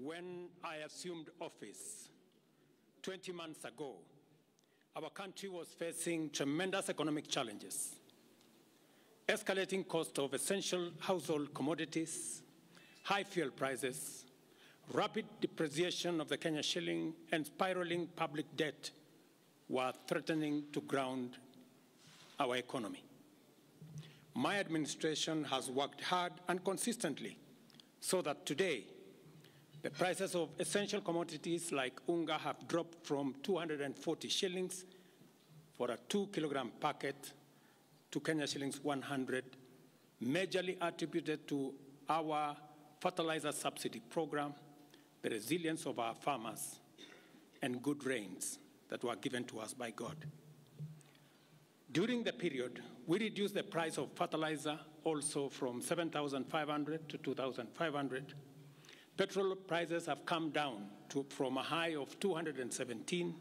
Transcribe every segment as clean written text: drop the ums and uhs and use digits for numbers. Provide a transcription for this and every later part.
When I assumed office 20 months ago, our country was facing tremendous economic challenges, escalating cost of essential household commodities, high fuel prices, rapid depreciation of the Kenya shilling, and spiraling public debt were threatening to ground our economy. My administration has worked hard and consistently so that today, the prices of essential commodities like unga have dropped from 240 shillings for a 2-kilogram packet to Kenya shillings 100, majorly attributed to our fertilizer subsidy program, the resilience of our farmers, and good rains that were given to us by God. During the period, we reduced the price of fertilizer also from 7,500 to 2,500. Petrol prices have come down from a high of 217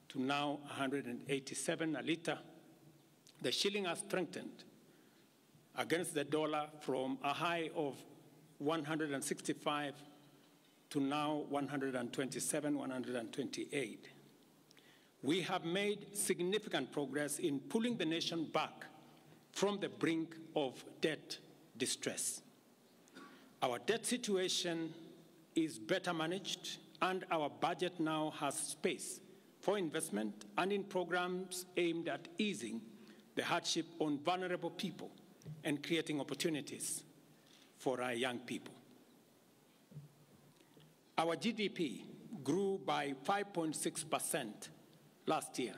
to now 187 a liter. The shilling has strengthened against the dollar from a high of 165 to now 127, 128. We have made significant progress in pulling the nation back from the brink of debt distress. Our debt situation is better managed, and our budget now has space for investment and in programs aimed at easing the hardship on vulnerable people and creating opportunities for our young people. Our GDP grew by 5.6% last year,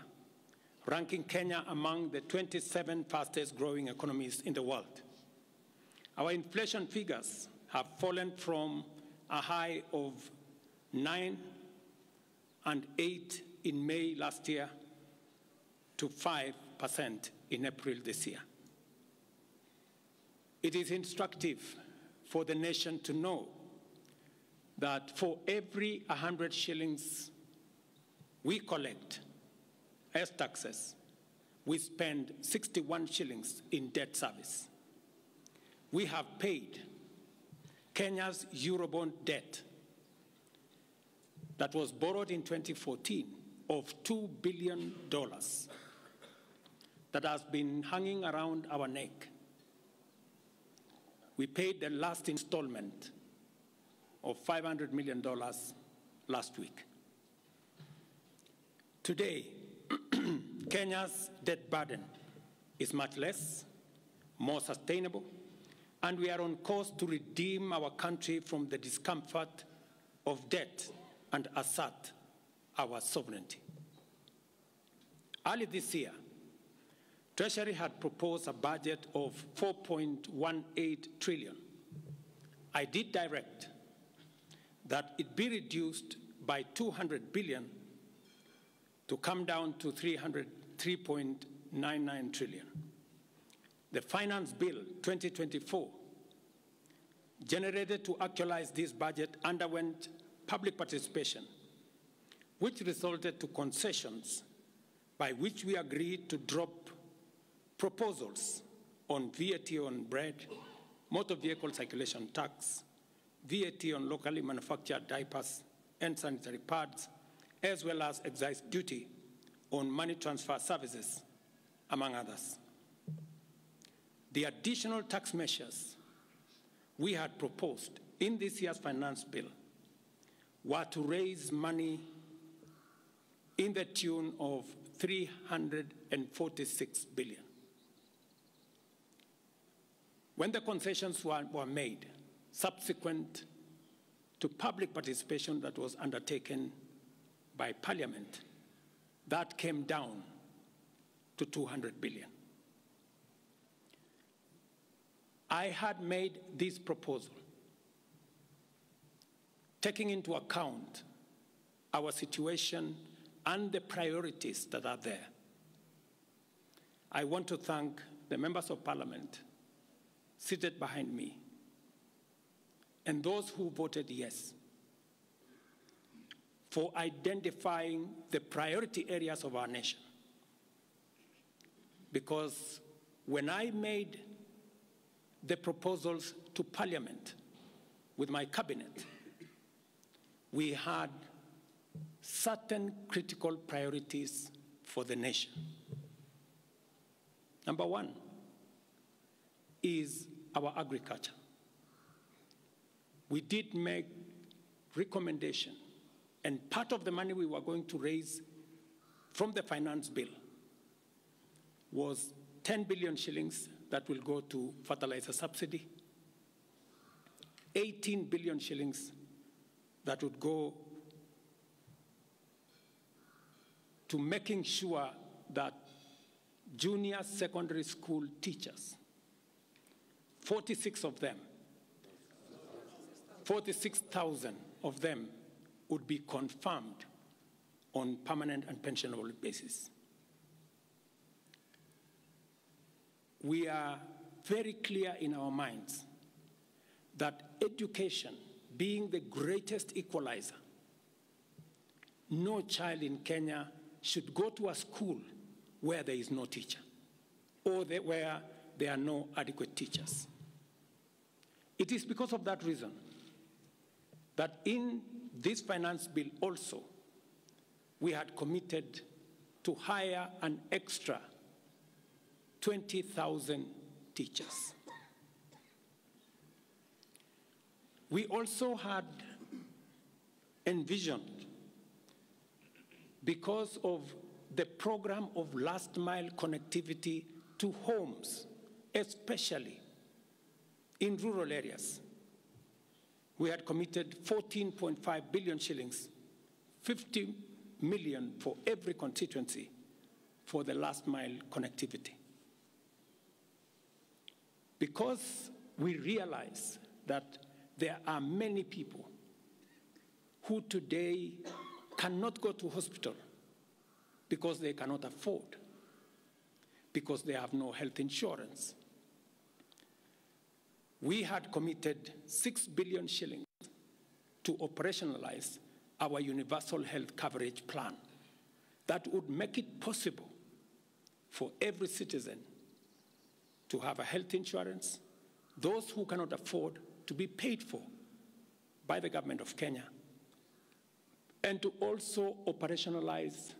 ranking Kenya among the 27 fastest growing economies in the world. Our inflation figures have fallen from a high of 9 and 8 in May last year to 5% in April this year. It is instructive for the nation to know that for every 100 shillings we collect as taxes, we spend 61 shillings in debt service. We have paid Kenya's Eurobond debt that was borrowed in 2014 of $2 billion that has been hanging around our neck. We paid the last installment of $500 million last week. Today, Kenya's debt burden is much less, more sustainable, and we are on course to redeem our country from the discomfort of debt and assert our sovereignty. Early this year, Treasury had proposed a budget of 4.18 trillion. I did direct that it be reduced by 200 billion to come down to 3.99 trillion. The Finance Bill 2024, generated to actualize this budget, underwent public participation, which resulted to concessions by which we agreed to drop proposals on VAT on bread, motor vehicle circulation tax, VAT on locally manufactured diapers and sanitary pads, as well as excise duty on money transfer services, among others. The additional tax measures we had proposed in this year's finance bill were to raise money in the tune of 346 billion. When the concessions were made, subsequent to public participation that was undertaken by Parliament, that came down to 200 billion. I had made this proposal taking into account our situation and the priorities that are there. I want to thank the members of Parliament seated behind me and those who voted yes for identifying the priority areas of our nation. Because when I made the proposals to Parliament with my cabinet, we had certain critical priorities for the nation. Number one is our agriculture. We did make recommendation, and part of the money we were going to raise from the finance bill was 10 billion shillings that will go to fertilizer subsidy, 18 billion shillings that would go to making sure that junior secondary school teachers, 46 of them, 46,000 of them would be confirmed on permanent and pensionable basis. We are very clear in our minds that education being the greatest equalizer, no child in Kenya should go to a school where there is no teacher or where there are no adequate teachers. It is because of that reason that in this finance bill also, we had committed to hire an extra 20,000 teachers. We also had envisioned, because of the program of last mile connectivity to homes, especially in rural areas, we had committed 14.5 billion shillings, 50 million for every constituency for the last mile connectivity. Because we realize that there are many people who today cannot go to hospital because they cannot afford, because they have no health insurance. We had committed 6 billion shillings to operationalize our universal health coverage plan that would make it possible for every citizen to have a health insurance, those who cannot afford to be paid for by the government of Kenya, and to also operationalize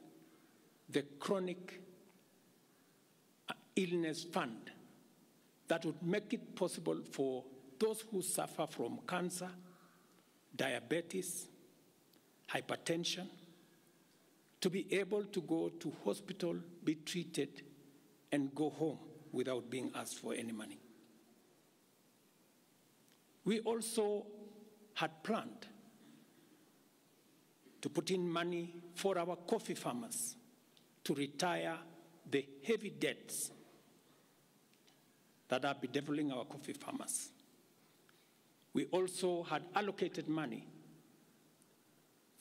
the chronic illness fund that would make it possible for those who suffer from cancer, diabetes, hypertension, to be able to go to hospital, be treated, and go home without being asked for any money. We also had planned to put in money for our coffee farmers to retire the heavy debts that are bedeviling our coffee farmers. We also had allocated money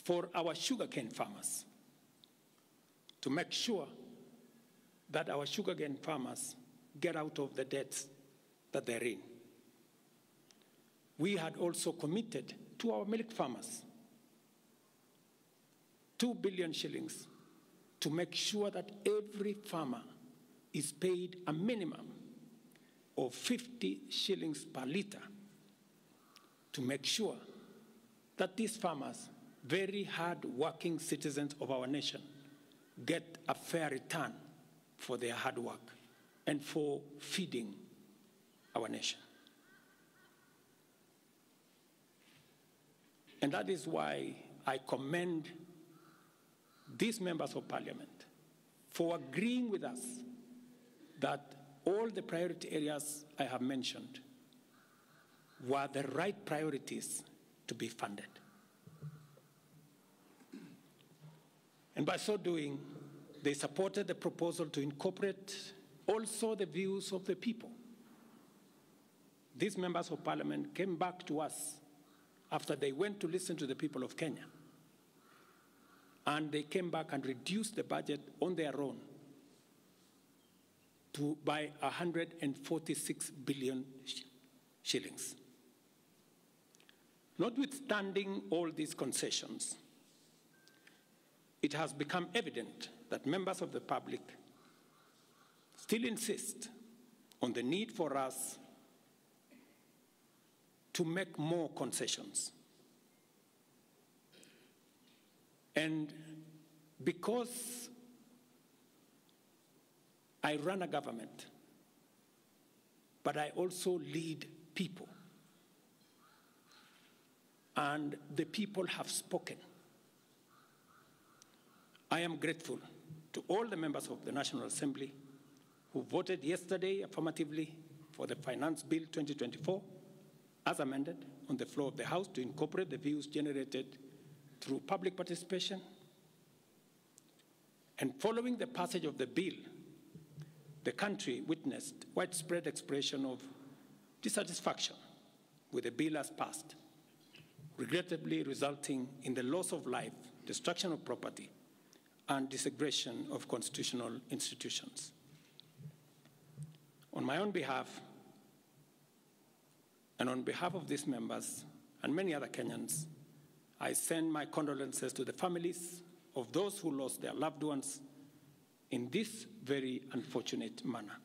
for our sugarcane farmers to make sure that our sugarcane farmers get out of the debts that they're in. We had also committed to our milk farmers 2 billion shillings to make sure that every farmer is paid a minimum of 50 shillings per litre to make sure that these farmers, very hard-working citizens of our nation, get a fair return for their hard work and for feeding our nation. And that is why I commend these members of parliament for agreeing with us that all the priority areas I have mentioned were the right priorities to be funded. And by so doing, they supported the proposal to incorporate also the views of the people. These members of parliament came back to us after they went to listen to the people of Kenya. And they came back and reduced the budget on their own by 146 billion shillings. Notwithstanding all these concessions, it has become evident that members of the public still insist on the need for us to make more concessions. And because I run a government, but I also lead people, and the people have spoken, I am grateful to all the members of the National Assembly who voted yesterday affirmatively for the Finance Bill 2024 as amended on the floor of the House to incorporate the views generated through public participation. And following the passage of the bill, the country witnessed widespread expression of dissatisfaction with the bill as passed, regrettably resulting in the loss of life, destruction of property, and disintegration of constitutional institutions. On my own behalf, and on behalf of these members and many other Kenyans, I send my condolences to the families of those who lost their loved ones in this very unfortunate manner.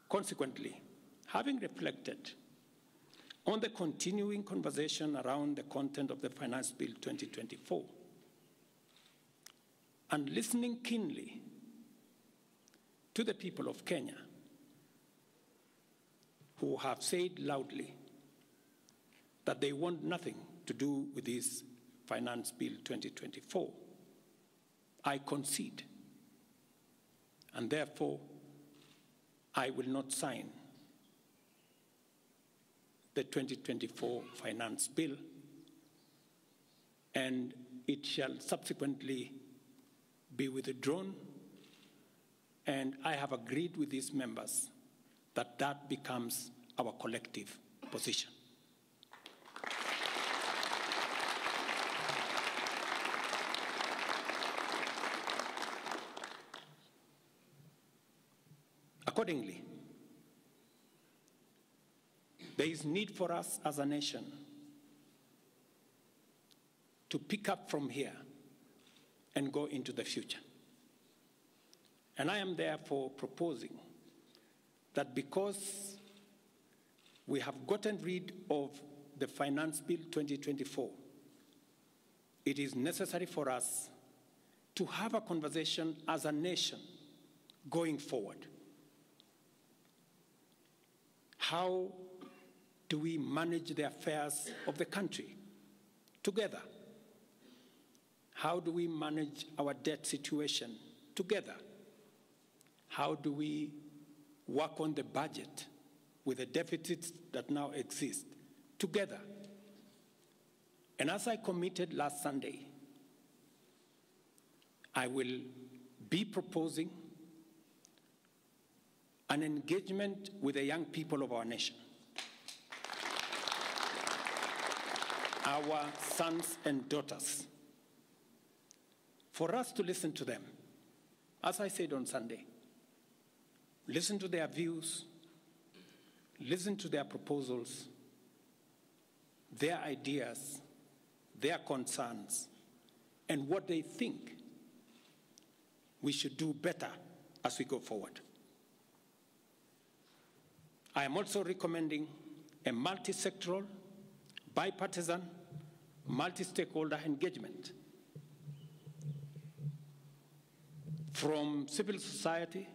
Consequently, having reflected on the continuing conversation around the content of the Finance Bill 2024, and listening keenly to the people of Kenya who have said loudly that they want nothing to do with this Finance Bill 2024, I concede, and therefore I will not sign the 2024 Finance Bill, and it shall subsequently be withdrawn, and I have agreed with these members that that becomes our collective position. Accordingly, there is need for us as a nation to pick up from here and go into the future. And I am therefore proposing that because we have gotten rid of the Finance Bill 2024, it is necessary for us to have a conversation as a nation going forward. How do we manage the affairs of the country together? How do we manage our debt situation together? How do we work on the budget with the deficits that now exist together? And as I committed last Sunday, I will be proposing an engagement with the young people of our nation, our sons and daughters, for us to listen to them. As I said on Sunday, listen to their views, listen to their proposals, their ideas, their concerns, and what they think we should do better as we go forward. I am also recommending a multi-sectoral, bipartisan, multi-stakeholder engagement from civil society,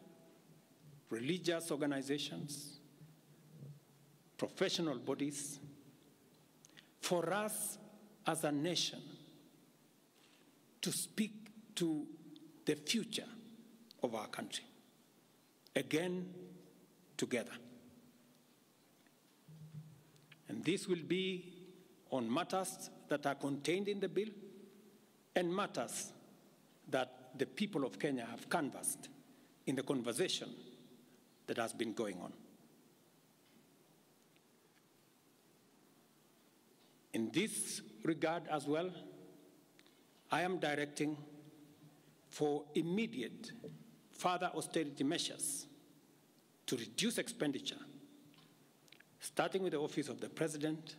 religious organizations, professional bodies, for us as a nation to speak to the future of our country, again, together. And this will be on matters that are contained in the bill and matters that the people of Kenya have canvassed in the conversation that has been going on. In this regard as well, I am directing for immediate further austerity measures to reduce expenditure, starting with the Office of the President,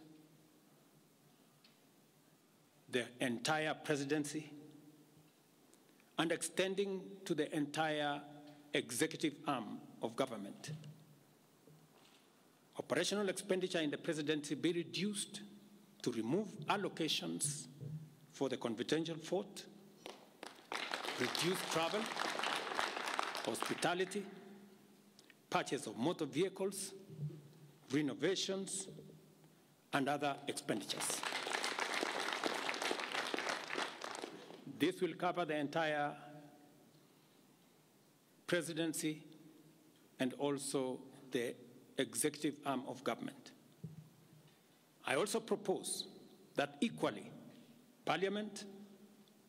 the entire presidency, and extending to the entire executive arm of government. Operational expenditure in the presidency be reduced to remove allocations for for the confidential fort, reduce travel, hospitality, purchase of motor vehicles, renovations, and other expenditures. This will cover the entire presidency and also the executive arm of government. I also propose that equally, Parliament,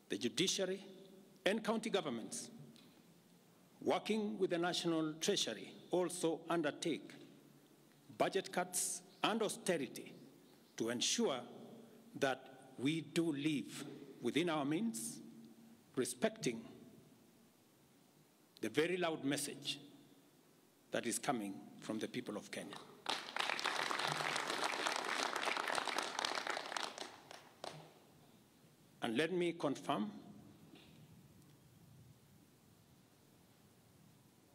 the judiciary, and county governments, working with the National Treasury, also undertake budget cuts and austerity to ensure that we do live within our means, respecting the very loud message that is coming from the people of Kenya. And let me confirm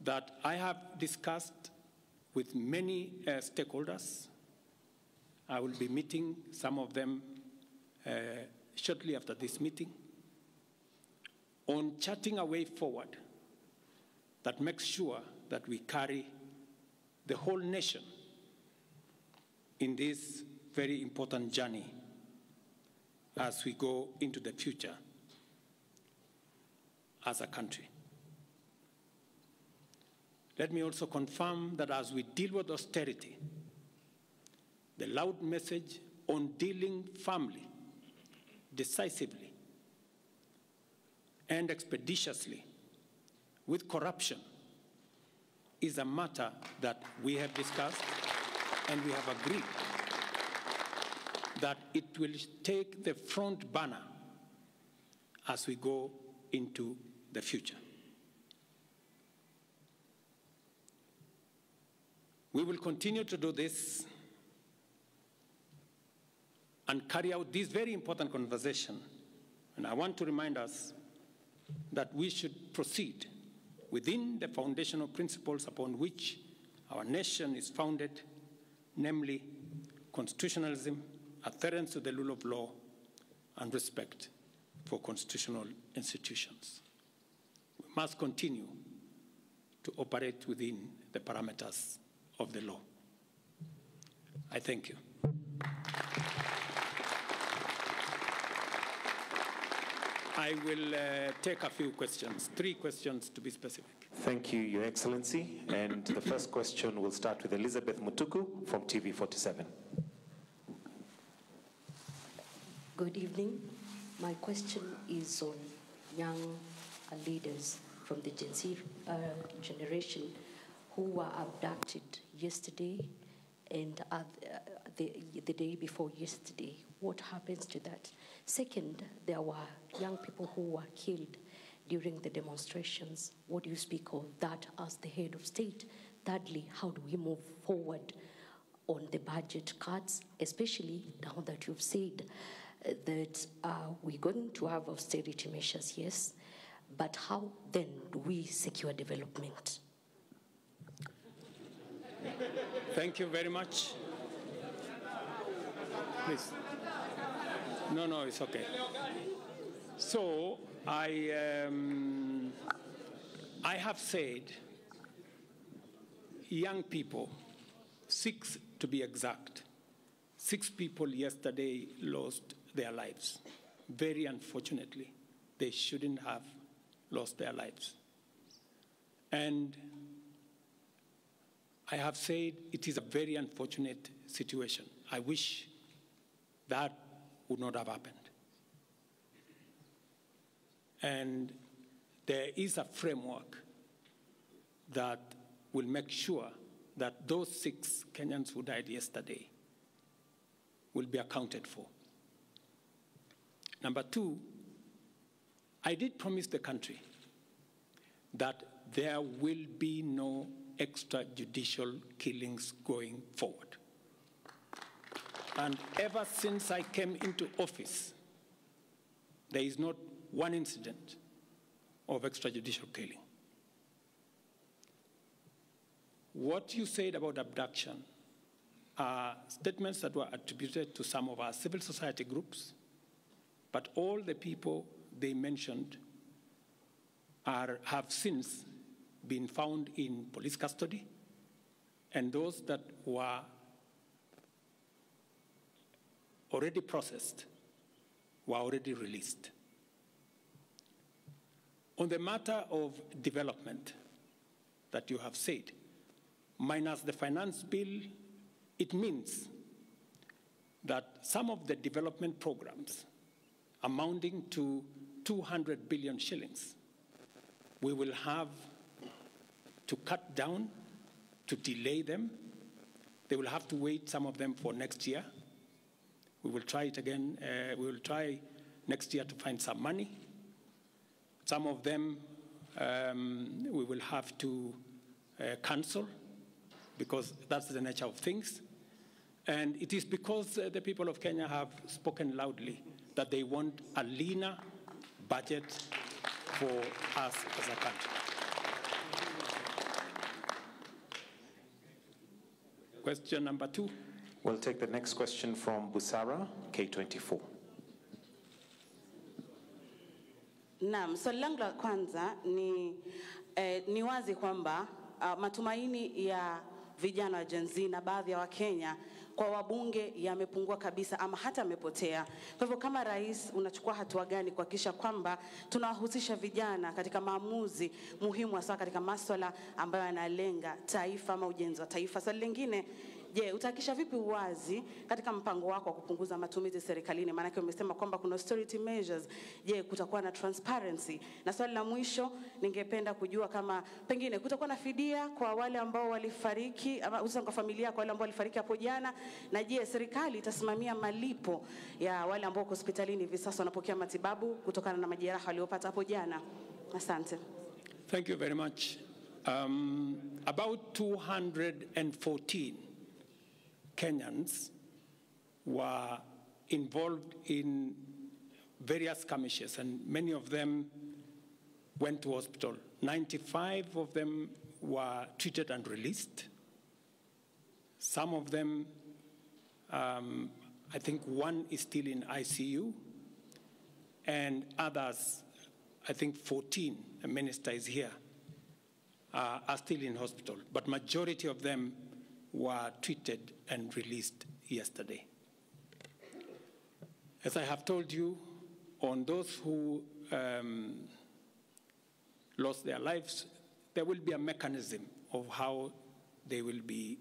that I have discussed with many stakeholders. I will be meeting some of them shortly after this meeting on charting a way forward that makes sure that we carry the whole nation in this very important journey as we go into the future as a country. Let me also confirm that as we deal with austerity, the loud message on dealing firmly, decisively, and expeditiously with corruption is a matter that we have discussed and we have agreed that it will take the front banner as we go into the future. We will continue to do this and carry out this very important conversation. And I want to remind us that we should proceed within the foundational principles upon which our nation is founded, namely constitutionalism, adherence to the rule of law, and respect for constitutional institutions. We must continue to operate within the parameters of the law. I thank you. I will take a few questions, 3 questions to be specific. Thank you, Your Excellency. And the first question will start with Elizabeth Mutuku from TV47. Good evening. My question is on young leaders from the Gen Z generation who were abducted yesterday and the day before yesterday. What happens to that? Second, there were young people who were killed during the demonstrations. What do you speak of that as the head of state? Thirdly, how do we move forward on the budget cuts, especially now that you've said that we're going to have austerity measures, yes, but how then do we secure development? Thank you very much. Please. No, it's okay. So I have said young people, 6 to be exact, 6 people yesterday lost their lives. Very unfortunately, they shouldn't have lost their lives. And I have said it is a very unfortunate situation. I wish that would not have happened. And there is a framework that will make sure that those 6 Kenyans who died yesterday will be accounted for. Number 2, I did promise the country that there will be no extrajudicial killings going forward. And ever since I came into office, there is not one incident of extrajudicial killing. What you said about abduction are statements that were attributed to some of our civil society groups But all the people they mentioned have since been found in police custody, and those that were already processed were already released. On the matter of development that you have said, minus the finance bill, it means that some of the development programs amounting to 200 billion shillings, we will have to cut down, to delay them. They will have to wait, some of them, for next year. We will try it again. We will try next year to find some money. Some of them we will have to cancel, because that's the nature of things. And it is because the people of Kenya have spoken loudly that they want a leaner budget for us as a country. Question number 2. We'll take the next question from Busara, K24. Naam, swali langu la kwanza ni wazi kwamba matumaini ya vijana wa Gen Z na baadhi ya Wakenya kwa wabunge yamepungua kabisa ama hata yamepotea. Kwa hivyo kama rais, unachukua hatua gani kuhakikisha kwamba tunawahusisha vijana katika maamuzi muhimu, hasa katika masuala ambayo yanalenga taifa ama ujenzi wa taifa? Swali lingine, je, utahakikisha vipi uwazi katika mpango wako wa kupunguza matumizi serikalini? Maana yake umesema kwamba kuna austerity measures. Je, kutakuwa na transparency? Na swali la mwisho, ningependa kujua kama pengine kutakuwa na fidia kwa wale ambao walifariki, ama hususan kwa familia kwa wale ambao walifariki hapo jana, na je, serikali itasimamia malipo ya wale ambao wako hospitalini hivi sasa wanapokea matibabu kutokana na majeraha waliopata hapo jana? Asante. Thank you very much. About 214 Kenyans were involved in various skirmishes, and many of them went to hospital. 95 of them were treated and released. Some of them, I think one is still in ICU, and others, I think 14, the minister is here, are still in hospital. But majority of them were treated and released yesterday. As I have told you, on those who lost their lives, there will be a mechanism of how they will be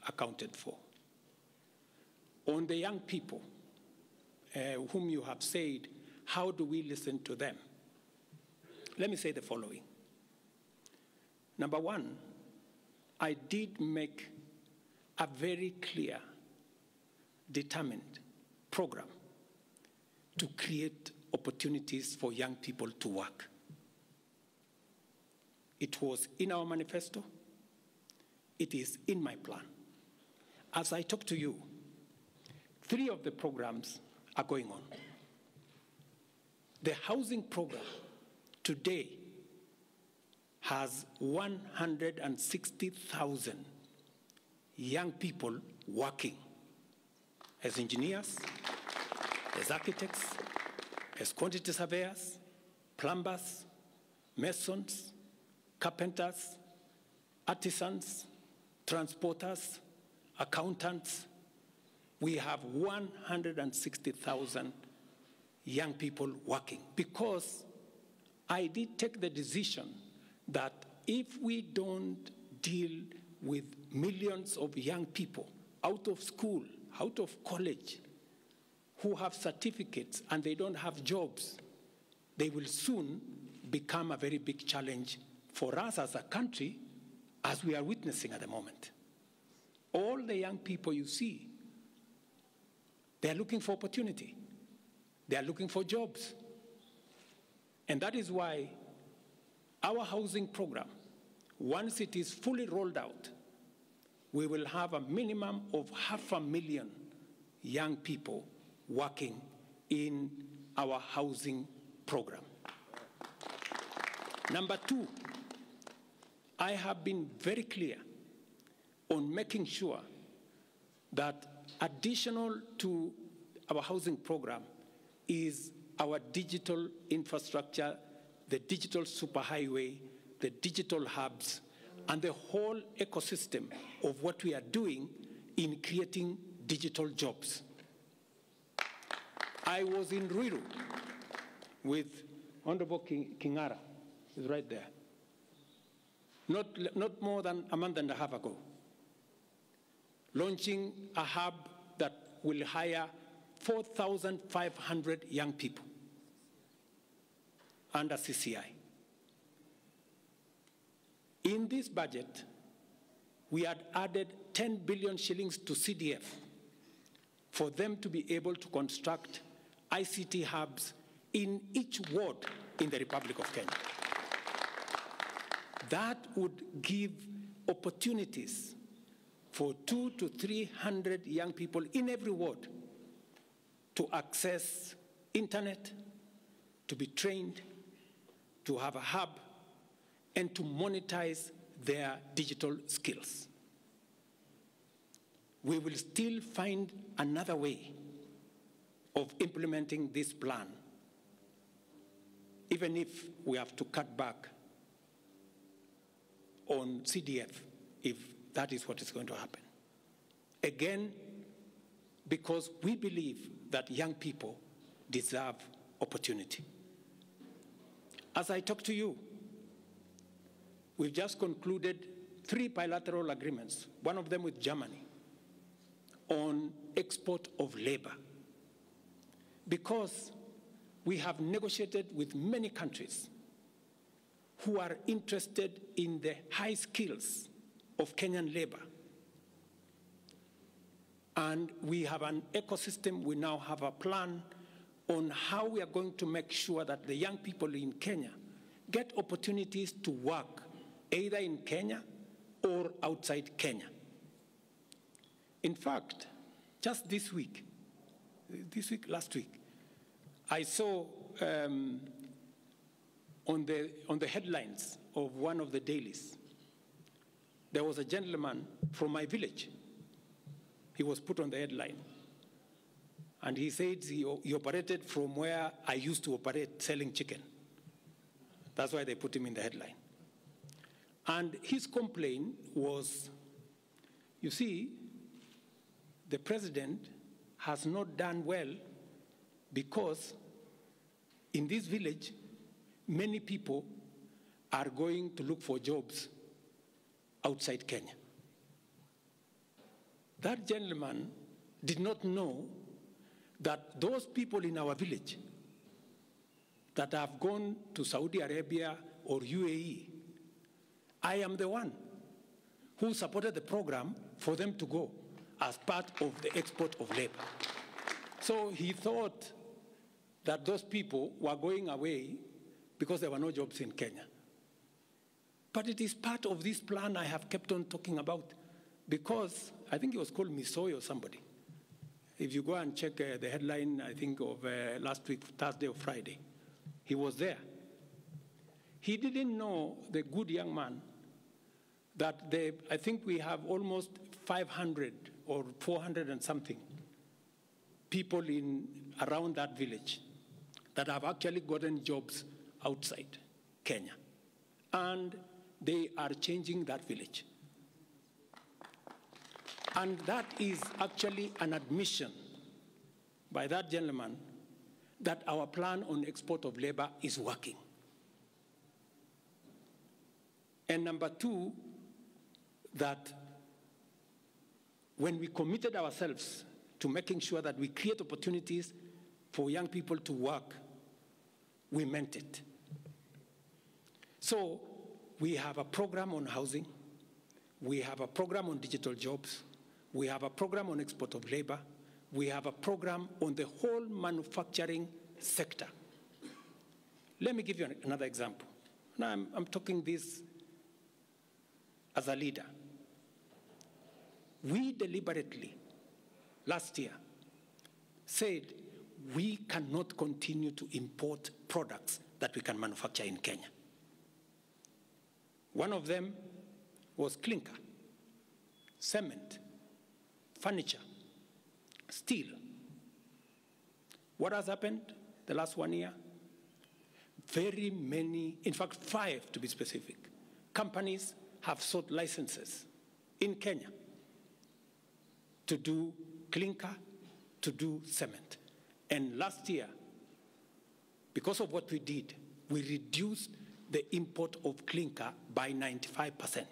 accounted for. On the young people whom you have said, how do we listen to them? Let me say the following. Number one, I did make a very clear, determined program to create opportunities for young people to work. It was in our manifesto. It is in my plan. As I talk to you, 3 of the programs are going on. The housing program today has 160,000 young people working as engineers, as architects, as quantity surveyors, plumbers, masons, carpenters, artisans, transporters, accountants. We have 160,000 young people working, because I did take the decision that if we don't deal with millions of young people out of school, out of college, who have certificates and they don't have jobs, they will soon become a very big challenge for us as a country, as we are witnessing at the moment. All the young people you see, they are looking for opportunity. They are looking for jobs. And that is why our housing program, once it is fully rolled out, we will have a minimum of 500,000 young people working in our housing program. Number 2, I have been very clear on making sure that additional to our housing program is our digital infrastructure, the digital superhighway, the digital hubs, and the whole ecosystem of what we are doing in creating digital jobs. I was in Ruiru with Honorable Kingara, he's right there, not more than a month and a half ago, launching a hub that will hire 4,500 young people under CCI. In this budget, we had added 10 billion shillings to CDF for them to be able to construct ICT hubs in each ward in the Republic of Kenya. That would give opportunities for 200 to 300 young people in every ward to access internet, to be trained, to have a hub, and to monetize their digital skills. We will still find another way of implementing this plan, even if we have to cut back on CDF, if that is what is going to happen. Again, because we believe that young people deserve opportunity. As I talk to you, we've just concluded 3 bilateral agreements, one of them with Germany, on export of labor. Because we have negotiated with many countries who are interested in the high skills of Kenyan labor. And we have an ecosystem, we now have a plan on how we are going to make sure that the young people in Kenya get opportunities to work either in Kenya or outside Kenya. In fact, just last week, I saw on the headlines of one of the dailies, there was a gentleman from my village. He was put on the headline. And he said he operated from where I used to operate, selling chicken. That's why they put him in the headline. And his complaint was, you see, the president has not done well because in this village, many people are going to look for jobs outside Kenya. That gentleman did not know that those people in our village that have gone to Saudi Arabia or UAE, I am the one who supported the program for them to go as part of the export of labor. So he thought that those people were going away because there were no jobs in Kenya. But it is part of this plan I have kept on talking about, because I think it was called Misoy or somebody. If you go and check the headline, I think of last week, Thursday or Friday, he was there. He didn't know, the good young man, that I think we have almost 500 or 400 and something people around that village that have actually gotten jobs outside Kenya. And they are changing that village. And that is actually an admission by that gentleman that our plan on export of labor is working. And number 2, that when we committed ourselves to making sure that we create opportunities for young people to work, we meant it. So we have a program on housing, we have a program on digital jobs, we have a program on export of labor, we have a program on the whole manufacturing sector. Let me give you another example. Now I'm talking this as a leader. We deliberately, last year, said we cannot continue to import products that we can manufacture in Kenya. One of them was clinker, cement, furniture, steel. What has happened? the last 1 year. Very many, in fact 5 to be specific, companies have sought licenses in Kenya to do clinker, to do cement. And last year, because of what we did, we reduced the import of clinker by 95%.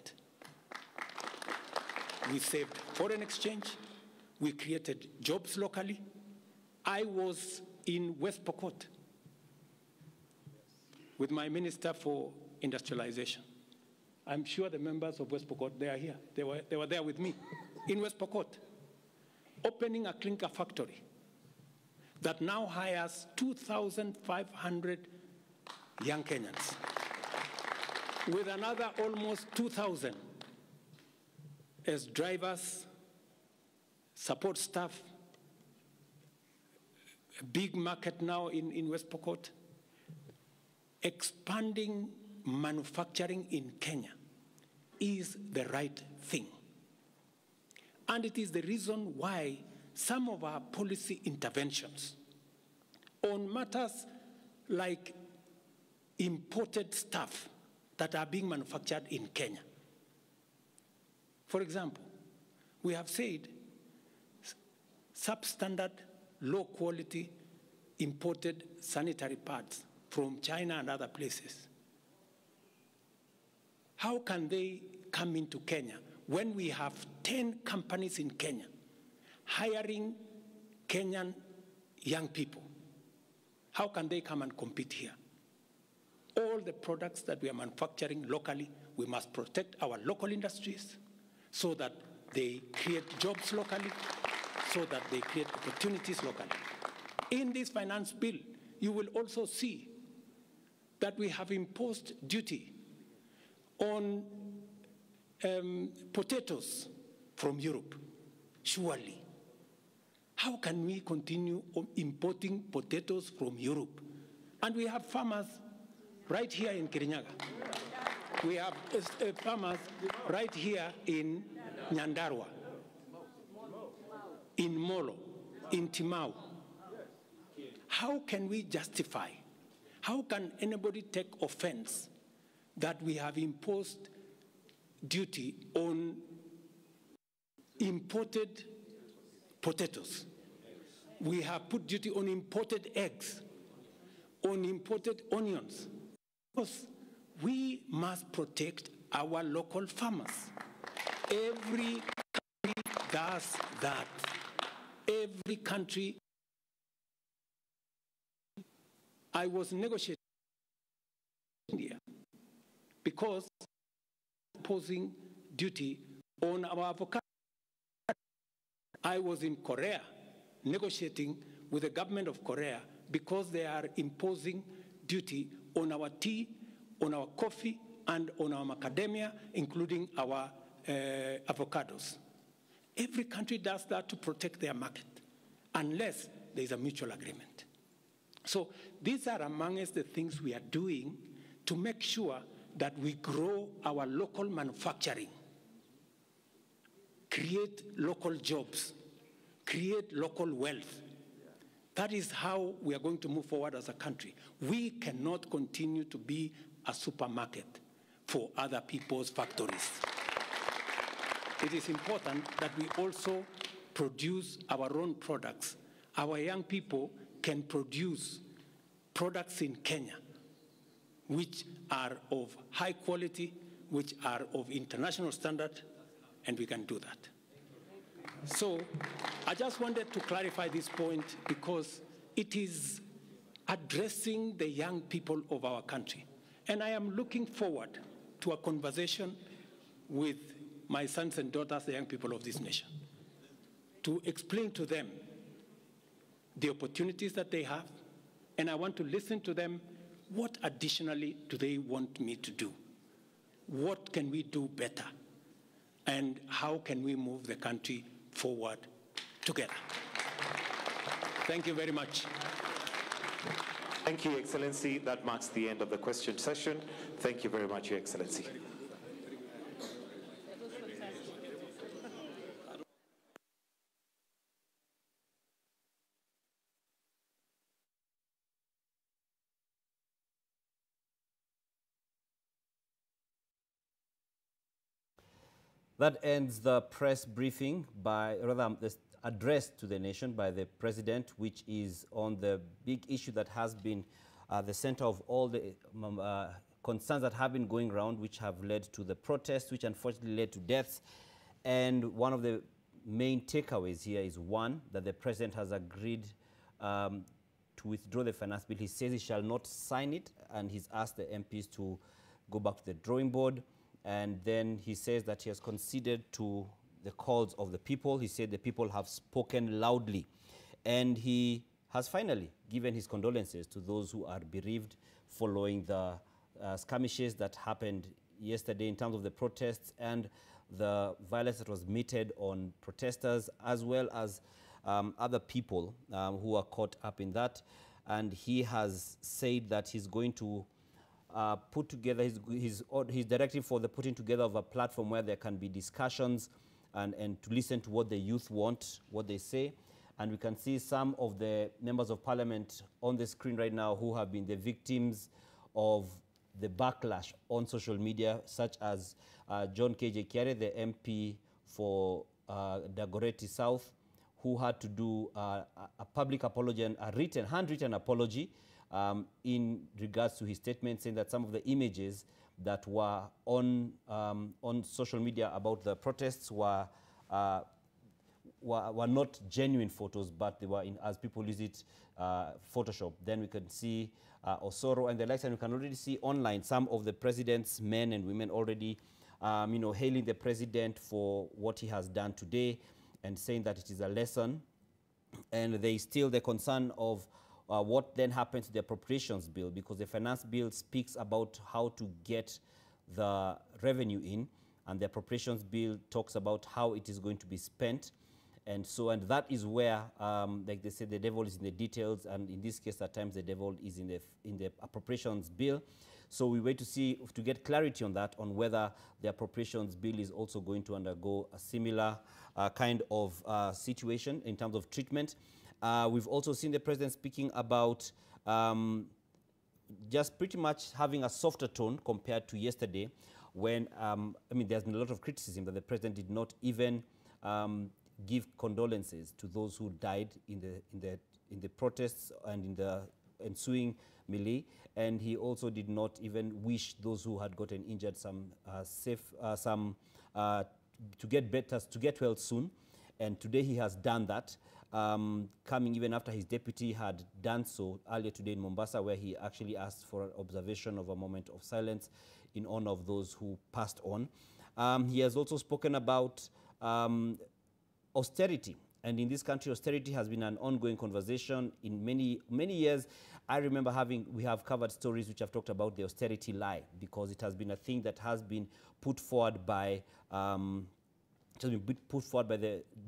We saved foreign exchange, we created jobs locally. I was in West Pokot with my Minister for Industrialization. I'm sure the members of West Pokot, they are here. They were there with me in West Pokot, opening a clinker factory that now hires 2,500 young Kenyans, with another almost 2,000 as drivers, support staff, a big market now in West Pokot. Expanding manufacturing in Kenya is the right thing. And it is the reason why some of our policy interventions on matters like imported stuff that are being manufactured in Kenya. For example, we have said substandard, low quality imported sanitary pads from China and other places. How can they come into Kenya when we have 10 companies in Kenya hiring Kenyan young people? How can they come and compete here? All the products that we are manufacturing locally, we must protect our local industries so that they create jobs locally, so that they create opportunities locally. In this finance bill, you will also see that we have imposed duty on potatoes from Europe. Surely, how can we continue importing potatoes from Europe? And we have farmers right here in Kirinyaga. We have farmers right here in Nyandarua, in Molo, in Timau. How can we justify? How can anybody take offense that we have imposed duty on imported potatoes? We have put duty on imported eggs, on imported onions. Because we must protect our local farmers. Every country does that. Every country. I was negotiating in India because imposing duty on our avocado. I was in Korea negotiating with the government of Korea because they are imposing duty on our tea, on our coffee, and on our macadamia, including our avocados. Every country does that to protect their market, unless there is a mutual agreement. So these are amongst the things we are doing to make sure that we grow our local manufacturing, create local jobs, create local wealth. That is how we are going to move forward as a country. We cannot continue to be a supermarket for other people's factories. It is important that we also produce our own products. Our young people can produce products in Kenya which are of high quality, which are of international standard, and we can do that. So I just wanted to clarify this point because it is addressing the young people of our country. And I am looking forward to a conversation with my sons and daughters, the young people of this nation, to explain to them the opportunities that they have, and I want to listen to them. What additionally do they want me to do? What can we do better? And how can we move the country forward together? Thank you very much. Thank you, Excellency. That marks the end of the question session. Thank you very much, Your Excellency. That ends the press briefing this address to the nation by the president, which is on the big issue that has been the center of all the concerns that have been going around, which have led to the protests, which unfortunately led to deaths. And one of the main takeaways here is, one, that the president has agreed to withdraw the finance bill. He says he shall not sign it, and he's asked the MPs to go back to the drawing board. And then he says that he has conceded to the calls of the people. He said the people have spoken loudly. And he has finally given his condolences to those who are bereaved following the skirmishes that happened yesterday in terms of the protests and the violence that was meted on protesters, as well as other people who are caught up in that. And he has said that he's going to put together his directive for the putting together of a platform where there can be discussions and to listen to what the youth want, what they say. And we can see some of the members of parliament on the screen right now who have been the victims of the backlash on social media, such as John K.J. Kiare, the MP for Dagoretti South, who had to do a public apology and a handwritten apology in regards to his statement, saying that some of the images that were on social media about the protests were not genuine photos, but they were, as people use it, Photoshop. Then we can see Osoro and the likes, and we can already see online some of the president's men and women already hailing the president for what he has done today and saying that it is a lesson. And there is still the concern of what then happens to the appropriations bill, because the finance bill speaks about how to get the revenue in, and the appropriations bill talks about how it is going to be spent. And that is where, like they say, the devil is in the details, and in this case, at times, the devil is in the appropriations bill. So we wait to get clarity on that, on whether the appropriations bill is also going to undergo a similar kind of situation in terms of treatment. We've also seen the president speaking about just pretty much having a softer tone compared to yesterday, when there's been a lot of criticism that the president did not even give condolences to those who died in the protests and in the ensuing melee, and he also did not even wish those who had gotten injured to get better, to get well soon. And today he has done that, coming even after his deputy had done so earlier today in Mombasa, where he actually asked for an observation of a moment of silence in honor of those who passed on. He has also spoken about austerity. And in this country, austerity has been an ongoing conversation in many years. I remember we have covered stories which have talked about the austerity lie, because it has been a thing that has been put forward by the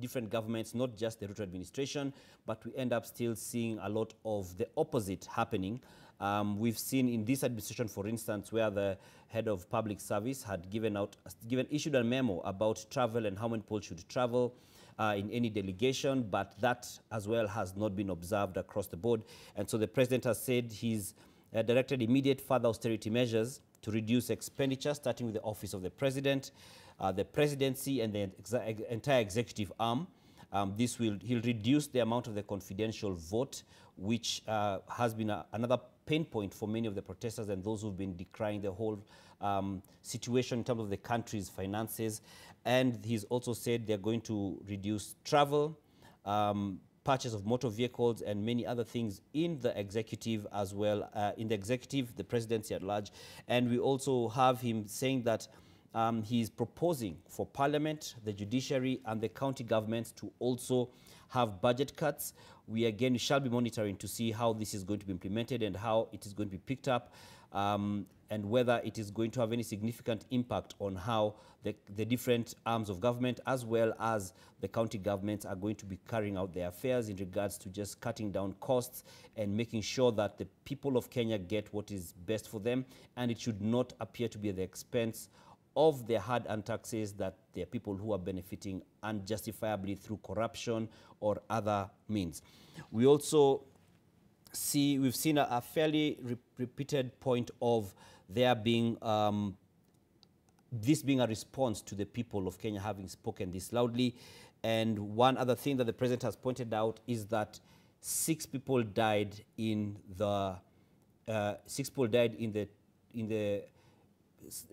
different governments, not just the Ruto administration, but we end up still seeing a lot of the opposite happening. We've seen in this administration, for instance, where the head of public service had issued a memo about travel and how many people should travel in any delegation, but that as well has not been observed across the board. And so the president has said he's directed immediate further austerity measures to reduce expenditure, starting with the office of the president, the presidency, and the entire executive arm. He'll reduce the amount of the confidential vote, which has been another pain point for many of the protesters and those who've been decrying the whole situation in terms of the country's finances. And he's also said they're going to reduce travel, purchase of motor vehicles, and many other things in the executive as well, the presidency at large. And we also have him saying that he's proposing for Parliament, the judiciary, and the county governments to also have budget cuts. We again shall be monitoring to see how this is going to be implemented and how it is going to be picked up, and whether it is going to have any significant impact on how the different arms of government, as well as the county governments, are going to be carrying out their affairs in regards to just cutting down costs and making sure that the people of Kenya get what is best for them, and it should not appear to be at the expense of their hard-earned taxes, that there are people who are benefiting unjustifiably through corruption or other means. We also we've seen a fairly repeated point of there being this being a response to the people of Kenya having spoken this loudly. And one other thing that the president has pointed out is that 6 people died in the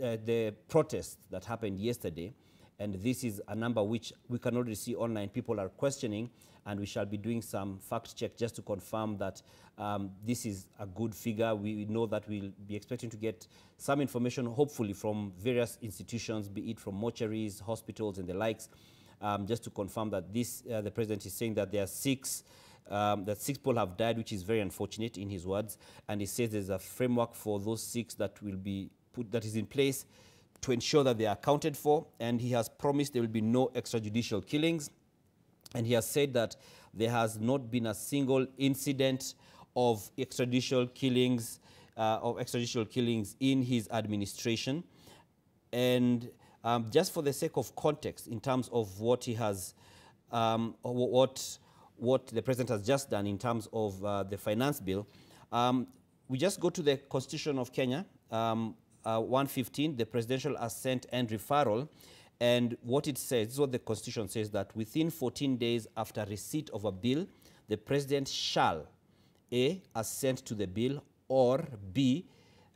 the protest that happened yesterday, and this is a number which we can already see online. People are questioning, and we shall be doing some fact check just to confirm that this is a good figure. We know that we'll be expecting to get some information, hopefully from various institutions, be it from mortuaries, hospitals, and the likes, just to confirm that this, the president is saying that there are 6 that 6 people have died, which is very unfortunate in his words, and he says there's a framework for those 6 that will be put, that is in place to ensure that they are accounted for, and he has promised there will be no extrajudicial killings, and he has said that there has not been a single incident of extrajudicial killings in his administration. And just for the sake of context, in terms of what he has, what the president has just done in terms of the finance bill, we just go to the Constitution of Kenya, 115, the presidential assent and referral, and what it says, this is what the Constitution says, that within 14 days after receipt of a bill, the president shall A, assent to the bill, or B,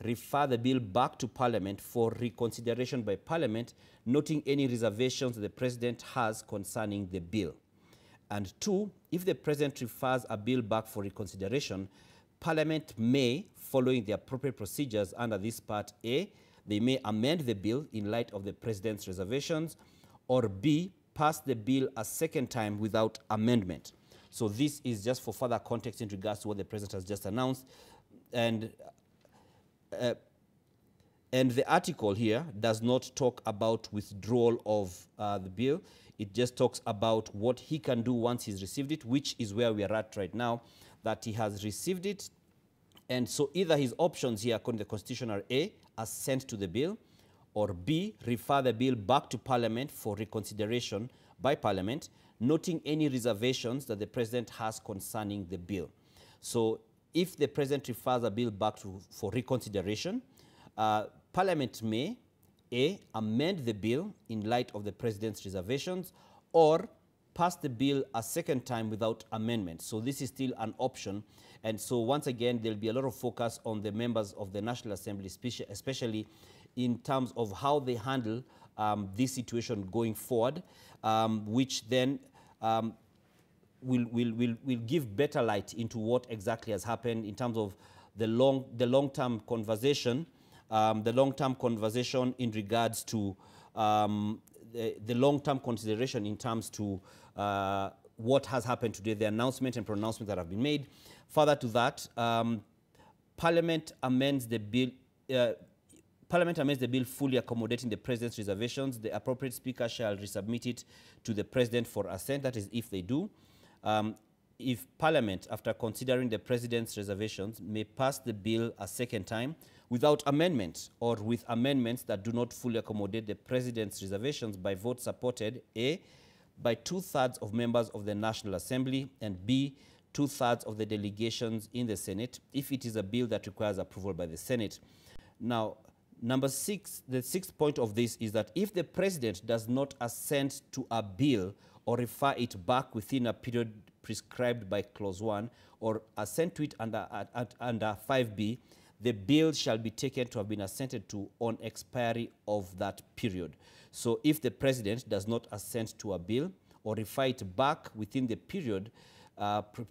refer the bill back to Parliament for reconsideration by Parliament, noting any reservations the president has concerning the bill. And 2, if the president refers a bill back for reconsideration, Parliament may, following the appropriate procedures under this Part A, they may amend the bill in light of the president's reservations, or B, pass the bill a second time without amendment. So this is just for further context in regards to what the president has just announced. And the article here does not talk about withdrawal of the bill. It just talks about what he can do once he's received it, which is where we are at right now, that he has received it. And so either his options here, according to the Constitution, are A, assent to the bill, or B, refer the bill back to Parliament for reconsideration by Parliament, noting any reservations that the president has concerning the bill. So if the president refers a bill back for reconsideration, Parliament may A, amend the bill in light of the president's reservations, or pass the bill a second time without amendment. So this is still an option. And so once again, there'll be a lot of focus on the members of the National Assembly, especially in terms of how they handle this situation going forward, which then will give better light into what exactly has happened in terms of the long-term conversation, in regards to the long-term consideration in terms to what has happened today, the announcement and pronouncements that have been made. Further to that, Parliament amends the bill. Parliament amends the bill fully accommodating the president's reservations. The appropriate speaker shall resubmit it to the president for assent. That is, if they do. If Parliament, after considering the president's reservations, may pass the bill a second time without amendment, or with amendments that do not fully accommodate the president's reservations, by vote supported, A, by 2/3 of members of the National Assembly, and B, 2/3 of the delegations in the Senate, if it is a bill that requires approval by the Senate. Now, number 6, the 6th point of this is that if the president does not assent to a bill or refer it back within a period prescribed by Clause 1, or assent to it under 5B, the bill shall be taken to have been assented to on expiry of that period. So if the president does not assent to a bill or refer it back within the period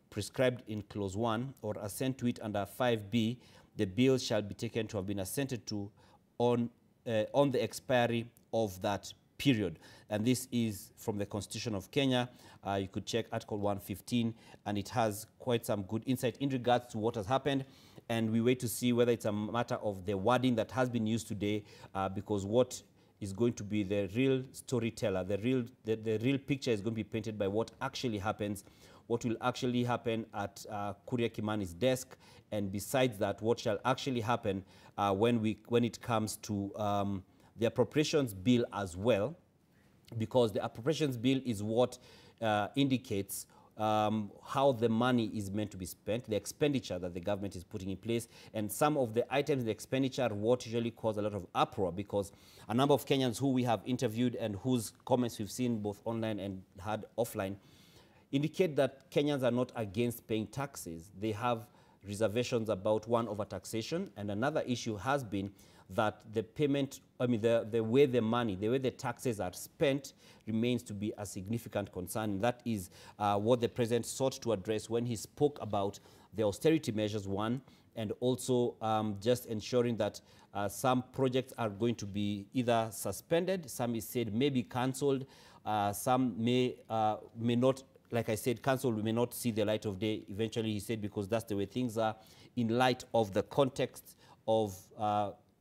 prescribed in Clause 1, or assent to it under 5B, the bill shall be taken to have been assented to on the expiry of that period. And this is from the Constitution of Kenya. You could check Article 115, and it has quite some good insight in regards to what has happened. And we wait to see whether it's a matter of the wording that has been used today, because what is going to be the real storyteller, the real picture is going to be painted by what actually happens, what will actually happen at Kuria Kimani's desk, and besides that, what shall actually happen when it comes to the appropriations bill as well, because the appropriations bill is what indicates how the money is meant to be spent, the expenditure that the government is putting in place, and some of the items in the expenditure are what usually cause a lot of uproar, because a number of Kenyans who we have interviewed and whose comments we've seen both online and had offline indicate that Kenyans are not against paying taxes. They have reservations about, one, overtaxation, and another issue has been that the payment, the way the taxes are spent remains to be a significant concern. And that is what the president sought to address when he spoke about the austerity measures, one, and also just ensuring that some projects are going to be either suspended, some he said may be cancelled, some may not, like I said, cancelled, we may not see the light of day eventually, he said, because that's the way things are, in light of the context of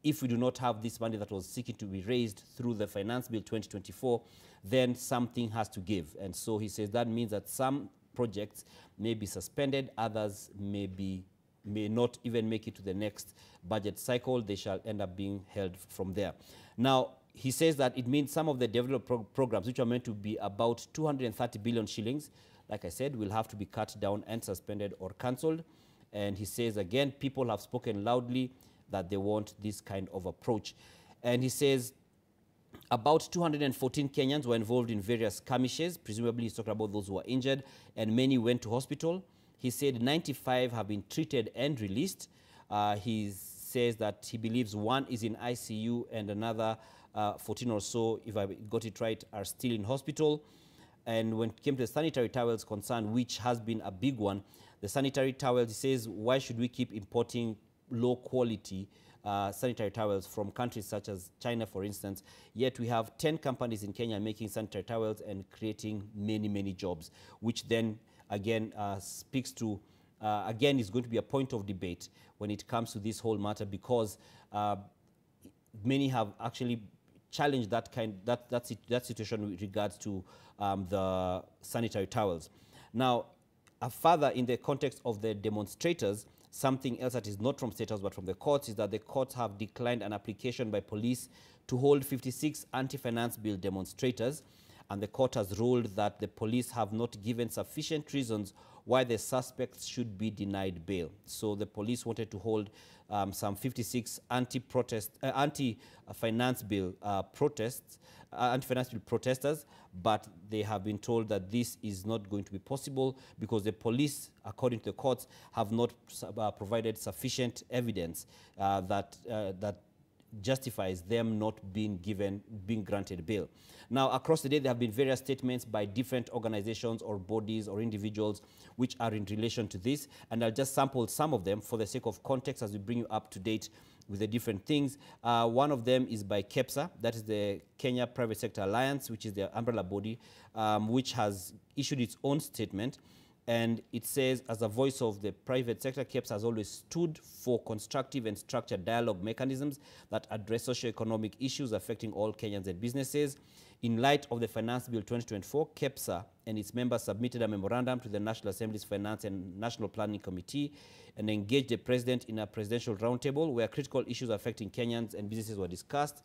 if we do not have this money that was seeking to be raised through the Finance Bill 2024, then something has to give. And so he says that means that some projects may be suspended, others may not even make it to the next budget cycle. They shall end up being held from there. Now, he says that it means some of the development programs, which are meant to be about 230 billion shillings, like I said, will have to be cut down and suspended or cancelled. And he says, again, people have spoken loudly that they want this kind of approach. And he says about 214 Kenyans were involved in various skirmishes. Presumably he's talking about those who were injured, and many went to hospital. He said 95 have been treated and released. He says that he believes one is in ICU and another 14 or so, if I got it right, are still in hospital. And when it came to the sanitary towels concern, which has been a big one, the sanitary towels, he says, why should we keep importing low quality sanitary towels from countries such as China, for instance, yet we have 10 companies in Kenya making sanitary towels and creating many, many jobs, which then, again, speaks to, again, is going to be a point of debate when it comes to this whole matter, because many have actually challenged that situation with regards to the sanitary towels. Now, further, in the context of the demonstrators, something else that is not from State House but from the courts is that the courts have declined an application by police to hold 56 anti-finance bill demonstrators, and the court has ruled that the police have not given sufficient reasons why the suspects should be denied bail. So the police wanted to hold some 56 anti-finance bill protesters, but they have been told that this is not going to be possible because the police, according to the courts, have not provided sufficient evidence that justifies them not being granted bail. Now, across the day, there have been various statements by different organizations or bodies or individuals which are in relation to this, and I'll just sample some of them for the sake of context as we bring you up to date with the different things. One of them is by KEPSA, that is the Kenya Private Sector Alliance, which is the umbrella body, which has issued its own statement. And it says, as a voice of the private sector, KEPSA has always stood for constructive and structured dialogue mechanisms that address socio-economic issues affecting all Kenyans and businesses. In light of the Finance Bill 2024, KEPSA and its members submitted a memorandum to the National Assembly's Finance and National Planning Committee and engaged the President in a presidential roundtable where critical issues affecting Kenyans and businesses were discussed.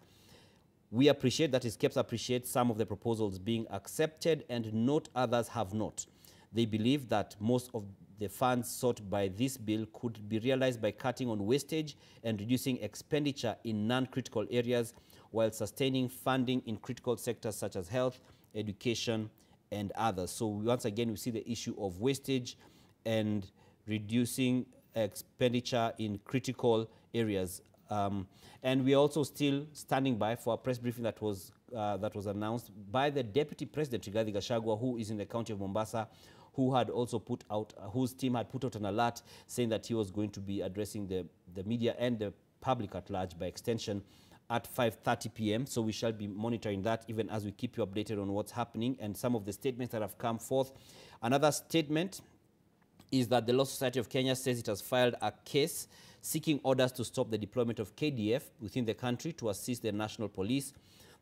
We appreciate, that is, KEPSA appreciates some of the proposals being accepted and note others have not. They believe that most of the funds sought by this bill could be realized by cutting on wastage and reducing expenditure in non-critical areas while sustaining funding in critical sectors such as health, education, and others. So once again, we see the issue of wastage and reducing expenditure in critical areas. And we are also still standing by for a press briefing that was announced by the Deputy President, Rigathi Gachagua, who is in the county of Mombasa, who had also put out, whose team had put out an alert saying that he was going to be addressing the media and the public at large by extension at 5:30 p.m. So we shall be monitoring that even as we keep you updated on what's happening and some of the statements that have come forth. Another statement is that the Law Society of Kenya says it has filed a case seeking orders to stop the deployment of KDF within the country to assist the National Police.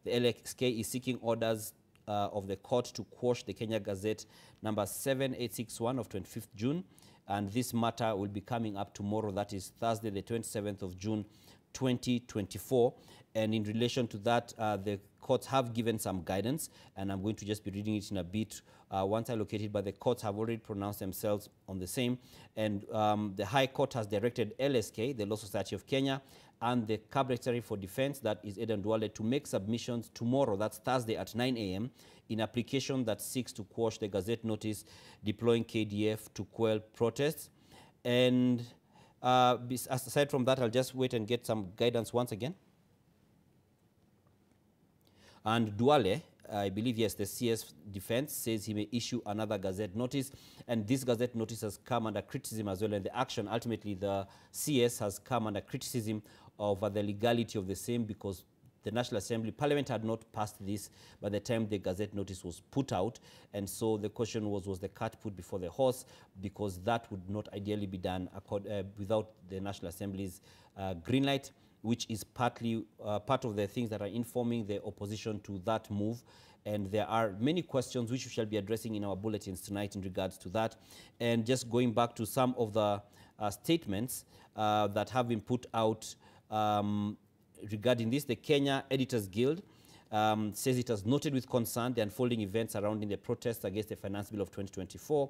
The LSK is seeking orders of the court to quash the Kenya Gazette number 7861 of 25th June. And this matter will be coming up tomorrow, that is Thursday, the 27th of June, 2024. And in relation to that, the courts have given some guidance, and I'm going to just be reading it in a bit once I locate it, but the courts have already pronounced themselves on the same. And the High Court has directed LSK, the Law Society of Kenya, and the Cabinet Secretary for Defense, that is Aden Duale, to make submissions tomorrow, that's Thursday at 9 a.m., in application that seeks to quash the Gazette notice deploying KDF to quell protests. And aside from that, I'll just wait and get some guidance once again. And Duale, I believe, yes, the CS Defense says he may issue another Gazette notice, and this Gazette notice has come under criticism as well, and the action, ultimately, the CS has come under criticism over the legality of the same, because the National Assembly, Parliament had not passed this by the time the Gazette notice was put out, and so the question was the cart put before the horse, because that would not ideally be done without the National Assembly's green light, which is partly part of the things that are informing the opposition to that move. And there are many questions which we shall be addressing in our bulletins tonight in regards to that. And just going back to some of the statements that have been put out regarding this, the Kenya Editors Guild says it has noted with concern the unfolding events surrounding the protests against the Finance Bill of 2024.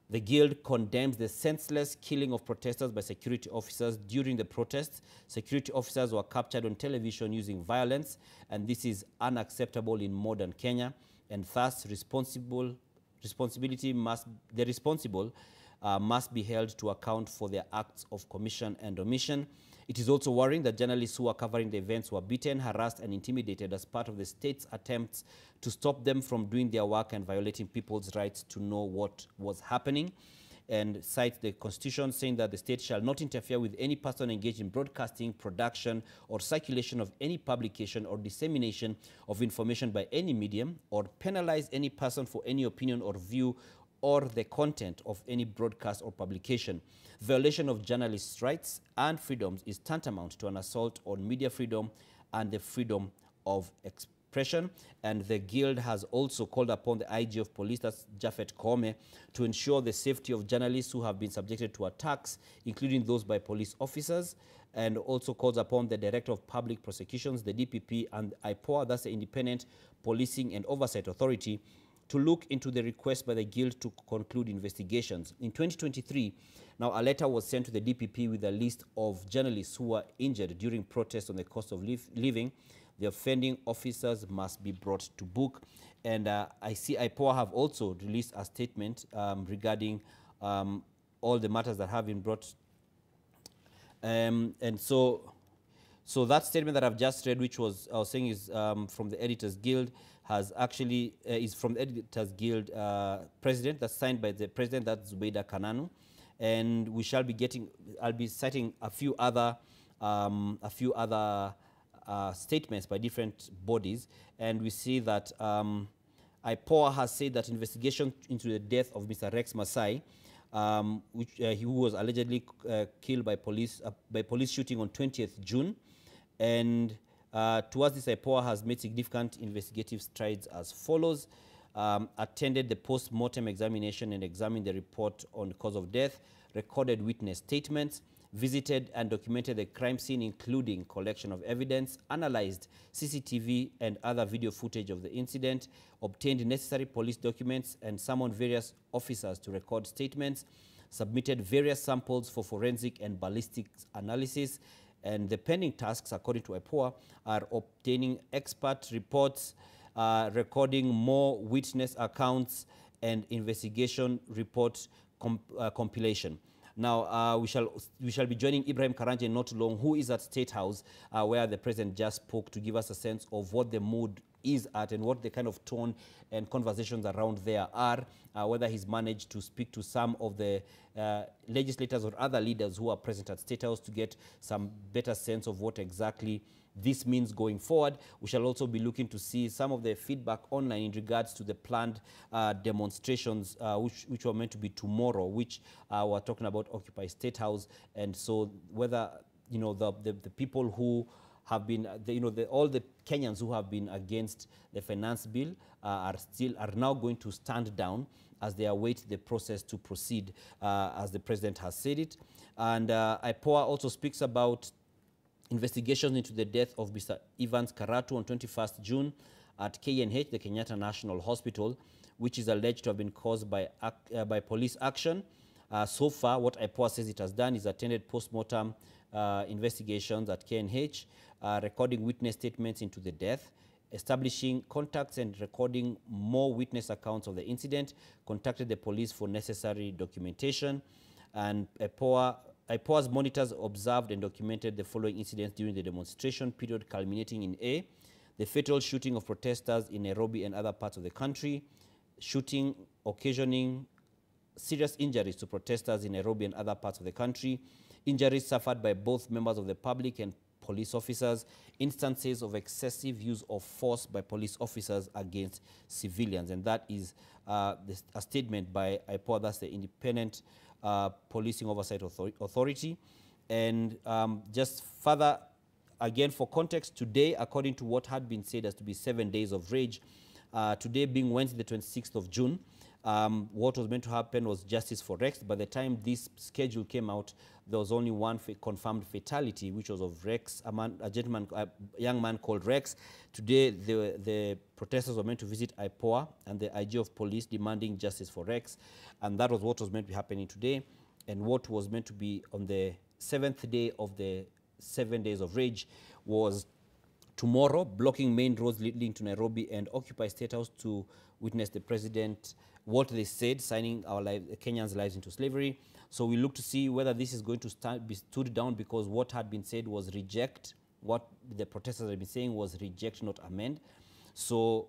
The Guild condemns the senseless killing of protesters by security officers during the protests. Security officers were captured on television using violence, and this is unacceptable in modern Kenya, and thus the responsible must be held to account for their acts of commission and omission. It is also worrying that journalists who are covering the events were beaten, harassed, and intimidated as part of the state's attempts to stop them from doing their work and violating people's rights to know what was happening, and cites the Constitution, saying that the state shall not interfere with any person engaged in broadcasting, production, or circulation of any publication or dissemination of information by any medium, or penalize any person for any opinion or view or the content of any broadcast or publication. Violation of journalists' rights and freedoms is tantamount to an assault on media freedom and the freedom of expression. And the Guild has also called upon the IG of Police, that's Japhet Koome, to ensure the safety of journalists who have been subjected to attacks, including those by police officers, and also calls upon the Director of Public Prosecutions, the DPP, and IPOA, that's the Independent Policing and Oversight Authority, to look into the request by the Guild to conclude investigations. In 2023, now a letter was sent to the DPP with a list of journalists who were injured during protests on the cost of living. The offending officers must be brought to book. And I see IPOA have also released a statement regarding all the matters that have been brought. And so that statement that I've just read, which was, I was saying, is from the Editors Guild, has actually, is from the Editors Guild president, that's signed by the president, that's Zubeida Kananu. And we shall be getting, I'll be citing a few other statements by different bodies. And we see that IPOA has said that investigation into the death of Mr. Rex Masai, who was allegedly killed by police shooting on 20th June. And towards this, IPOA has made significant investigative strides as follows. Attended the post-mortem examination and examined the report on cause of death, recorded witness statements, visited and documented the crime scene, including collection of evidence, analyzed CCTV and other video footage of the incident, obtained necessary police documents, and summoned various officers to record statements, submitted various samples for forensic and ballistics analysis. And the pending tasks, according to IPOA, are obtaining expert reports, recording more witness accounts, and investigation report compilation. Now, we shall be joining Ibrahim Karanje not long, who is at State House, where the president just spoke, to give us a sense of what the mood is at and what the kind of tone and conversations around there are, whether he's managed to speak to some of the legislators or other leaders who are present at State House to get some better sense of what exactly this means going forward. We shall also be looking to see some of the feedback online in regards to the planned demonstrations, which were meant to be tomorrow, which we're talking about Occupy State House. And so whether, you know, the people who have been, all the Kenyans who have been against the finance bill are now going to stand down as they await the process to proceed, as the president has said it. And IPOA also speaks about investigations into the death of Mr. Evans Karatu on 21st June at KNH, the Kenyatta National Hospital, which is alleged to have been caused by police action. So far, what IPOA says it has done is attended post-mortem investigations at KNH, recording witness statements into the death, establishing contacts and recording more witness accounts of the incident, contacted the police for necessary documentation, and IPOA's monitors observed and documented the following incidents during the demonstration period, culminating in A, the fatal shooting of protesters in Nairobi and other parts of the country, shooting occasioning serious injuries to protesters in Nairobi and other parts of the country, injuries suffered by both members of the public and police officers, instances of excessive use of force by police officers against civilians. And that is a statement by IPOA, that's the Independent Policing Oversight Authority. And just further, again, for context, today, according to what had been said as to be 7 days of rage, today being Wednesday, the 26th of June, what was meant to happen was justice for Rex. By the time this schedule came out, there was only one confirmed fatality, which was of Rex, a young man called Rex. Today, the protesters were meant to visit IPOA and the IG of police demanding justice for Rex. And that was what was meant to be happening today. And what was meant to be on the 7th day of the 7 days of rage was tomorrow, blocking main roads leading to Nairobi and Occupy State House to witness the president, what they said, signing our Kenyans' lives into slavery. So we look to see whether this is going to be stood down, because what had been said was reject. What the protesters had been saying was reject, not amend. So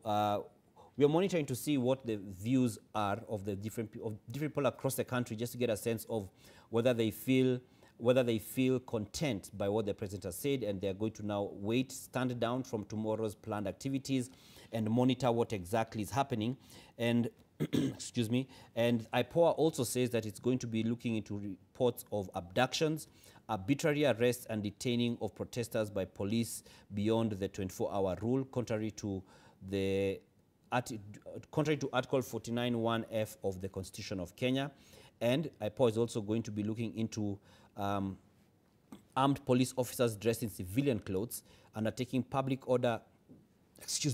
we are monitoring to see what the views are of the different people across the country, just to get a sense of whether they feel content by what the president has said, and they're going to now stand down from tomorrow's planned activities and monitor what exactly is happening. And excuse me, and IPOA also says that it's going to be looking into reports of abductions, arbitrary arrests and detaining of protesters by police beyond the 24-hour rule, contrary to Article 49(1)(f) of the Constitution of Kenya. And IPOA is also going to be looking into armed police officers dressed in civilian clothes, undertaking public order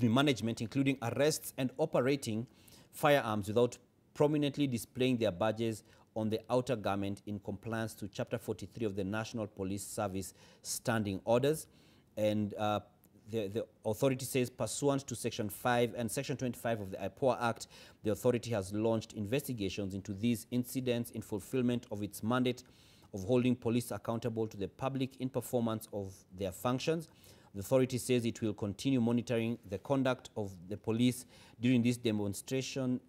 management, including arrests and operating firearms without prominently displaying their badges on the outer garment, in compliance to Chapter 43 of the National Police Service Standing Orders. And the authority says, pursuant to Section 5 and Section 25 of the IPOA Act, the authority has launched investigations into these incidents in fulfillment of its mandate of holding police accountable to the public in performance of their functions. The authority says it will continue monitoring the conduct of the police during these demonstrations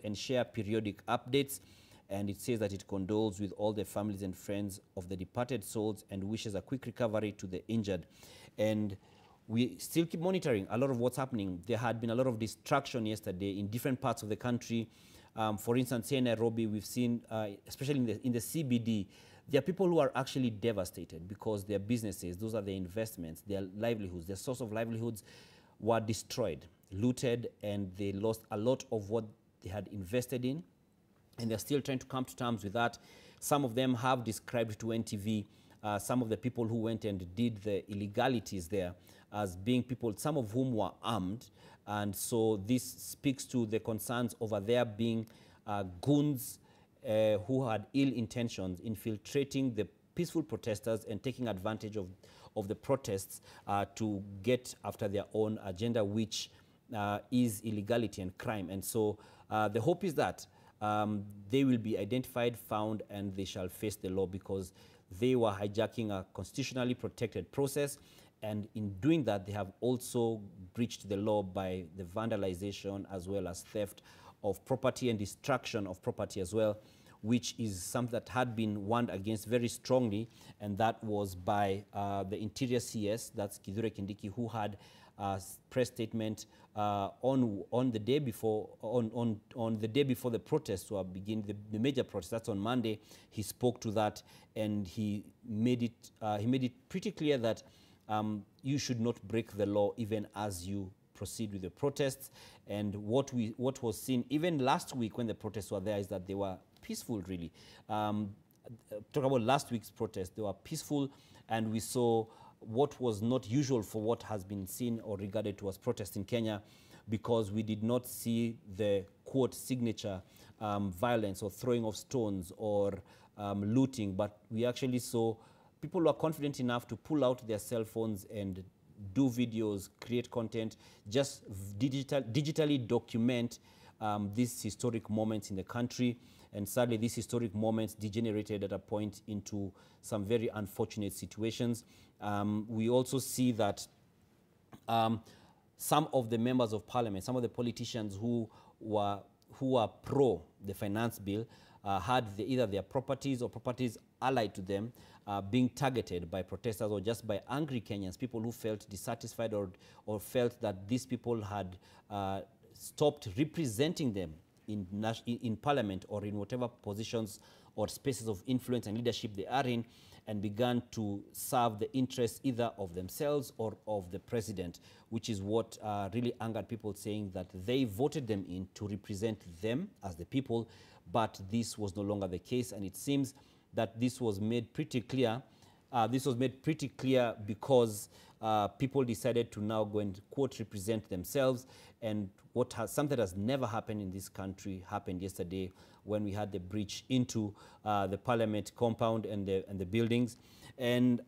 and share periodic updates. And it says that it condoles with all the families and friends of the departed souls and wishes a quick recovery to the injured. And we still keep monitoring a lot of what's happening. There had been a lot of distraction yesterday in different parts of the country. For instance, here in Nairobi, we've seen, especially in the CBD, there are people who are actually devastated because their businesses, those are their investments, their livelihoods, their source of livelihoods were destroyed, looted, and they lost a lot of what they had invested in. And they're still trying to come to terms with that. Some of them have described to NTV some of the people who went and did the illegalities there as being people, some of whom were armed. And so this speaks to the concerns over there being goons who had ill intentions, infiltrating the peaceful protesters and taking advantage of the protests to get after their own agenda, which is illegality and crime. And so the hope is that they will be identified, found, and they shall face the law, because they were hijacking a constitutionally protected process. And in doing that, they have also breached the law by the vandalization as well as theft of property and destruction of property as well, which is something that had been warned against very strongly, and that was by the Interior CS, that's Kithure Kindiki, who had a press statement on the day before the protests were beginning, the major protest. That's on Monday. He spoke to that, and he made it pretty clear that you should not break the law even as you proceed with the protests. And what was seen even last week when the protests were there is that they were peaceful, really. talk about last week's protests, they were peaceful, and we saw what was not usual for what has been seen or regarded to as protests in Kenya, because we did not see the quote signature violence or throwing of stones or looting, but we actually saw people who are confident enough to pull out their cell phones and do videos, create content, just digitally document these historic moments in the country. And sadly, these historic moments degenerated at a point into some very unfortunate situations. We also see that some of the members of parliament, some of the politicians who are pro the finance bill, had either their properties or properties allied to them being targeted by protesters or just by angry Kenyans, people who felt dissatisfied or felt that these people had stopped representing them in parliament or in whatever positions or spaces of influence and leadership they are in, and began to serve the interests either of themselves or of the president, which is what really angered people, saying that they voted them in to represent them as the people, but this was no longer the case. And it seems that this was made pretty clear. Because people decided to now go and, quote, represent themselves. And something that has never happened in this country happened yesterday when we had the breach into the parliament compound and the buildings. And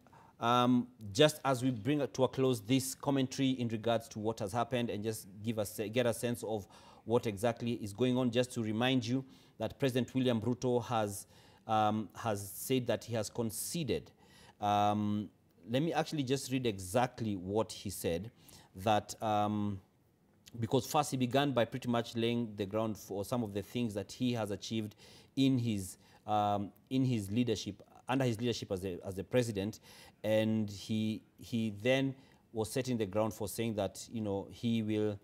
just as we bring to a close this commentary in regards to what has happened, and just get a sense of what exactly is going on, just to remind you that President William Ruto has said that he has conceded. Let me actually just read exactly what he said, that because first he began by pretty much laying the ground for some of the things that he has achieved in his leadership, under his leadership as the president, and he then was setting the ground for saying that, you know, he will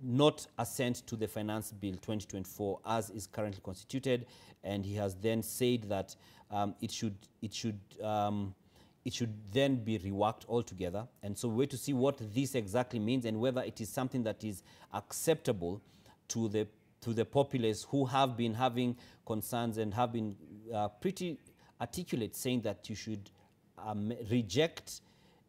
not assent to the Finance Bill 2024 as is currently constituted, and he has then said that it should then be reworked altogether. And so we wait to see what this exactly means and whether it is something that is acceptable to the populace who have been having concerns and have been pretty articulate, saying that you should reject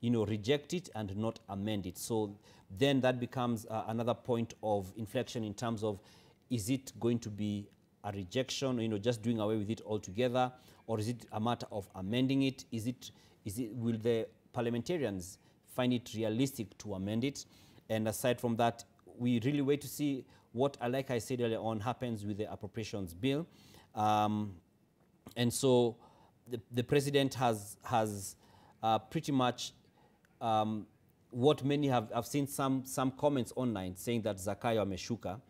it and not amend it. So then that becomes another point of inflection in terms of, is it going to be a rejection, just doing away with it altogether, or is it a matter of amending it? Will the parliamentarians find it realistic to amend it? And aside from that, we really wait to see what, like I said earlier on, happens with the appropriations bill. And so the president has pretty much what many I've seen some comments online saying that Zakayo ameshuka,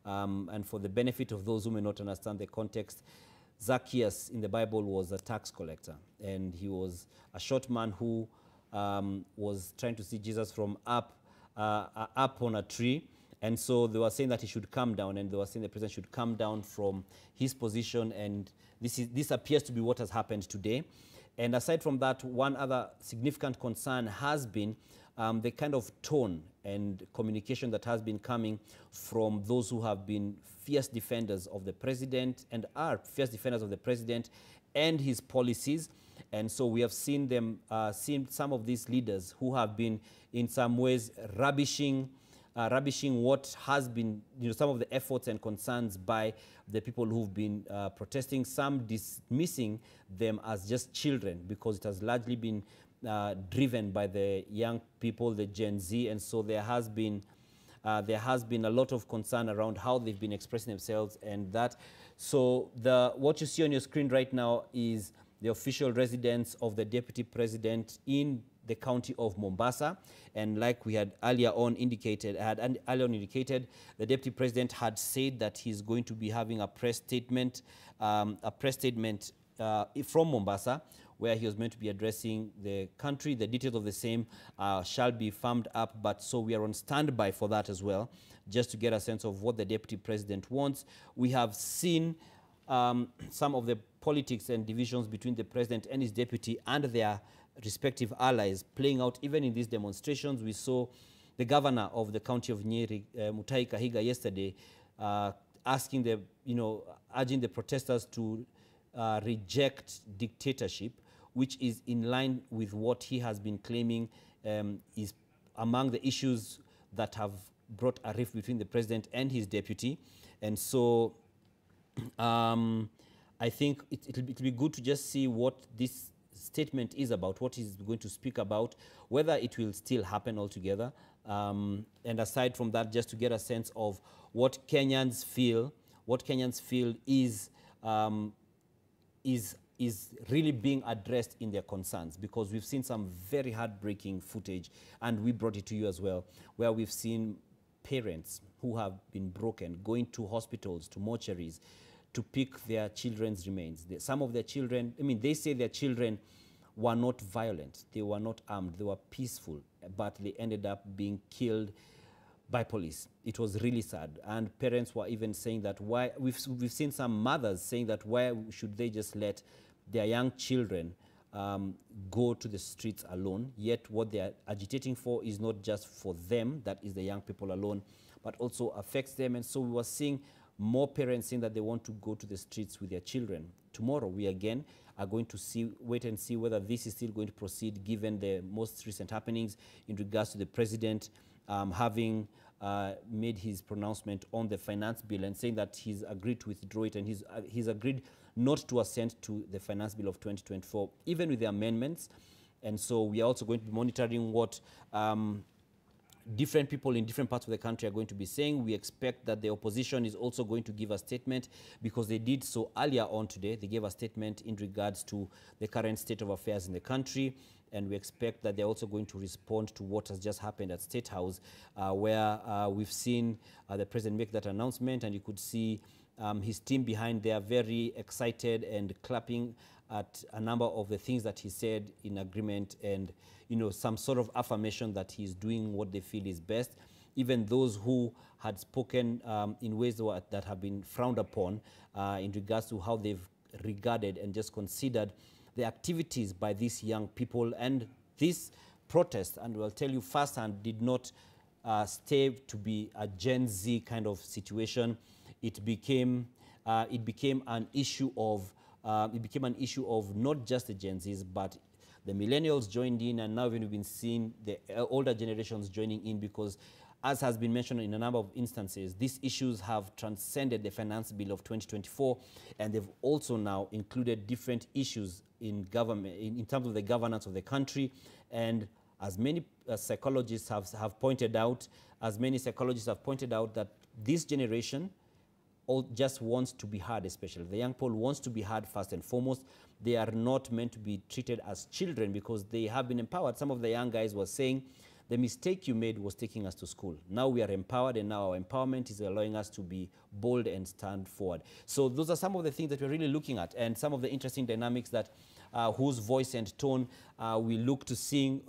and for the benefit of those who may not understand the context, Zacchaeus in the Bible was a tax collector, and he was a short man who was trying to see Jesus from up on a tree. And so they were saying that he should come down, and they were saying the president should come down from his position, and this appears to be what has happened today. And aside from that, one other significant concern has been the kind of tone and communication that has been coming from those who have been fierce defenders of the president and are fierce defenders of the president and his policies. And so we have seen them, seen some of these leaders who have been in some ways rubbishing what has been, some of the efforts and concerns by the people who've been protesting, some dismissing them as just children because it has largely been driven by the young people, the Gen Z, and so there has been a lot of concern around how they've been expressing themselves, and that. So what you see on your screen right now is the official residence of the Deputy President in the county of Mombasa, and like we had earlier on indicated, the Deputy President had said that he's going to be having a press statement from Mombasa, where he was meant to be addressing the country. The details of the same shall be firmed up, but so we are on standby for that as well, just to get a sense of what the Deputy President wants. We have seen some of the politics and divisions between the President and his deputy and their respective allies playing out even in these demonstrations. We saw the governor of the county of Nyeri, Mutahi Kahiga, yesterday asking the, urging the protesters to reject dictatorship, which is in line with what he has been claiming is among the issues that have brought a rift between the president and his deputy. And so I think it'll be good to just see what this statement is about, what he's going to speak about, whether it will still happen altogether. And aside from that, just to get a sense of what Kenyans feel is really being addressed in their concerns, because we've seen some very heartbreaking footage, and we brought it to you as well, where we've seen parents who have been broken going to hospitals, to mortuaries, to pick their children's remains. Some of their children, they say their children were not violent, they were not armed, they were peaceful, but they ended up being killed by police. It was really sad. And parents were even saying that why, we've seen some mothers saying that why should they just let their young children go to the streets alone, yet what they are agitating for is not just for them, that is the young people alone, but also affects them. And so we were seeing more parents saying that they want to go to the streets with their children. Tomorrow, we again are going to wait and see whether this is still going to proceed, given the most recent happenings in regards to the president having made his pronouncement on the finance bill and saying that he's agreed to withdraw it, and he's agreed not to assent to the finance bill of 2024, even with the amendments. And so we are also going to be monitoring what different people in different parts of the country are going to be saying. We expect that the opposition is also going to give a statement, because they did so earlier on today. They gave a statement in regards to the current state of affairs in the country, and we expect that they're also going to respond to what has just happened at State House, where we've seen the president make that announcement, and you could see his team behind there very excited and clapping at a number of the things that he said in agreement, and some sort of affirmation that he's doing what they feel is best. Even those who had spoken in ways that have been frowned upon in regards to how they've regarded and just considered the activities by these young people. And this protest, and I'll tell you firsthand, did not stay to be a Gen Z kind of situation. It became an issue of not just the Gen Zs, but the millennials joined in, and now we've been seeing the older generations joining in, because as has been mentioned in a number of instances, these issues have transcended the finance bill of 2024, and they've also now included different issues in government, in terms of the governance of the country. And as many psychologists have pointed out, that this generation just wants to be heard, especially the young people wants to be heard first and foremost. They are not meant to be treated as children, because they have been empowered. Some of the young guys were saying, the mistake you made was taking us to school. Now we are empowered, and now our empowerment is allowing us to be bold and stand forward. So those are some of the things that we're really looking at, and some of the interesting dynamics that whose voice and tone we look to seeing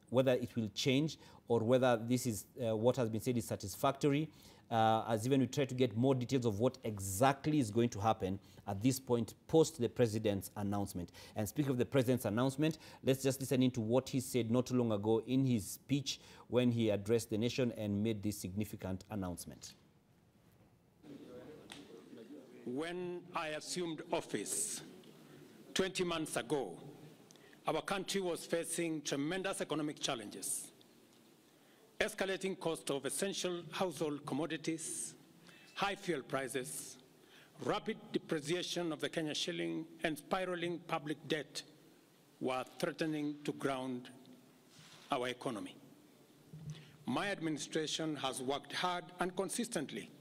whether it will change, or whether this is what has been said is satisfactory. As even we try to get more details of what exactly is going to happen at this point post the president's announcement. And speaking of the president's announcement, let's just listen into what he said not too long ago in his speech when he addressed the nation and made this significant announcement. When I assumed office 20 months ago, our country was facing tremendous economic challenges. Escalating cost of essential household commodities, high fuel prices, rapid depreciation of the Kenya shilling, and spiraling public debt were threatening to ground our economy. My administration has worked hard and consistently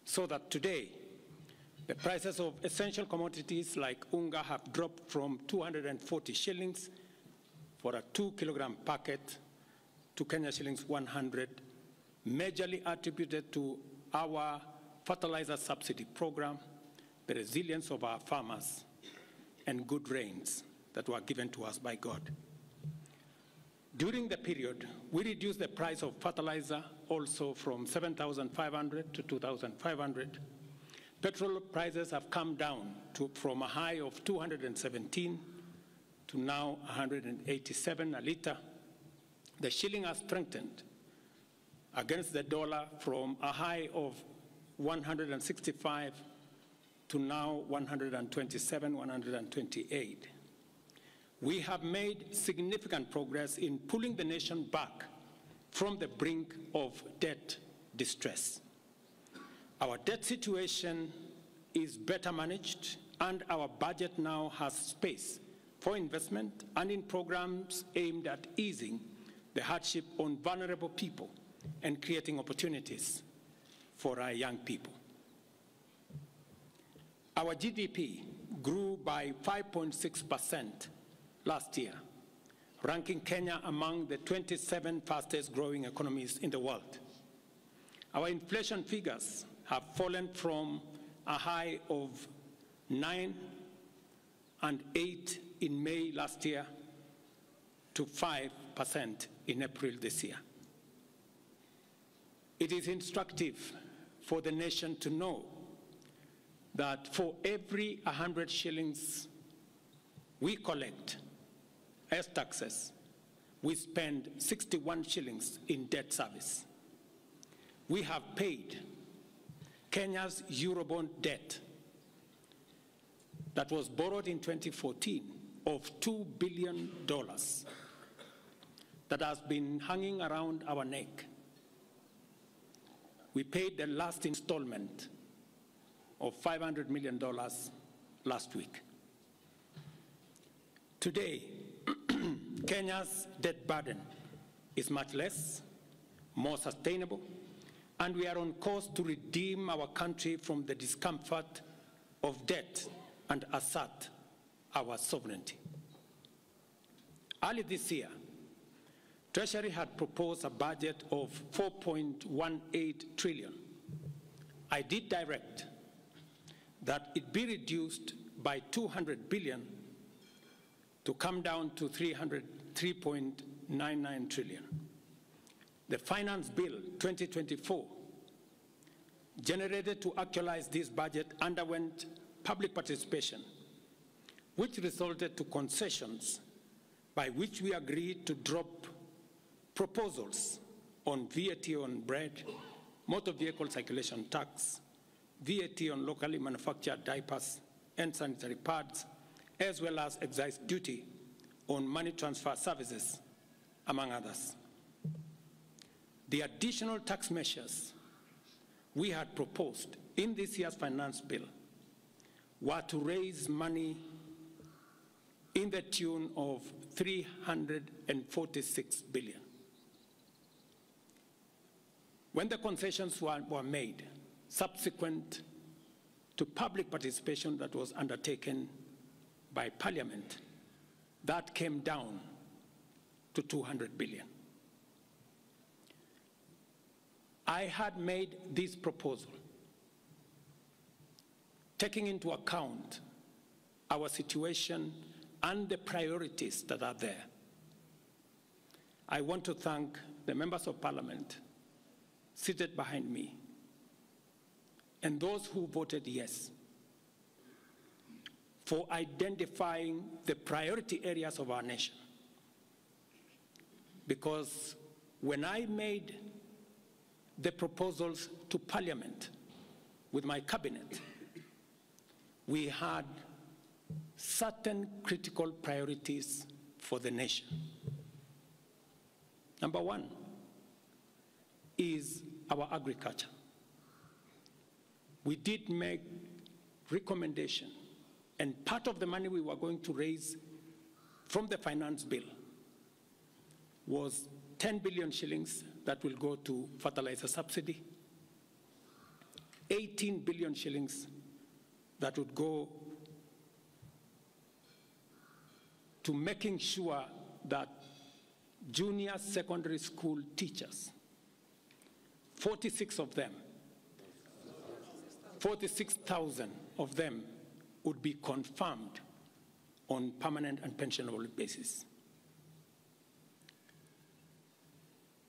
so that today the prices of essential commodities like unga have dropped from 240 shillings for a 2-kilogram packet to Kenya shillings 100, majorly attributed to our fertilizer subsidy program, the resilience of our farmers, and good rains that were given to us by God. During the period, we reduced the price of fertilizer also from 7,500 to 2,500. Petrol prices have come down from a high of 217 to now 187 a litre. The shilling has strengthened against the dollar from a high of 165 to now 127, 128. We have made significant progress in pulling the nation back from the brink of debt distress. Our debt situation is better managed, and our budget now has space for investment and in programs aimed at easing the hardship on vulnerable people and creating opportunities for our young people. Our GDP grew by 5.6% last year, ranking Kenya among the 27 fastest growing economies in the world. Our inflation figures have fallen from a high of 9 and 8 in May last year to 5% in April this year. It is instructive for the nation to know that for every 100 shillings we collect as taxes, we spend 61 shillings in debt service. We have paid Kenya's Eurobond debt that was borrowed in 2014 of $2 billion that has been hanging around our neck. We paid the last installment of $500 million last week. Today, Kenya's debt burden is much less, more sustainable, and we are on course to redeem our country from the discomfort of debt and assert our sovereignty. Early this year, Treasury had proposed a budget of 4.18 trillion. I did direct that it be reduced by 200 billion to come down to 3.99 trillion. The Finance Bill 2024, generated to actualize this budget, underwent public participation, which resulted to concessions by which we agreed to drop proposals on VAT on bread, motor vehicle circulation tax, VAT on locally manufactured diapers and sanitary pads, as well as excise duty on money transfer services, among others. The additional tax measures we had proposed in this year's finance bill were to raise money in the tune of 346 billion. When the concessions were made, subsequent to public participation that was undertaken by Parliament, that came down to 200 billion. I had made this proposal taking into account our situation and the priorities that are there. I want to thank the members of Parliament seated behind me and those who voted yes for identifying the priority areas of our nation. Because when I made the proposals to Parliament with my cabinet, we had certain critical priorities for the nation. Number one is our agriculture. We did make recommendation, and part of the money we were going to raise from the finance bill was 10 billion shillings that will go to fertilizer subsidy, 18 billion shillings that would go to making sure that junior secondary school teachers, 46,000 of them would be confirmed on permanent and pensionable basis.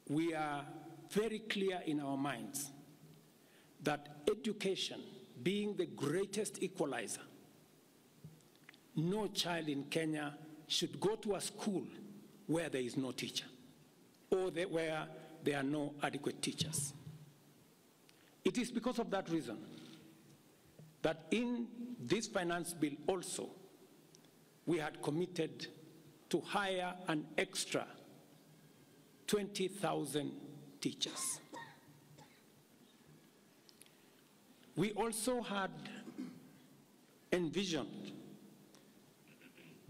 We are very clear in our minds that education being the greatest equalizer, no child in Kenya should go to a school where there is no teacher or where there are no adequate teachers. It is because of that reason that in this finance bill also, we had committed to hire an extra 20,000 teachers. We also had envisioned,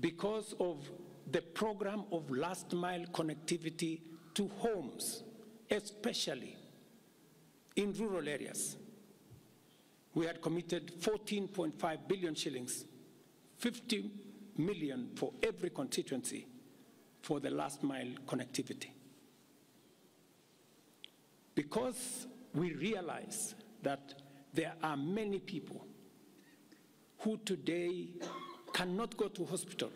because of the program of last mile connectivity to homes, especially in rural areas, we had committed 14.5 billion shillings, 50 million for every constituency for the last mile connectivity. Because we realize that there are many people who today cannot go to hospital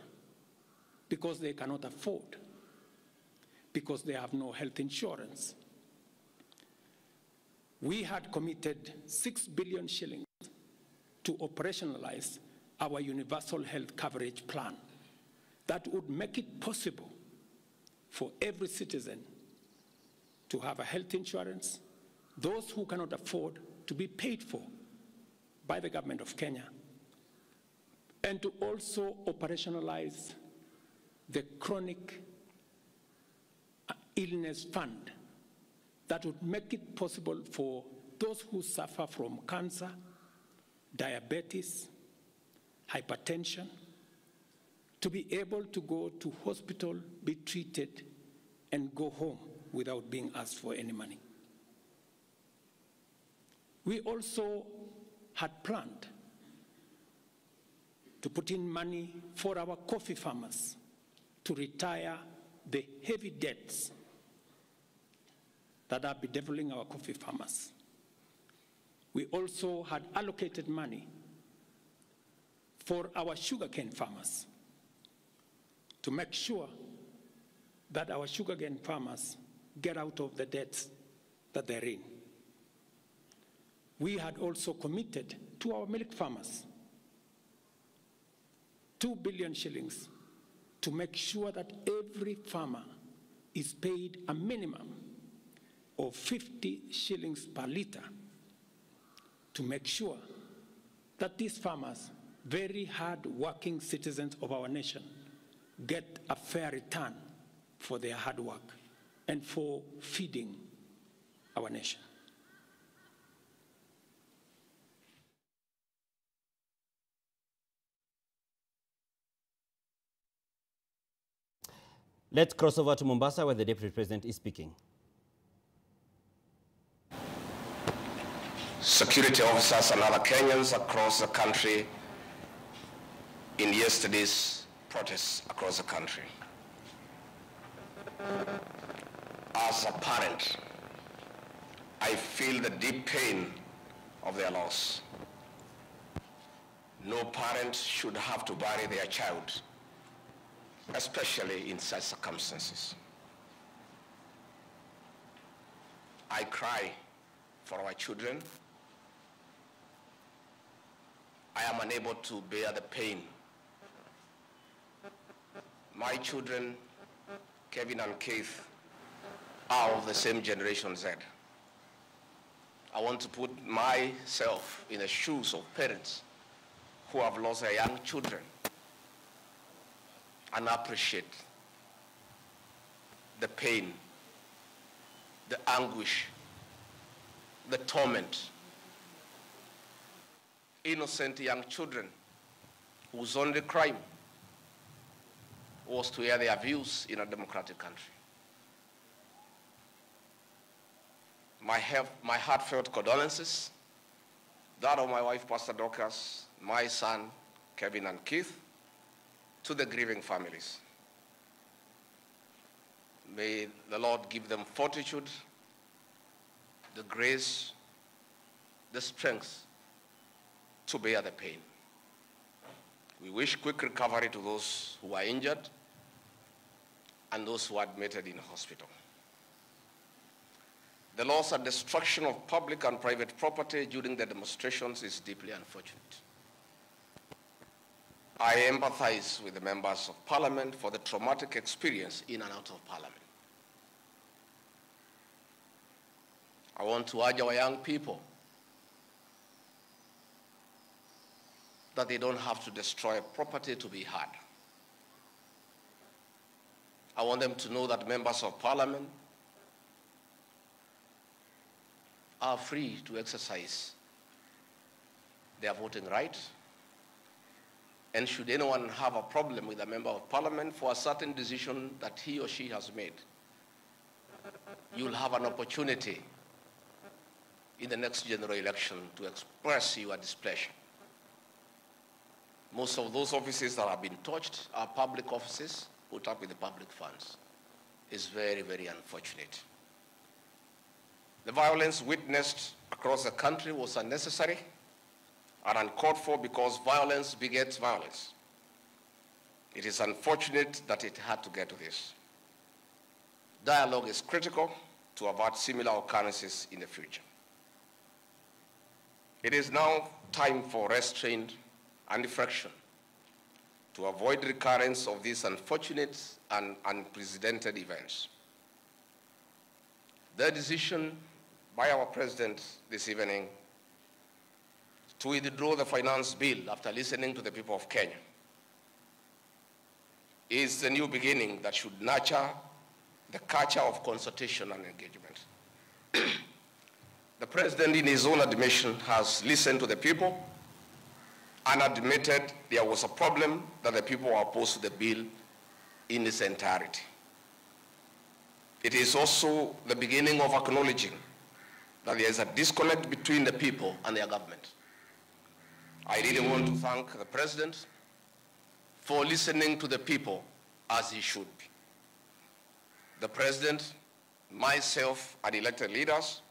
because they cannot afford, because they have no health insurance. We had committed 6 billion shillings to operationalize our universal health coverage plan that would make it possible for every citizen to have a health insurance, those who cannot afford to be paid for by the government of Kenya, and to also operationalize the chronic illness fund that would make it possible for those who suffer from cancer, diabetes, hypertension, to be able to go to hospital, be treated, and go home without being asked for any money. We also had planned to put in money for our coffee farmers to retire the heavy debts that are bedeviling our coffee farmers. We also had allocated money for our sugarcane farmers to make sure that our sugarcane farmers get out of the debts that they're in. We had also committed to our milk farmers 2 billion shillings to make sure that every farmer is paid a minimum of 50 shillings per litre, to make sure that these farmers, very hard-working citizens of our nation, get a fair return for their hard work and for feeding our nation. Let's cross over to Mombasa, where the Deputy President is speaking. Security officers and other Kenyans across the country in yesterday's protests across the country. As a parent, I feel the deep pain of their loss. No parent should have to bury their child, especially in such circumstances. I cry for our children. I am unable to bear the pain. My children, Kevin and Keith, are of the same Generation Z. I want to put myself in the shoes of parents who have lost their young children and appreciate the pain, the anguish, the torment. Innocent young children whose only crime was to hear their views in a democratic country. My heartfelt condolences, that of my wife, Pastor Dorcas, my son, Kevin and Keith, to the grieving families. May the Lord give them fortitude, the grace, the strength to bear the pain. We wish quick recovery to those who are injured and those who are admitted in hospital. The loss and destruction of public and private property during the demonstrations is deeply unfortunate. I empathize with the members of Parliament for the traumatic experience in and out of Parliament. I want to urge our young people that they don't have to destroy property to be heard. I want them to know that members of parliament are free to exercise their voting right. And should anyone have a problem with a member of parliament for a certain decision that he or she has made, you'll have an opportunity in the next general election to express your displeasure. Most of those offices that have been touched are public offices put up with the public funds. It's very, very unfortunate. The violence witnessed across the country was unnecessary and uncalled for because violence begets violence. It is unfortunate that it had to get to this. Dialogue is critical to avert similar occurrences in the future. It is now time for restraint and reflection to avoid recurrence of these unfortunate and unprecedented events. The decision by our President this evening to withdraw the finance bill after listening to the people of Kenya is the new beginning that should nurture the culture of consultation and engagement. The President, in his own admission, has listened to the people and admitted there was a problem that the people were opposed to the bill in its entirety. It is also the beginning of acknowledging that there is a disconnect between the people and their government. I really want to thank the President for listening to the people as he should be. The President, myself, and elected leaders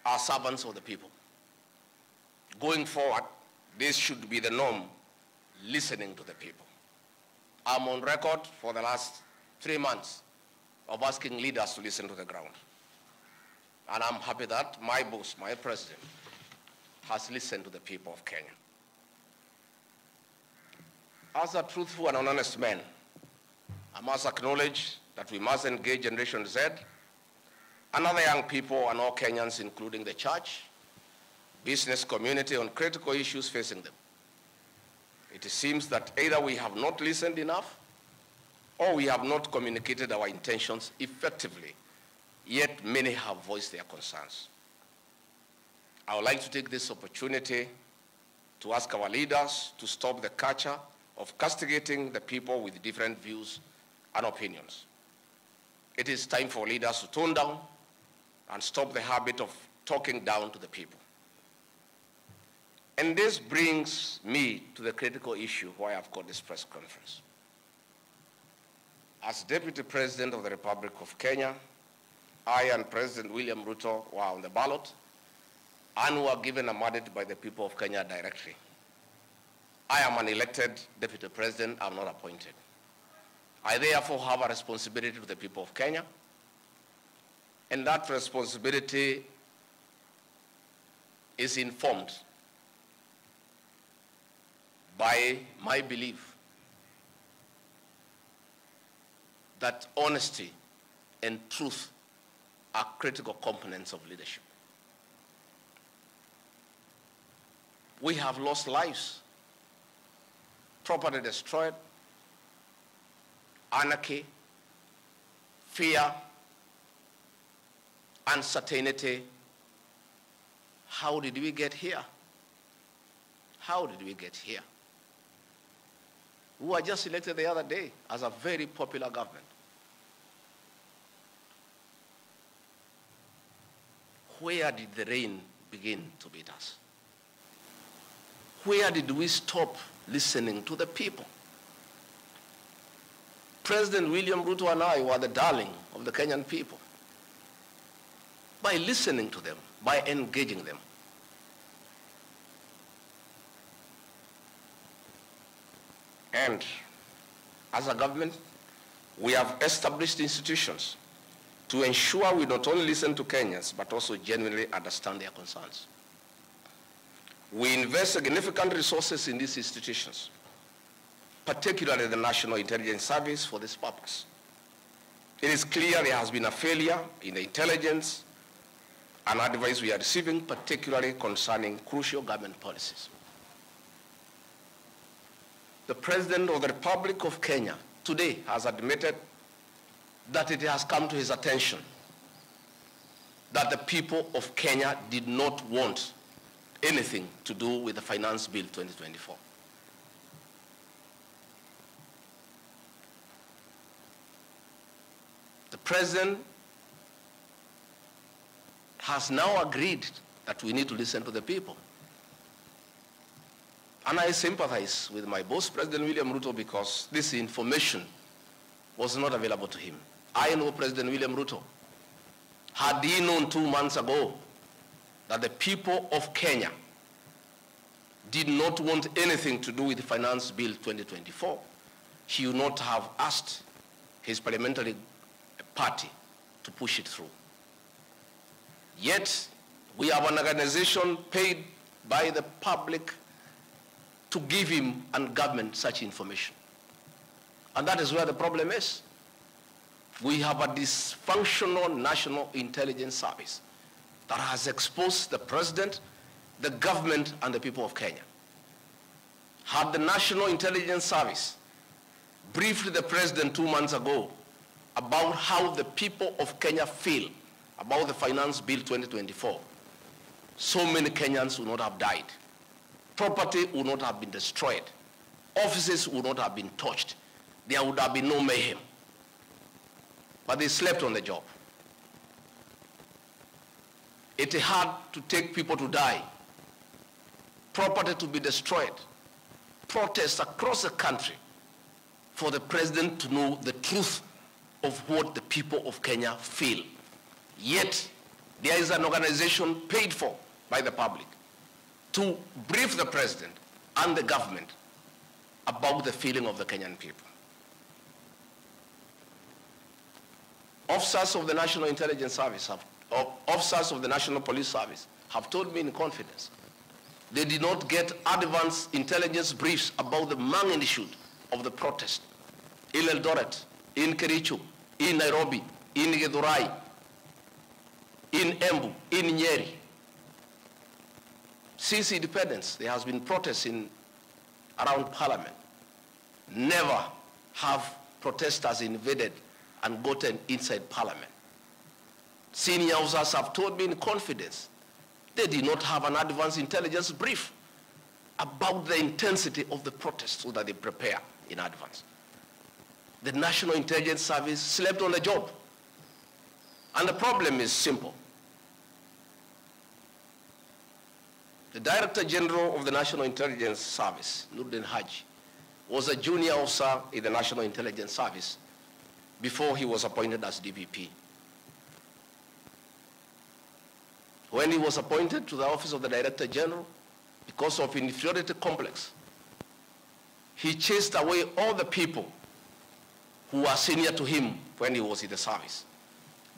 are servants of the people. Going forward, this should be the norm, listening to the people. I'm on record for the last 3 months of asking leaders to listen to the ground. And I'm happy that my boss, my president, has listened to the people of Kenya. As a truthful and honest man, I must acknowledge that we must engage Generation Z and other young people and all Kenyans, including the church, business community, on critical issues facing them. It seems that either we have not listened enough or we have not communicated our intentions effectively, yet many have voiced their concerns. I would like to take this opportunity to ask our leaders to stop the culture of castigating the people with different views and opinions. It is time for leaders to tone down and stop the habit of talking down to the people. And this brings me to the critical issue why I've got this press conference. As Deputy President of the Republic of Kenya, I and President William Ruto were on the ballot and were given a mandate by the people of Kenya directly. I am an elected Deputy President, I'm not appointed. I therefore have a responsibility to the people of Kenya, and that responsibility is informed by my belief that honesty and truth are critical components of leadership. We have lost lives, property destroyed, anarchy, fear, uncertainty. How did we get here? How did we get here? We were just elected the other day as a very popular government. Where did the rain begin to beat us? Where did we stop listening to the people? President William Ruto and I were the darling of the Kenyan people by listening to them, by engaging them. And as a government, we have established institutions to ensure we not only listen to Kenyans, but also genuinely understand their concerns. We invest significant resources in these institutions, particularly the National Intelligence Service, for this purpose. It is clear there has been a failure in the intelligence and advice we are receiving, particularly concerning crucial government policies. the President of the Republic of Kenya today has admitted that it has come to his attention that the people of Kenya did not want anything to do with the Finance Bill 2024. The President has now agreed that we need to listen to the people. And I sympathize with my boss, President William Ruto, because this information was not available to him. I know President William Ruto. Had he known 2 months ago that the people of Kenya did not want anything to do with the Finance Bill 2024, he would not have asked his parliamentary party to push it through. Yet, we have an organization paid by the public to give him and government such information. And that is where the problem is. We have a dysfunctional National Intelligence Service that has exposed the President, the government, and the people of Kenya. Had the National Intelligence Service briefed the President 2 months ago about how the people of Kenya feel about the Finance Bill 2024, so many Kenyans would not have died. Property would not have been destroyed. Offices would not have been touched. There would have been no mayhem. But they slept on the job. It had to take people to die, property to be destroyed, protests across the country for the President to know the truth of what the people of Kenya feel. Yet, there is an organization paid for by the public to brief the President and the government about the feeling of the Kenyan people. Officers of the National Intelligence Service, officers of the National Police Service have told me in confidence they did not get advance intelligence briefs about the magnitude of the protest in Eldoret, in Kericho, in Nairobi, in Githurai, in Embu, in Nyeri. Since independence, there has been protests around Parliament. Never have protesters invaded and gotten inside Parliament. Senior officers have told me in confidence they did not have an advance intelligence brief about the intensity of the protest so that they prepare in advance. The National Intelligence Service slept on the job. And the problem is simple. The Director General of the National Intelligence Service, Noordin Haji, was a junior officer in the National Intelligence Service before he was appointed as DPP. When he was appointed to the office of the Director General, because of inferiority complex, he chased away all the people who were senior to him when he was in the service,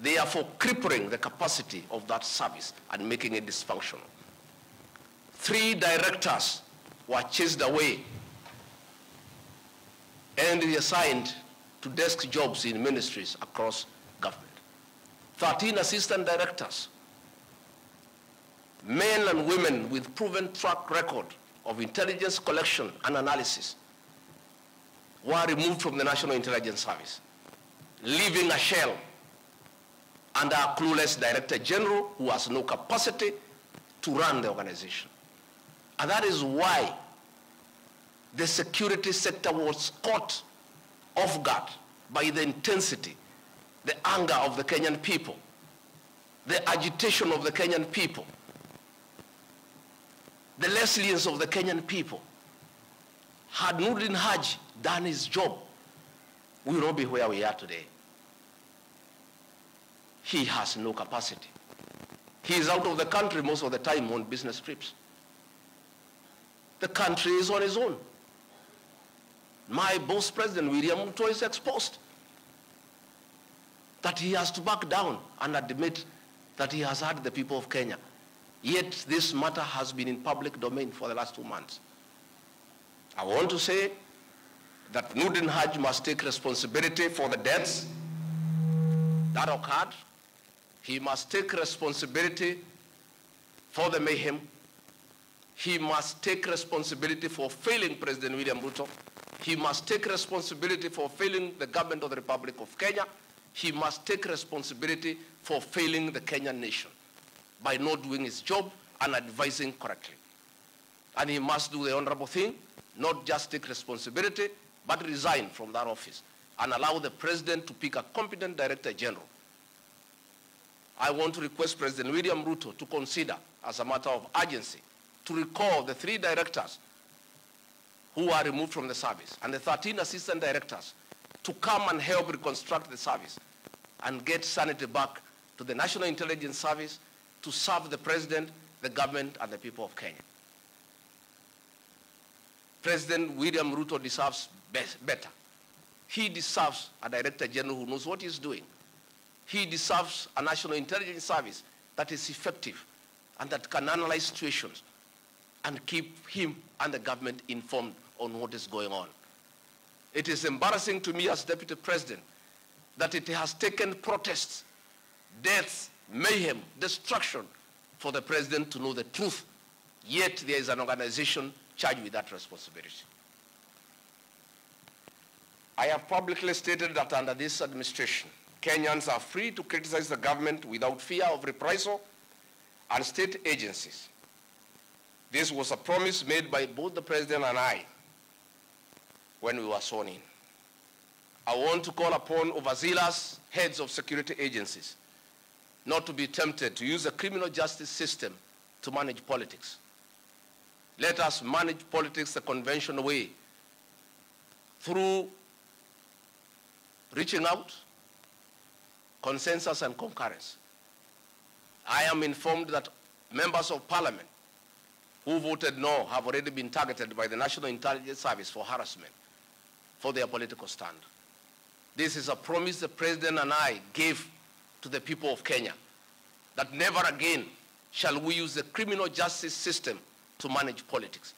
therefore crippling the capacity of that service and making it dysfunctional. 3 directors were chased away and reassigned to desk jobs in ministries across government. 13 assistant directors, men and women with proven track record of intelligence collection and analysis, were removed from the National Intelligence Service, leaving a shell under a clueless Director General who has no capacity to run the organization. And that is why the security sector was caught off guard by the intensity, the anger of the Kenyan people, the agitation of the Kenyan people, the resilience of the Kenyan people. Had Noordin Haji done his job, we will not be where we are today. He has no capacity. He is out of the country most of the time on business trips. The country is on its own. My boss, President William Ruto, is exposed. That he has to back down and admit that he has hurt the people of Kenya. Yet this matter has been in public domain for the last 2 months. I want to say that Noordin Haji must take responsibility for the deaths that occurred. He must take responsibility for the mayhem. He must take responsibility for failing President William Ruto He must take responsibility for failing the government of the Republic of Kenya. He must take responsibility for failing the Kenyan nation by not doing his job and advising correctly. And he must do the honorable thing, not just take responsibility, but resign from that office and allow the president to pick a competent director general. I want to request President William Ruto to consider, as a matter of urgency, to recall the 3 directors who are removed from the service and the 13 assistant directors to come and help reconstruct the service and get sanity back to the National Intelligence Service to serve the president, the government, and the people of Kenya. President William Ruto deserves better. He deserves a director general who knows what he's doing. He deserves a National Intelligence Service that is effective and that can analyze situations and keep him and the government informed on what is going on. It is embarrassing to me as Deputy President that it has taken protests, deaths, mayhem, destruction for the President to know the truth, yet there is an organization charged with that responsibility. I have publicly stated that under this administration, Kenyans are free to criticize the government without fear of reprisal and state agencies. This was a promise made by both the President and I when we were sworn in. I want to call upon overzealous heads of security agencies not to be tempted to use the criminal justice system to manage politics. Let us manage politics the conventional way, through reaching out, consensus, and concurrence. I am informed that members of parliament who voted no have already been targeted by the National Intelligence Service for harassment for their political stand. This is a promise the President and I gave to the people of Kenya, that never again shall we use the criminal justice system to manage politics.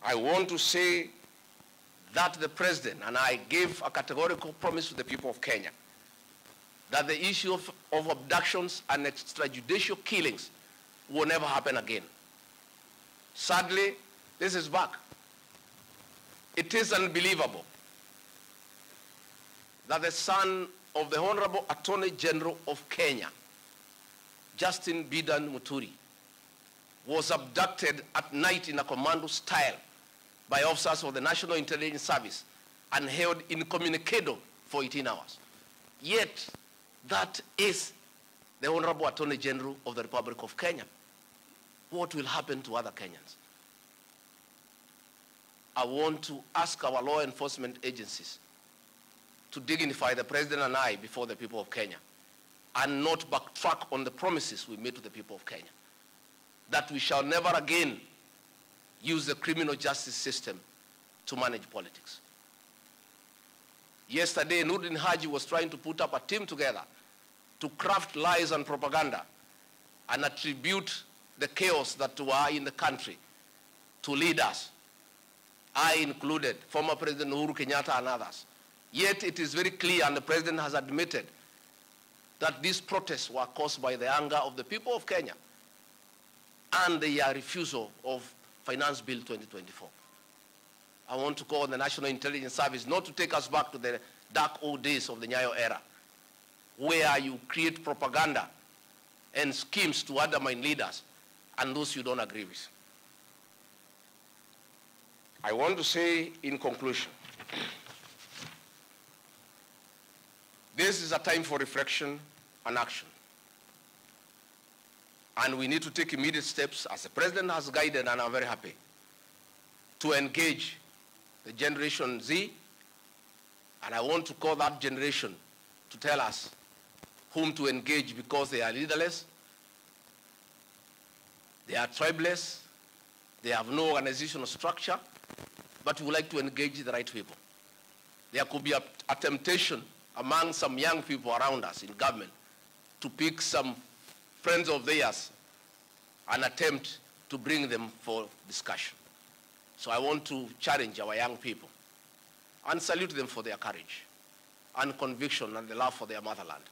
I want to say that the President and I gave a categorical promise to the people of Kenya that the issue of abductions and extrajudicial killings will never happen again. Sadly, this is back. It is unbelievable that the son of the Honorable Attorney General of Kenya, Justin Bidan Muturi, was abducted at night in a commando style by officers of the National Intelligence Service and held incommunicado for 18 hours. Yet, that is the Honorable Attorney General of the Republic of Kenya. What will happen to other Kenyans? I want to ask our law enforcement agencies to dignify the President and I before the people of Kenya and not backtrack on the promises we made to the people of Kenya, that we shall never again use the criminal justice system to manage politics. Yesterday, Nurdin Haji was trying to put up a team together to craft lies and propaganda and attribute the chaos that were in the country to leaders, I included, former President Uhuru Kenyatta and others. Yet it is very clear, and the President has admitted, that these protests were caused by the anger of the people of Kenya and their refusal of Finance Bill 2024. I want to call on the National Intelligence Service not to take us back to the dark old days of the Nyayo era, where you create propaganda and schemes to undermine leaders and those you don't agree with. I want to say in conclusion, this is a time for reflection and action. And we need to take immediate steps, as the President has guided, and I'm very happy, to engage the Generation Z. And I want to call that generation to tell us whom to engage, because they are leaderless, they are tribeless, they have no organizational structure, but we would like to engage the right people. There could be a temptation among some young people around us in government to pick some friends of theirs and attempt to bring them for discussion. So I want to challenge our young people and salute them for their courage and conviction and the love for their motherland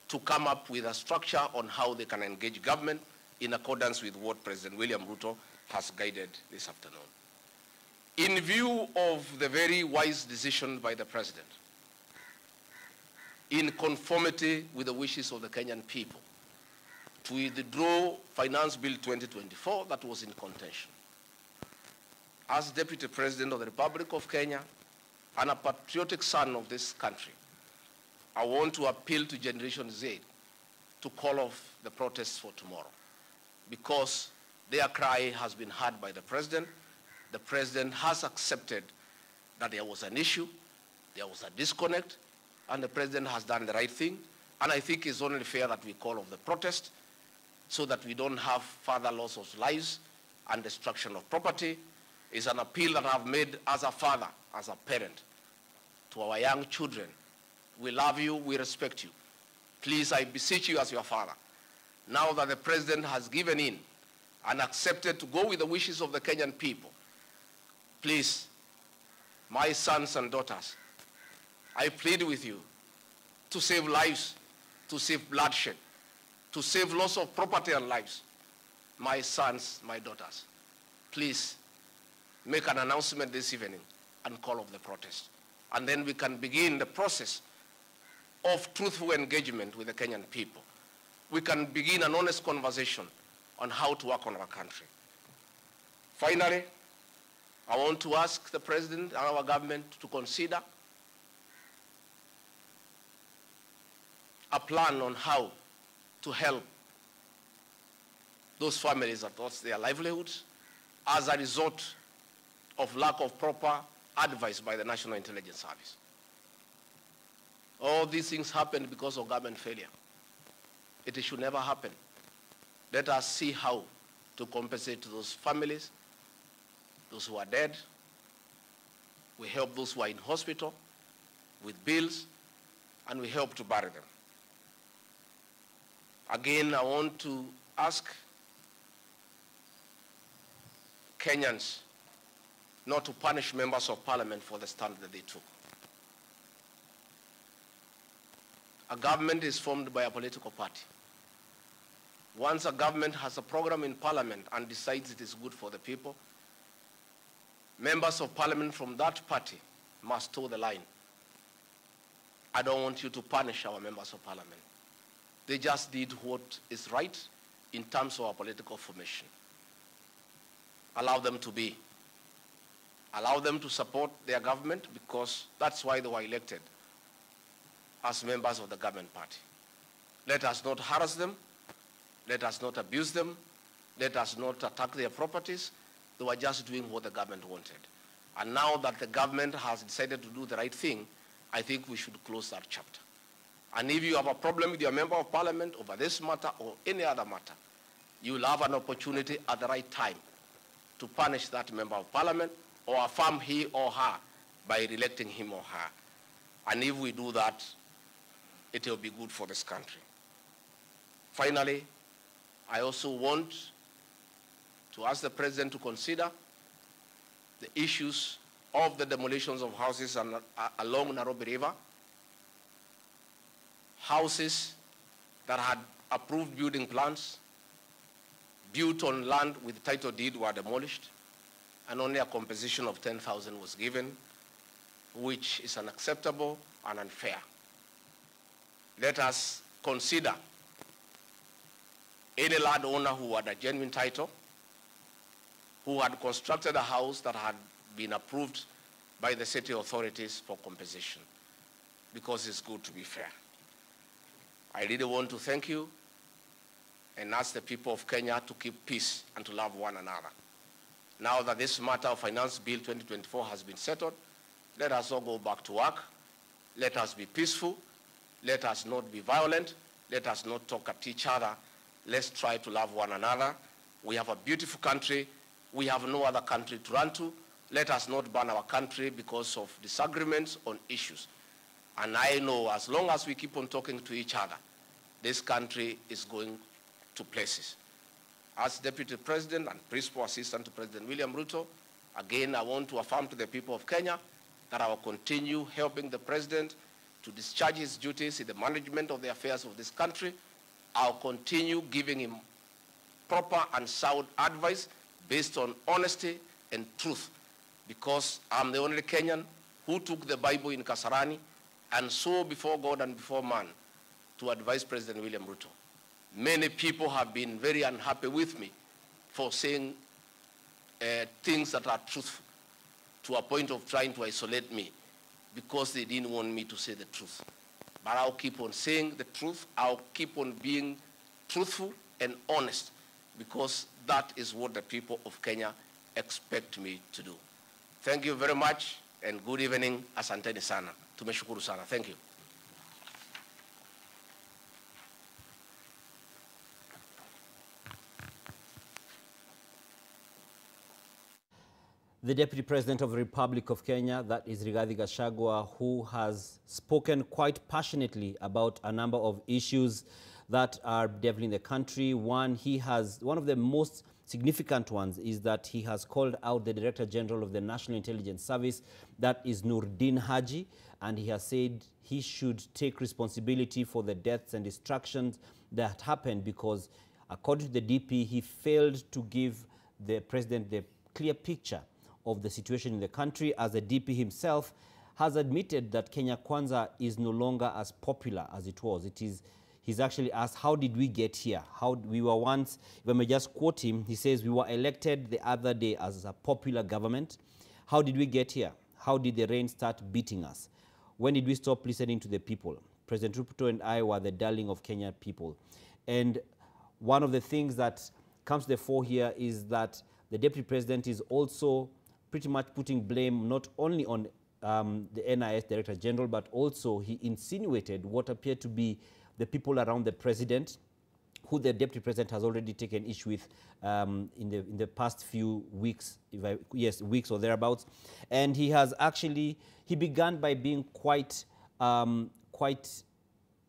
to come up with a structure on how they can engage government in accordance with what President William Ruto has guided this afternoon. In view of the very wise decision by the President, in conformity with the wishes of the Kenyan people, to withdraw Finance Bill 2024 that was in contention. As Deputy President of the Republic of Kenya and a patriotic son of this country, I want to appeal to Generation Z to call off the protests for tomorrow, because their cry has been heard by the President. The President has accepted that there was an issue, there was a disconnect, and the President has done the right thing. And I think it's only fair that we call off the protest so that we don't have further loss of lives and destruction of property. It's an appeal that I've made as a father, as a parent, to our young children. We love you, we respect you. Please, I beseech you as your father, now that the President has given in and accepted to go with the wishes of the Kenyan people, please, my sons and daughters, I plead with you to save lives, to save bloodshed, to save loss of property and lives. My sons, my daughters, please make an announcement this evening and call off the protest. And then we can begin the process of truthful engagement with the Kenyan people. We can begin an honest conversation on how to work on our country. Finally, I want to ask the President and our government to consider a plan on how to help those families that lost their livelihoods as a result of lack of proper advice by the National Intelligence Service. All these things happened because of government failure. It should never happen. Let us see how to compensate those families, those who are dead. We help those who are in hospital with bills, and we help to bury them. Again, I want to ask Kenyans not to punish members of parliament for the stand that they took. A government is formed by a political party. Once a government has a program in parliament and decides it is good for the people, members of parliament from that party must toe the line. I don't want you to punish our members of parliament. They just did what is right in terms of our political formation. Allow them to be. Allow them to support their government, because that's why they were elected as members of the government party. Let us not harass them. Let us not abuse them. Let us not attack their properties. They were just doing what the government wanted. And now that the government has decided to do the right thing, I think we should close that chapter. And if you have a problem with your member of parliament over this matter or any other matter, you will have an opportunity at the right time to punish that member of parliament or affirm he or her by re-electing him or her. And if we do that, it will be good for this country. Finally, I also want to ask the President to consider the issues of the demolitions of houses along Nairobi River. Houses that had approved building plans, built on land with title deed, were demolished, and only a compensation of 10,000 was given, which is unacceptable and unfair. Let us consider any landowner who had a genuine title, who had constructed a house that had been approved by the city authorities for compensation, because it's good to be fair. I really want to thank you and ask the people of Kenya to keep peace and to love one another. Now that this matter of Finance Bill 2024 has been settled, let us all go back to work. Let us be peaceful. Let us not be violent. Let us not talk at each other. Let's try to love one another. We have a beautiful country. We have no other country to run to. Let us not burn our country because of disagreements on issues. And I know as long as we keep on talking to each other, this country is going to places. As Deputy President and Principal Assistant to President William Ruto, again, I want to affirm to the people of Kenya that I will continue helping the President to discharge his duties in the management of the affairs of this country. I'll continue giving him proper and sound advice based on honesty and truth. because I'm the only Kenyan who took the Bible in Kasarani and swore before God and before man to advise President William Ruto. Many people have been very unhappy with me for saying things that are truthful, to a point of trying to isolate me because they didn't want me to say the truth. But I'll keep on saying the truth. I'll keep on being truthful and honest, because that is what the people of Kenya expect me to do. Thank you very much, and good evening. Asanteni sana. Tumeshukuru sana. Thank you. The Deputy President of the Republic of Kenya, that is Rigathi Gachagua, who has spoken quite passionately about a number of issues that are deviling the country. One of the most significant ones is that he has called out the Director General of the National Intelligence Service, that is Noordin Haji, and he has said he should take responsibility for the deaths and destructions that happened because, according to the DP, he failed to give the president the clear picture of the situation in the country, as the DP himself has admitted that Kenya Kwanza is no longer as popular as it was. He's actually asked, how did we get here? How we were once, if I may just quote him, he says, we were elected the other day as a popular government. How did we get here? How did the rain start beating us? When did we stop listening to the people? President Ruto and I were the darling of Kenyan people. And one of the things that comes to the fore here is that the Deputy President is also pretty much putting blame not only on the NIS Director General, but also he insinuated what appeared to be the people around the President, who the Deputy President has already taken issue with in the past few weeks, weeks or thereabouts. And he began by being quite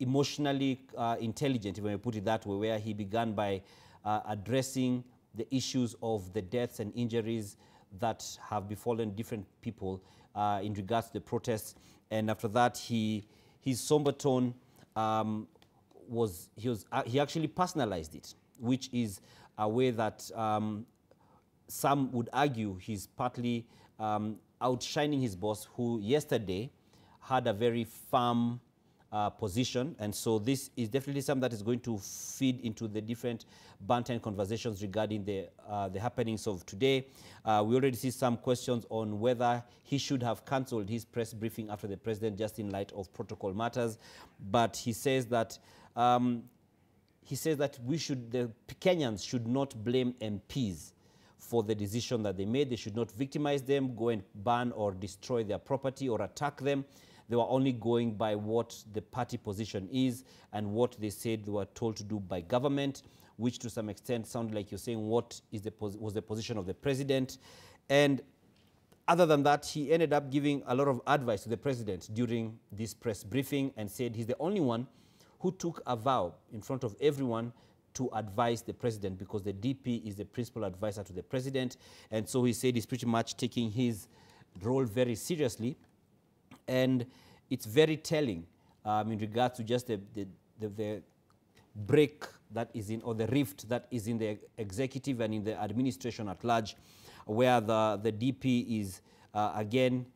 emotionally intelligent, if I may put it that way, where he began by addressing the issues of the deaths and injuries that have befallen different people in regards to the protests. And after that, his somber tone he actually personalized it, which is a way that some would argue he's partly outshining his boss, who yesterday had a very firm position. And so this is definitely something that is going to feed into the different banter and conversations regarding the happenings of today. We already see some questions on whether he should have cancelled his press briefing after the president, just in light of protocol matters. But he says that the Kenyans should not blame MPs for the decision that they made. They should not victimize them, go and ban or destroy their property or attack them. They were only going by what the party position is and what they said they were told to do by government, which to some extent sounded like you're saying what was the position of the president. And other than that, he ended up giving a lot of advice to the president during this press briefing and said he's the only one who took a vow in front of everyone to advise the president, because the DP is the principal advisor to the president. And so he said he's pretty much taking his role very seriously. And it's very telling in regards to just the break that is in, or the rift that is in the executive and in the administration at large, where the DP is again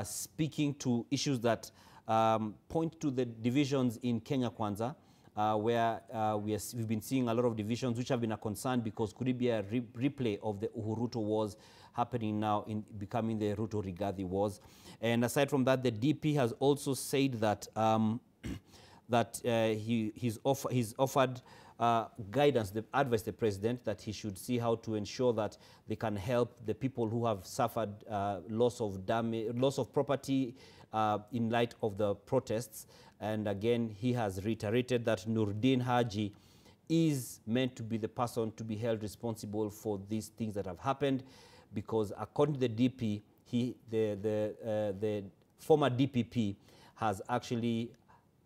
speaking to issues that point to the divisions in Kenya Kwanza, where we've been seeing a lot of divisions which have been a concern, because could it be a replay of the Uhuru Ruto wars happening now in becoming the Ruto Rigathi wars? And aside from that, the DP has also said that he's offered guidance, the advice the president, that he should see how to ensure that they can help the people who have suffered loss of property in light of the protests. And again, he has reiterated that Noordin Haji is meant to be the person to be held responsible for these things that have happened, because according to the DP, the former DPP has actually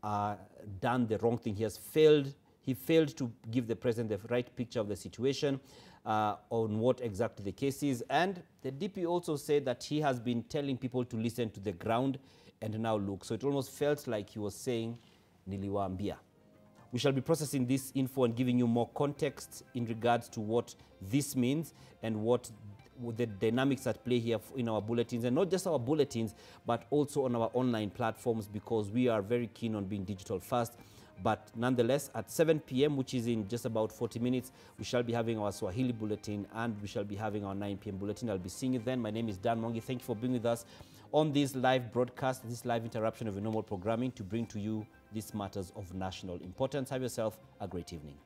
done the wrong thing. He failed to give the president the right picture of the situation on what exactly the case is. And the DP also said that he has been telling people to listen to the ground and now look. So it almost felt like he was saying, Niliwaambia. We shall be processing this info and giving you more context in regards to what this means and what with the dynamics at play here in our bulletins, and not just our bulletins, but also on our online platforms, because we are very keen on being digital first. But nonetheless, at 7 p.m., which is in just about 40 minutes, we shall be having our Swahili bulletin, and we shall be having our 9 p.m. bulletin. I'll be seeing you then. My name is Dan Mwangi. Thank you for being with us on this live broadcast, this live interruption of your normal programming to bring to you these matters of national importance. Have yourself a great evening.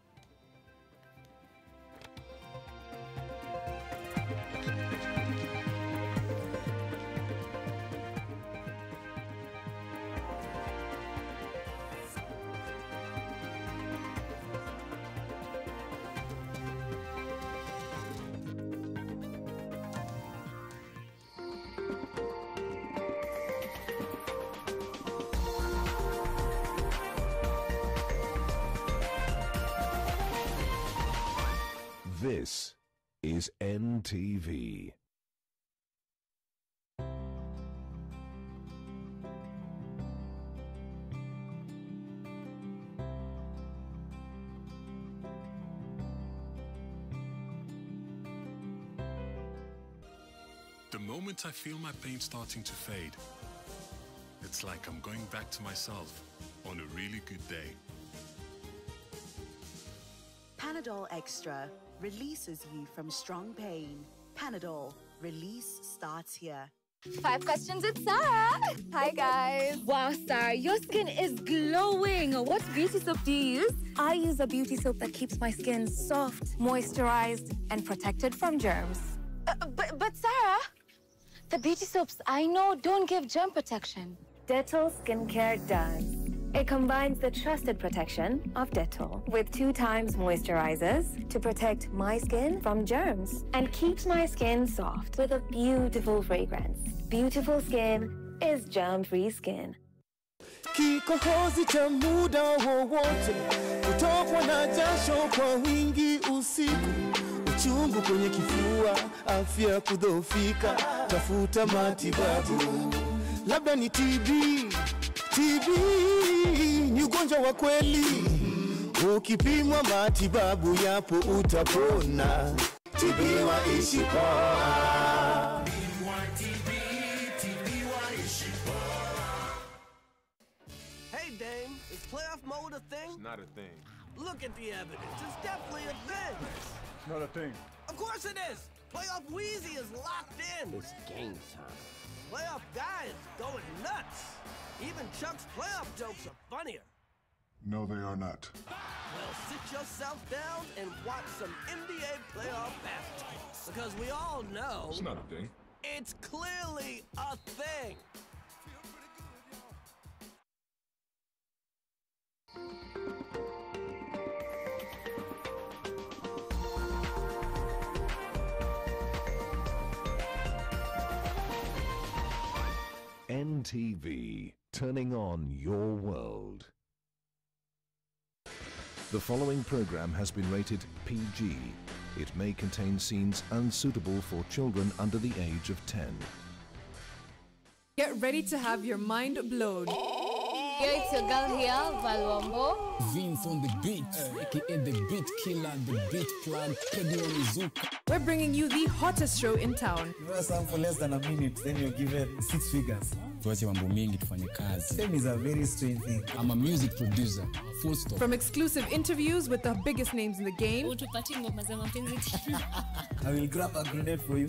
This is NTV. The moment I feel my pain starting to fade, it's like I'm going back to myself on a really good day. Panadol Extra releases you from strong pain. Panadol, release starts here. 5 questions with Sarah. Hi guys. Wow, Sarah, your skin is glowing. What beauty soap do you use? I use a beauty soap that keeps my skin soft, moisturized, and protected from germs. But Sarah, the beauty soaps I know don't give germ protection. Dettol Skincare does. It combines the trusted protection of Dettol with 2 times moisturizers to protect my skin from germs and keeps my skin soft with a beautiful fragrance. Beautiful skin is germ-free skin. Kikohozi cha muda wowote, kutokwa na jasho kwa wingi usiku, uchungu kwenye kifua, afya kudhoofika, tafuta matibabu. Labda ni TB ni ugonjwa wa kweli. Ukipimwa matibabu yapo utapona. TB waishi poa. Hey Dame, is playoff mode a thing? It's not a thing. Look at the evidence. It's definitely a thing. It's not a thing. Of course it is. Playoff Wheezy is locked in. It's game time. Playoff Guy is going nuts. Even Chuck's playoff jokes are funnier. No, they are not. Well, sit yourself down and watch some NBA playoff basketball. Because we all know... It's not a thing. It's clearly a thing. NTV, turning on your world. The following program has been rated PG. It may contain scenes unsuitable for children under the age of 10. Get ready to have your mind blown. Yo, it's your girl here, Valwambo. Vince on the beat, aka the beat killer, the beat plant, Pedro Mizuka. We're bringing you the hottest show in town. You wear something for less than a minute, then you're given 6 figures. Tuache mambo mingi tufanye kazi. Fame is a very strange thing. I'm a music producer. Full stop. From exclusive interviews with the biggest names in the game. I will grab a grenade for you.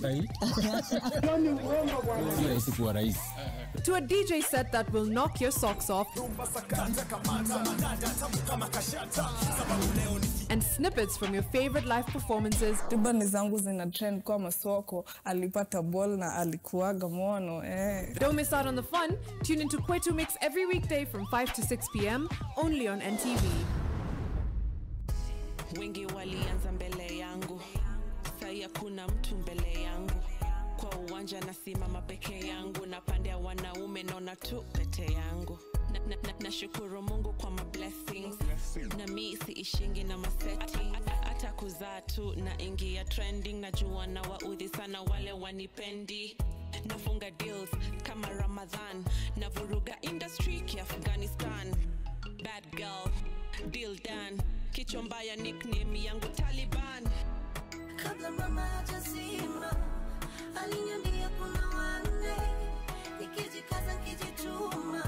To a DJ set that will knock your socks off. And snippets from your favorite live performances. Tibani zangu zina trend kwa masoko, alipata ball na alikuwaga mono. Don't miss out on the fun. Tune into Kwetu Mix every weekday from 5 to 6 p.m. only on NTV. Wengi walianza mbele yangu, sasa kuna mtu mbele yangu. Kwa uwanja nasimama peke yangu, napanda wanaume naona tu pete yangu. Nashukuru Mungu kwa my blessings. Na mimi siishingi na maseti. Hata kuzaa tu na ingia trending, najua na waudhi sana wale wanipendi. Nafunga deals kama Ramadhan, navuruga industry ki Afghanistan. Bad girl, deal done. Kichwa mbaya nickname yangu Taliban. Kabla mama hajazima, aliniambia kuna wanne, nikijikaza nikijituma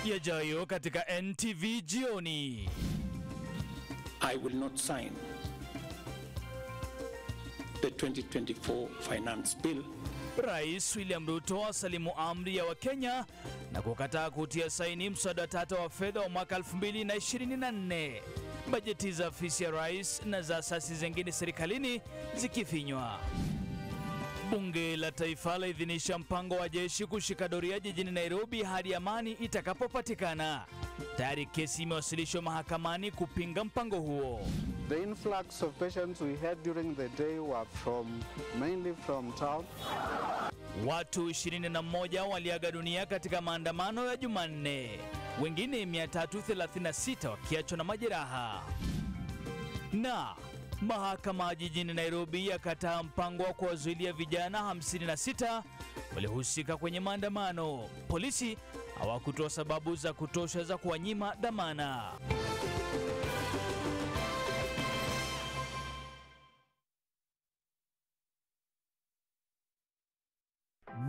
yajayo katika NTV jioni. I will not sign the 2024 finance bill. Rais William Ruto asalimu amri ya Wakenya na kukataa kutia saini mswada tata wa fedha wa mwaka 2024. Bajeti za afisi ya rais na za asasi zingine serikalini zikifinywa. Bunge la Taifa laidhinisha mpango wa jeshi kushika doria jijini Nairobi hadi amani itakapopatikana. Tayari kesi imewasilishwa mahakamani kupinga mpango huo. The influx of patients we had during the day were mainly from town. Watu 21 waliaga dunia katika maandamano ya Jumanne, wengine 336 wakiachwa na majeraha. Na mahakama jijini Nairobi yakataa mpango wa kuwazuilia vijana 56 walihusika kwenye maandamano. Polisi hawakutoa sababu za kutosha za kuwanyima dhamana.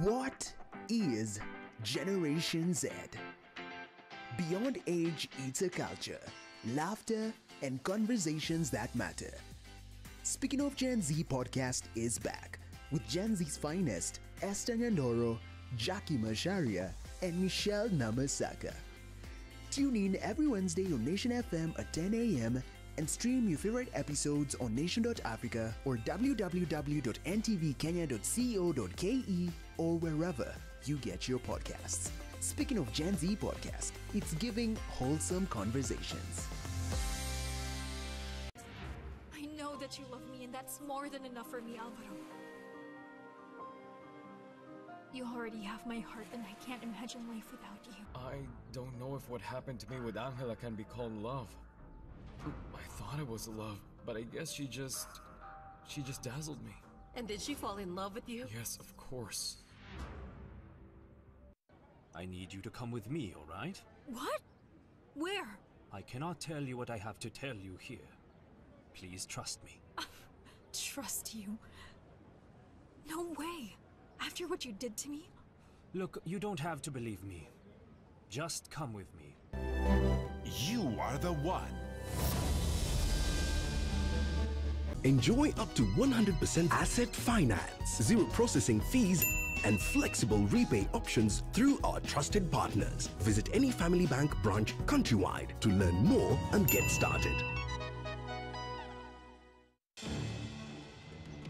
What is Generation Z? Beyond age, it's a culture, laughter, and conversations that matter. Speaking of Gen Z podcast is back with Gen Z's finest, Esther Nyandoro, Jackie Masharia, and Michelle Namasaka. Tune in every Wednesday on Nation FM at 10 a.m. and stream your favorite episodes on nation.africa or www.ntvkenya.co.ke or wherever you get your podcasts. Speaking of Gen Z podcast, it's giving wholesome conversations. I know that you love me, and that's more than enough for me, Alvaro. You already have my heart, and I can't imagine life without you. I don't know if what happened to me with Angela can be called love. I thought it was love, but I guess she just dazzled me. And did she fall in love with you? Yes, of course. I need you to come with me, all right? What? Where? I cannot tell you what I have to tell you here. Please trust me. Trust you? No way. After what you did to me? Look, you don't have to believe me. Just come with me. You are the one. Enjoy up to 100% asset finance, zero processing fees, and flexible repay options through our trusted partners. Visit any Family Bank branch countrywide to learn more and get started.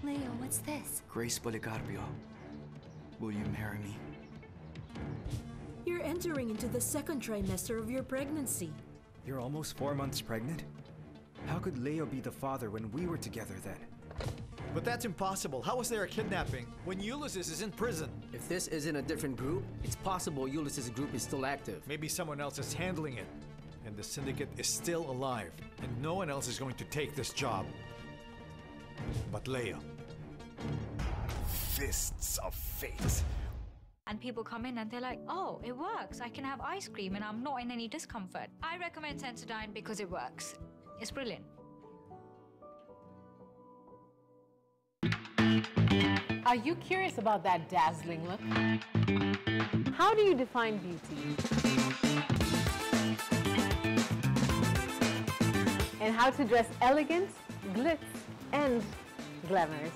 Leo, what's this? Grace Policarbio, will you marry me? You're entering into the second trimester of your pregnancy. You're almost 4 months pregnant? How could Leo be the father when we were together then? But that's impossible. How was there a kidnapping when Ulysses is in prison? If this isn't a different group, it's possible Ulysses' group is still active. Maybe someone else is handling it, and the syndicate is still alive, and no one else is going to take this job. But Leo. Fists of fate. And people come in and they're like, oh, it works. I can have ice cream and I'm not in any discomfort. I recommend Sensodyne because it works. It's brilliant. Are you curious about that dazzling look? How do you define beauty? And how to dress elegant, glitz, and glamorous.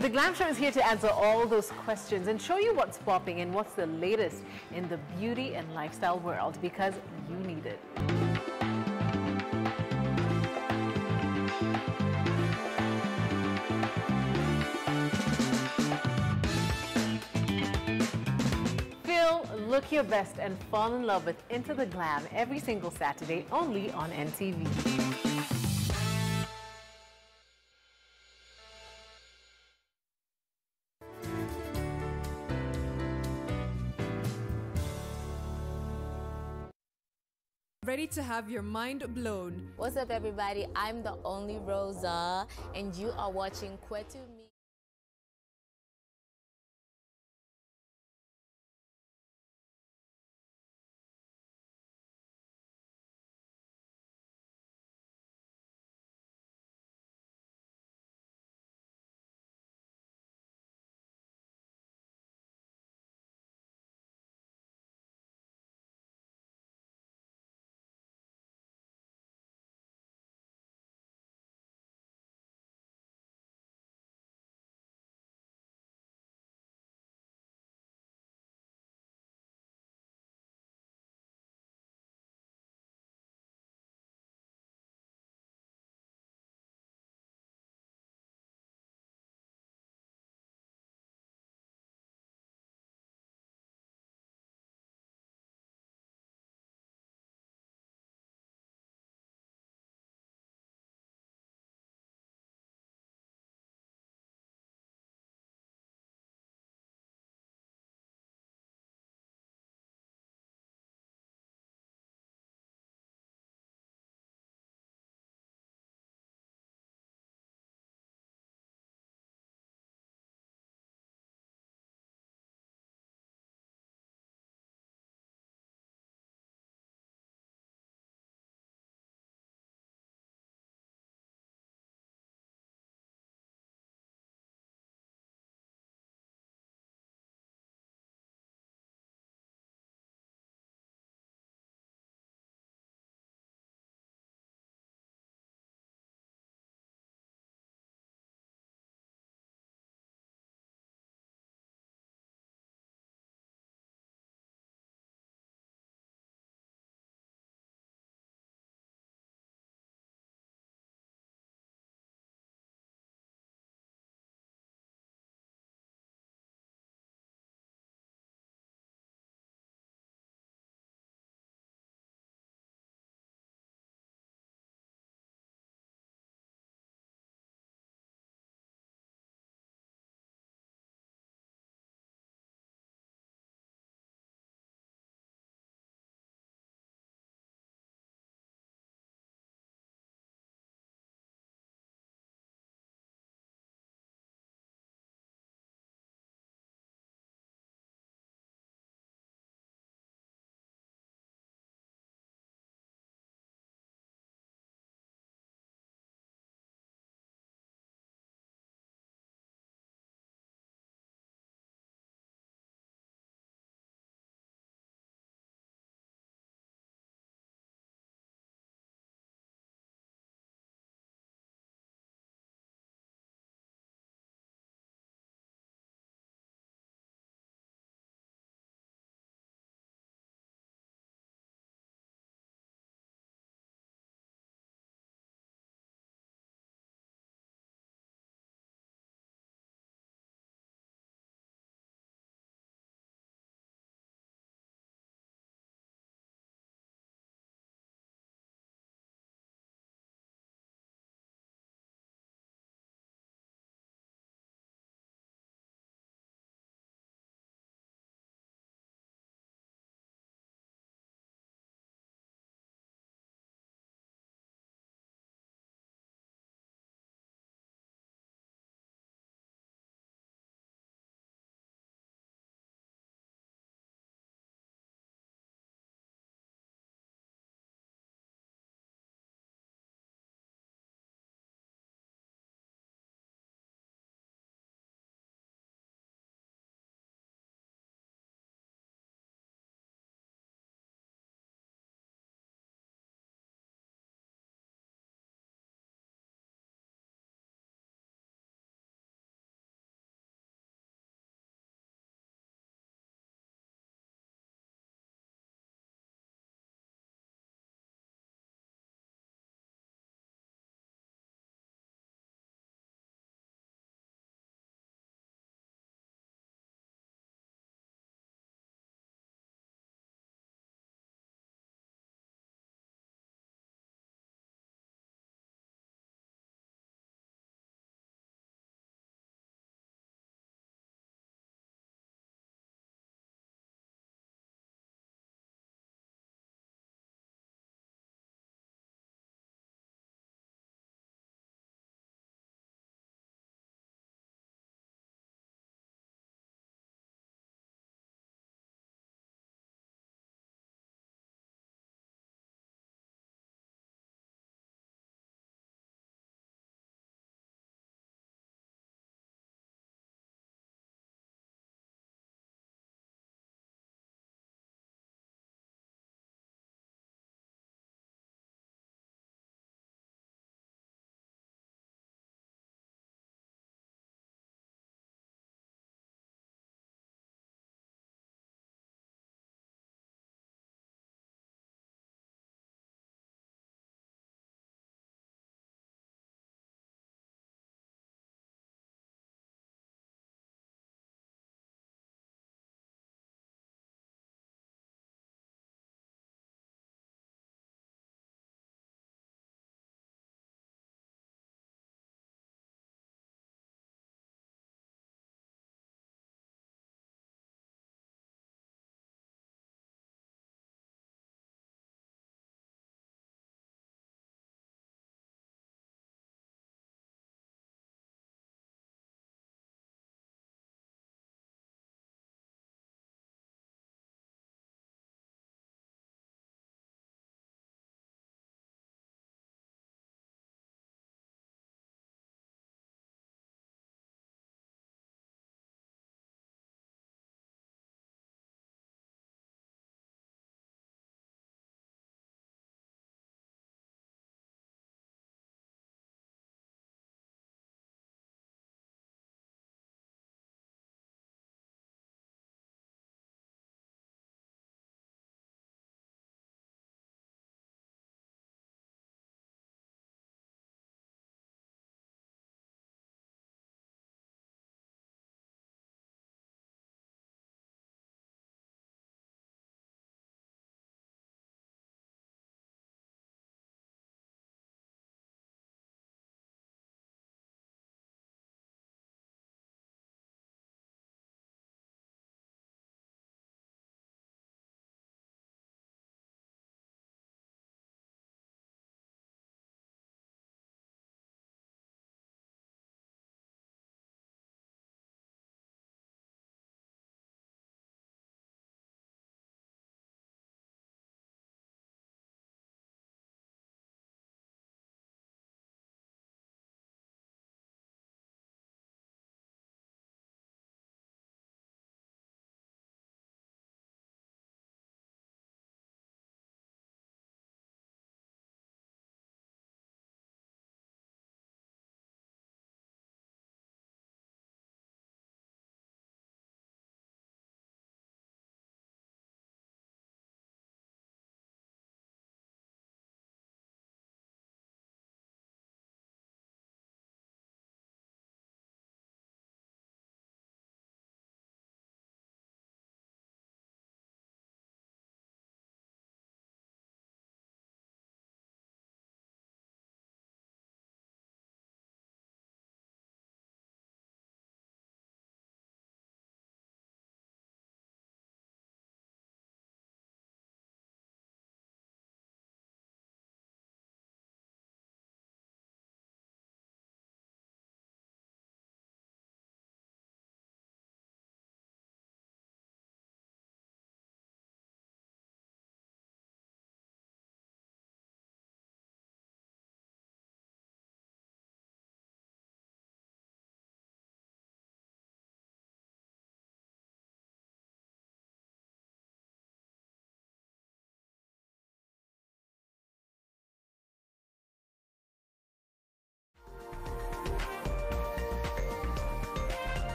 The Glam Show is here to answer all those questions and show you what's popping and what's the latest in the beauty and lifestyle world, because you need it. Look your best and fall in love with Into the Glam every single Saturday only on NTV. Ready to have your mind blown. What's up, everybody? I'm the only Rosa, and you are watching Kwetu Me.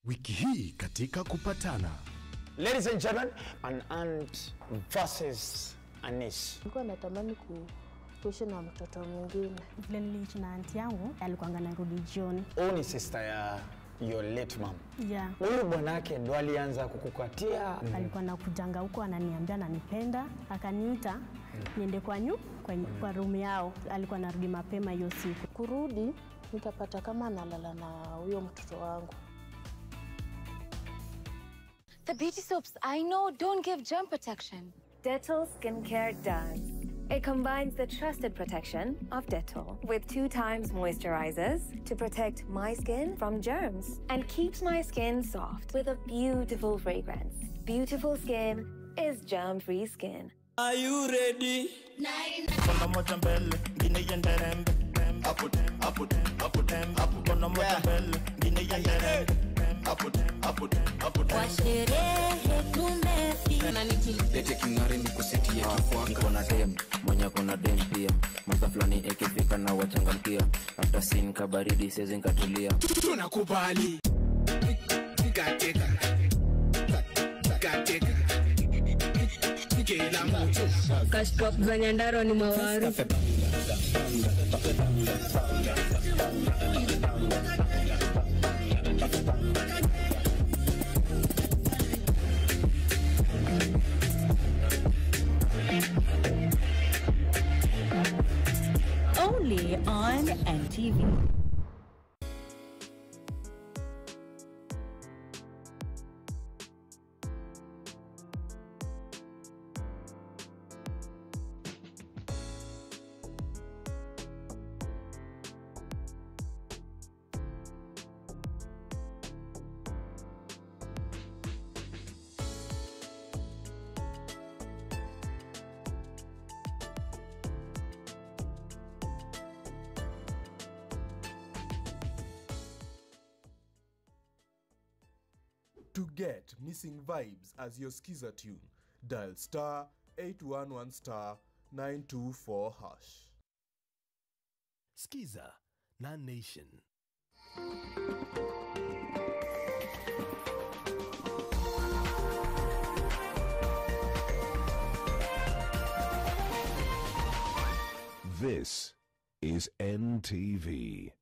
Wiki hii katika kupatana. Ladies and gentlemen, an aunt versus a niece. Nilikuwa natamani kuishi na mtoto mwingine. Vile niliishi na aunti yangu, alikuwa anarudi jioni. Huyu ni sister ya your late mom. Yeah. Huyu bwanake ndo alianza kukukatia. Alikuwa anakujanga huko ananiambia ananipenda, akaniita niende kwa room yao. Alikuwa anarudi mapema hiyo siku. Kurudi nikapata kama analala na huyo mtoto wangu. The beauty soaps I know don't give germ protection. Dettol Skincare does. It combines the trusted protection of Dettol with 2 times moisturizers to protect my skin from germs and keeps my skin soft with a beautiful fragrance. Beautiful skin is germ-free skin. Are you ready? Lete kingari ni kuseti ya kifua. Niko na dem, mwenye kona dem pia. Masa flani ekifika na wachangamkia. After scene kabaridi sezi nkatulia. Tunakubali. Gateka. Kila mtu. Cash pop za Nyandarua ni mawaru. Only on NTV. To get Missing Vibes as your Skiza tune, dial star 811 star 924 hash. Skiza na Nation. This is NTV.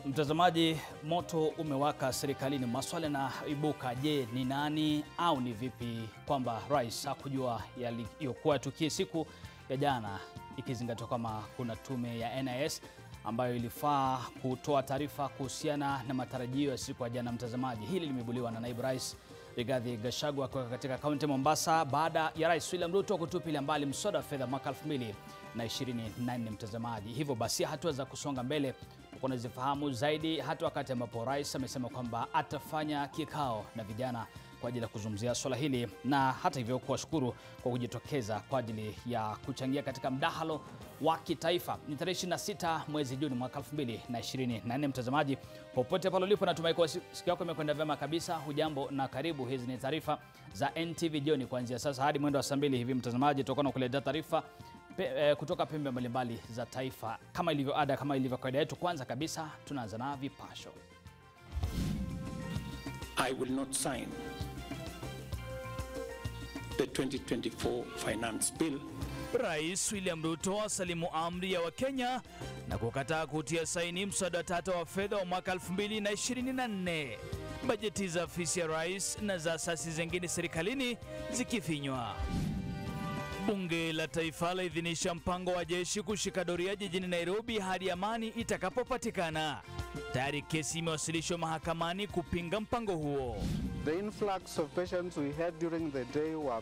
Mtazamaji, moto umewaka serikalini. Maswali na ibuka, je, ni nani au ni vipi kwamba rais hakujua yaliyokuwa tukie siku ya jana, ikizingatiwa kama kuna tume ya NIS ambayo ilifaa kutoa taarifa kuhusiana na matarajio ya siku ya jana. Mtazamaji, hili limebuliwa na naibu rais Rigathi Gachagua katika kaunti Mombasa baada ya rais William Ruto kutupilia mbali mswada wa fedha mwaka 2024. Mtazamaji, hivyo basi hatua za kusonga mbele unazifahamu zaidi, hata wakati ambapo rais amesema kwamba atafanya kikao na vijana kwa ajili ya kuzungumzia swala hili, na hata hivyo kuwashukuru kwa kujitokeza kwa ajili ya kuchangia katika mdahalo wa kitaifa. Ni tarehe 26 mwezi Juni mwaka 2024. Mtazamaji, popote pale ulipo, natumai kwa siku yako imekwenda vyema kabisa. Hujambo na karibu. Hizi ni taarifa za NTV jioni kuanzia sasa hadi mwendo wa saa 2 hivi. Mtazamaji, tutakuwa tunakuletea taarifa kutoka pembe mbalimbali za taifa kama ilivyo ada, kama ilivyo kawaida yetu. Kwanza kabisa tunaanza na vipasho. I will not sign the 2024 finance bill. Rais William Ruto asalimu amri ya Wakenya na kukataa kutia saini mswada tata wa fedha wa mwaka 2024. bajeti za afisi ya rais na za asasi zingine serikalini zikifinywa. Bunge la Taifa laidhinisha mpango wa jeshi kushika doria jijini Nairobi hadi amani itakapopatikana. Tayari kesi imewasilishwa mahakamani kupinga mpango huo. The influx of patients we had during the day were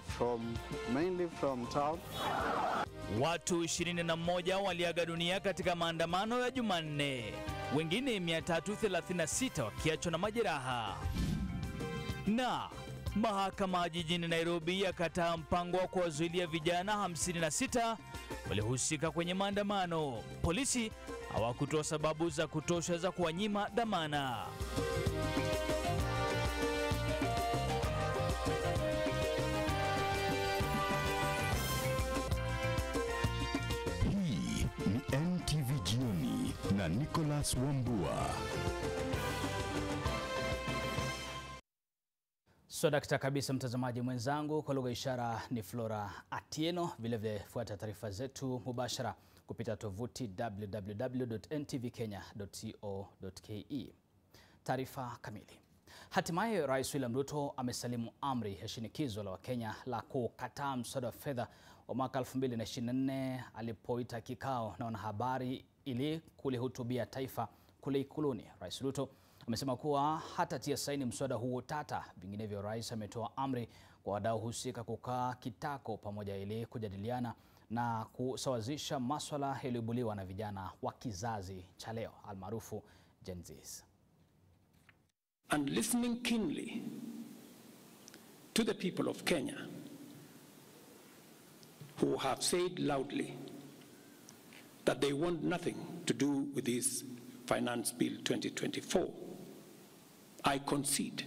mainly from town. Watu 21 waliaga dunia katika maandamano ya Jumanne, wengine 336 wakiachwa na majeraha. Na mahakama jijini Nairobi yakataa mpango wa kuwazuilia vijana 56 waliohusika kwenye maandamano. Polisi hawakutoa sababu za kutosha za kuwanyima dhamana. Hii ni NTV Jioni na Nicholas Wambua. So dakta kabisa mtazamaji mwenzangu, kwa lugha ishara ni Flora Atieno. Vile fuata taarifa zetu mubashara kupita tovuti www.ntvkenya.co.ke. Taarifa kamili. Hatimaye Rais William Ruto amesalimu amri ya shinikizo la Wakenya la kukataa mswada wa fedha wa mwaka 2024 alipoita kikao na wanahabari ili kulihutubia taifa kule Ikuluni. Rais Ruto amesema kuwa hatatia saini mswada huo tata, vinginevyo rais ametoa amri kwa wadau husika kukaa kitako pamoja ili kujadiliana na kusawazisha maswala yaliyoibuliwa na vijana wa kizazi cha leo almaarufu Gen Zs. And listening keenly to the people of Kenya who have said loudly that they want nothing to do with this Finance Bill 2024, I concede,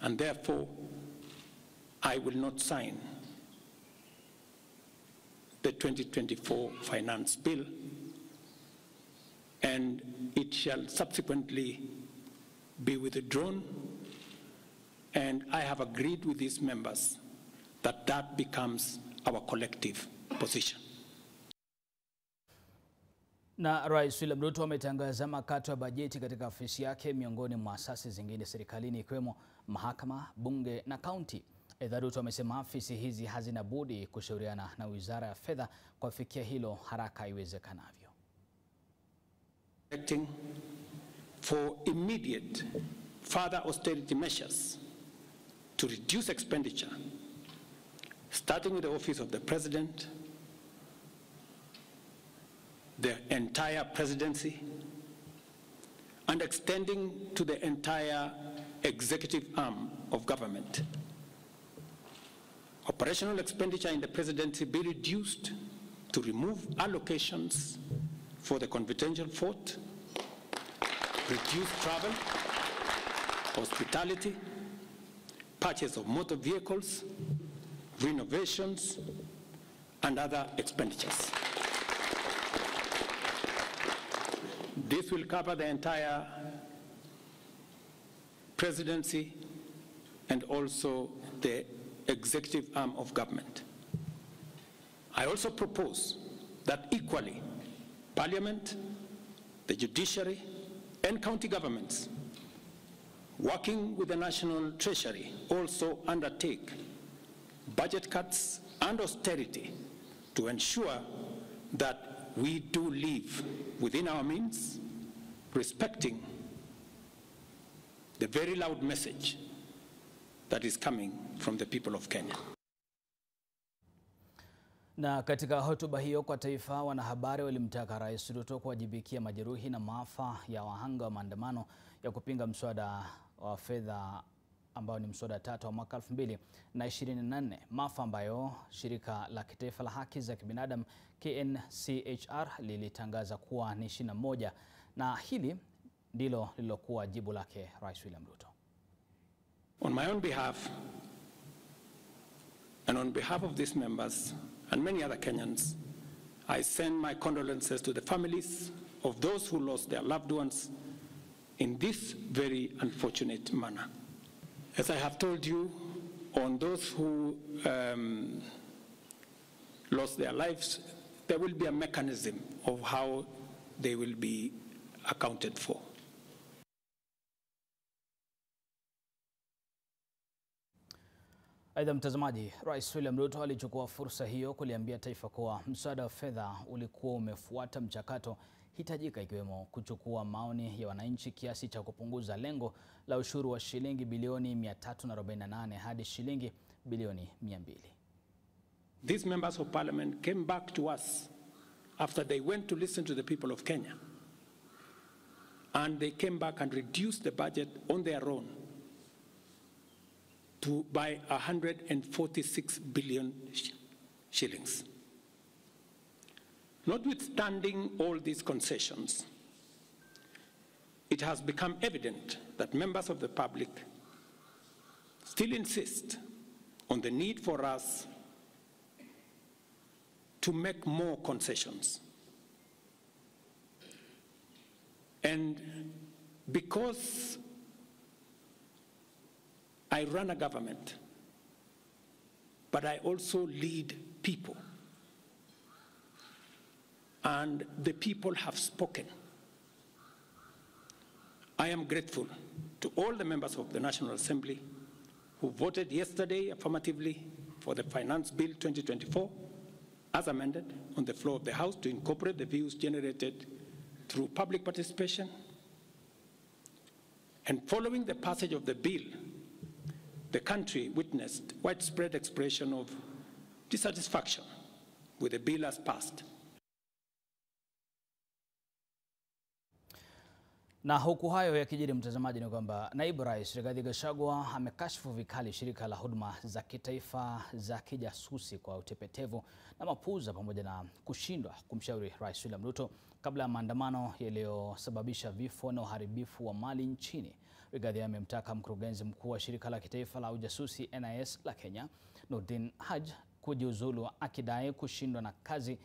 and therefore I will not sign the 2024 Finance Bill, and it shall subsequently be withdrawn, and I have agreed with these members that that becomes our collective position. Na Rais William Ruto ametangaza makato ya bajeti katika ofisi yake miongoni mwa asasi zingine serikalini ikiwemo mahakama, bunge na kaunti. Aidha, Ruto amesema afisi hizi hazina budi kushauriana na Wizara ya Fedha kufikia hilo haraka iwezekanavyo. For immediate further austerity measures to reduce expenditure, starting with the Office of the President, the entire presidency, and extending to the entire executive arm of government. Operational expenditure in the presidency be reduced to remove allocations for the confidential fort, reduce travel, hospitality, purchase of motor vehicles, renovations, and other expenditures. This will cover the entire presidency and also the executive arm of government. I also propose that equally, Parliament, the judiciary, and county governments, working with the National Treasury, also undertake budget cuts and austerity to ensure that we do live within our means, respecting the very loud message that is coming from the people of Kenya. Na katika hotuba hiyo kwa taifa, wanahabari walimtaka Rais Ruto kuwajibikia majeruhi na maafa ya wahanga wa maandamano ya kupinga mswada wa fedha ambao ni mswada tatu wa mwaka 2024, maafa ambayo shirika la kitaifa la haki za kibinadamu KNCHR lilitangaza kuwa ni 21, na hili ndilo lilokuwa jibu lake Rais William Ruto. On my own behalf and on behalf of these members and many other Kenyans, I send my condolences to the families of those who lost their loved ones in this very unfortunate manner. As I have told you, on those who lost their lives, there will be a mechanism of how they will be accounted for. Aidha mtazamaji, Rais William Ruto alichukua fursa hiyo kuliambia taifa kuwa mswada wa fedha ulikuwa umefuata mchakato hitajika, ikiwemo kuchukua maoni ya wananchi kiasi cha kupunguza lengo la ushuru wa shilingi bilioni 348 hadi shilingi bilioni 200. These members of parliament came back to us after they went to listen to the people of Kenya, and they came back and reduced the budget on their own by 146 billion shillings. Notwithstanding all these concessions, it has become evident that members of the public still insist on the need for us to make more concessions. And because I run a government, but I also lead people, and the people have spoken, I am grateful to all the members of the National Assembly who voted yesterday affirmatively for the Finance Bill 2024 as amended on the floor of the House to incorporate the views generated through public participation. And following the passage of the bill, the country witnessed widespread expression of dissatisfaction with the bill as passed. Na huku hayo yakijiri mtazamaji, ni kwamba Naibu Rais Rigathi Gachagua amekashifu vikali shirika la huduma za kitaifa za kijasusi kwa utepetevu na mapuuza pamoja na kushindwa kumshauri Rais William Ruto kabla ya maandamano yaliyosababisha vifo na uharibifu wa mali nchini. Rigathi amemtaka mkurugenzi mkuu wa shirika la kitaifa la ujasusi NIS la Kenya, Nordin Haji, kujiuzulu, akidai kushindwa na kazi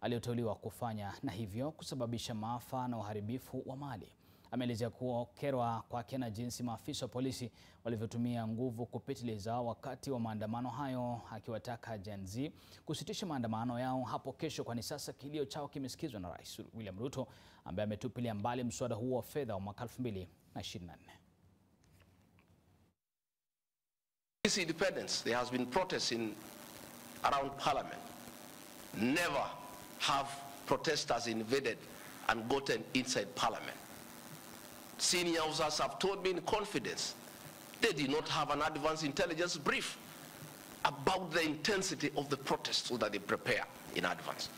aliyoteuliwa kufanya na hivyo kusababisha maafa na uharibifu wa mali. Ameelezea kukerwa kwake na jinsi maafisa wa polisi walivyotumia nguvu kupitiliza wakati wa maandamano hayo, akiwataka Gen Z kusitisha maandamano yao hapo kesho, kwani sasa kilio chao kimesikizwa na Rais William Ruto ambaye ametupilia mbali mswada huo wa fedha wa mwaka 2024. Since independence, there has been protests around Parliament. Never have protesters invaded and gotten inside Parliament. Senior officers have told me in confidence they did not have an advance intelligence brief about the intensity of the protests so that they prepare in advance.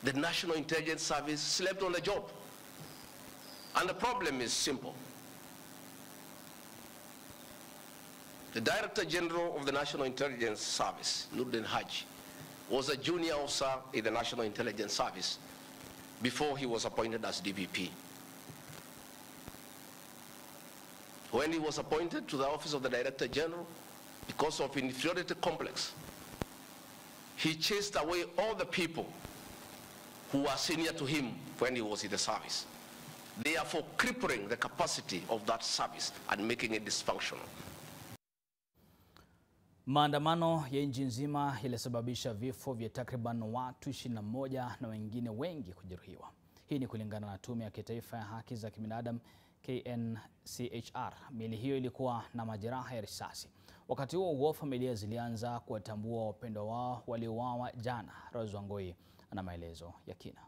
The National Intelligence Service slept on the job. And the problem is simple. The Director General of the National Intelligence Service, Nordin Haji, was a junior officer in the National Intelligence Service before he was appointed as DPP. When he was appointed to the office of the Director General, because of inferiority complex, he chased away all the people who were senior to him when he was in the service, therefore crippling the capacity of that service and making it dysfunctional. Maandamano ya nchi nzima yalisababisha vifo vya takriban watu 21 na wengine wengi kujeruhiwa. Hii ni kulingana na Tume ya Kitaifa ya Haki za Kibinadamu KNCHR. Miili hiyo ilikuwa na majeraha ya risasi. Wakati huo familia zilianza kuwatambua wapendwa wao waliouawa jana. Rose Wangoi ana maelezo ya kina.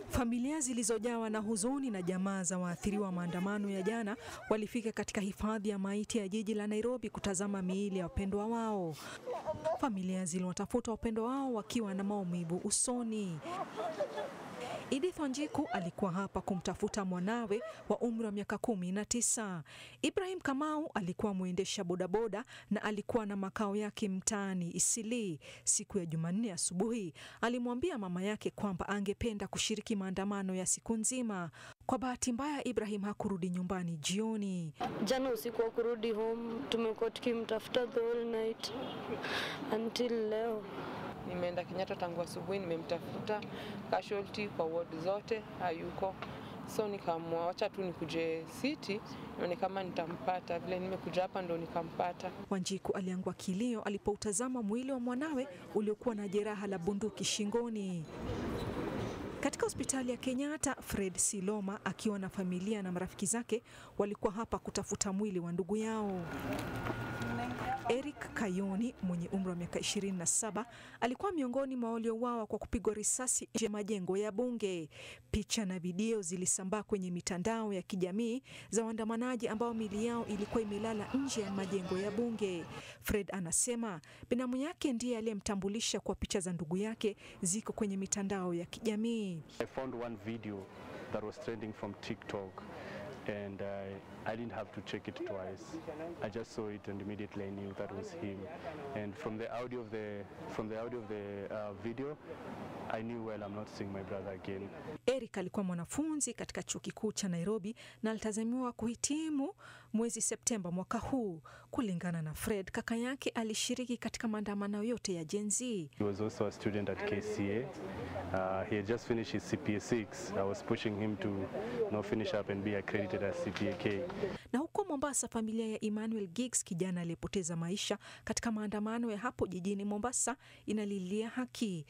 Familia zilizojawa na huzuni na jamaa za waathiriwa maandamano ya jana walifika katika hifadhi ya maiti ya jiji la Nairobi kutazama miili ya wapendwa wao. Familia ziliwatafuta wapendwa wao wakiwa na maumivu usoni. Edith Wanjiku alikuwa hapa kumtafuta mwanawe wa umri wa miaka 19. Ibrahim Kamau alikuwa muendesha bodaboda na alikuwa na makao yake mtaani Isili. Siku ya Jumanne asubuhi alimwambia mama yake kwamba angependa kushiriki maandamano ya siku nzima. Kwa bahati mbaya Ibrahim hakurudi nyumbani jioni. Jana usiku wa kurudi home tumekuwa tukimtafuta the whole night until leo. Nimeenda Kenyatta tangu asubuhi, nimemtafuta casualty kwa ward zote, hayuko. So nikaamua wacha tu nikuje city nione kama nitampata. Vile nimekuja hapa ndo nikampata. Wanjiku aliangua kilio alipoutazama mwili wa mwanawe uliokuwa na jeraha la bunduki shingoni. Katika Katika hospitali ya Kenyatta, Fred Siloma akiwa na familia na marafiki zake walikuwa hapa kutafuta mwili wa ndugu yao. Eric Kayoni mwenye umri wa miaka 27 alikuwa miongoni mwa waliouawa kwa kupigwa risasi nje ya majengo ya bunge. Picha na video zilisambaa kwenye mitandao ya kijamii za waandamanaji ambao miili yao ilikuwa imelala nje ya majengo ya bunge. Fred anasema binamu yake ndiye aliyemtambulisha kwa picha za ndugu yake ziko kwenye mitandao ya kijamii. I found one video that was trending from TikTok. And I didn't have to check it twice. I just saw it and immediately I knew that was him. And from the audio of the video, I knew, well, I'm not seeing my brother again. Eric alikuwa mwanafunzi katika chuo kikuu cha Nairobi na alitazamiwa kuhitimu mwezi Septemba mwaka huu. Kulingana na Fred, kaka yake alishiriki katika maandamano yote ya Gen Z. He was also a student at KCA. He had just finished his CPA 6. I was pushing him to finish up and be accredited as CPA K. Na huko Mombasa, familia ya Emmanuel Giggs, kijana aliyepoteza maisha katika maandamano ya hapo jijini Mombasa, inalilia haki.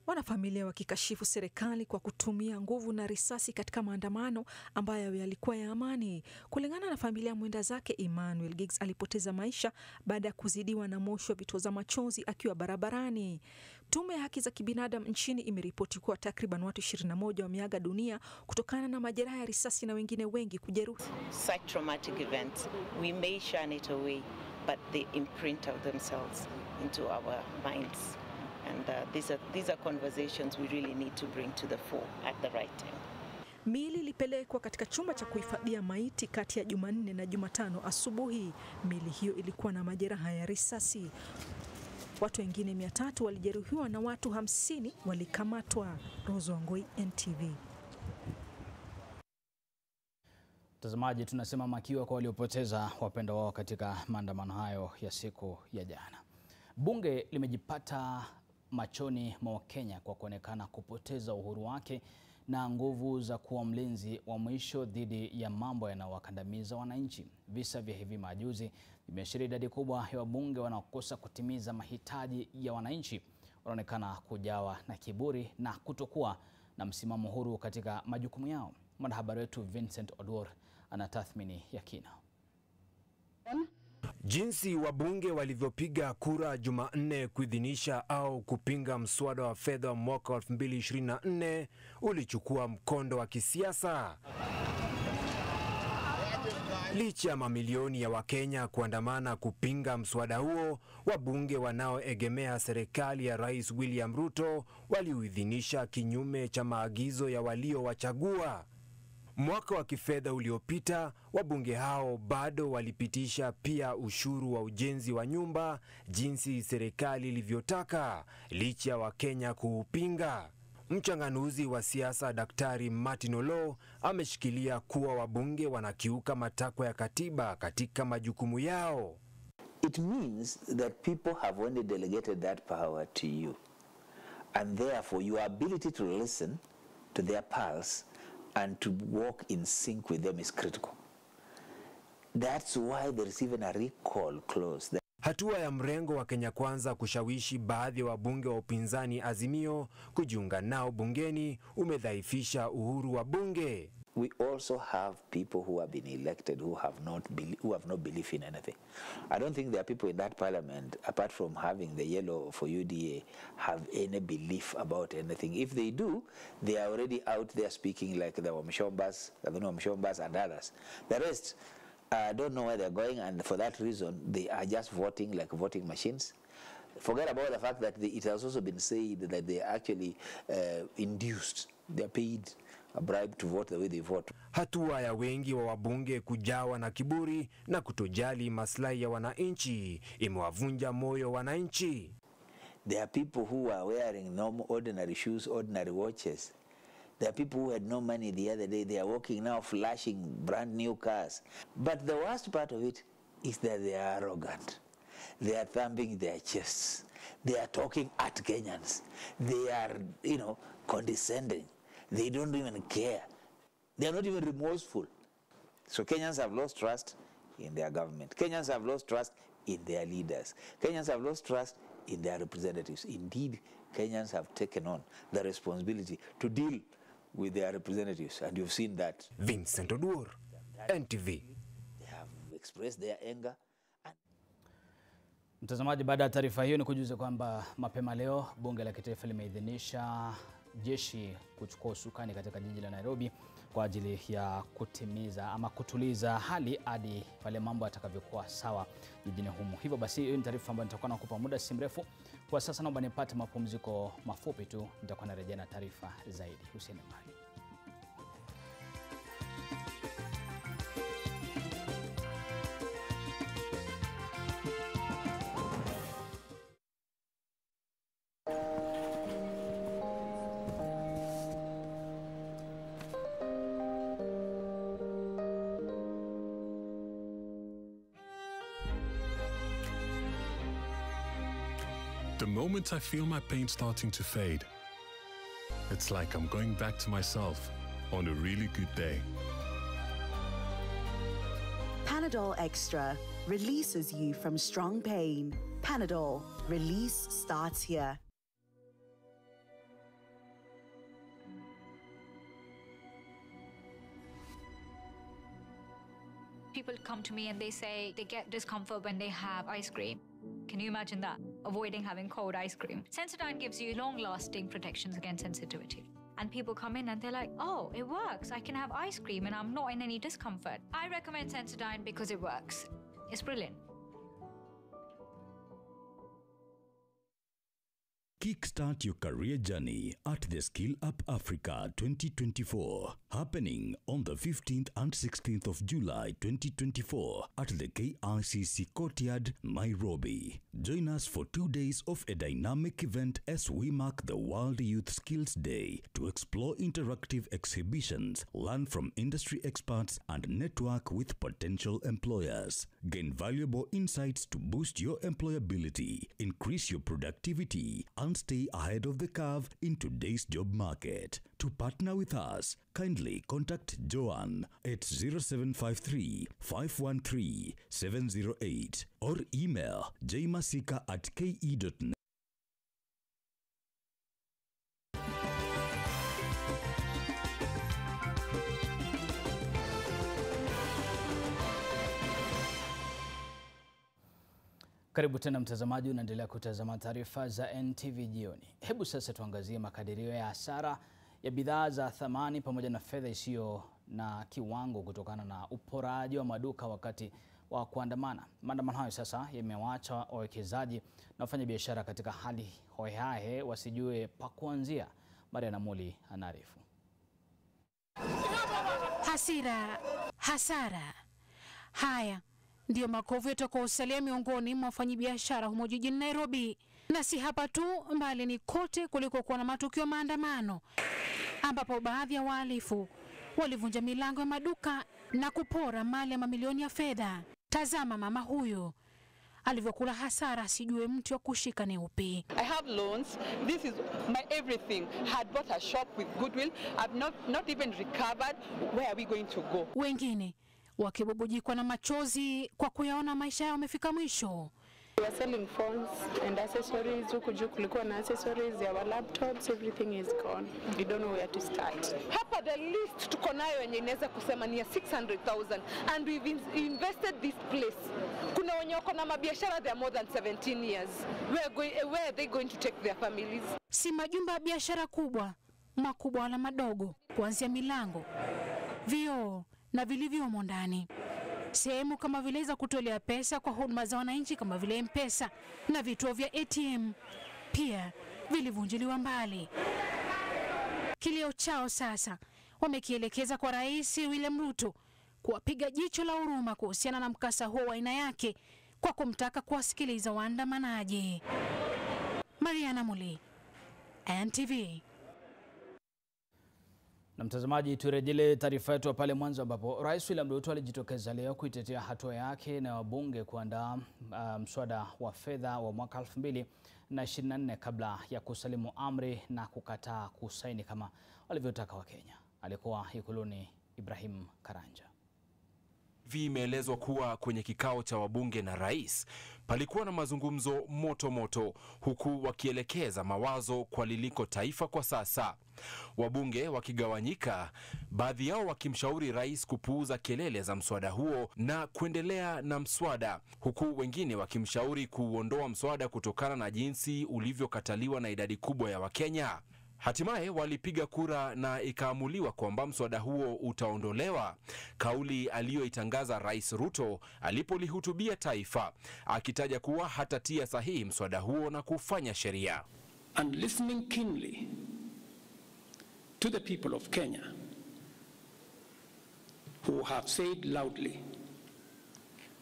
Wanafamilia wakikashifu serikali kwa kutumia nguvu na risasi katika maandamano ambayo yalikuwa ya amani. Kulingana na familia mwenda zake, Emmanuel Giggs alipoteza maisha baada ya kuzidiwa na moshi wa vitoza machozi akiwa barabarani. Tume ya haki za kibinadamu nchini imeripoti kuwa takriban watu 21 wameaga dunia kutokana na majeraha ya risasi na wengine wengi kujeruhi. Such traumatic events, we may shun it away, but they imprint themselves into our minds. And these are conversations we really need to bring to the fore at the right time. Miili ilipelekwa katika chumba cha kuhifadhia maiti kati ya Jumanne na Jumatano asubuhi. Miili hiyo ilikuwa na majeraha ya risasi. Watu wengine 300 walijeruhiwa na watu 50 walikamatwa. Rose Wangoi, NTV. Mtazamaji, tunasema makiwa kwa waliopoteza wapendwa wao katika maandamano hayo ya siku ya jana. Bunge limejipata machoni mwa Wakenya kwa kuonekana kupoteza uhuru wake na nguvu za kuwa mlinzi wa mwisho dhidi ya mambo yanayowakandamiza wananchi. Visa vya hivi majuzi vimeashiria idadi kubwa ya wabunge wanaokosa kutimiza mahitaji ya wananchi. Wanaonekana kujawa na kiburi na kutokuwa na msimamo huru katika majukumu yao. Mwanahabari wetu Vincent Odwor anatathmini ya kina. Jinsi wabunge walivyopiga kura Jumanne kuidhinisha au kupinga mswada wa fedha wa mwaka 2024 ulichukua mkondo wa kisiasa. Licha ya mamilioni ya Wakenya kuandamana kupinga mswada huo, wabunge wanaoegemea serikali ya Rais William Ruto waliuidhinisha kinyume cha maagizo ya waliowachagua. Mwaka wa kifedha uliopita, wabunge hao bado walipitisha pia ushuru wa ujenzi wa nyumba jinsi serikali ilivyotaka, licha ya Wakenya kuupinga. Mchanganuzi wa siasa Daktari Martin Olo ameshikilia kuwa wabunge wanakiuka matakwa ya katiba katika majukumu yao. It means that people have only delegated that power to you. And therefore your ability to listen to their pulse and to walk in sync with them is critical. That's why there is even a recall clause. Hatua ya mrengo wa Kenya Kwanza kushawishi baadhi ya wabunge wa upinzani Azimio kujiunga nao bungeni umedhaifisha uhuru wa bunge. We also have people who have been elected who have no belief in anything. I don't think there are people in that parliament, apart from having the yellow for UDA, have any belief about anything. If they do, they are already out there speaking like the Wamshombas, and others. The rest, I don't know where they're going, and for that reason, they are just voting like voting machines. Forget about the fact that it has also been said that they are actually induced, they're paid a bribe to vote the way they vote. Hatua ya wengi wa wabunge kujawa na kiburi na kutojali maslahi ya wananchi imewavunja moyo wananchi. There are people who are wearing normal ordinary shoes, ordinary watches. There are people who had no money the other day. They are walking now flashing brand new cars. But the worst part of it is that they are arrogant. They are thumping their chests. They are talking at Kenyans. They are, condescending. They don't even care. They are not even remorseful. So Kenyans have lost trust in their government. Kenyans have lost trust in their leaders. Kenyans have lost trust in their representatives. Indeed, Kenyans have taken on the responsibility to deal with their representatives, and you've seen that. Vincent Odur, NTV. They have expressed their anger. Mtazamaji, baada ya taarifa hiyo ni kujuza kwamba mapema leo bunge la kitaifa limeidhinisha jeshi kuchukua usukani katika jiji la Nairobi kwa ajili ya kutimiza ama kutuliza hali hadi pale mambo yatakavyokuwa sawa jijini humo. Hivyo basi hiyo ni taarifa ambayo nitakuwa nakupa muda si mrefu. Kwa sasa naomba nipate mapumziko mafupi tu, nitakuwa narejea na taarifa zaidi. Usiende mbali. The moment I feel my pain starting to fade, it's like I'm going back to myself on a really good day. Panadol Extra releases you from strong pain. Panadol, release starts here. People come to me and they say they get discomfort when they have ice cream. Can you imagine that? Avoiding having cold ice cream. Sensodyne gives you long-lasting protections against sensitivity. And people come in and they're like, oh, it works. I can have ice cream and I'm not in any discomfort. I recommend Sensodyne because it works. It's brilliant. Kickstart your career journey at the Skill Up Africa 2024, happening on the 15th and 16th of July 2024 at the KICC Courtyard, Nairobi. Join us for 2 days of a dynamic event as we mark the World Youth Skills Day to explore interactive exhibitions, learn from industry experts, and network with potential employers. Gain valuable insights to boost your employability, increase your productivity, and stay ahead of the curve in today's job market. To partner with us, kindly contact Joanne at 0753 513 708 or email jmasika@ke.net. Karibu tena mtazamaji, unaendelea kutazama taarifa za NTV jioni. Hebu sasa tuangazie makadirio ya hasara ya bidhaa za thamani pamoja na fedha isiyo na kiwango kutokana na uporaji wa maduka wakati wa kuandamana. Maandamano hayo sasa yamewaacha wawekezaji na wafanya biashara katika hali hohehahe wasijue pa kuanzia. Maria Namuli anaarifu. Hasira, hasara. Haya ndio makovu yatakayosalia miongoni mwa wafanyabiashara humo jijini Nairobi. Na si hapa tu, mbali ni kote kulikokuwa na matukio maandamano, ambapo baadhi ya wahalifu walivunja milango ya maduka na kupora mali ya mamilioni ya fedha. Tazama mama huyo alivyokula hasara, sijue mtu wa kushika ni upi. I have loans. This is my everything. Had bought a shop with goodwill. I've not even recovered. Where are we going to go? Wengine wakibubujikwa na machozi kwa kuyaona maisha yao yamefika mwisho. We are selling phones and accessories. Huku juu kulikuwa na accessories, our laptops, everything is gone. We don't know where to start. Hapa the list tuko nayo yenye inaweza kusema ni 600,000 and we've invested this place. Kuna wenye wako na mabiashara they are more than 17 years. Where are they going to take their families? Si majumba ya biashara kubwa, makubwa wala madogo, kuanzia milango, vioo na vilivyomo ndani. Sehemu kama vile za kutolea pesa kwa huduma za wananchi kama vile M-Pesa na vituo vya ATM pia vilivunjiliwa mbali. Kilio chao sasa wamekielekeza kwa Rais William Ruto kuwapiga jicho la huruma kuhusiana na mkasa huo wa aina yake kwa kumtaka kuwasikiliza waandamanaji. Maria Namuli, NTV. Na mtazamaji, turejelee taarifa yetu pale mwanzo ambapo Rais William Ruto alijitokeza leo kuitetea hatua yake na wabunge kuandaa mswada wa fedha wa mwaka 2024 kabla ya kusalimu amri na kukataa kusaini kama walivyotaka Wakenya. Alikuwa Ikuluni Ibrahim Karanja. Imeelezwa kuwa kwenye kikao cha wabunge na rais, palikuwa na mazungumzo moto huku wakielekeza mawazo kwa liliko taifa kwa sasa. Wabunge wakigawanyika, baadhi yao wakimshauri rais kupuuza kelele za mswada huo na kuendelea na mswada, huku wengine wakimshauri kuondoa mswada kutokana na jinsi ulivyokataliwa na idadi kubwa ya Wakenya. Hatimaye walipiga kura na ikaamuliwa kwamba mswada huo utaondolewa, kauli aliyoitangaza Rais Ruto alipolihutubia taifa, akitaja kuwa hatatia sahihi mswada huo na kufanya sheria. And listening keenly to the people of Kenya who have said loudly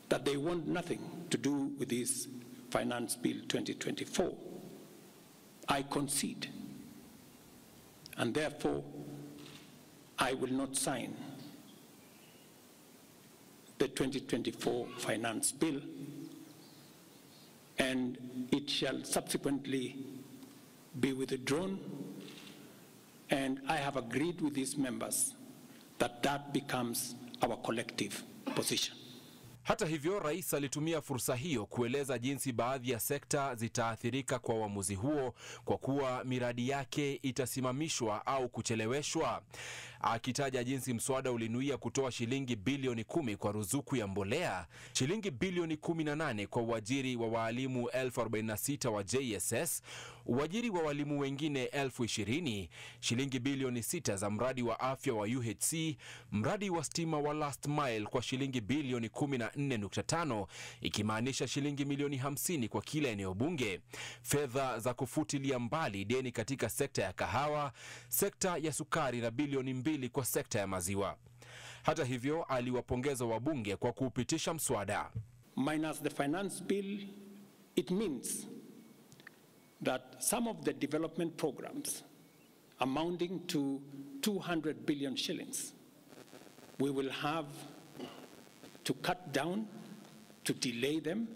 that they want nothing to do with this Finance Bill 2024, I concede. And therefore, I will not sign the 2024 Finance Bill, and it shall subsequently be withdrawn. And I have agreed with these members that that becomes our collective position. Hata hivyo, rais alitumia fursa hiyo kueleza jinsi baadhi ya sekta zitaathirika kwa uamuzi huo kwa kuwa miradi yake itasimamishwa au kucheleweshwa, akitaja jinsi mswada ulinuia kutoa shilingi bilioni 10 kwa ruzuku ya mbolea, shilingi bilioni 18 kwa uajiri wa walimu 46,000 wa JSS, uajiri wa walimu wengine 20,000, shilingi bilioni 6 za mradi wa afya wa UHC, mradi wa stima wa Last Mile kwa shilingi bilioni 14.5, ikimaanisha shilingi milioni 50 kwa kila eneo bunge, fedha za kufutilia mbali deni katika sekta ya kahawa, sekta ya sukari na bilioni 2 kwa sekta ya maziwa. Hata hivyo, aliwapongeza wabunge kwa kuupitisha mswada. Minus the finance bill, it means that some of the development programs amounting to 200 billion shillings, we will have to cut down, to delay them.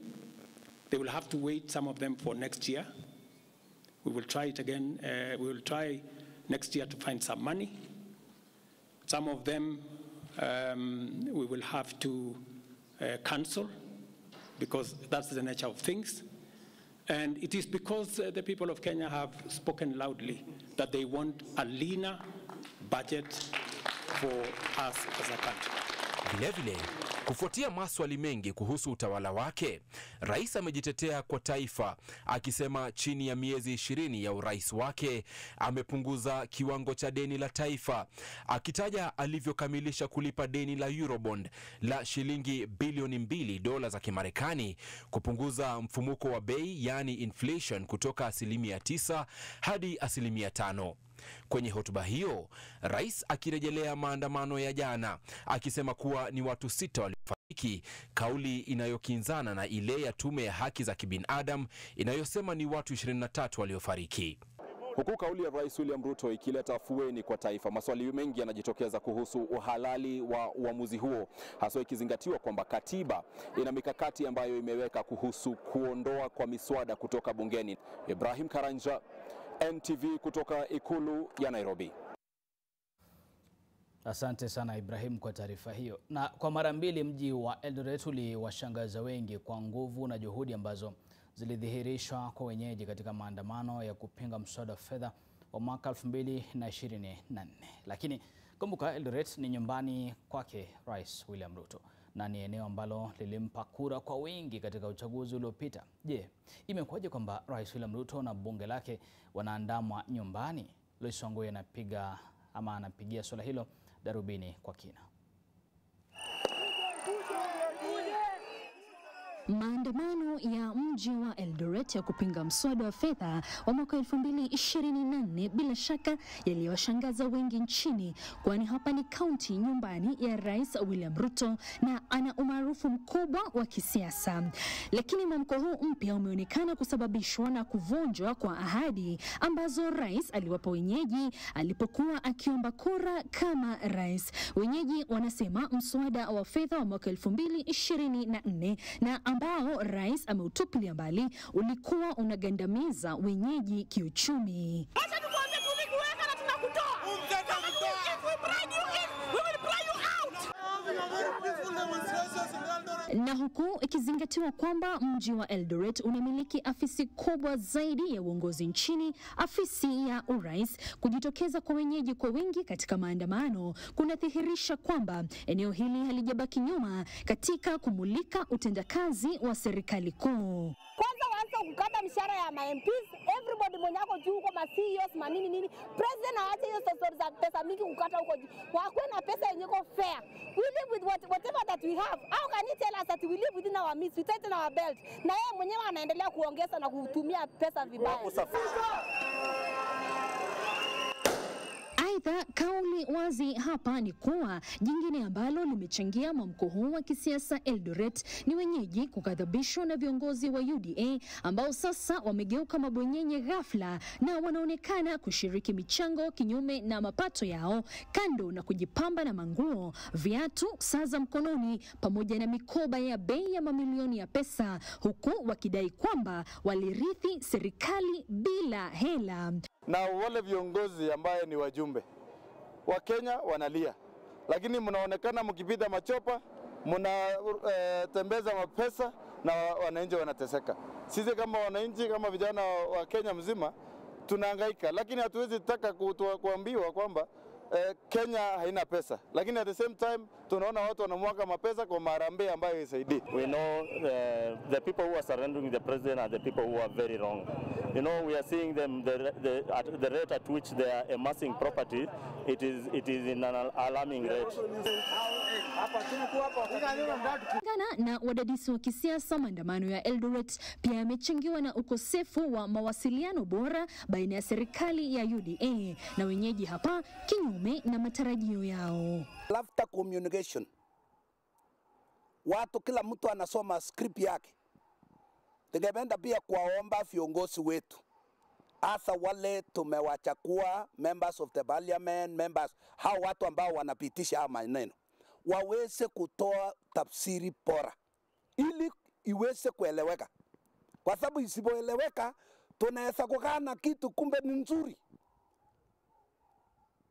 They will have to wait, some of them, for next year. We will try it again. We will try next year to find some money. Some of them we will have to cancel because that's the nature of things. And it is because the people of Kenya have spoken loudly that they want a leaner budget for us as a country. Vilevile, kufuatia maswali mengi kuhusu utawala wake, rais amejitetea kwa taifa akisema chini ya miezi 20 ya urais wake amepunguza kiwango cha deni la taifa, akitaja alivyokamilisha kulipa deni la Eurobond la shilingi bilioni 2 dola za Kimarekani, kupunguza mfumuko wa bei yani inflation kutoka 9% hadi 5%. Kwenye hotuba hiyo, rais akirejelea maandamano ya jana, akisema kuwa ni watu 6 waliofariki, kauli inayokinzana na ile ya tume ya haki za kibinadamu inayosema ni watu 23 waliofariki. Huku kauli ya Rais William Ruto ikileta afueni kwa taifa, maswali mengi yanajitokeza kuhusu uhalali wa uamuzi huo, hasa ikizingatiwa kwamba katiba ina mikakati ambayo imeweka kuhusu kuondoa kwa miswada kutoka bungeni. Ibrahim Karanja, NTV kutoka ikulu ya Nairobi. Asante sana Ibrahim kwa taarifa hiyo. Na kwa mara mbili mji wa Eldoret uliwashangaza wengi kwa nguvu na juhudi ambazo zilidhihirishwa kwa wenyeji katika maandamano ya kupinga mswada wa fedha wa mwaka 2024. Lakini kumbuka, Eldoret ni nyumbani kwake Rais William Ruto na ni eneo ambalo lilimpa kura kwa wingi katika uchaguzi uliopita. Je, imekuwaje kwamba Rais William Ruto na bunge lake wanaandamwa nyumbani? Lois Wangui anapigia swala hilo darubini kwa kina. Maandamano ya mji wa Eldoret ya kupinga mswada wa fedha wa mwaka 2024 bila shaka yaliwashangaza wengi nchini, kwani hapa ni kaunti nyumbani ya Rais William Ruto na ana umaarufu mkubwa wa kisiasa. Lakini mwamko huu mpya umeonekana kusababishwa na kuvunjwa kwa ahadi ambazo rais aliwapa wenyeji alipokuwa akiomba kura kama rais. Wenyeji wanasema mswada wa fedha wa mwaka 2024 na ambao rais ameutupilia mbali ulikuwa unagandamiza wenyeji kiuchumi. Na huku ikizingatiwa kwamba mji wa Eldoret unamiliki afisi kubwa zaidi ya uongozi nchini, afisi ya urais, kujitokeza kwa wenyeji kwa wingi katika maandamano kunadhihirisha kwamba eneo hili halijabaki nyuma katika kumulika utendakazi wa serikali kuu. Kwanza waanze kukata mshahara ya MPs, everybody mwenye ako juu huko ma CEOs manini, president aache hiyo story za pesa mingi kukata huko juu. Wakuwe na pesa yenye iko fair. We live with whatever that we have. How can you tell us that we live within our means, we tighten our belt? Na yeye mwenyewe anaendelea kuongeza na kutumia pesa vibaya. Aidha, kauli wazi hapa ni kuwa jingine ambalo limechangia mwamko huu wa kisiasa Eldoret ni wenyeji kukadhabishwa na viongozi wa UDA ambao sasa wamegeuka mabwenyenye ghafla na wanaonekana kushiriki michango kinyume na mapato yao, kando na kujipamba na manguo, viatu, saa za mkononi pamoja na mikoba ya bei ya mamilioni ya pesa, huku wakidai kwamba walirithi serikali bila hela. Na wale viongozi ambaye ni wajumbe wa Kenya wanalia, lakini mnaonekana mkipita machopa, mnatembeza mapesa na wananchi wanateseka. Sisi kama wananchi, kama vijana wa Kenya mzima tunahangaika, lakini hatuwezi taka kuambiwa kwamba Kenya haina pesa, lakini at the same time tunaona watu wanamwaga mapesa kwa marambe ambayo isaidii. We know the people who are surrendering the president are the people who are very wrong. You know, we are seeing them at the rate at which they are amassing property. It is in an alarming rate. Na wadadisi wa kisiasa, maandamano ya Eldoret pia yamechangiwa na ukosefu wa mawasiliano bora baina ya serikali ya UDA na wenyeji hapa, kinyume na matarajio yao. After communication, watu kila mtu anasoma script yake. Tungependa pia kuwaomba viongozi wetu, hasa wale tumewachagua members of the parliament, members hao watu ambao wanapitisha haya maneno, waweze kutoa tafsiri bora ili iweze kueleweka, kwa sababu isipoeleweka tunaweza kukaa na kitu kumbe ni nzuri,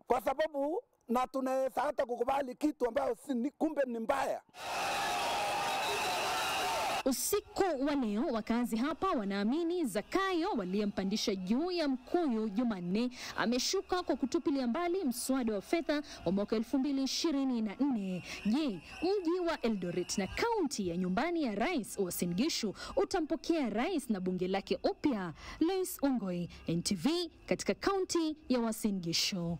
kwa sababu na tunaweza hata kukubali kitu ambayo kumbe ni mbaya. Usiku wa leo wakazi hapa wanaamini Zakayo waliyempandisha juu ya mkuyu Jumanne ameshuka kwa kutupilia mbali mswada wa fedha wa mwaka 2024. Je, mji wa Eldoret na kaunti ya nyumbani ya rais Uasin Gishu utampokea rais na bunge lake upya? Lois Ongoi, NTV, katika kaunti ya Uasin Gishu.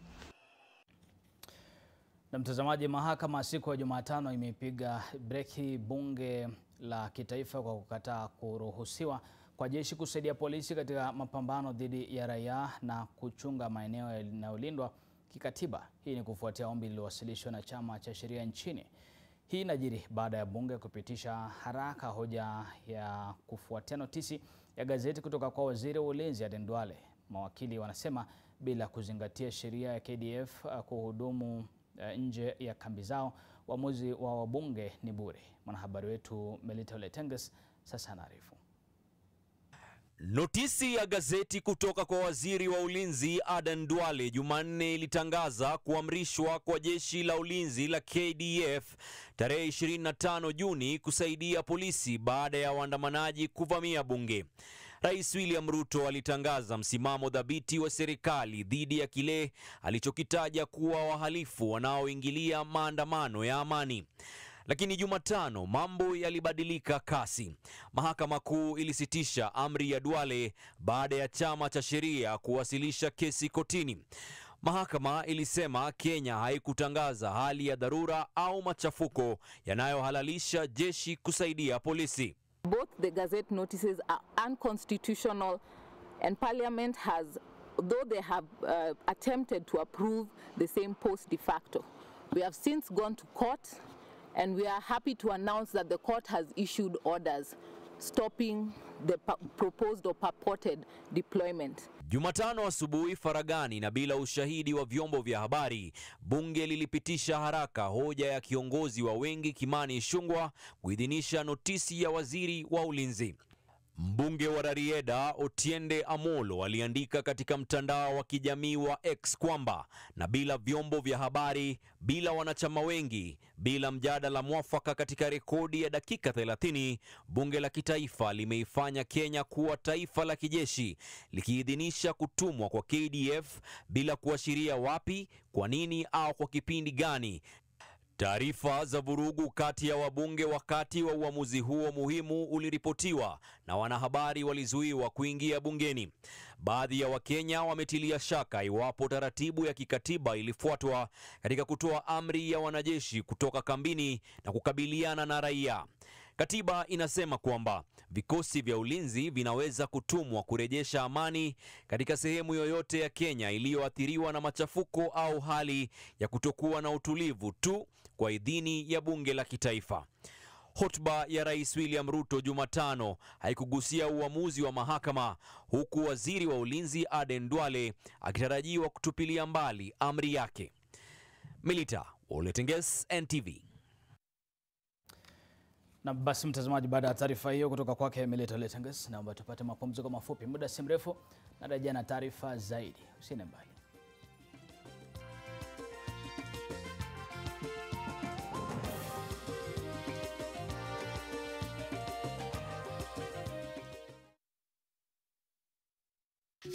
Na mtazamaji, mahakama siku ya Jumatano imepiga breki bunge la kitaifa kwa kukataa kuruhusiwa kwa jeshi kusaidia polisi katika mapambano dhidi ya raia na kuchunga maeneo yanayolindwa kikatiba. Hii ni kufuatia ombi lililowasilishwa na chama cha sheria nchini. Hii inajiri baada ya bunge kupitisha haraka hoja ya kufuatia notisi ya gazeti kutoka kwa waziri wa ulinzi Aden Duale. Mawakili wanasema bila kuzingatia sheria ya KDF kuhudumu nje ya kambi zao, uamuzi wa wabunge ni bure. Mwanahabari wetu Melita Oletenges sasa anaarifu. Notisi ya gazeti kutoka kwa waziri wa ulinzi Aden Duale Jumanne ilitangaza kuamrishwa kwa jeshi la ulinzi la KDF tarehe 25 Juni kusaidia polisi baada ya waandamanaji kuvamia bunge. Rais William Ruto alitangaza msimamo dhabiti wa serikali dhidi ya kile alichokitaja kuwa wahalifu wanaoingilia maandamano ya amani. Lakini Jumatano mambo yalibadilika kasi. Mahakama Kuu ilisitisha amri ya Duale baada ya chama cha sheria kuwasilisha kesi kotini. Mahakama ilisema Kenya haikutangaza hali ya dharura au machafuko yanayohalalisha jeshi kusaidia polisi. Both the gazette notices are unconstitutional, and Parliament has, though they have attempted to approve the same post de facto, we have since gone to court, and we are happy to announce that the court has issued orders stopping the proposed or purported deployment. Jumatano asubuhi faragani na bila ushahidi wa vyombo vya habari, bunge lilipitisha haraka hoja ya kiongozi wa wengi Kimani Ichung'wah kuidhinisha notisi ya waziri wa ulinzi. Mbunge wa Rarieda Otiende Amolo aliandika katika mtandao wa kijamii wa X kwamba na bila vyombo vya habari, bila wanachama wengi, bila mjadala mwafaka katika rekodi ya dakika 30, bunge la kitaifa limeifanya Kenya kuwa taifa la kijeshi, likiidhinisha kutumwa kwa KDF bila kuashiria wapi, kwa nini au kwa kipindi gani. Taarifa za vurugu kati ya wabunge wakati wa uamuzi huo muhimu uliripotiwa na wanahabari walizuiwa kuingia bungeni. Baadhi ya Wakenya wametilia shaka iwapo taratibu ya kikatiba ilifuatwa katika kutoa amri ya wanajeshi kutoka kambini na kukabiliana na raia. Katiba inasema kwamba vikosi vya ulinzi vinaweza kutumwa kurejesha amani katika sehemu yoyote ya Kenya iliyoathiriwa na machafuko au hali ya kutokuwa na utulivu tu kwa idhini ya bunge la kitaifa. Hotuba ya Rais William Ruto Jumatano haikugusia uamuzi wa mahakama, huku waziri wa ulinzi Aden Duale akitarajiwa kutupilia mbali amri yake. Milita Oletenges, NTV. Na basi mtazamaji, baada ya taarifa hiyo kutoka kwake Milita Oletenges, naomba tupate mapumziko mafupi. Muda si mrefu narejea na taarifa zaidi. Usiende mbali.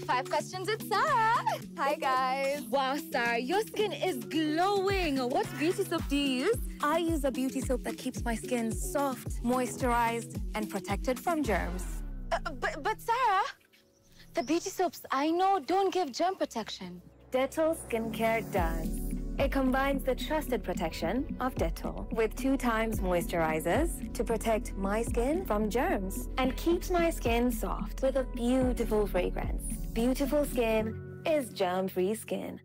Five questions with Sarah. Hi guys. Wow, Sarah, your skin is glowing. What beauty soap do you use? I use a beauty soap that keeps my skin soft, moisturized, and protected from germs. But Sarah, the beauty soaps I know don't give germ protection. Dettol Skincare does. It combines the trusted protection of Dettol with 2 times moisturizers to protect my skin from germs and keeps my skin soft with a beautiful fragrance. Beautiful skin is germ-free skin.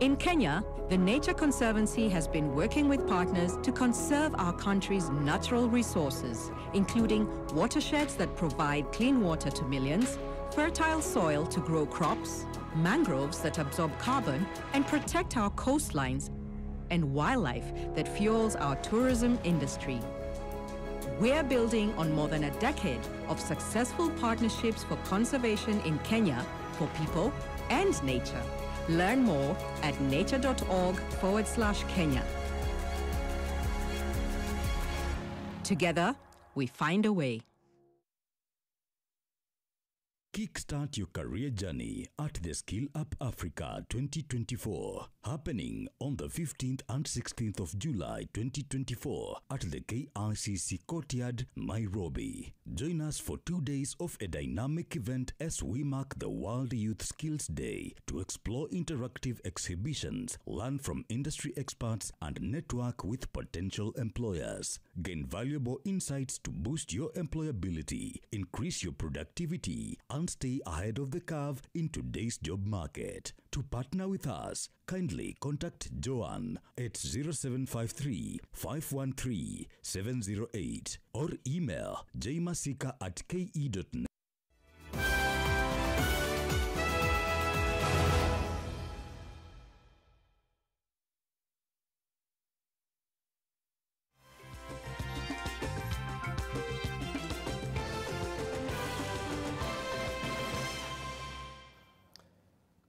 In Kenya, the Nature Conservancy has been working with partners to conserve our country's natural resources, including watersheds that provide clean water to millions, fertile soil to grow crops, mangroves that absorb carbon and protect our coastlines, and wildlife that fuels our tourism industry. We're building on more than a decade of successful partnerships for conservation in Kenya for people and nature. Learn more at nature.org/Kenya. Together, we find a way. Kickstart your career journey at the Skill Up Africa 2024, happening on the 15th and 16th of July 2024 at the KICC Courtyard, Nairobi. Join us for 2 days of a dynamic event as we mark the World Youth Skills Day to explore interactive exhibitions, learn from industry experts, and network with potential employers. Gain valuable insights to boost your employability, increase your productivity, and stay ahead of the curve in today's job market. To partner with us, kindly contact Joanne at 0753 513 708 or email jmasika@ke.net.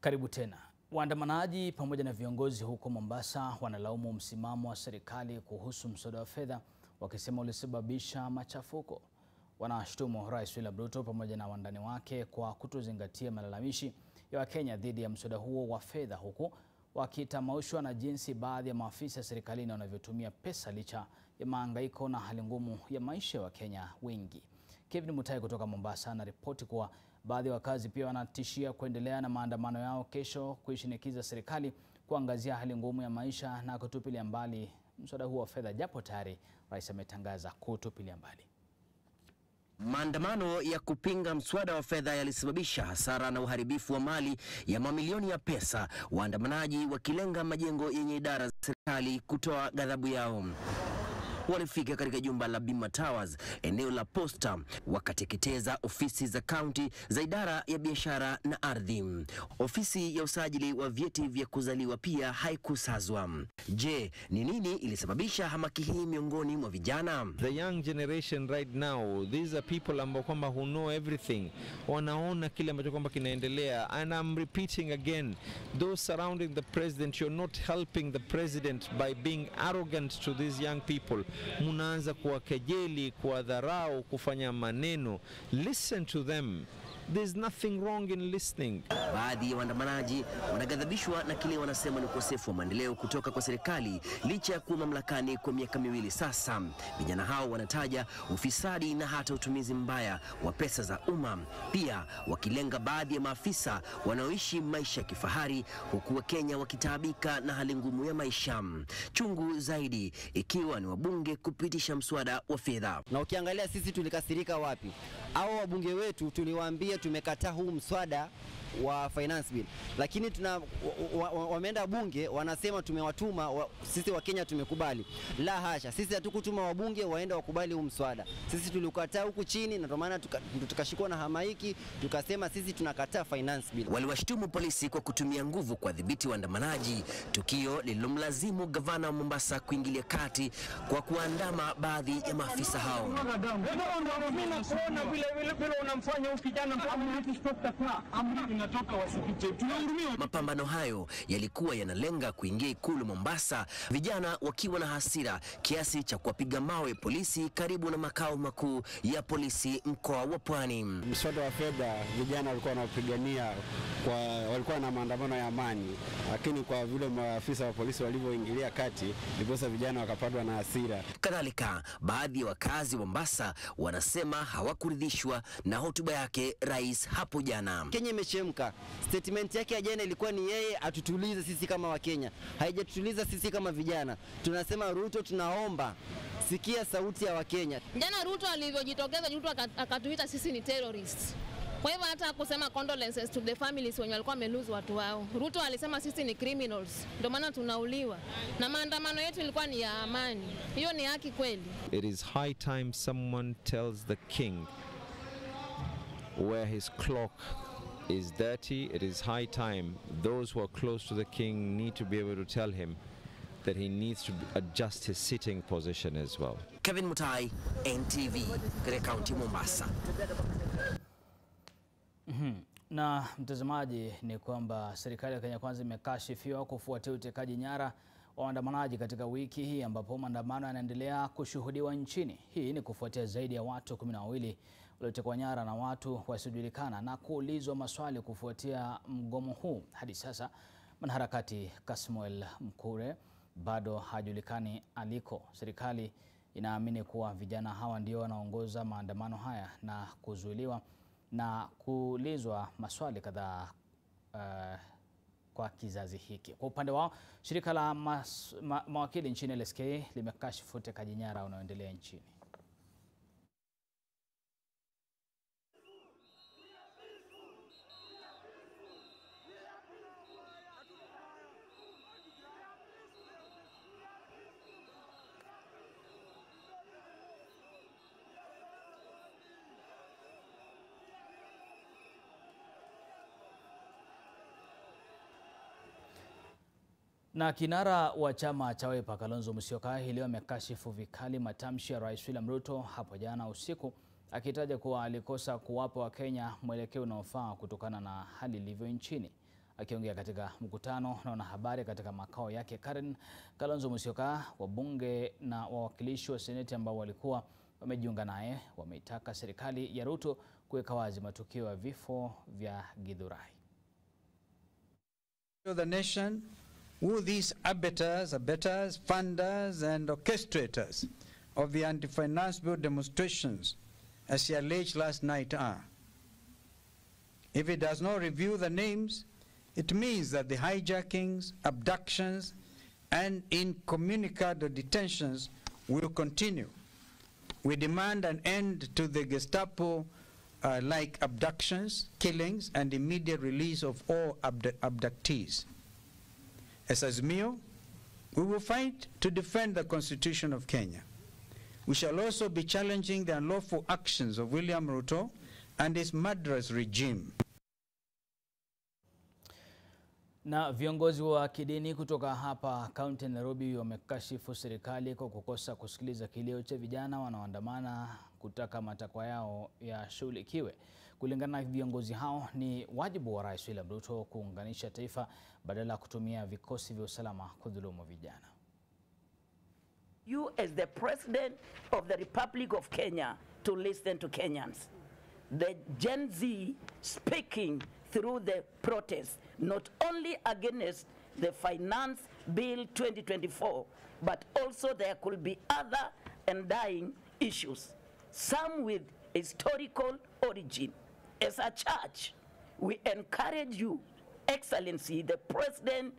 Karibu tena. Waandamanaji pamoja na viongozi huko Mombasa wanalaumu msimamo wa serikali kuhusu mswada wa fedha, wakisema ulisababisha machafuko. Wanashtumu Rais William Ruto pamoja na wandani wake kwa kutozingatia malalamishi ya Wakenya dhidi ya mswada huo wa fedha, huku wakitamaushwa na jinsi baadhi ya maafisa serikalini wanavyotumia pesa licha ya mahangaiko na hali ngumu ya maisha ya Wakenya wengi. Kevin Mutai kutoka Mombasa anaripoti kuwa baadhi ya wakazi pia wanatishia kuendelea na maandamano yao kesho kuishinikiza serikali kuangazia hali ngumu ya maisha na kutupilia mbali mswada huo wa fedha, japo tayari rais ametangaza kutupilia mbali. Maandamano ya kupinga mswada wa fedha yalisababisha hasara na uharibifu wa mali ya mamilioni ya pesa, waandamanaji wakilenga majengo yenye idara za serikali kutoa ghadhabu yao. walifika katika jumba la Bima Towers, eneo la Posta, wakateketeza ofisi za kaunti za idara ya biashara na ardhi. Ofisi ya usajili wa vyeti vya kuzaliwa pia haikusazwa. Je, ni nini ilisababisha hamaki hii miongoni mwa vijana? The young generation right now, these are people ambao kwamba who know everything. Wanaona kile ambacho kwamba kinaendelea. And I'm repeating again, those surrounding the president, you're not helping the president by being arrogant to these young people. Munaanza kuwakejeli, kuwadharau, kufanya maneno. Listen to them. There's nothing wrong in listening. Baadhi ya waandamanaji wanaghadhabishwa na kile wanasema ni ukosefu wa maendeleo kutoka kwa serikali licha ya kuwa mamlakani kwa miaka 2 sasa. Vijana hao wanataja ufisadi na hata utumizi mbaya wa pesa za umma, pia wakilenga baadhi ya maafisa wanaoishi maisha ya kifahari huku Wakenya wakitaabika na hali ngumu ya maisha. Chungu zaidi ikiwa ni wabunge kupitisha mswada wa fedha. Na ukiangalia sisi tulikasirika wapi? Hao wabunge wetu tuliwaambia tumekataa huu mswada wa finance bill, lakini wameenda bunge wanasema tumewatuma sisi wa Kenya tumekubali. La hasha, sisi hatukutuma wabunge waende wakubali huu mswada. Sisi tulikataa huku chini, na ndio maana tukashikwa na hamaiki tukasema sisi tunakataa finance bill. Waliwashtumu polisi kwa kutumia nguvu kuwadhibiti waandamanaji, tukio lililomlazimu gavana wa Mombasa kuingilia kati kwa kuandama baadhi ya maafisa hao. Mapambano hayo yalikuwa yanalenga kuingia ikulu Mombasa, vijana wakiwa na hasira kiasi cha kuwapiga mawe polisi karibu na makao makuu ya polisi mkoa wa Pwani. Mswada wa fedha vijana walikuwa wanapigania, walikuwa na maandamano ya amani, lakini kwa vile maafisa wa polisi walivyoingilia kati ndipo vijana wakapatwa na hasira. Kadhalika, baadhi ya wakazi wa Mombasa wanasema hawakuridhishwa na hotuba yake rais hapo jana. Kenya imechemka. Statement yake ya jana ilikuwa ni yeye atutulize sisi kama Wakenya. Haijatuliza sisi kama vijana. Tunasema Ruto, tunaomba sikia sauti ya Wakenya. Jana Ruto alivyojitokeza, Ruto akatuita sisi ni terrorists. Kwa hivyo hata kusema condolences to the families wenye walikuwa wamelose watu wao. Ruto alisema sisi ni criminals, ndio maana tunauliwa. Na maandamano yetu ilikuwa ni ya amani. Hiyo ni haki kweli? It is high time someone tells the king where his clock is dirty. It is high time those who are close to the king need to be able to tell him that he needs to adjust his sitting position as well. Kevin Mutai, NTV, katika kaunti Mombasa. Na mtazamaji, ni kwamba serikali ya Kenya Kwanza imekashifiwa kufuatia utekaji nyara wa waandamanaji katika wiki hii ambapo maandamano yanaendelea kushuhudiwa nchini. Hii ni kufuatia zaidi ya watu 12 waliotekwa nyara na watu wasiojulikana na kuulizwa maswali kufuatia mgomo huu. Hadi sasa mwanaharakati Kasmuel Mkure bado hajulikani aliko. Serikali inaamini kuwa vijana hawa ndio wanaongoza maandamano haya na kuzuiliwa na kuulizwa maswali kadhaa kwa kizazi hiki. Kwa upande wao, shirika la mawakili nchini LSK limekashifu utekaji nyara unaoendelea nchini. Na kinara wa chama cha Wiper Kalonzo Musyoka leo amekashifu vikali matamshi ya Rais William Ruto hapo jana usiku, akitaja kuwa alikosa kuwapa Wakenya mwelekeo unaofaa kutokana na hali ilivyo nchini. Akiongea katika mkutano na wanahabari katika makao yake Karen, Kalonzo Musyoka, wabunge na wawakilishi wa seneti ambao walikuwa wamejiunga naye wameitaka serikali ya Ruto kuweka wazi matukio ya vifo vya Githurai. The nation who these abettors, funders and orchestrators of the anti-finance bill demonstrations, as he alleged last night, are. If it does not review the names, it means that the hijackings, abductions, and incommunicado detentions will continue. We demand an end to the Gestapo-like abductions, killings, and immediate release of all abductees. As Azimio, we will fight to defend the Constitution of Kenya. We shall also be challenging the unlawful actions of William Ruto and his murderous regime. Na viongozi wa kidini kutoka hapa kaunti ya Nairobi wamekashifu serikali kwa kukosa kusikiliza kilio cha vijana wanaoandamana kutaka matakwa yao yashughulikiwe. Kulingana na viongozi hao, ni wajibu wa Rais William Ruto kuunganisha taifa badala ya kutumia vikosi vya usalama kudhulumu vijana. You as the President of the Republic of Kenya to listen to Kenyans. The Gen Z speaking through the protest, not only against the Finance Bill 2024, but also there could be other undying issues, some with historical origin. As a church, we encourage you, Excellency, the President,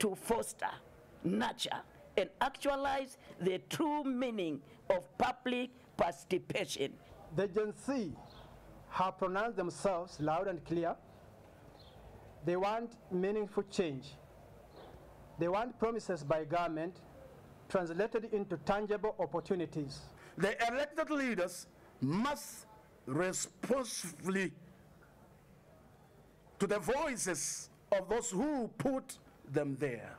to foster, nurture, and actualize the true meaning of public participation. The Gen Z have pronounced themselves loud and clear. They want meaningful change. They want promises by government translated into tangible opportunities. The elected leaders must responsibly to the voices of those who put them there.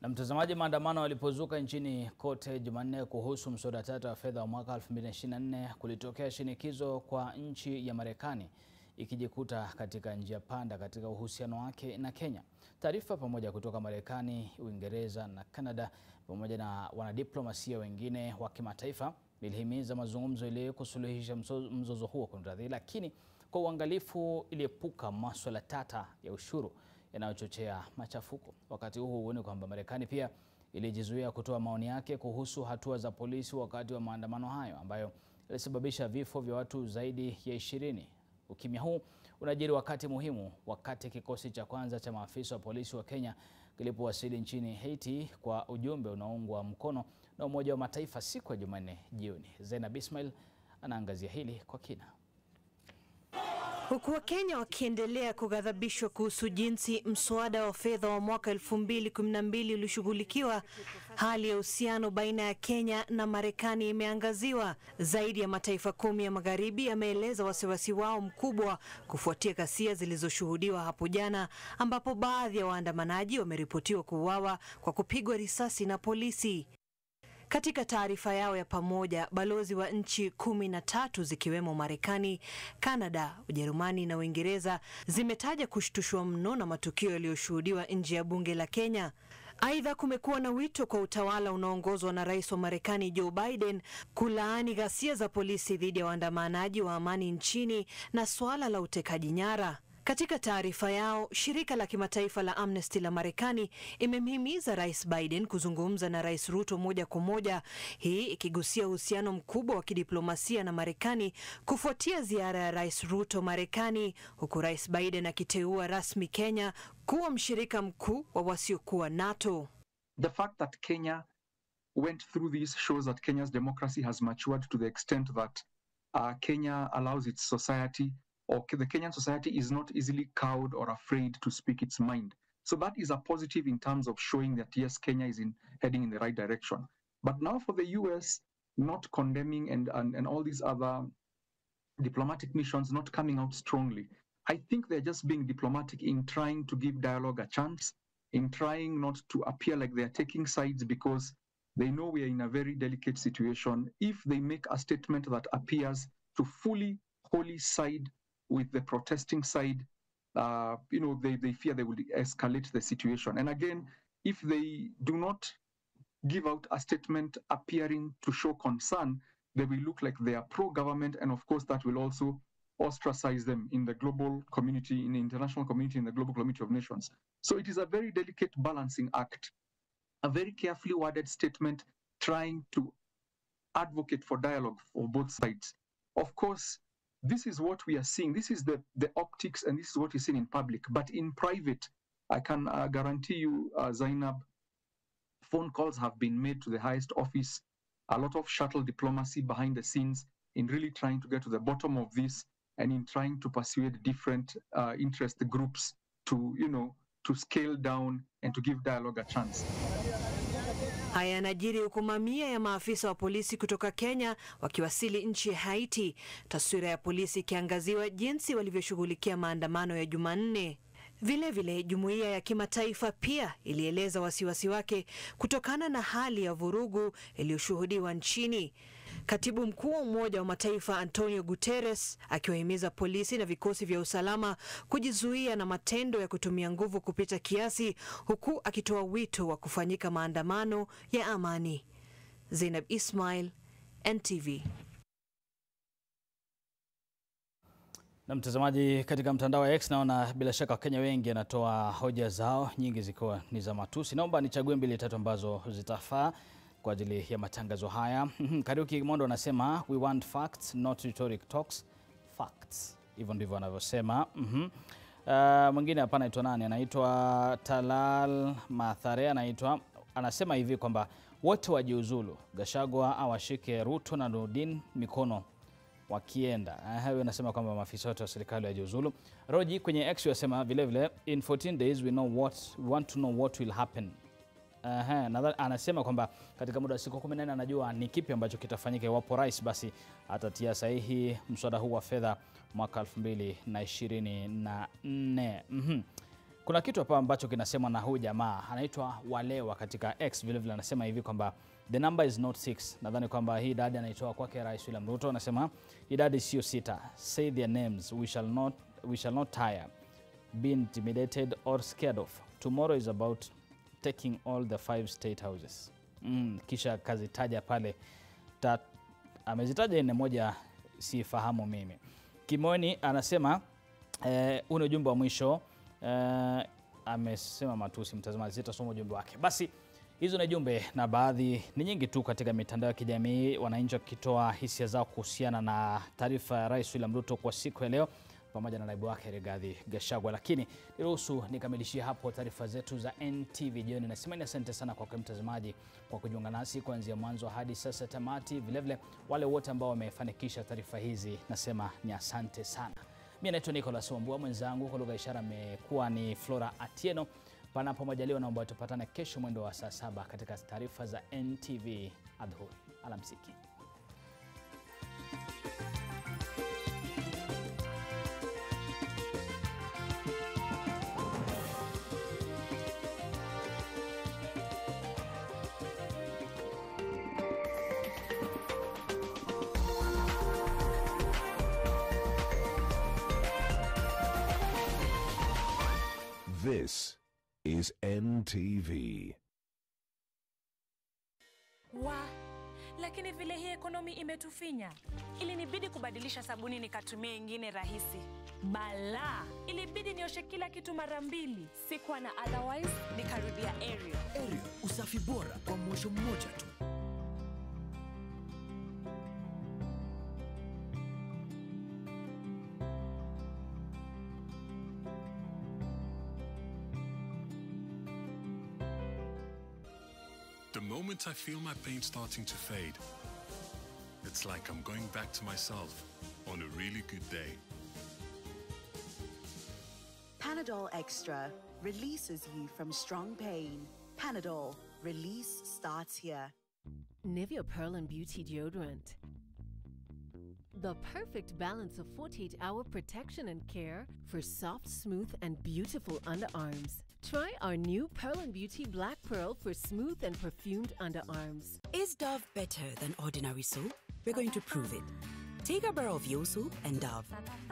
Na mtazamaji, maandamano yalipozuka nchini kote Jumanne kuhusu mswada tata wa fedha wa mwaka 2024, kulitokea shinikizo kwa nchi ya Marekani ikijikuta katika njia panda katika uhusiano wake na Kenya. Taarifa pamoja kutoka Marekani, Uingereza na Canada pamoja na wanadiplomasia wengine wa kimataifa ilihimiza mazungumzo ili kusuluhisha mzozo huo kwa ndani, lakini kwa uangalifu iliepuka masuala tata ya ushuru yanayochochea machafuko. Wakati huo huoni kwamba Marekani pia ilijizuia kutoa maoni yake kuhusu hatua za polisi wakati wa maandamano hayo ambayo yalisababisha vifo vya watu zaidi ya 20. Ukimya huu unajiri wakati muhimu, wakati kikosi cha kwanza cha maafisa wa polisi wa Kenya kilipowasili nchini Haiti kwa ujumbe unaoungwa mkono na Umoja wa Mataifa siku ya Jumanne jioni. Zainab Ismail anaangazia hili kwa kina. Huku Wakenya wakiendelea kughadhabishwa kuhusu jinsi mswada wa fedha wa mwaka 2012 ulishughulikiwa, hali ya uhusiano baina ya Kenya na Marekani imeangaziwa. Zaidi ya mataifa 10 ya magharibi yameeleza wasiwasi wao mkubwa kufuatia ghasia zilizoshuhudiwa hapo jana, ambapo baadhi ya waandamanaji wameripotiwa kuuawa kwa kupigwa risasi na polisi. Katika taarifa yao ya pamoja, balozi wa nchi 13 zikiwemo Marekani, Canada, Ujerumani na Uingereza zimetaja kushtushwa mno na matukio yaliyoshuhudiwa nje ya bunge la Kenya. Aidha, kumekuwa na wito kwa utawala unaoongozwa na Rais wa Marekani Joe Biden kulaani ghasia za polisi dhidi ya waandamanaji wa amani nchini na suala la utekaji nyara. Katika taarifa yao, shirika la kimataifa la Amnesty la Marekani imemhimiza Rais Biden kuzungumza na Rais Ruto moja kwa moja, hii ikigusia uhusiano mkubwa wa kidiplomasia na Marekani kufuatia ziara ya Rais Ruto Marekani, huku Rais Biden akiteua rasmi Kenya kuwa mshirika mkuu wa wasiokuwa NATO. The fact that Kenya went through this shows that Kenya's democracy has matured to the extent that Kenya allows its society, or the Kenyan society is not easily cowed or afraid to speak its mind. So that is a positive in terms of showing that yes, Kenya is heading in the right direction. But now for the US not condemning and all these other diplomatic missions not coming out strongly, I think they're just being diplomatic in trying to give dialogue a chance, in trying not to appear like they're taking sides because they know we are in a very delicate situation. If they make a statement that appears to fully, wholly side with the protesting side, they fear they will escalate the situation. And again, if they do not give out a statement appearing to show concern, they will look like they are pro-government, and of course that will also ostracize them in the global community, in the international community, in the global community of nations. So it is a very delicate balancing act, a very carefully worded statement trying to advocate for dialogue for both sides. Of course, this is what we are seeing. This is the optics, and this is what is seen in public. But in private, I can guarantee you, Zainab, phone calls have been made to the highest office, a lot of shuttle diplomacy behind the scenes in really trying to get to the bottom of this and in trying to persuade different interest groups to, to scale down and to give dialogue a chance. Haya yanajiri huku mamia ya maafisa wa polisi kutoka Kenya wakiwasili nchi ya Haiti, taswira ya polisi ikiangaziwa jinsi walivyoshughulikia maandamano ya Jumanne. Vilevile, jumuiya ya kimataifa pia ilieleza wasiwasi wake kutokana na hali ya vurugu iliyoshuhudiwa nchini. Katibu mkuu wa Umoja wa Mataifa Antonio Guterres akiwahimiza polisi na vikosi vya usalama kujizuia na matendo ya kutumia nguvu kupita kiasi, huku akitoa wito wa kufanyika maandamano ya amani. Zainab Ismail, NTV. Na mtazamaji, katika mtandao wa X naona bila shaka Wakenya wengi wanatoa hoja zao, nyingi zikiwa ni za matusi. Naomba nichague 2-3 ambazo zitafaa kwa ajili ya matangazo haya. Kariuki Mondo anasema we want facts, not rhetoric talks. Facts. Hivyo ndivyo anavyosema. Mwingine hapa anaitwa nani? Anaitwa Talal Mathare, anasema hivi kwamba wote wajiuzulu. Gachagua awashike Ruto na Nurdin mikono wakienda. Hayo anasema kwamba maafisa wote wa serikali wajiuzulu. Roji kwenye X yasema vile vile in 14 days we want to know what will happen. Anasema kwamba katika muda wa siku 14 anajua ni kipi ambacho kitafanyika iwapo rais basi atatia sahihi mswada huu wa fedha mwaka 2024. Kuna kitu hapa ambacho kinasemwa na huyu jamaa anaitwa Walewa katika X vile vile anasema hivi kwamba the number is not 6. Nadhani kwamba hii idadi anaitoa kwake Rais William Ruto. Anasema idadi sio 6. Say their names. We shall not tire, be intimidated or scared of. Tomorrow is about taking all the 5 state houses. Kisha kazitaja pale amezitaja ine moja sifahamu mimi. Kimoni anasema una ujumbe wa mwisho, amesema matusi. Mtazamaji, sitasoma ujumbe wake. Basi hizo ni jumbe na baadhi ni nyingi tu katika mitandao ya kijamii, wananchi wakitoa hisia zao kuhusiana na taarifa ya Rais William Ruto kwa siku ya leo pamoja na naibu wake Rigathi Gachagua. Lakini niruhusu nikamilishie hapo taarifa zetu za NTV jioni. Nasema ni asante sana kwa mtazamaji kwa kujiunga nasi kuanzia mwanzo hadi sasa tamati. Vile vile wale wote ambao wamefanikisha taarifa hizi nasema ni asante sana. Mimi naitwa Nicholas Wambua, mwenzangu kwa lugha ishara amekuwa ni Flora Atieno. Panapo majaliwa naomba tupatane kesho mwendo wa saa 7 katika taarifa za NTV adhuhuri. Alamsiki. This is NTV. Lakini vile hii ekonomi imetufinya, ilinibidi kubadilisha sabuni nikatumia ingine rahisi. Bala, ilibidi nioshe kila kitu mara 2. Sikuwa na otherwise, nikarudia Ariel. Ariel, usafi bora kwa mwosho mmoja tu. The moment I feel my pain starting to fade, it's like I'm going back to myself on a really good day. Panadol Extra releases you from strong pain. Panadol, release starts here. Nivea Pearl and Beauty Deodorant. The perfect balance of 48-hour protection and care for soft, smooth, and beautiful underarms. Try our new Pearl and Beauty Black Pearl for smooth and perfumed underarms. Is Dove better than ordinary soap? We're going to prove it. Take a bar of your soap and Dove.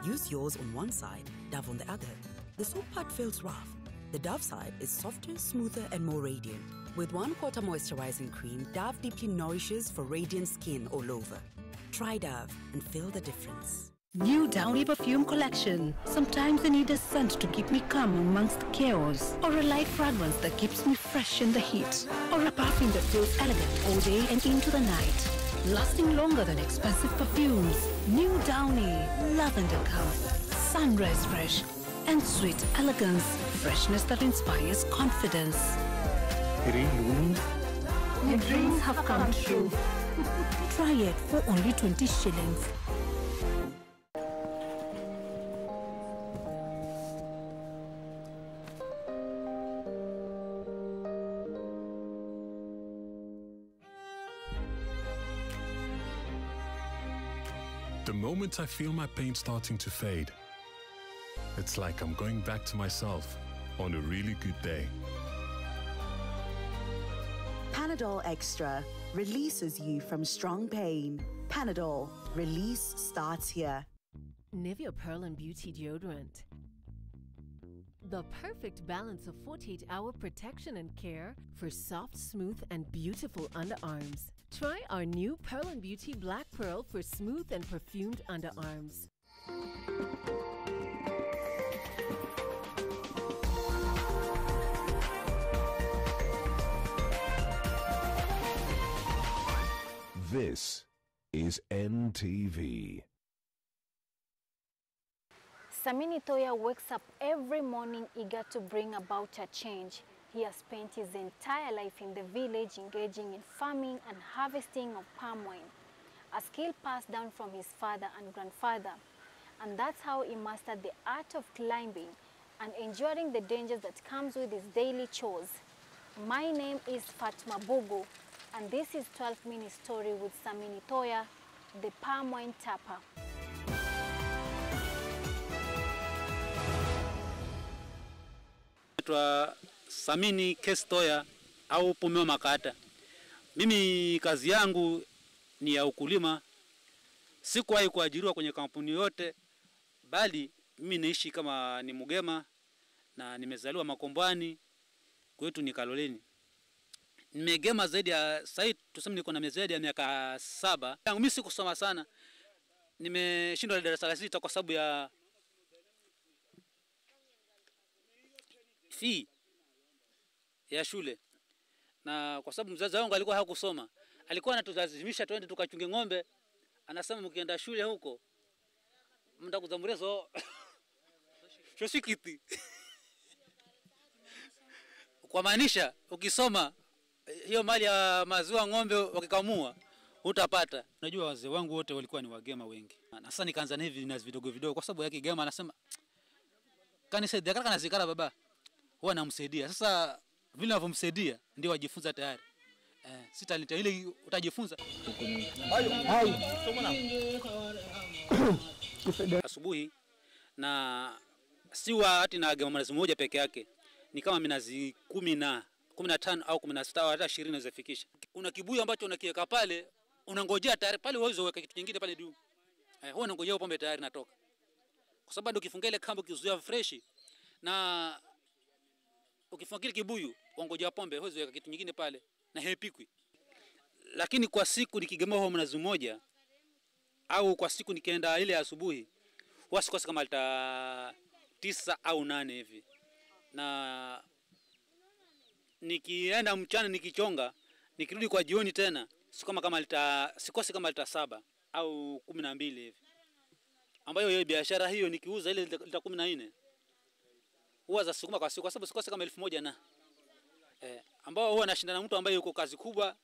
Use yours on one side, Dove on the other. The soap part feels rough. The Dove side is softer, smoother, and more radiant. With 1/4 moisturizing cream, Dove deeply nourishes for radiant skin all over. Try Dove and feel the difference. New Downy Perfume Collection. Sometimes I need a scent to keep me calm amongst the chaos, or a light fragrance that keeps me fresh in the heat, or a perfume that feels elegant all day and into the night, lasting longer than expensive perfumes. New Downy, lavender calm, sunrise fresh, and sweet elegance, freshness that inspires confidence. Your dreams have come true. Try it for only 20 shillings. The moment I feel my pain starting to fade, it's like I'm going back to myself on a really good day. Panadol Extra releases you from strong pain. Panadol, release starts here. Nivea Pearl and Beauty Deodorant. The perfect balance of 48-hour protection and care for soft, smooth, and beautiful underarms. Try our new Pearl and Beauty Black Pearl for smooth and perfumed underarms. This is NTV. Samini Toya wakes up every morning eager to bring about a change. He has spent his entire life in the village engaging in farming and harvesting of palm wine, a skill passed down from his father and grandfather. And that's how he mastered the art of climbing and enduring the dangers that comes with his daily chores. My name is Fatma Bugu, and this is 12-minute story with Samini Toya, the palm wine tapper. Naitwa Samini Kestoya au Pumeo Makata. Mimi kazi yangu ni ya ukulima. Sikuwahi kuajiriwa kwenye kampuni yote, bali mimi naishi kama ni Mugema na nimezaliwa Makombani, kwetu ni Kaloleni. Nimegema zaidi ya sasa tuseme niko na zaidi ya miaka 7. Mimi sikusoma sana. Nimeshindwa darasa la 6 kwa sababu ya fee ya shule. Na kwa sababu mzazi wangu alikuwa hakusoma, alikuwa anatulazimisha twende tukachunge ng'ombe. Anasema mkienda shule huko mtakuzambulia so shoshikiti. Kwa maanisha ukisoma hiyo mali ya maziwa ng'ombe wakikamua utapata. Unajua wazee wangu wote walikuwa ni wagema wengi. Na sasa nikaanza na hivi na vidogo vidogo kwa sababu yake gema anasema kanisaidia kaka nazikara baba. Huwa namsaidia. Sasa vile ninavyomsaidia ndio wajifunza tayari. Si talent ile utajifunza. Asubuhi na siwa hati na gema mnazi moja peke yake. Ni kama minazi 10 15 au 16 au hata 20 unazifikisha. Una kibuyu ambacho unakiweka pale, unangojea tayari pale uweze kuweka kitu kingine pale juu. Huwa unangojea pombe tayari natoka. Kwa sababu ukifunga ile kambo kizuia fresh na ukifunga kile kibuyu ungojea pombe uweze kuweka kitu kingine pale na haipikwi. Lakini kwa siku nikigemoa huo mnazi mmoja au kwa siku nikienda ile asubuhi huwa sikosi kama lita 9 au 8 hivi. Na nikienda mchana nikichonga, nikirudi kwa jioni tena, sikosi kama lita 7 au 12 hivi. Ambayo hiyo biashara hiyo nikiuza ile lita 14. Huwa za sukuma kwa siku kwa sababu sikosi kama 1000 na. Ambao huwa anashindana mtu ambaye yuko kazi kubwa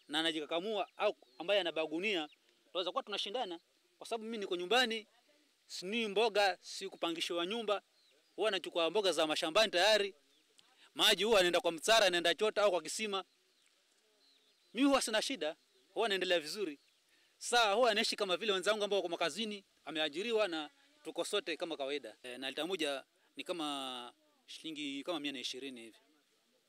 na anajikakamua au ambaye anabagunia, tunaweza kuwa tunashindana kwa sababu mimi niko nyumbani, sini mboga, si kupangishwa nyumba, huwa nachukua mboga za mashambani tayari. Maji huwa anaenda kwa mtsara, anaenda chota au kwa kisima. Mimi huwa sina shida, huwa naendelea vizuri. Sasa huwa anaishi kama vile wenzangu ambao wako makazini, ameajiriwa na tuko sote kama kawaida. Na lita moja ni kama shilingi kama 120 hivi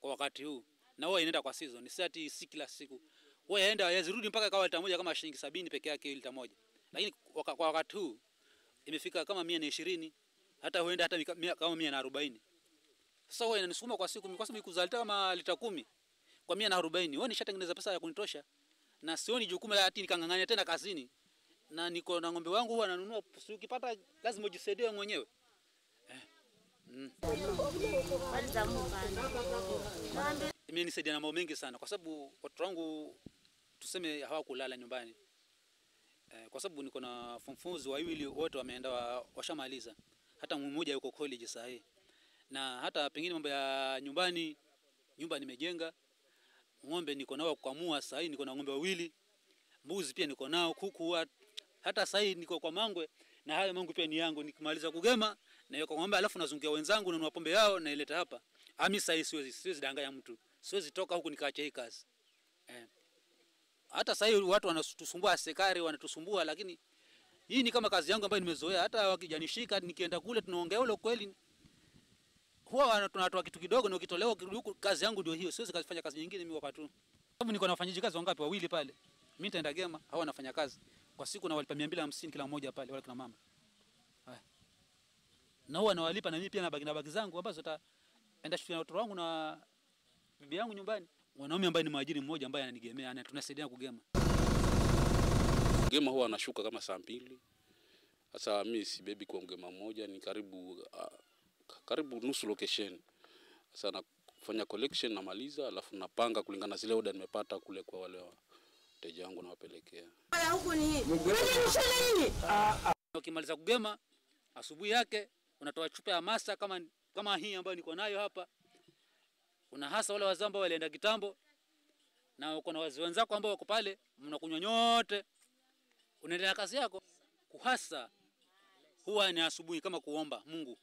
kwa wakati huu. Na huwa inaenda kwa season, si kila siku. Huwa yaenda yazirudi mpaka kwa lita moja kama shilingi 70 peke yake lita moja. Lakini kwa wakati huu imefika kama 120, hata huenda hata kama 140. Sasa huwa inanisukuma kwa siku kwa sababu kuzalita kama lita 10 kwa 140. Huwa nishatengeneza pesa ya kunitosha. Na sioni jukumu la ati nikangangania tena kazini. Na niko na ng'ombe wangu huwa nanunua, ukipata lazima ujisaidie mwenyewe. Imenisaidia na mambo mengi sana kwa sababu watu wangu tuseme hawakulala nyumbani. Kwa sababu niko na funfunzi wawili wote wameenda washamaliza. Hata mmoja yuko college sasa hivi. Na hata pengine mambo ya nyumbani, nyumba nimejenga. Ng'ombe niko nao kukamua sasa hivi, niko na ng'ombe wawili. Mbuzi pia niko nao, kuku hata sasa hivi niko kwa mangwe na hayo mangu pia ni yangu. Nikimaliza kugema na yuko ng'ombe alafu nazungukia wenzangu na pombe yao na ileta hapa. Mimi sasa hivi siwezi danganya mtu. Siwezi toka huku nikaacha hii kazi. Hata sasa hivi watu wanatusumbua askari wanatusumbua, lakini Hii ni kama kazi yangu ambayo nimezoea, hata wakijanishika nikienda kule tunaongea ule kweli. Huwa tunatoa kitu kidogo na ukitolewa huko, kazi yangu ndio hiyo. Siwezi kufanya kazi nyingine mimi wakati. Sababu niko na wafanyaji kazi wangapi? Wawili pale. Mimi nitaenda Gema, hao wanafanya kazi. Kwa siku na walipa 250 kila mmoja pale, wale kina mama. Haya. Na huwa nawalipa na mimi pia na bagi zangu ambazo taenda shule na watoto wangu na bibi yangu nyumbani. Mwanaume ambaye ni mwajiri mmoja ambaye ananigemea, tunasaidia kugema. Gema huwa anashuka kama saa 2. Sasa mimi si baby kwa mgema mmoja, ni karibu nusu location. Sasa nafanya collection na maliza, alafu napanga kulingana na zile order nimepata kule kwa wale wateja wangu na wapelekea. Huko ni nini? Ukimaliza kugema asubuhi yake unatoa chupa ya masa kama hii ambayo niko nayo hapa. Una hasa wale wazee ambao walienda kitambo na uko na wazee wenzako ambao wako pale, mnakunywa nyote. Unaendelea kazi yako. Kuhasa huwa ni asubuhi kama kuomba Mungu.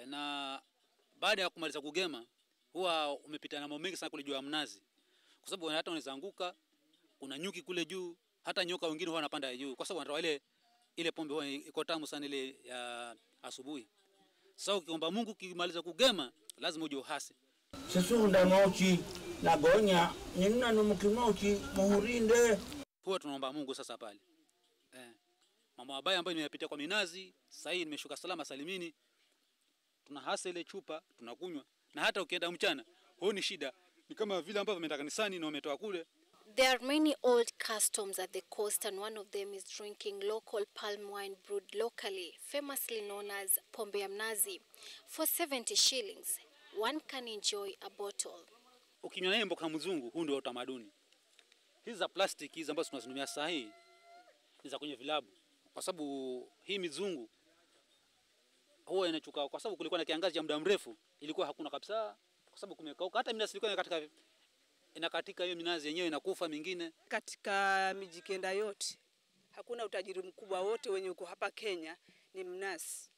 Na baada ya kumaliza kugema huwa umepita na mambo mengi sana kule juu ya mnazi. Kwa sababu hata unaweza anguka, kuna nyuki kule juu, hata nyoka wengine huwa wanapanda juu. Kwa sababu wanatoa ile pombe huwa iko tamu sana ile ya asubuhi. Sasa ukiomba Mungu kimaliza kugema lazima uje uhase. Sesunda mochi na gonya nina numukimochi muhurinde. Huwa tunaomba Mungu sasa pale. Mama mabaya ambayo nimeyapitia kwa minazi, sasa hii nimeshuka salama salimini. Tunahasa ile chupa, tunakunywa. Na hata ukienda mchana, huo ni shida. Ni kama vile ambavyo umeenda kanisani na umetoa kule. There are many old customs at the coast, and one of them is drinking local palm wine brewed locally, famously known as pombe ya mnazi. For 70 shillings, one can enjoy a bottle. Ukinywa naye mboka mzungu, huu ndio utamaduni. Hizi za plastic hizi ambazo tunazitumia saa hii ni za kwenye vilabu. Kwa sababu hii mizungu huwa inachuka, kwa sababu kulikuwa na kiangazi cha muda mrefu, ilikuwa hakuna kabisa, kwa sababu kumekauka. Hata minazi ilikuwa inakatika hiyo minazi yenyewe inakufa mingine. Katika miji kenda yote hakuna utajiri mkubwa wote wenye uko hapa Kenya ni mnazi.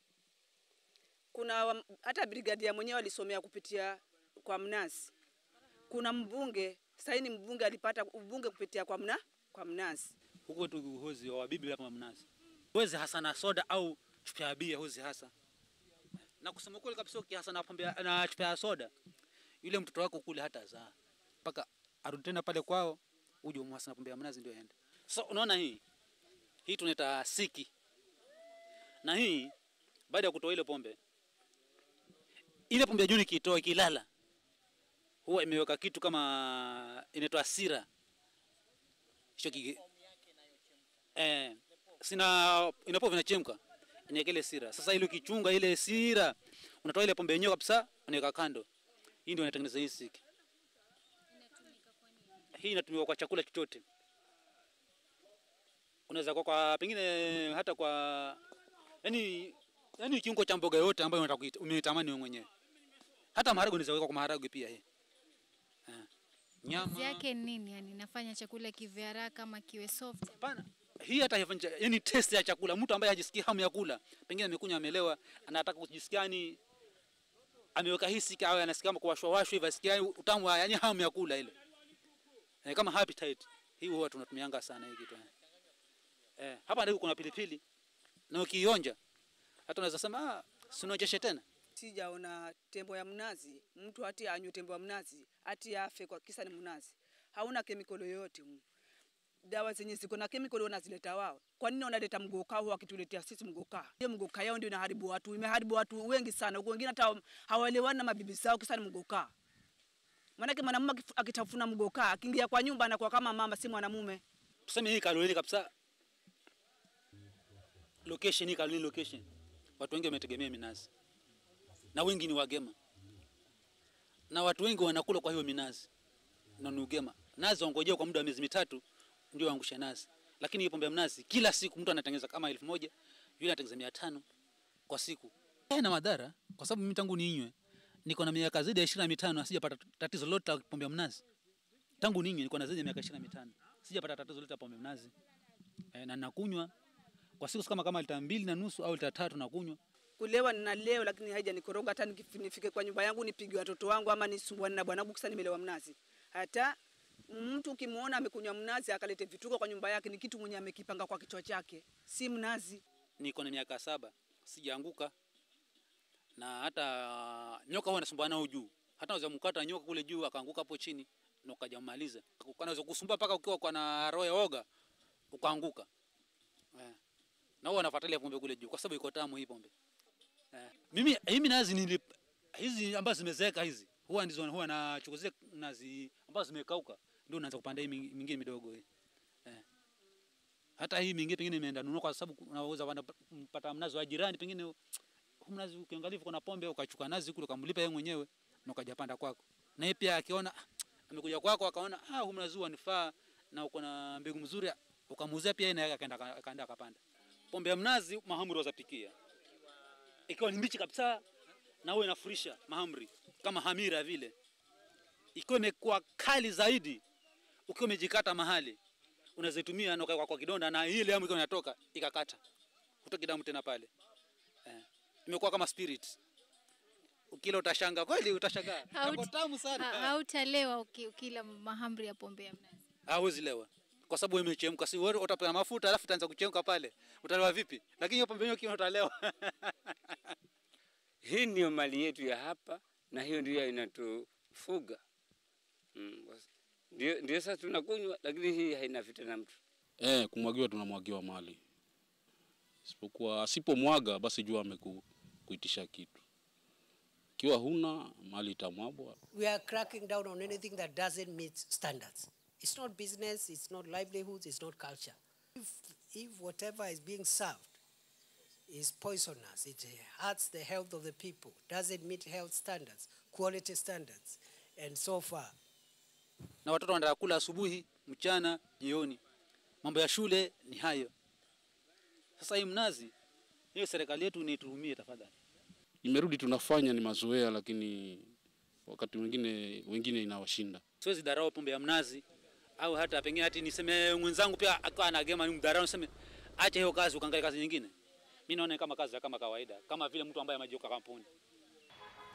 Kuna hata brigadia mwenyewe alisomea kupitia kwa mnazi. Kuna mbunge, sasa ni mbunge alipata ubunge kupitia kwa mnazi. Huko tu hozi wa bibi kama mnazi. Hozi hasa na soda au chupa ya bia, hozi hasa. Na kusema kweli kabisa ukihasa na pombe na chupa ya soda, yule mtoto wako kule hata zaa. Paka arudi tena pale kwao, uje umhasa na pombe ya mnazi ndio aende. Sasa unaona hii tunaita siki. Na hii baada ya kutoa ile pombe ya juni kitoa ikilala, huwa imeweka kitu kama inaitwa sira. Hicho inapo vinachemka inaweka sira. Sasa ile ukichunga ile sira, unatoa ile pombe yenyewe kabisa, unaweka kando. Hii ndio inatengeneza hii siki. Hii inatumika kwa chakula chochote. Unaweza kwa pengine hata kwa yani kiungo cha mboga yote ambayo unataka umetamani wewe mwenyewe. Hata maharagwe unaweza kuweka kwa maharagwe pia hii. Nyama yake nini? Yani inafanya chakula kiwe haraka kama kiwe soft. Hapana. Hii hata yani taste ya chakula, mtu ambaye hajisikii hamu ya kula, pengine amekunywa amelewa, anataka kujisikia ni ameweka hisi au anasikia kama kuwashwa hivi, asikia utamu yani hamu ya kula ile. Kama appetite. Hii huwa tunatumianga sana hii kitu. Hapa ndio kuna pilipili. Na ukionja hata unaweza sema sinojeshe tena. Sijaona tembo ya mnazi, mtu hati anywe tembo ya mnazi, hati afe kwa kisa ni mnazi. Hauna kemikali yoyote. Dawa zenye ziko na kemikali wanazileta wao. Kwa nini wanaleta mgoka huo wakituletea sisi mgoka? Hiyo mgoka yao ndio inaharibu watu. Imeharibu watu wengi sana. Huko wengine hata hawaelewani na mabibi zao kisa ni mgoka. Maana mwanamume akitafuna mgoka, akiingia kwa nyumba anakuwa kama mama si mwanamume. Tuseme hii Kaloleni kabisa. Location hii Kaloleni location. Watu wengi wametegemea minazi. Na wengi ni Wagema. Na watu wengi wanakula kwa hiyo minazi. Na ni Ugema. Nazi wangojea kwa muda wa miezi 3 ndio waangusha nazi. Lakini hiyo pombe ya mnazi kila siku mtu anatengeneza kama 1000, yule anatengeneza 500 kwa siku. Haina madhara kwa sababu mimi tangu ninywe niko na miaka zaidi ya 25 sijapata tatizo lolote la pombe ya mnazi. Tangu ninywe niko na zaidi ya miaka 25 sijapata tatizo lolote la pombe ya mnazi. Na nakunywa kwa siku kama lita 2.5 au lita 3 nakunywa. Kulewa na leo lakini haijanikoroga hata nifike kwa nyumba yangu nipige watoto wangu ama nisumbue na bwanangu kisa nimelewa mnazi. Hata Mtu ukimuona amekunywa mnazi akalete vituko kwa nyumba yake ni kitu mwenye amekipanga kwa kichwa chake, si mnazi. Niko na miaka 7 sijaanguka, na hata nyoka huwa anasumbua nao juu, hata unaweza mkata nyoka kule juu akaanguka hapo chini na ukajamaliza. Unaweza kusumbua paka ukiwa kwa na roho ya oga ukaanguka. Na huwa anafuatilia pombe kule juu kwa sababu iko tamu hii pombe. Mimi nazi hizi ambazo zimezeeka hizi huwa ndizo huwa nachukuzia nazi ambazo zimekauka ndio naanza kupanda hii mingine midogo hii. Hata hii mingine pengine imeenda nunua kwa sababu unaweza kupata mnazi wa jirani, pengine mnazi ukiangalia kuna pombe ukachukua nazi kule ukamlipa yeye mwenyewe na ukajapanda kwako. Na yeye pia akiona amekuja kwako akaona huu mnazi wanifaa na uko na mbegu mzuri ukamuuzia pia yeye na akaenda akapanda. Pombe ya mnazi mahamri wazapikia. Ikiwa ni mbichi kabisa na wewe inafurisha mahamri kama hamira vile. Ikiwa imekuwa kali zaidi ukiwa umejikata mahali unaweza tumia na kwa kidonda na ile damu ikiwa inatoka ikakata. Kutoka damu tena pale. Imekuwa kama spirit. Ukila utashanga kweli utashangaa. Iko tamu sana. Hautalewa ukila mahamri ya pombe ya mnazi. Hauwezi lewa. Kwa sababu imechemka, si wewe utapata mafuta alafu itaanza kuchemka pale. Utalewa vipi? Lakini hiyo pombe yenyewe utalewa. Hii ndio mali yetu ya hapa na hiyo ndio inatufuga. Ndio sasa tunakunywa, lakini hii haina vita na mtu. Kumwagiwa tunamwagiwa mali. Isipokuwa asipomwaga basi jua amekuitisha kitu. Kiwa huna mali itamwagwa. We are cracking down on anything that doesn't meet standards. It's not business, it's not livelihoods, it's not culture. If whatever is being served is poisonous, it hurts the health of the people, doesn't meet health standards, quality standards, and so far. Na watoto wanataka kula asubuhi, mchana, jioni. Mambo ya shule ni hayo. Sasa hii mnazi, hiyo serikali yetu ni tuhumie tafadhali. Imerudi tunafanya ni mazoea, lakini wakati wengine inawashinda. Siwezi dharau pombe ya mnazi au hata pengine hati niseme mwenzangu pia akawa anagema ni mdharau niseme acha hiyo kazi ukaangalia kazi nyingine. Mimi naona kama kazi kama kawaida, kama vile mtu ambaye amejiunga kampuni.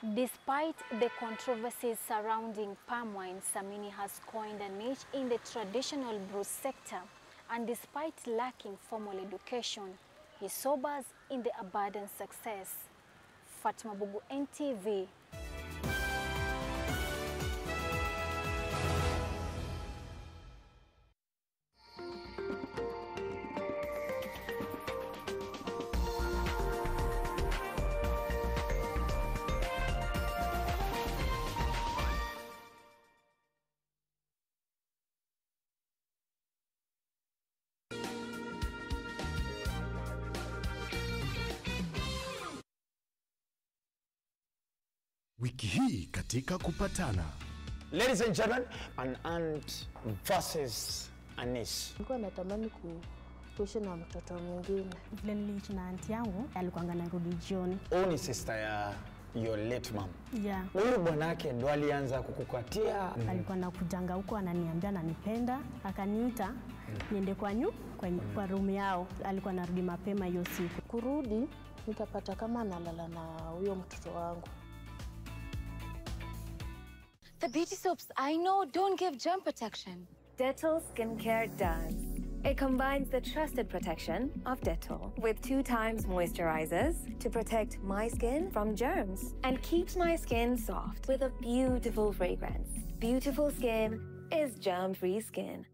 Despite the controversies surrounding palm wine, Samini has coined a niche in the traditional brew sector, and despite lacking formal education, he sobers in the abundant success. Fatma Bugu, NTV. Wiki hii katika kupatana. Ladies and gentlemen, an aunt versus a niece. Nilikuwa natamani kuishi na mtoto mwingine. Vile niliishi na aunti yangu, alikuwa anarudi jioni. Huyu ni sister ya your late mom. Yeah. Huyu bwanake ndo alianza kukukatia. Alikuwa anakujanga huko ananiambia ananipenda, akaniita niende kwa room yao. Alikuwa anarudi mapema hiyo siku. Kurudi nikapata kama analala na huyo mtoto wangu. The beauty soaps I know don't give germ protection. Dettol Skincare does. It combines the trusted protection of Dettol with 2 times moisturizers to protect my skin from germs and keeps my skin soft with a beautiful fragrance. Beautiful skin is germ-free skin.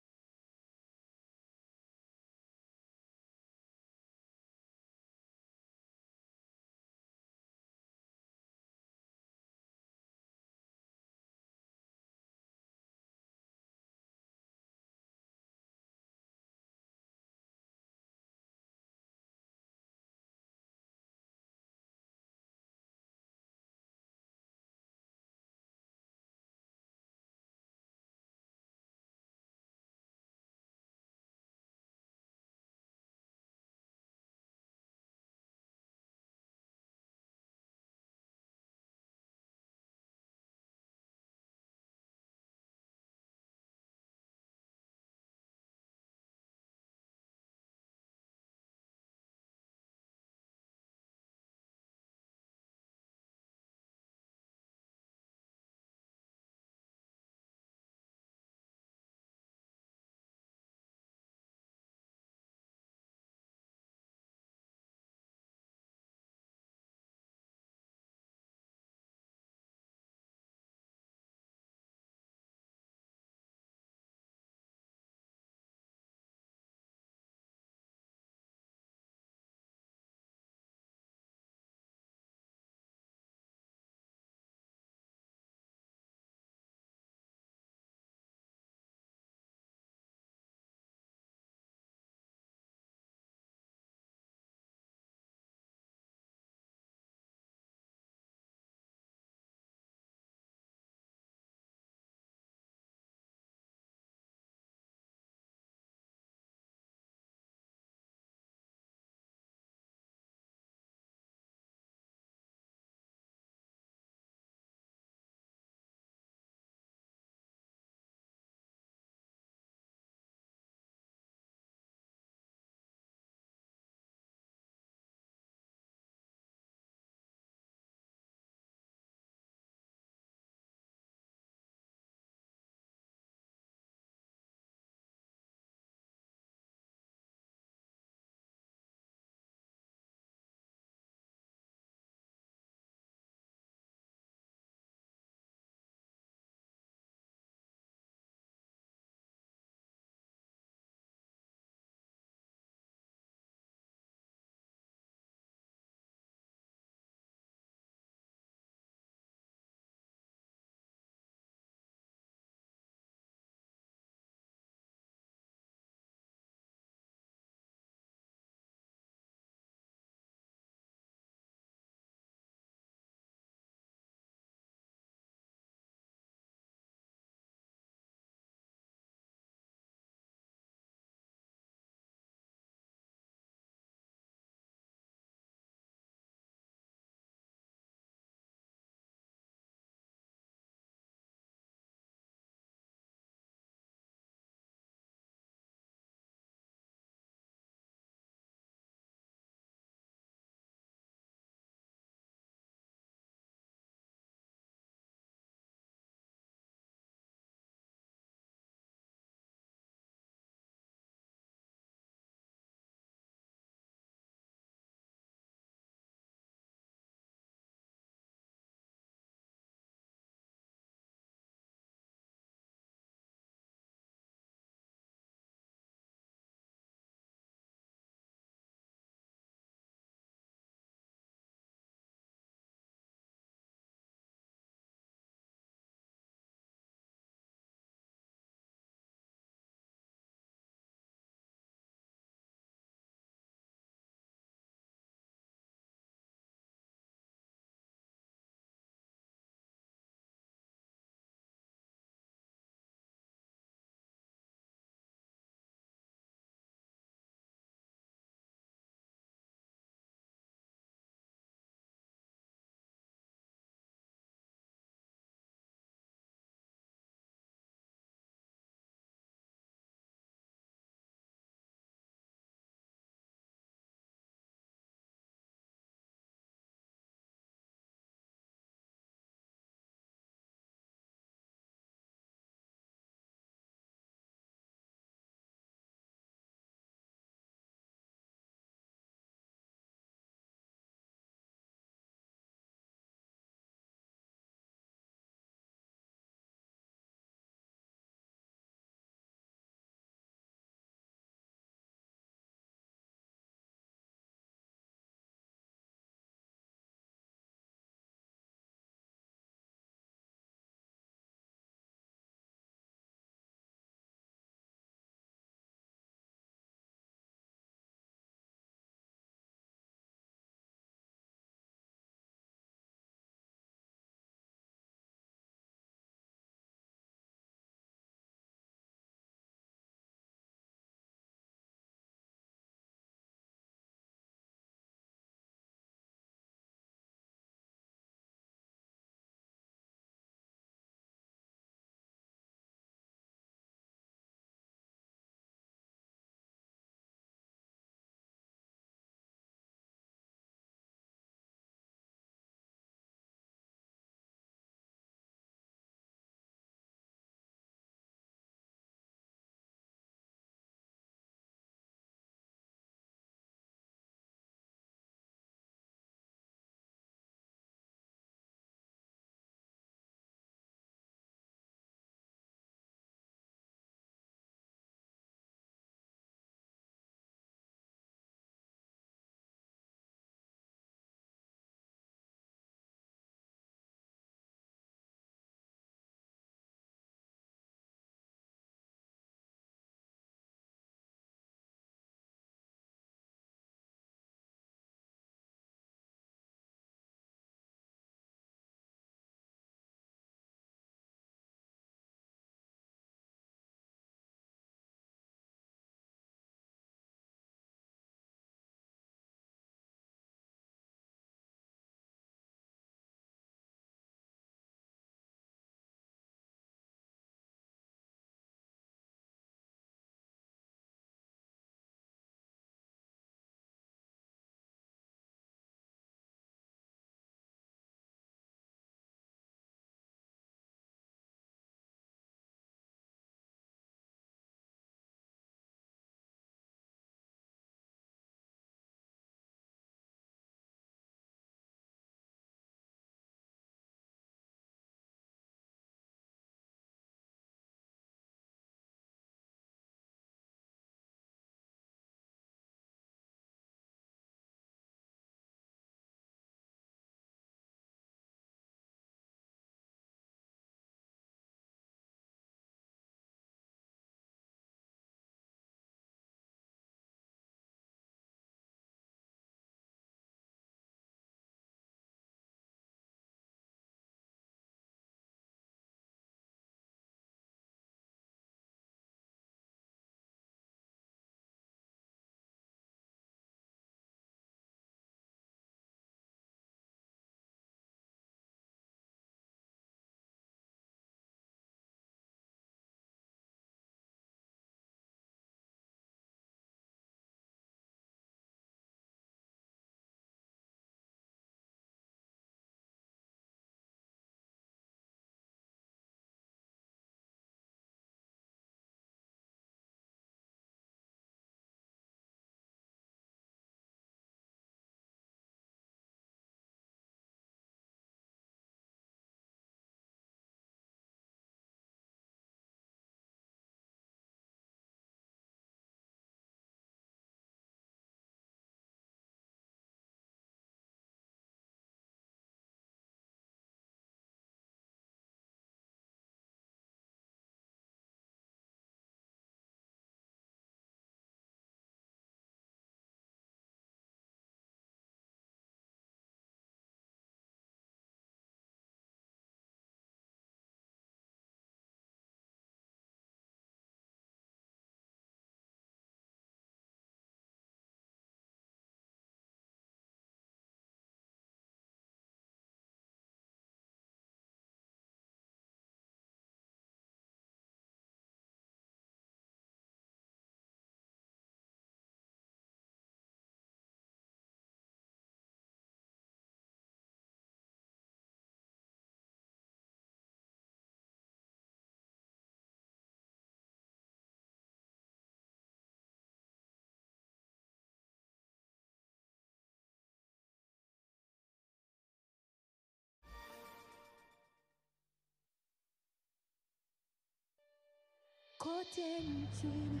kote nchini.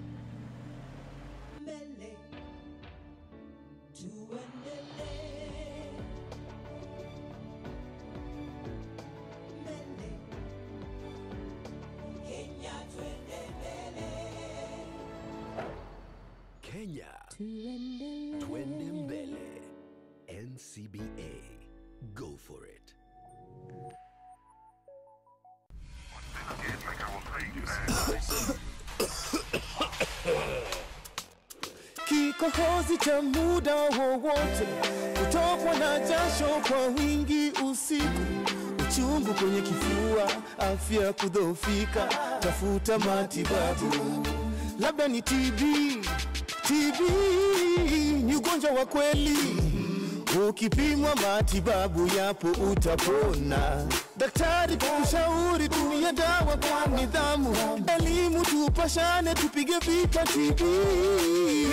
Mbele tuendelee, mbele Kenya tuendelee, Kenya tuendelee, twende mbele. NCBA, go for it. Kikohozi cha muda wowote, kutokwa na jasho kwa wingi usiku, uchungu kwenye kifua, afya kudhoofika, tafuta matibabu. Labda ni TB, ni ugonjwa wa kweli. Ukipimwa matibabu yapo utapona. Daktari kwa ushauri, tumia dawa kwa nidhamu. Elimu tupashane, tupige vita TB.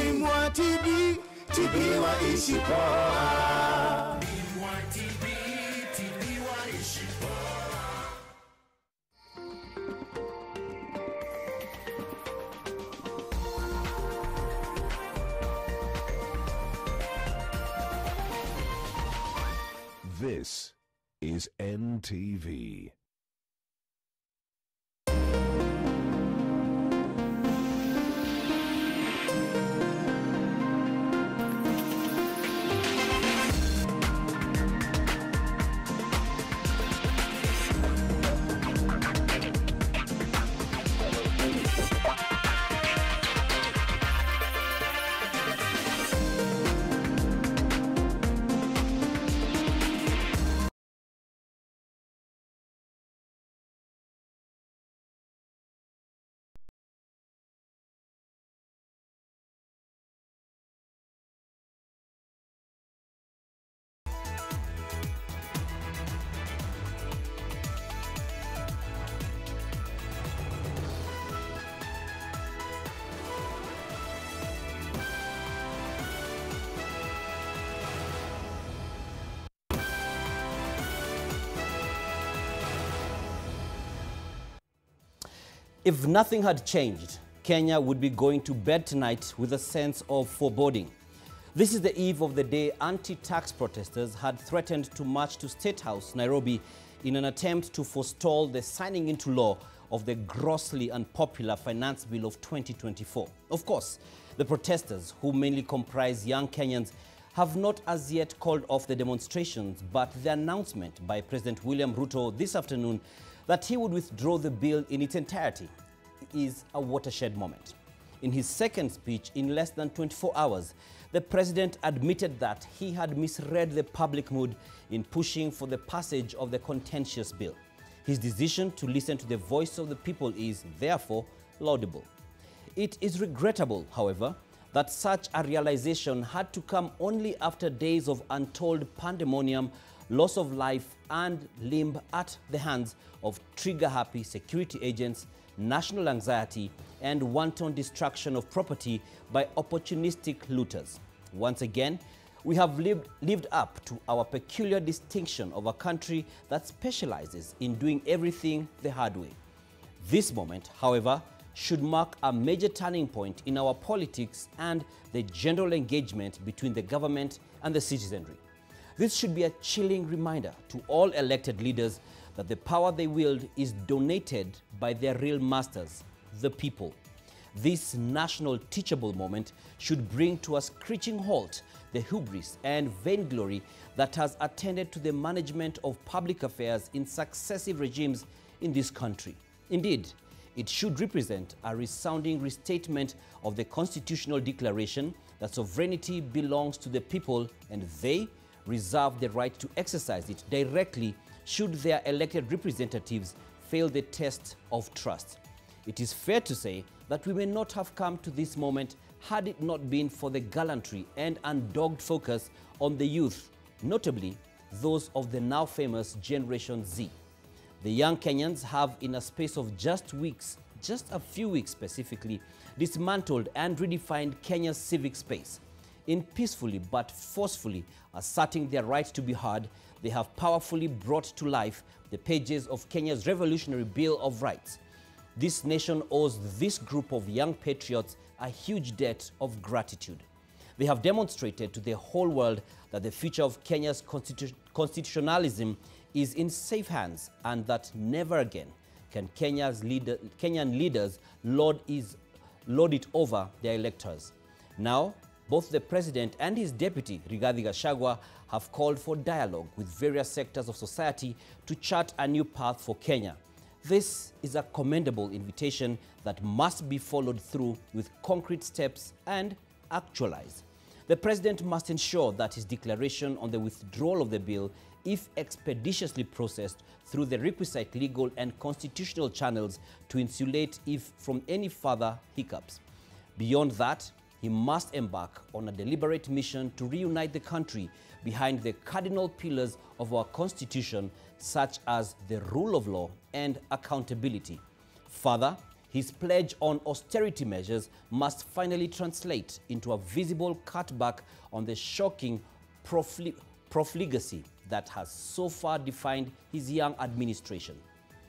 Pimwa TB, TB waishi poa. Pimwa TB, TB waishi poa. This is NTV. If nothing had changed, Kenya would be going to bed tonight with a sense of foreboding. This is the eve of the day anti-tax protesters had threatened to march to State House, Nairobi, in an attempt to forestall the signing into law of the grossly unpopular Finance Bill of 2024. Of course, the protesters, who mainly comprise young Kenyans, have not as yet called off the demonstrations, but the announcement by President William Ruto this afternoon that he would withdraw the bill in its entirety is a watershed moment. In his second speech in less than 24 hours, the president admitted that he had misread the public mood in pushing for the passage of the contentious bill. His decision to listen to the voice of the people is, therefore, laudable. It is regrettable, however, that such a realization had to come only after days of untold pandemonium, loss of life and limb at the hands of trigger-happy security agents, national anxiety, and wanton destruction of property by opportunistic looters. Once again, we have lived up to our peculiar distinction of a country that specializes in doing everything the hard way. This moment, however, should mark a major turning point in our politics and the general engagement between the government and the citizenry. This should be a chilling reminder to all elected leaders that the power they wield is donated by their real masters, the people. This national teachable moment should bring to a screeching halt the hubris and vainglory that has attended to the management of public affairs in successive regimes in this country. Indeed, it should represent a resounding restatement of the constitutional declaration that sovereignty belongs to the people and they reserve the right to exercise it directly should their elected representatives fail the test of trust. It is fair to say that we may not have come to this moment had it not been for the gallantry and undogged focus on the youth, notably those of the now famous Generation Z. The young Kenyans have, in a space of just a few weeks specifically, dismantled and redefined Kenya's civic space. In peacefully but forcefully asserting their right to be heard, they have powerfully brought to life the pages of Kenya's Revolutionary Bill of Rights. This nation owes this group of young patriots a huge debt of gratitude. They have demonstrated to the whole world that the future of Kenya's constitutionalism is in safe hands and that never again can Kenyan leaders lord it over their electors. Now, both the president and his deputy, Rigathi Gachagua, have called for dialogue with various sectors of society to chart a new path for Kenya. This is a commendable invitation that must be followed through with concrete steps and actualized. The president must ensure that his declaration on the withdrawal of the bill, if expeditiously processed through the requisite legal and constitutional channels, to insulate if from any further hiccups. Beyond that, he must embark on a deliberate mission to reunite the country behind the cardinal pillars of our constitution, such as the rule of law and accountability. Further, his pledge on austerity measures must finally translate into a visible cutback on the shocking profligacy that has so far defined his young administration.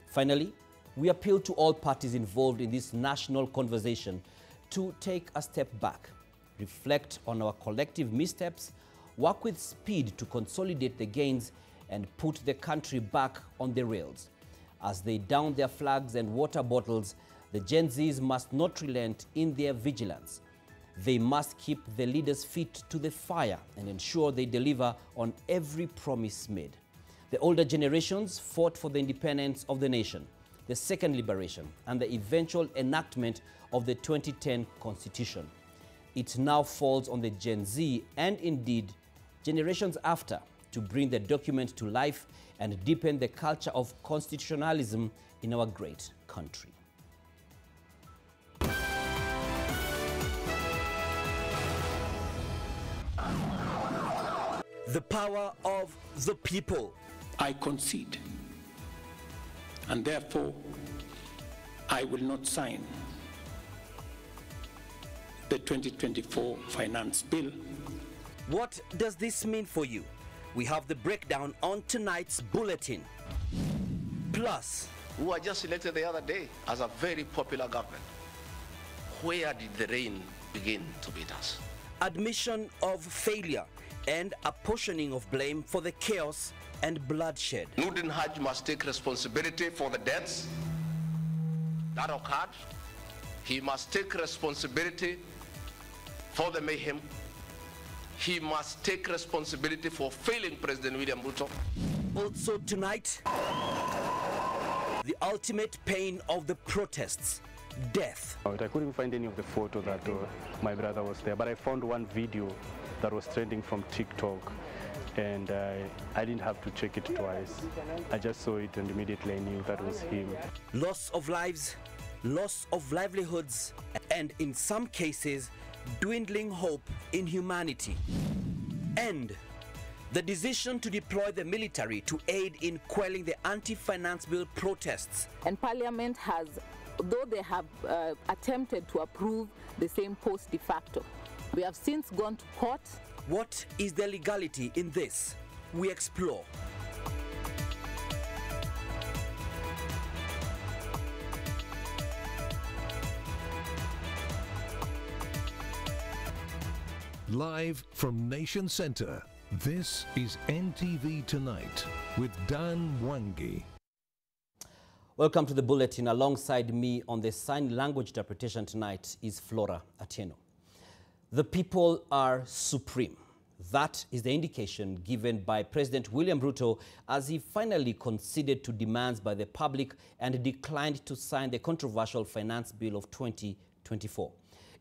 Finally, we appeal to all parties involved in this national conversation to take a step back, reflect on our collective missteps, work with speed to consolidate the gains, and put the country back on the rails. As they down their flags and water bottles, the Gen Zs must not relent in their vigilance. They must keep the leaders' feet to the fire and ensure they deliver on every promise made. The older generations fought for the independence of the nation, the second liberation, and the eventual enactment of the 2010 Constitution. It now falls on the Gen Z and indeed generations after to bring the document to life and deepen the culture of constitutionalism in our great country. The power of the people. I concede, and therefore I will not sign the 2024 finance bill. What does this mean for you? We have the breakdown on tonight's bulletin. Plus, we were just elected the other day as a very popular government. Where did the rain begin to beat us? Admission of failure and apportioning of blame for the chaos and bloodshed. Nurdin Haji must take responsibility for the deaths that occurred. He must take responsibility for the mayhem. He must take responsibility for failing President William Ruto. Also tonight, the ultimate pain of the protests, death. I couldn't find any of the photo that my brother was there, but I found one video that was trending from TikTok, and I didn't have to check it twice. I just saw it and immediately I knew that was him. Loss of lives, loss of livelihoods, and in some cases, dwindling hope in humanity. And the decision to deploy the military to aid in quelling the anti-finance bill protests. And Parliament has, though they have attempted to approve the same post de facto, we have since gone to court. What is the legality in this? We explore. Live from Nation Center, this is NTV Tonight with Dan Mwangi. Welcome to the bulletin. Alongside me on the sign language interpretation tonight is Flora Atieno. The people are supreme. That is the indication given by President William Ruto as he finally conceded to demands by the public and declined to sign the controversial finance bill of 2024.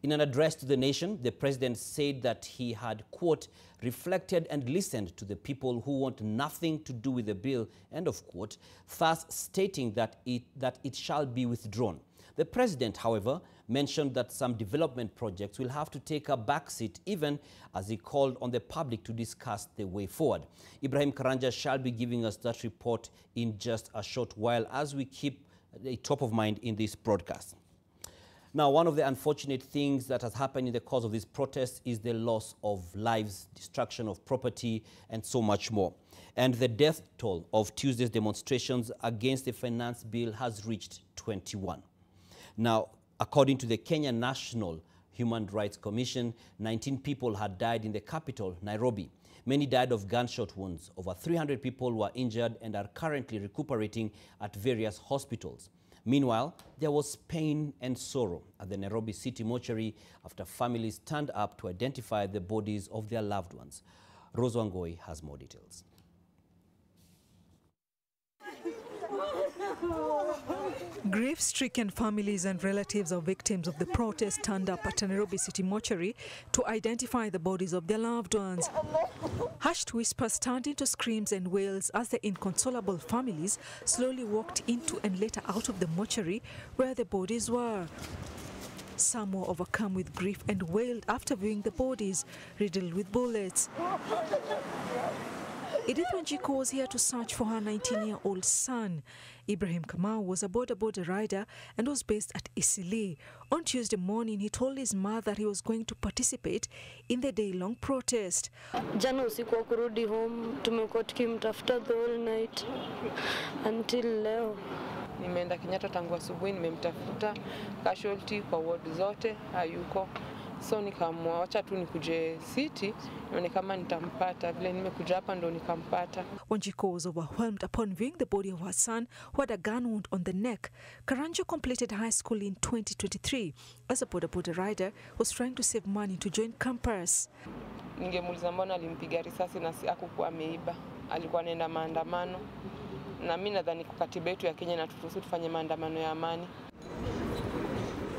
In an address to the nation, the president said that he had, quote, reflected and listened to the people who want nothing to do with the bill, end of quote, thus stating that it shall be withdrawn. The president, however, mentioned that some development projects will have to take a backseat, even as he called on the public to discuss the way forward. Ibrahim Karanja shall be giving us that report in just a short while as we keep it top of mind in this broadcast. Now, one of the unfortunate things that has happened in the course of this protest is the loss of lives, destruction of property, and so much more. And the death toll of Tuesday's demonstrations against the finance bill has reached 21. Now, according to the Kenya National Human Rights Commission, 19 people had died in the capital, Nairobi. Many died of gunshot wounds. Over 300 people were injured and are currently recuperating at various hospitals. Meanwhile, there was pain and sorrow at the Nairobi City mortuary after families turned up to identify the bodies of their loved ones. Rose Wangoi has more details. Grief-stricken families and relatives of victims of the protest turned up at Nairobi City mortuary to identify the bodies of their loved ones. Hushed whispers turned into screams and wails as the inconsolable families slowly walked into and later out of the mortuary where the bodies were. Some were overcome with grief and wailed after viewing the bodies riddled with bullets. Edith Wanjiku was here to search for her 19-year-old son. Ibrahim Kamau was a boda rider and was based at Eastleigh. On Tuesday morning, he told his mother he was going to participate in the day-long protest. Jana usiku wa kurudi home, tumekuwa tukimtafuta the whole night until leo. Nimeenda Kenyatta tangu asubuhi, nimemtafuta casualty kwa ward zote, hayuko. So nikaamua wacha tu nikuje city nione kama nitampata. Vile nimekuja hapa ndo nikampata. Wanjiku was overwhelmed upon viewing the body of her son who had a gun wound on the neck. Karanjo completed high school in 2023. As a boda rider, was trying to save money to join campus. Ningemuuliza mbona alimpiga risasi na si hakuwa ameiba. Alikuwa anaenda maandamano. Na mimi nadhani kwa katiba yetu ya Kenya inaturuhusu tufanye maandamano ya amani.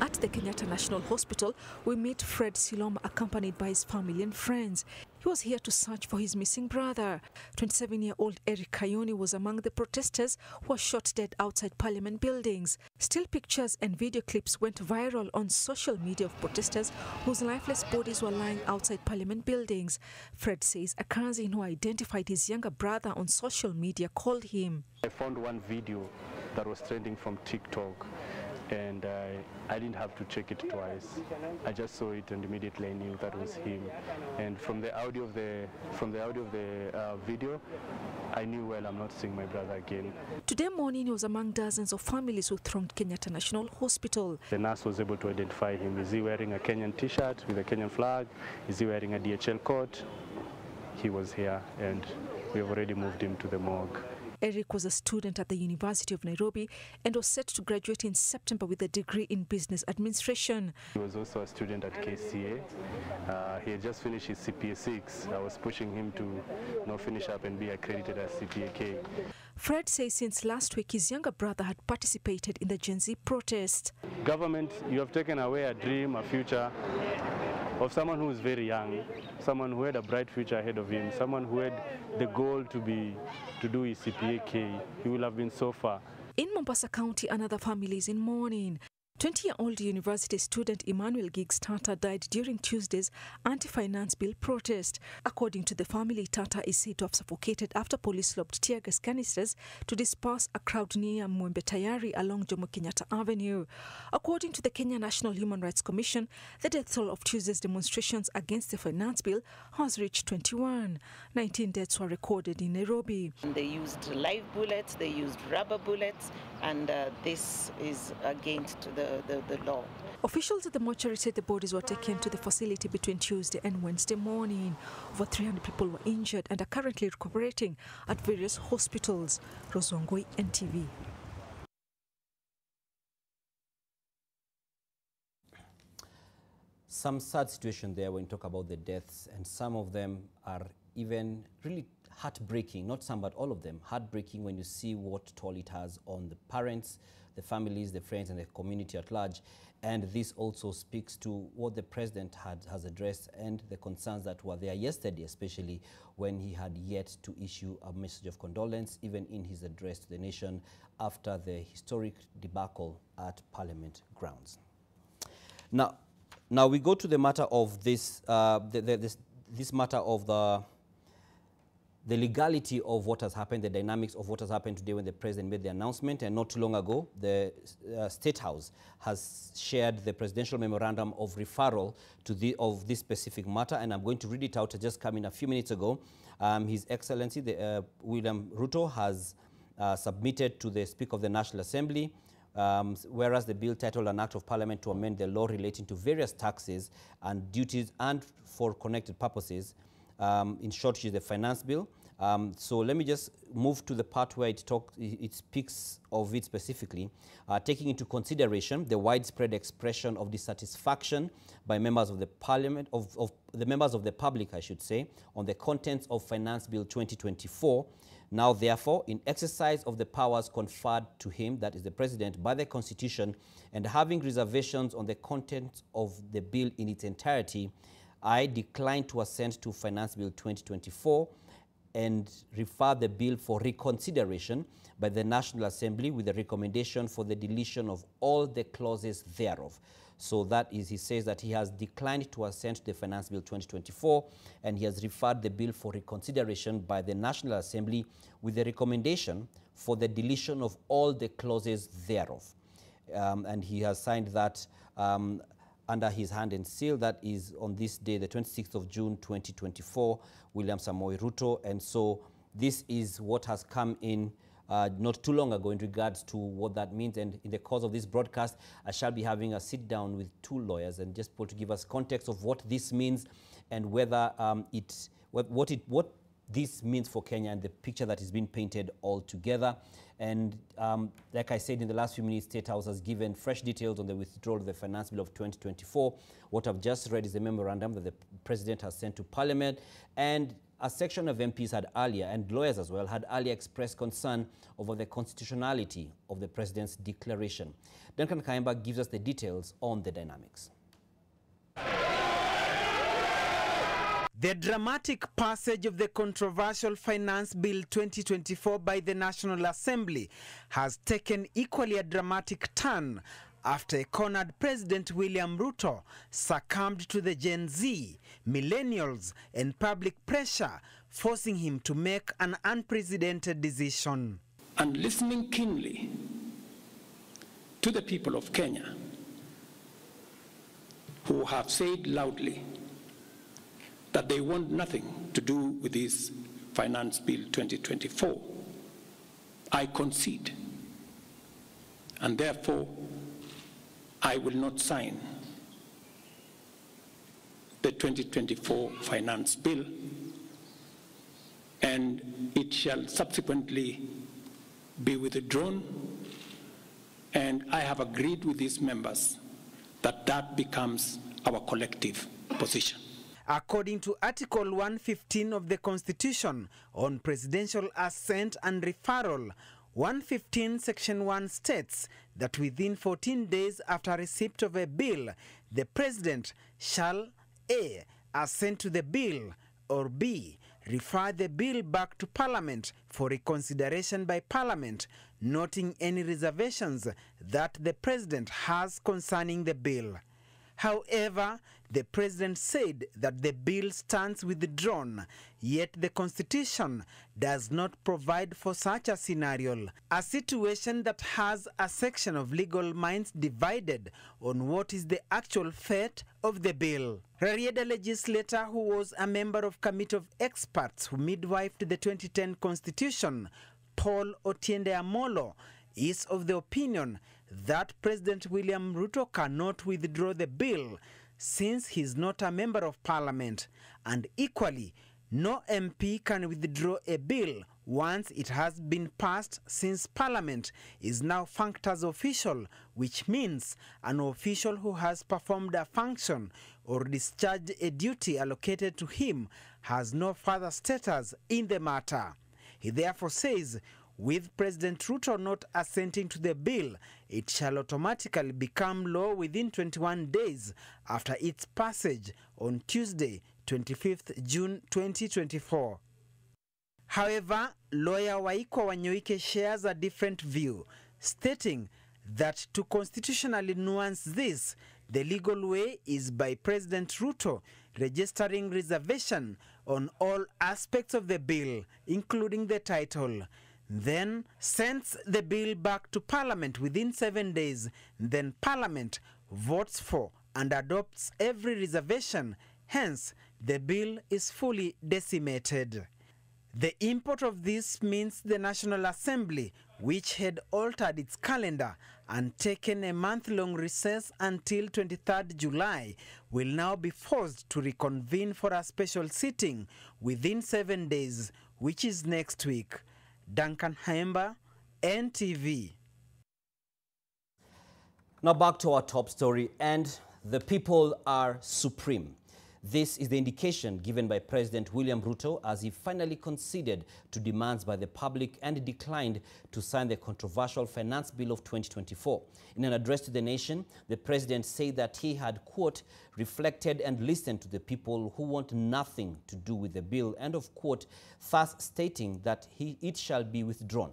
At the Kenyatta National Hospital, we meet Fred Siloma accompanied by his family and friends. He was here to search for his missing brother. 27-year-old Eric Kayoni was among the protesters who were shot dead outside Parliament buildings. Still pictures and video clips went viral on social media of protesters whose lifeless bodies were lying outside Parliament buildings. Fred says a cousin who identified his younger brother on social media called him. I found one video that was trending from TikTok, and I didn't have to check it twice. I just saw it and immediately I knew that was him. And from the audio of the video, I knew, well, I'm not seeing my brother again. Today morning, he was among dozens of families who thronged Kenyatta National Hospital. The nurse was able to identify him. Is he wearing a Kenyan T-shirt with a Kenyan flag? Is he wearing a DHL coat? He was here, and we have already moved him to the morgue. Eric was a student at the University of Nairobi and was set to graduate in September with a degree in business administration. He was also a student at KCA. He had just finished his CPA 6. I was pushing him to finish up and be accredited as CPA K. Fred says since last week his younger brother had participated in the Gen Z protest. Government, you have taken away a dream, a future of someone who is very young, someone who had a bright future ahead of him, someone who had the goal to do his CPA K. He will have been so far. In Mombasa County, another family is in mourning. 20-year-old university student Emmanuel Giggs Tata died during Tuesday's anti-finance bill protest. According to the family, Tata is said to have suffocated after police lobbed tear gas canisters to disperse a crowd near Mwembe Tayari along Jomo Kenyatta Avenue. According to the Kenya National Human Rights Commission, the death toll of Tuesday's demonstrations against the finance bill has reached 21. 19 deaths were recorded in Nairobi. They used live bullets, they used rubber bullets, and this is against the law. Officials at the mortuary said the bodies were taken to the facility between Tuesday and Wednesday morning. Over 300 people were injured and are currently recuperating at various hospitals. Rose Wangoi, NTV. Some sad situation there when you talk about the deaths, and some of them are even really heartbreaking. Not some, but all of them heartbreaking when you see what toll it has on the parents, the families, the friends, and the community at large. And this also speaks to what the president has addressed and the concerns that were there yesterday, especially when he had yet to issue a message of condolence, even in his address to the nation after the historic debacle at Parliament grounds. Now we go to the matter of this, this matter of the legality of what has happened, the dynamics of what has happened today when the president made the announcement. And not too long ago, the State House has shared the presidential memorandum of referral to of this specific matter. And I'm going to read it out. It just came in a few minutes ago. His Excellency, William Ruto, has submitted to the Speaker of the National Assembly whereas the bill titled An Act of Parliament to amend the law relating to various taxes and duties and for connected purposes, in short, is the finance bill. So let me just move to the part where it speaks of it specifically, taking into consideration the widespread expression of dissatisfaction by members of the parliament, of the members of the public, I should say, on the contents of Finance Bill 2024. Now, therefore, in exercise of the powers conferred to him, that is the President, by the Constitution, and having reservations on the contents of the bill in its entirety, I decline to assent to Finance Bill 2024 and refer the bill for reconsideration by the National Assembly with a recommendation for the deletion of all the clauses thereof. So that is, he says that he has declined to assent to the Finance Bill 2024 and he has referred the bill for reconsideration by the National Assembly with a recommendation for the deletion of all the clauses thereof. And he has signed that under his hand and seal. That is on this day, the 26th of June, 2024, William Samoei Ruto. And so this is what has come in not too long ago in regards to what that means. And in the course of this broadcast, I shall be having a sit down with two lawyers and just to give us context of what this means and whether what this means for Kenya and the picture that is being painted all together. And like I said in the last few minutes, State House has given fresh details on the withdrawal of the Finance Bill of 2024. What I've just read is the memorandum that the President has sent to Parliament, and a section of MPs had earlier, and lawyers as well, had earlier expressed concern over the constitutionality of the President's declaration. Duncan Kaimba gives us the details on the dynamics. The dramatic passage of the controversial Finance Bill 2024 by the National Assembly has taken equally a dramatic turn after a cornered President William Ruto succumbed to the Gen Z, millennials, and public pressure, forcing him to make an unprecedented decision. And listening keenly to the people of Kenya, who have said loudly that they want nothing to do with this Finance Bill 2024, I concede, and therefore I will not sign the 2024 Finance Bill, and it shall subsequently be withdrawn, and I have agreed with these members that that becomes our collective position. According to Article 115 of the Constitution on presidential assent and referral, 115 Section 1 states that within 14 days after receipt of a bill, the President shall A. assent to the bill, or B. refer the bill back to Parliament for reconsideration by Parliament, noting any reservations that the President has concerning the bill. However, the President said that the bill stands withdrawn, yet the Constitution does not provide for such a scenario, a situation that has a section of legal minds divided on what is the actual fate of the bill. Rarieda legislator who was a member of Committee of Experts who midwifed the 2010 Constitution, Paul Otiende Amolo, is of the opinion that President William Ruto cannot withdraw the bill since he is not a member of Parliament, and equally, no MP can withdraw a bill once it has been passed, since Parliament is now functioned as official, which means an official who has performed a function or discharged a duty allocated to him has no further status in the matter. He therefore says, with President Ruto not assenting to the bill, it shall automatically become law within 21 days after its passage on Tuesday, 25th June 2024. However, lawyer Waikwa Wanyoike shares a different view, stating that to constitutionally nuance this, the legal way is by President Ruto registering reservation on all aspects of the bill, including the title, then sends the bill back to Parliament within 7 days, then Parliament votes for and adopts every reservation, hence the bill is fully decimated. The import of this means the National Assembly, which had altered its calendar and taken a month-long recess until 23rd July, will now be forced to reconvene for a special sitting within 7 days, which is next week. Duncan Haemba, NTV. Now back to our top story, and the people are supreme. This is the indication given by President William Ruto as he finally conceded to demands by the public and declined to sign the controversial Finance Bill of 2024. In an address to the nation, the president said that he had, quote, reflected and listened to the people who want nothing to do with the bill, and of quote, thus stating that it shall be withdrawn.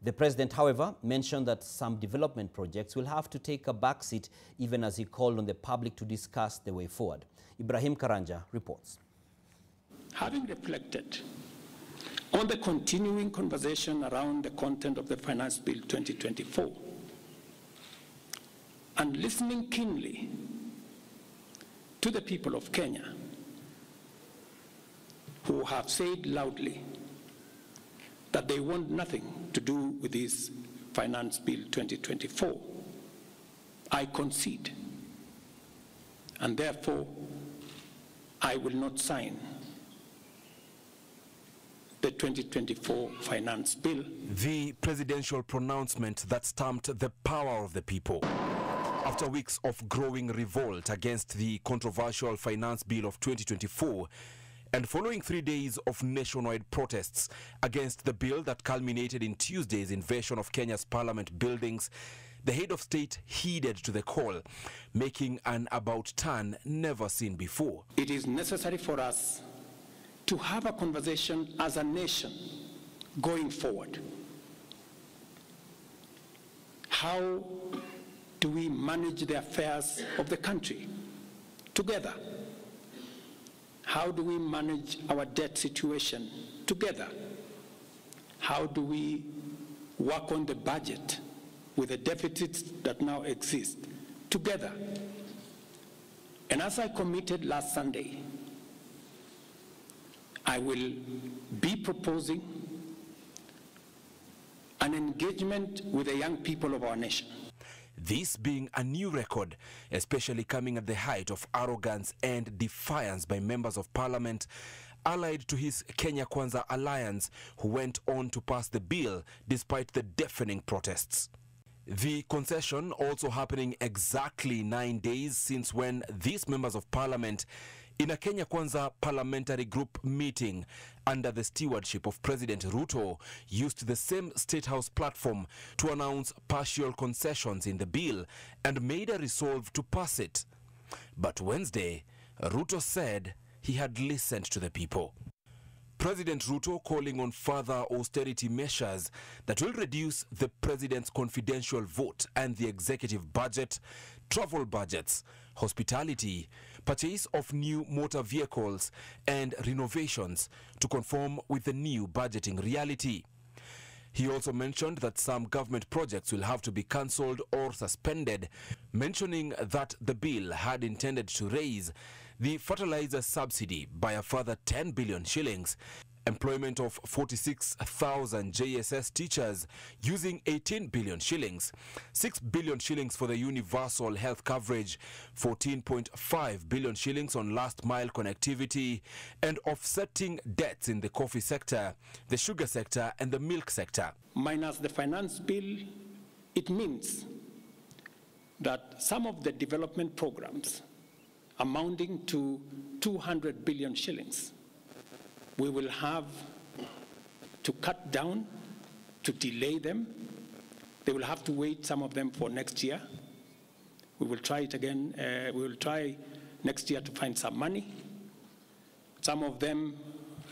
The president, however, mentioned that some development projects will have to take a backseat, even as he called on the public to discuss the way forward. Ibrahim Karanja reports. Having reflected on the continuing conversation around the content of the Finance Bill 2024 and listening keenly to the people of Kenya who have said loudly that they want nothing to do with this Finance Bill 2024, I concede, and therefore I will not sign the 2024 Finance Bill. The presidential pronouncement that stamped the power of the people. After weeks of growing revolt against the controversial Finance Bill of 2024, and following 3 days of nationwide protests against the bill that culminated in Tuesday's invasion of Kenya's parliament buildings, the head of state heeded to the call, making an about-turn never seen before. It is necessary for us to have a conversation as a nation going forward. How do we manage the affairs of the country together? How do we manage our debt situation together? How do we work on the budget with the deficits that now exist together? And as I committed last Sunday, I will be proposing an engagement with the young people of our nation. This being a new record, especially coming at the height of arrogance and defiance by members of parliament allied to his Kenya Kwanza alliance, who went on to pass the bill despite the deafening protests. The concession also happening exactly 9 days since when these members of parliament, in a Kenya Kwanza parliamentary group meeting under the stewardship of President Ruto, used the same State House platform to announce partial concessions in the bill and made a resolve to pass it. But Wednesday, Ruto said he had listened to the people. President Ruto calling on further austerity measures that will reduce the president's confidential vote and the executive budget, travel budgets, hospitality, purchase of new motor vehicles, and renovations to conform with the new budgeting reality. He also mentioned that some government projects will have to be cancelled or suspended, mentioning that the bill had intended to raise the fertilizer subsidy by a further 10 billion shillings, employment of 46,000 JSS teachers using 18 billion shillings, 6 billion shillings for the universal health coverage, 14.5 billion shillings on last mile connectivity, and offsetting debts in the coffee sector, the sugar sector, and the milk sector. Minus the finance bill, it means that some of the development programs amounting to 200 billion shillings, we will have to cut down, to delay them. They will have to wait, some of them, for next year. We will try it again. We will try next year to find some money. Some of them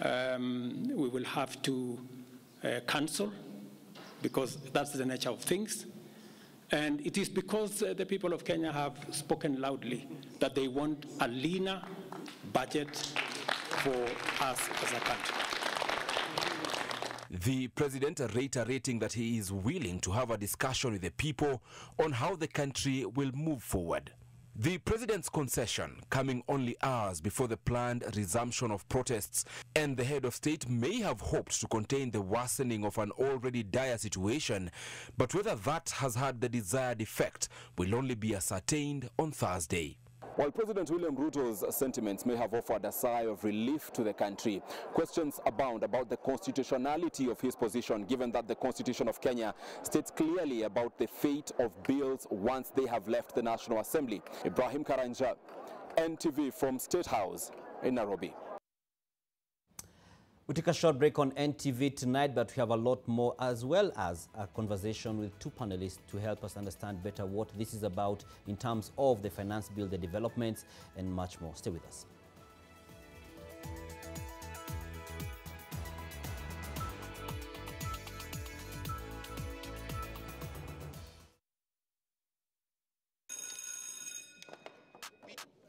we will have to cancel, because that's the nature of things. And it is because the people of Kenya have spoken loudly that they want a leaner budget for us as a country. The president reiterating that he is willing to have a discussion with the people on how the country will move forward. The president's concession coming only hours before the planned resumption of protests, and the head of state may have hoped to contain the worsening of an already dire situation, but whether that has had the desired effect will only be ascertained on Thursday. While President William Ruto's sentiments may have offered a sigh of relief to the country, questions abound about the constitutionality of his position, given that the Constitution of Kenya states clearly about the fate of bills once they have left the National Assembly. Ibrahim Karanja, NTV from State House in Nairobi. We take a short break on NTV tonight, but we have a lot more, as well as a conversation with two panelists to help us understand better what this is about in terms of the finance bill, the developments, and much more. Stay with us.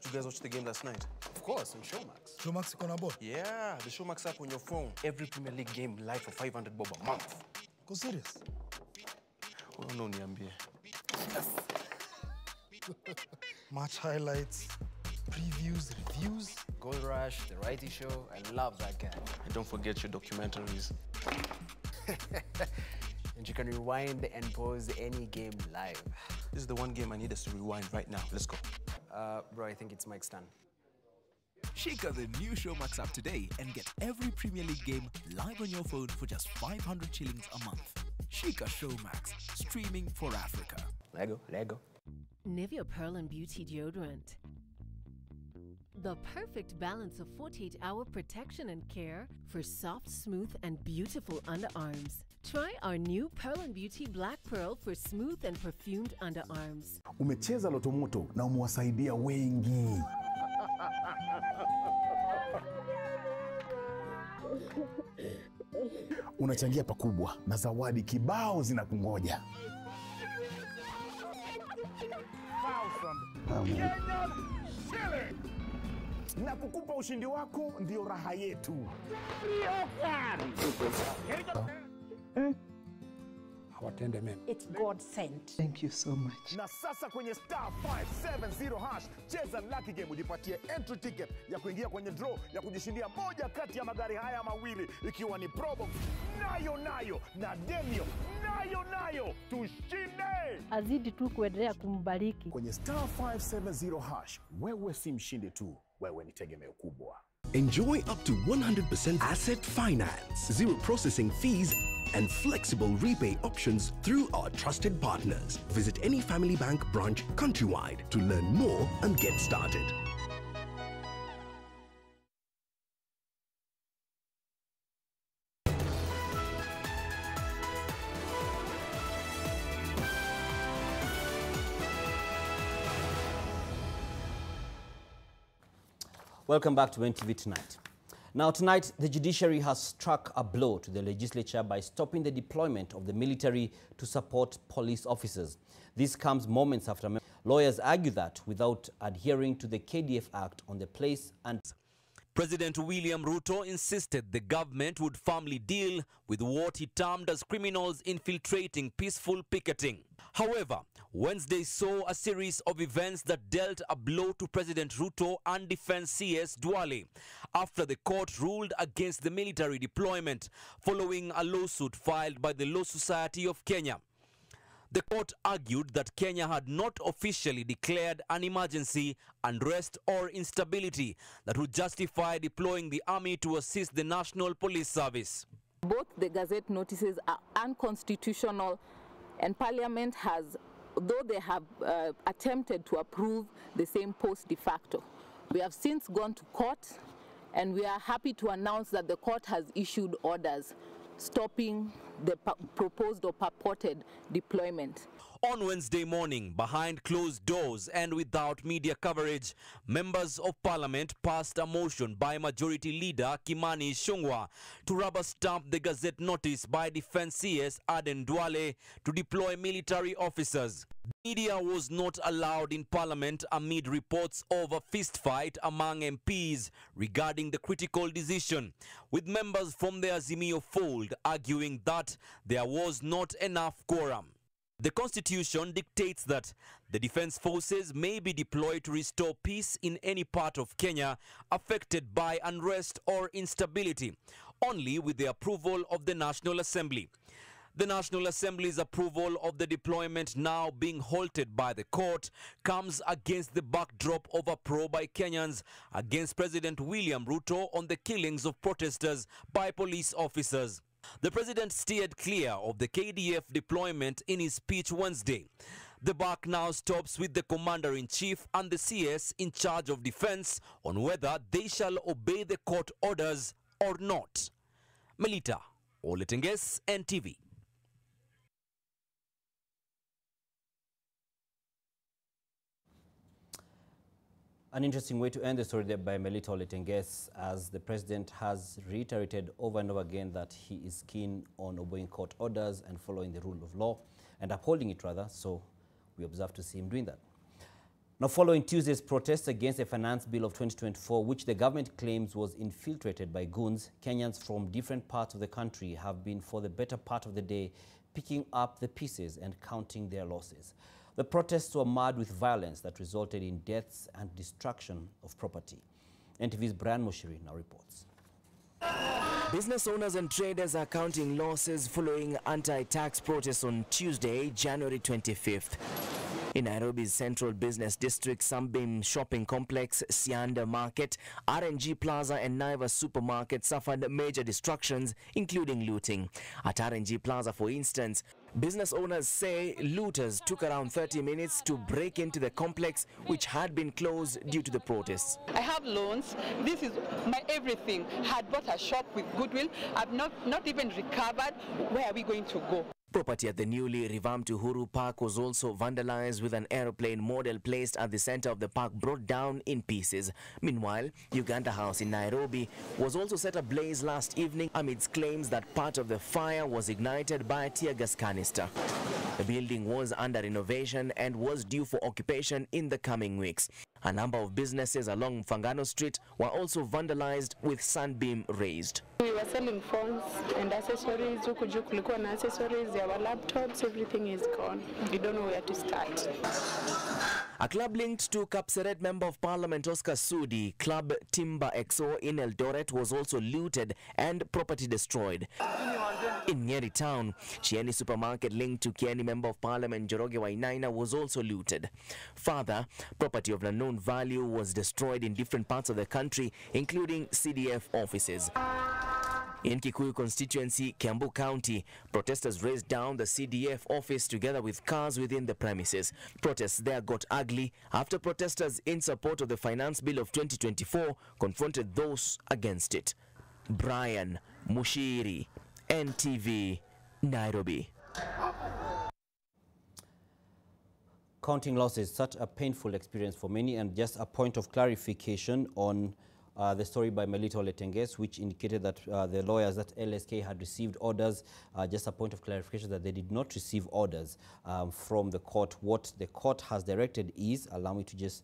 Did you guys watch the game last night? Of course, on Showmax. Showmax iko na board? Yeah, the Showmax app on your phone. Every Premier League game live for 500 bob a month. Go serious? Oh, no, niambie. Yes. Match highlights, previews, reviews. Gold Rush, The Righty Show. I love that guy. And don't forget your documentaries. And you can rewind and pause any game live. This is the one game I need us to rewind right now. Let's go. Bro, I think it's Mike's turn. Shika the new Showmax app today and get every Premier League game live on your phone for just 500 shillings a month. Shika Showmax, streaming for Africa. Lego. Nivea Pearl and Beauty Deodorant. The perfect balance of 48-hour protection and care for soft, smooth, and beautiful underarms. Try our new Pearl and Beauty Black Pearl for smooth and perfumed underarms. Umecheza Loto Moto na umewasaidia wengi. Unachangia pakubwa na zawadi kibao zinakungoja. Na kukupa ushindi wako ndio raha yetu. Hawatende mema. It's God sent. Thank you so much. Na sasa kwenye star 570 hash cheza Lucky Game ujipatie entry ticket ya kuingia kwenye draw ya kujishindia moja kati ya magari haya mawili, ikiwa ni Probox nayo na Demio nayo tushinde. Azidi tu kuendelea kumbariki. Kwenye star 570 hash wewe si mshindi tu, wewe ni tegemeo kubwa. Enjoy up to 100% asset finance, zero processing fees, and flexible repay options through our trusted partners. Visit any Family Bank branch countrywide to learn more and get started. Welcome back to NTV Tonight. Now tonight, the judiciary has struck a blow to the legislature by stopping the deployment of the military to support police officers. This comes moments after lawyers argue that without adhering to the KDF Act on the place and President William Ruto insisted the government would firmly deal with what he termed as criminals infiltrating peaceful picketing. However, Wednesday saw a series of events that dealt a blow to President Ruto and Defense CS Duale after the court ruled against the military deployment following a lawsuit filed by the Law Society of Kenya. The court argued that Kenya had not officially declared an emergency, unrest or instability that would justify deploying the army to assist the National Police Service. Both the Gazette notices are unconstitutional, and Parliament has, though they have attempted to approve the same post de facto. We have since gone to court, and we are happy to announce that the court has issued orders stopping the proposed or purported deployment. On Wednesday morning, behind closed doors and without media coverage, members of parliament passed a motion by Majority Leader Kimani Ichung'wah to rubber stamp the Gazette notice by Defense CS Aden Duale to deploy military officers. Media was not allowed in parliament amid reports of a fistfight among MPs regarding the critical decision, with members from the Azimio fold arguing that there was not enough quorum. The Constitution dictates that the defense forces may be deployed to restore peace in any part of Kenya affected by unrest or instability, only with the approval of the National Assembly. The National Assembly's approval of the deployment now being halted by the court comes against the backdrop of a probe by Kenyans against President William Ruto on the killings of protesters by police officers. The president steered clear of the KDF deployment in his speech Wednesday. The buck now stops with the commander-in-chief and the CS in charge of defense on whether they shall obey the court orders or not. Melita Oletenges, NTV. An interesting way to end the story there by Melita Oletenges, as the president has reiterated over and over again that he is keen on obeying court orders and following the rule of law, and upholding it rather, so we observe to see him doing that. Now, following Tuesday's protests against the finance bill of 2024, which the government claims was infiltrated by goons, Kenyans from different parts of the country have been for the better part of the day picking up the pieces and counting their losses. The protests were marred with violence that resulted in deaths and destruction of property. NTV's Brian Mushiri now reports. Business owners and traders are counting losses following anti-tax protests on Tuesday, January 25th. In Nairobi's central business district, Sunbeam Shopping Complex, Sianda Market, RNG Plaza and Naivas Supermarket suffered major destructions, including looting. At RNG Plaza, for instance, business owners say looters took around 30 minutes to break into the complex, which had been closed due to the protests. I have loans. This is my everything. I had bought a shop with goodwill. I've not even recovered. Where are we going to go? Property at the newly revamped Uhuru Park was also vandalized, with an aeroplane model placed at the center of the park brought down in pieces. Meanwhile, Uganda House in Nairobi was also set ablaze last evening amidst claims that part of the fire was ignited by a tear gas canister. The building was under renovation and was due for occupation in the coming weeks. A number of businesses along Mfangano Street were also vandalized, with sunbeam raised. We were selling phones and accessories. Kulikuwa na accessories, our laptops, everything is gone. We don't know where to start. A club linked to Kapseret Member of Parliament Oscar Sudi, Club Timber XO in Eldoret, was also looted and property destroyed. In Nyeri town, Chieni Supermarket linked to Kieni Member of Parliament Njoroge Wainaina was also looted. Further, property of unknown value was destroyed in different parts of the country, including CDF offices. In Kikuyu constituency, Kiambu County, protesters raised down the CDF office together with cars within the premises. Protests there got ugly after protesters in support of the Finance Bill of 2024 confronted those against it. Brian Mushiri, NTV, Nairobi. Counting losses, such a painful experience for many, and just a point of clarification on the story by Melita Oletenges, which indicated that the lawyers at LSK had received orders. Just a point of clarification that they did not receive orders from the court. What the court has directed is, allow me to just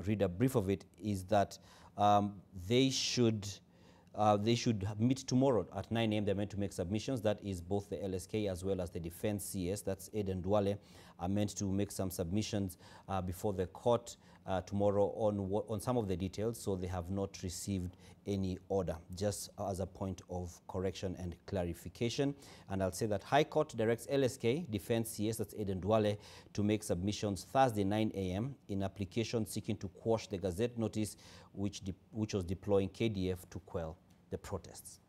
read a brief of it, is that they should meet tomorrow at 9 a.m. They're meant to make submissions. That is both the LSK as well as the defense CS, that's Aiden Duale, are meant to make some submissions before the court tomorrow on some of the details. So they have not received any order, just as a point of correction and clarification. And I'll say that High Court directs LSK, defense CS, that's Aiden Duale, to make submissions Thursday 9 a.m. in application seeking to quash the Gazette notice which was deploying KDF to quell the protests.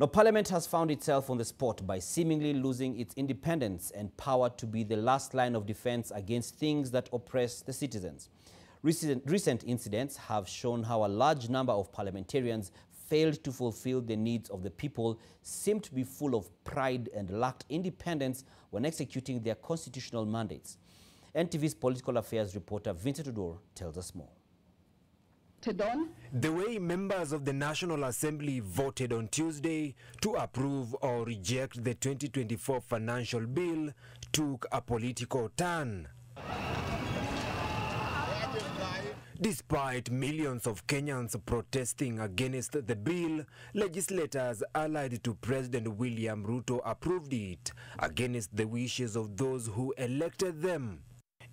Now, Parliament has found itself on the spot by seemingly losing its independence and power to be the last line of defense against things that oppress the citizens. Recent incidents have shown how a large number of parliamentarians failed to fulfill the needs of the people, seemed to be full of pride and lacked independence when executing their constitutional mandates. NTV's political affairs reporter Vincent Odor tells us more. The way members of the National Assembly voted on Tuesday to approve or reject the 2024 financial bill took a political turn. Despite millions of Kenyans protesting against the bill, legislators allied to President William Ruto approved it against the wishes of those who elected them.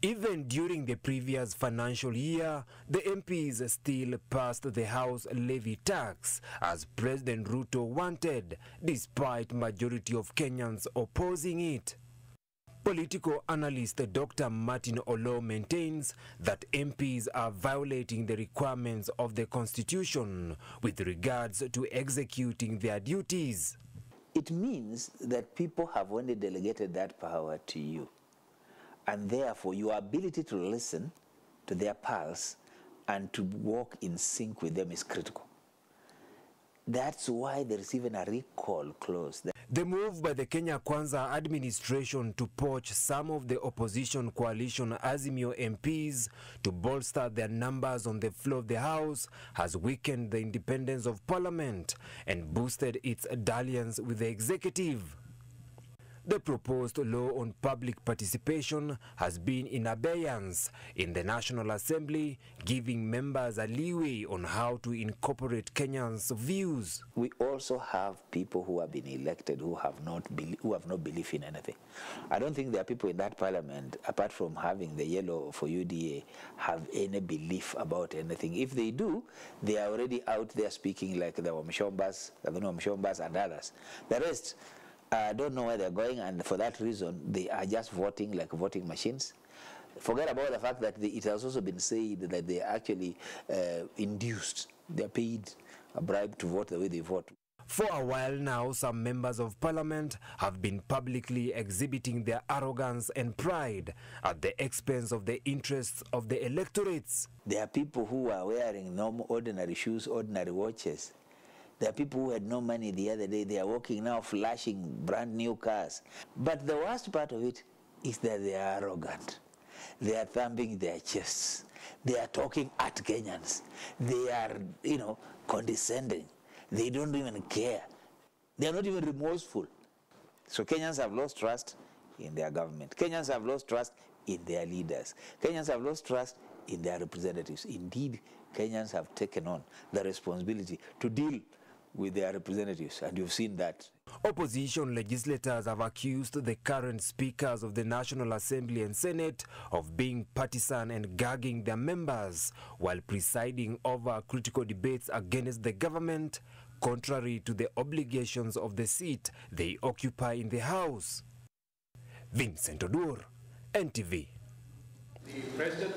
Even during the previous financial year, the MPs still passed the House levy tax as President Ruto wanted, despite majority of Kenyans opposing it. Political analyst Dr. Martin Olo maintains that MPs are violating the requirements of the Constitution with regards to executing their duties. It means that people have only delegated that power to you. And therefore, your ability to listen to their pulse and to walk in sync with them is critical. That's why there is even a recall clause. The move by the Kenya Kwanza administration to poach some of the opposition coalition Azimio MPs to bolster their numbers on the floor of the House has weakened the independence of Parliament and boosted its dalliance with the executive. The proposed law on public participation has been in abeyance in the National Assembly, giving members a leeway on how to incorporate Kenyans' views. We also have people who have been elected who have no belief in anything. I don't think there are people in that parliament, apart from having the yellow for UDA, have any belief about anything. If they do, they are already out there speaking like the Wamshombas, and others. The rest, I don't know where they're going, and for that reason, they are just voting like voting machines. Forget about the fact that it has also been said that they actually induced, they're paid a bribe to vote the way they vote. For a while now, some members of Parliament have been publicly exhibiting their arrogance and pride at the expense of the interests of the electorates. There are people who are wearing normal, ordinary shoes, ordinary watches. There are people who had no money the other day. They are walking now flashing brand new cars. But the worst part of it is that they are arrogant. They are thumping their chests. They are talking at Kenyans. They are, condescending. They don't even care. They are not even remorseful. So Kenyans have lost trust in their government. Kenyans have lost trust in their leaders. Kenyans have lost trust in their representatives. Indeed, Kenyans have taken on the responsibility to deal with their representatives, and you've seen that. Opposition legislators have accused the current speakers of the National Assembly and Senate of being partisan and gagging their members while presiding over critical debates against the government, contrary to the obligations of the seat they occupy in the House. Vincent Odur, NTV. The President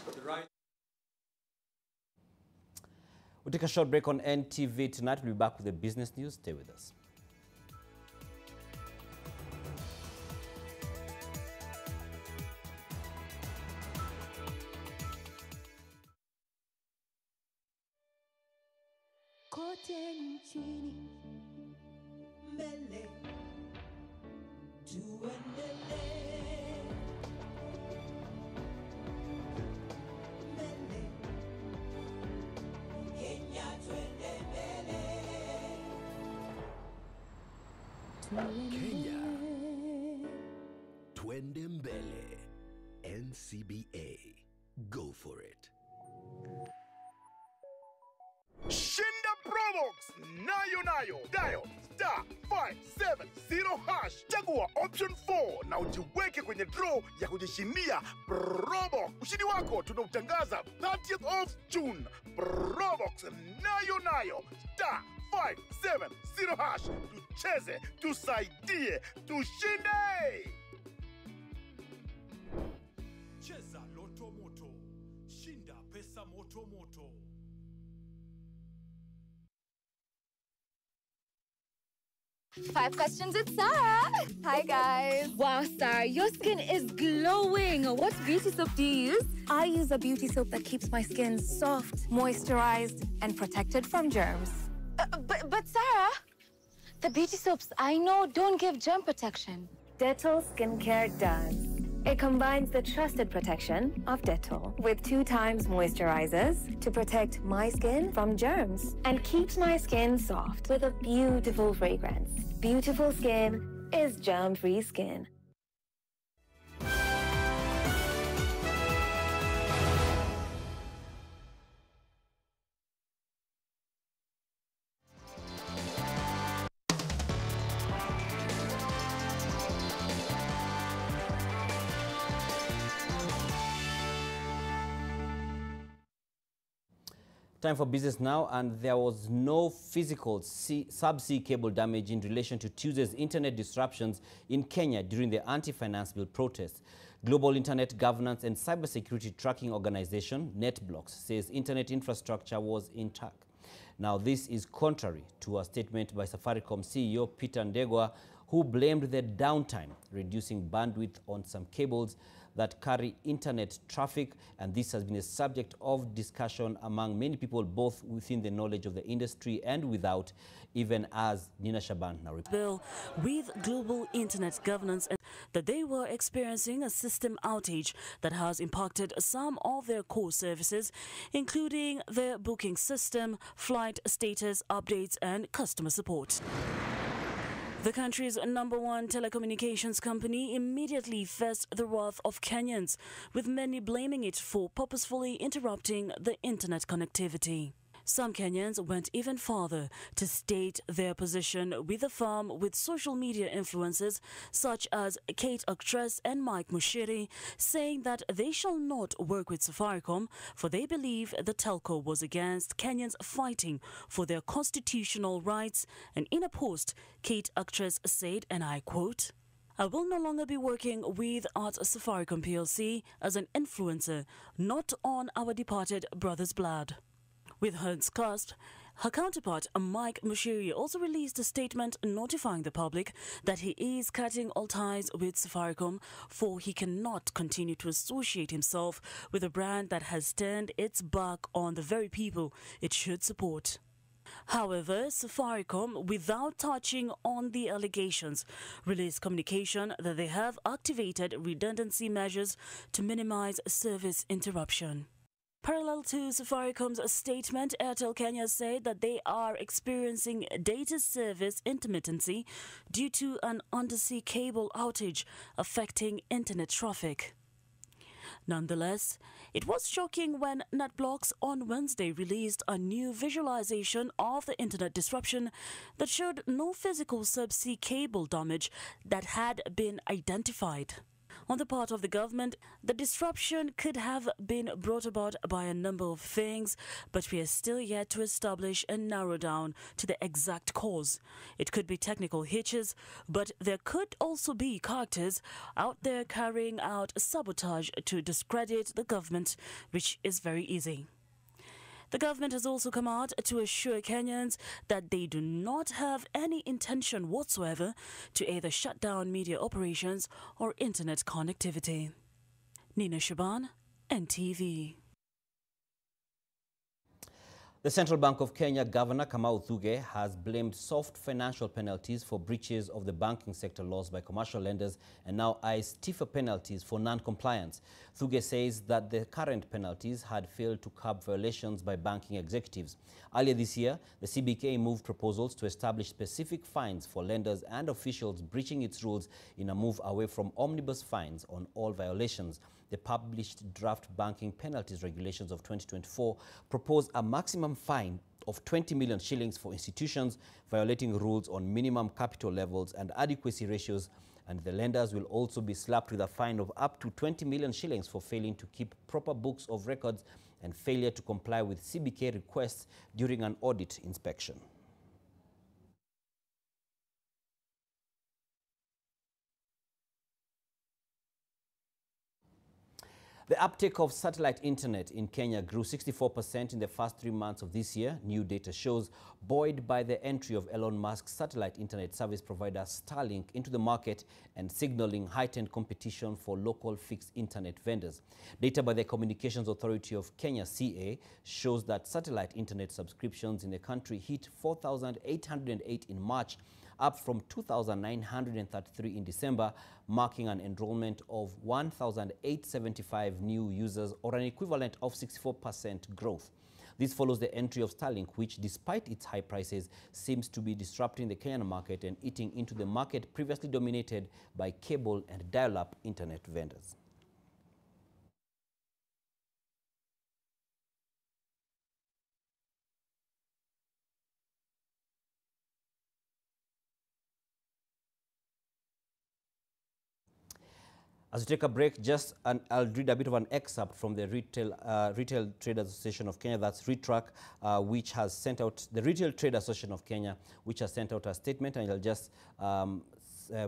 of the right. We'll take a short break on NTV tonight. We'll be back with the business news. Stay with us. Kote nchini mbele tuendelee. Kenya, Twende Mbele, NCBA. Go for it. Shinda Probox nayo dial *570# chagua option 4 na ujiweke kwenye draw ya kujishindia Probox. Ushindi wako tunautangaza 30th of June. Probox nayo *570#. Tucheze, tusaidie, tushinde. Cheza Loto Moto. Shinda pesa moto moto. Five questions with Sarah. Hi guys. Wow, Sarah, your skin is glowing. What beauty soap do you use? I use a beauty soap that keeps my skin soft, moisturized, and protected from germs. But Sarah, the beauty soaps I know don't give germ protection. Dettol Skincare does. It combines the trusted protection of Dettol with 2 times moisturizers to protect my skin from germs and keeps my skin soft with a beautiful fragrance. Beautiful skin is germ-free skin. Time for business now, and there was no physical subsea cable damage in relation to Tuesday's internet disruptions in Kenya during the anti-finance bill protests. Global Internet Governance and Cybersecurity Tracking Organization, NetBlocks, says internet infrastructure was intact. Now, this is contrary to a statement by Safaricom CEO Peter Ndegwa, who blamed the downtime, reducing bandwidth on some cables that carry internet traffic, and this has been a subject of discussion among many people, both within the knowledge of the industry and without, even as Nina Shaban now reports. Bill with Global Internet Governance that they were experiencing a system outage that has impacted some of their core services, including their booking system, flight status updates, and customer support. The country's #1 telecommunications company immediately faced the wrath of Kenyans, with many blaming it for purposefully interrupting the internet connectivity. Some Kenyans went even farther to state their position with the firm, with social media influencers such as Kate Actress and Mike Mushiri saying that they shall not work with Safaricom, for they believe the telco was against Kenyans fighting for their constitutional rights. And in a post, Kate Actress said, and I quote, "I will no longer be working with at Safaricom PLC as an influencer, not on our departed brother's blood." With Hans Kast, her counterpart, Mike Mushiri, also released a statement notifying the public that he is cutting all ties with Safaricom, for he cannot continue to associate himself with a brand that has turned its back on the very people it should support. However, Safaricom, without touching on the allegations, released communication that they have activated redundancy measures to minimize service interruption. Parallel to Safaricom's statement, Airtel Kenya said that they are experiencing data service intermittency due to an undersea cable outage affecting internet traffic. Nonetheless, it was shocking when NetBlocks on Wednesday released a new visualization of the internet disruption that showed no physical subsea cable damage that had been identified. On the part of the government, the disruption could have been brought about by a number of things, but we are still yet to establish and narrow down to the exact cause. It could be technical hitches, but there could also be characters out there carrying out sabotage to discredit the government, which is very easy. The government has also come out to assure Kenyans that they do not have any intention whatsoever to either shut down media operations or internet connectivity. Nina Shaban, NTV. The Central Bank of Kenya Governor Kamau Thuge has blamed soft financial penalties for breaches of the banking sector laws by commercial lenders and now eyes stiffer penalties for non-compliance. Thuge says that the current penalties had failed to curb violations by banking executives. Earlier this year, the CBK moved proposals to establish specific fines for lenders and officials breaching its rules in a move away from omnibus fines on all violations. The published draft banking penalties regulations of 2024 propose a maximum fine of 20 million shillings for institutions violating rules on minimum capital levels and adequacy ratios, and the lenders will also be slapped with a fine of up to 20 million shillings for failing to keep proper books of records and failure to comply with CBK requests during an audit inspection. The uptake of satellite internet in Kenya grew 64% in the first 3 months of this year, new data shows, buoyed by the entry of Elon Musk's satellite internet service provider Starlink into the market and signaling heightened competition for local fixed internet vendors. Data by the Communications Authority of Kenya, CA, shows that satellite internet subscriptions in the country hit 4,808 in March, up from 2,933 in December, marking an enrollment of 1,875 new users, or an equivalent of 64% growth. This follows the entry of Starlink, which, despite its high prices, seems to be disrupting the Kenyan market and eating into the market previously dominated by cable and dial-up internet vendors. As we take a break, I'll read a bit of an excerpt from the Retail Trade Association of Kenya, that's RETRAC, which has sent out, the Retail Trade Association of Kenya, which has sent out a statement, and I'll just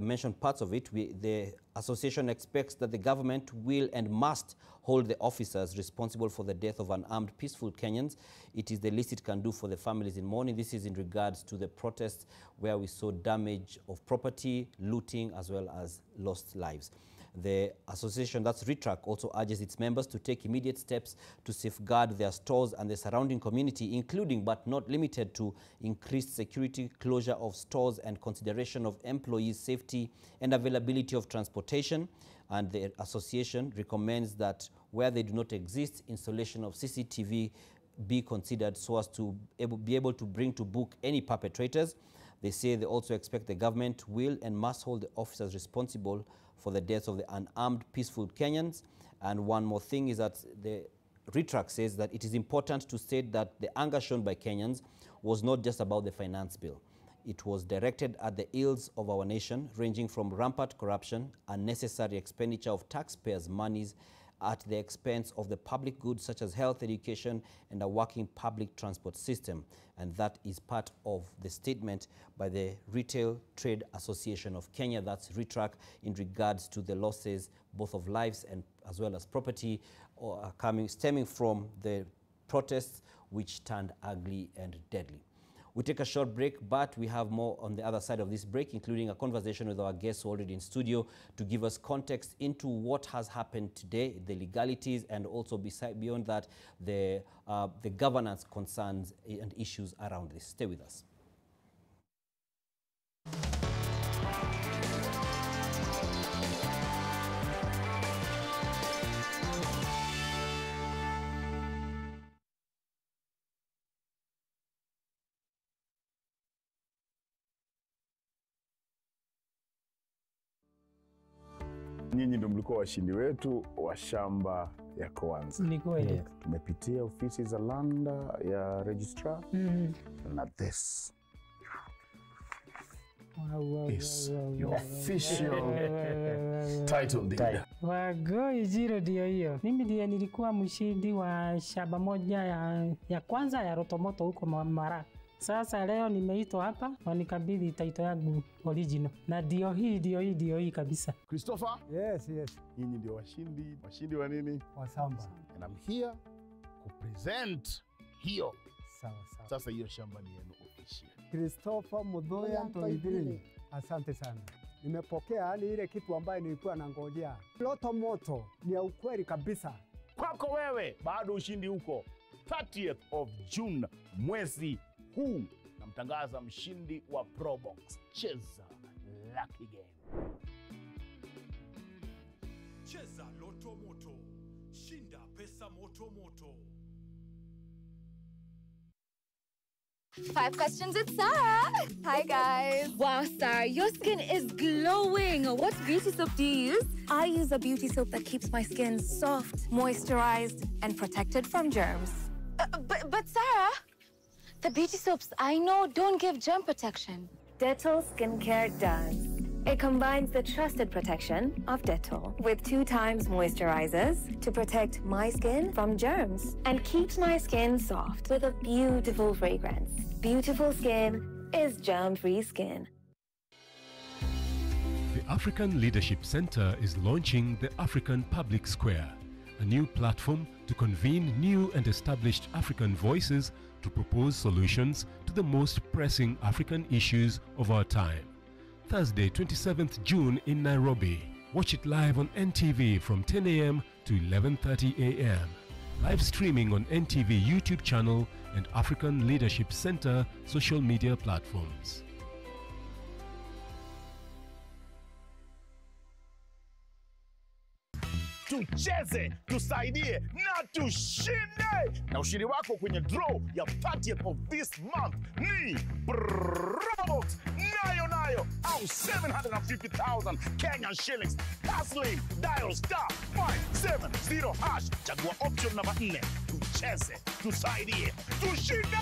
mention parts of it. The association expects that the government will and must hold the officers responsible for the death of unarmed, peaceful Kenyans. It is the least it can do for the families in mourning. This is in regards to the protests where we saw damage of property, looting, as well as lost lives. The association, that's RETRAC, also urges its members to take immediate steps to safeguard their stores and the surrounding community, including but not limited to increased security, closure of stores, and consideration of employees' safety and availability of transportation. And the association recommends that where they do not exist, installation of CCTV be considered so as to be able to bring to book any perpetrators. They say they also expect the government will and must hold the officers responsible for the deaths of the unarmed, peaceful Kenyans. And one more thing is that the RETRAC says that it is important to state that the anger shown by Kenyans was not just about the finance bill. It was directed at the ills of our nation, ranging from rampant corruption, unnecessary expenditure of taxpayers' monies at the expense of the public goods such as health, education, and a working public transport system. And that is part of the statement by the Retail Trade Association of Kenya, that's RETRAC, in regards to the losses both of lives and as well as property stemming from the protests which turned ugly and deadly. We take a short break, but we have more on the other side of this break, including a conversation with our guests already in studio to give us context into what has happened today, the legalities, and also beyond that, the governance concerns and issues around this. Stay with us. Nyinyi ndio mlikuwa washindi wetu wa shamba ya kwanza. Ni kweli. Tumepitia ofisi za Landa ya registrar na this is your official title deed. Wagoi jiro ndio hiyo. Mimi ndiye nilikuwa mshindi wa shamba moja ya kwanza ya Rotomoto huko Mara. Sasa leo nimeitwa hapa wanikabidhi title yangu original. Na ndio hii kabisa. Christopher? Yes. Nyinyi ndio washindi wa nini? Wa shamba. And I'm here to present hiyo. Sawa. Sasa hiyo shamba ni yenu official. Christopher Mudhoya Ntoidhiri. Asante sana. Nimepokea ile kitu ambayo nilikuwa nangojea. Rotomoto ni ya ukweli kabisa. Kwako wewe bado ushindi huko. 30th of June mwezi huu namtangaza mshindi wa Probox. Cheza Lucky Game. Cheza Loto Moto. Shinda pesa moto moto. 5 questions with Sarah. Hi guys. Wow, Sarah, your skin is glowing. What beauty soap do you use? I use a beauty soap that keeps my skin soft, moisturized, and protected from germs. But Sarah, the beauty soaps I know don't give germ protection. Dettol Skincare does. It combines the trusted protection of Dettol with 2 times moisturizers to protect my skin from germs and keeps my skin soft with a beautiful fragrance. Beautiful skin is germ-free skin. The African Leadership Center is launching the African Public Square, a new platform to convene new and established African voices to propose solutions to the most pressing African issues of our time. Thursday, 27th June in Nairobi. Watch it live on NTV from 10 a.m. to 11:30 a.m. Live streaming on NTV YouTube channel and African Leadership Center social media platforms. Tucheze, tusaidie na tushinde. Na ushindi wako kwenye draw ya 30th of this month ni Probox nayo au 750,000 Kenyan shillings. Hustling, dial *570#. Chagua option namba 4. Tucheze, tusaidie, tushinde.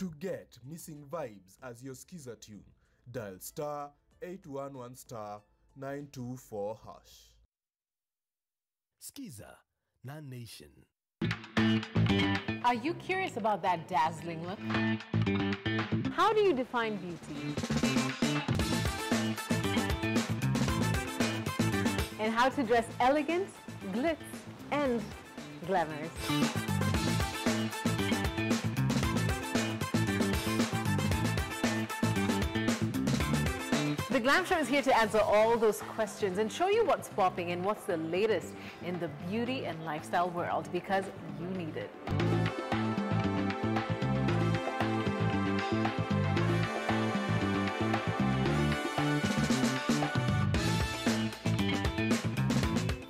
To get Missing Vibes as your Skiza tune, dial star 811 star 924 hash. Skiza, Nan Nation. Are you curious about that dazzling look? How do you define beauty? And how to dress elegant, glitz, and glamorous? The Glam Show is here to answer all those questions and show you what's popping and what's the latest in the beauty and lifestyle world, because you need it.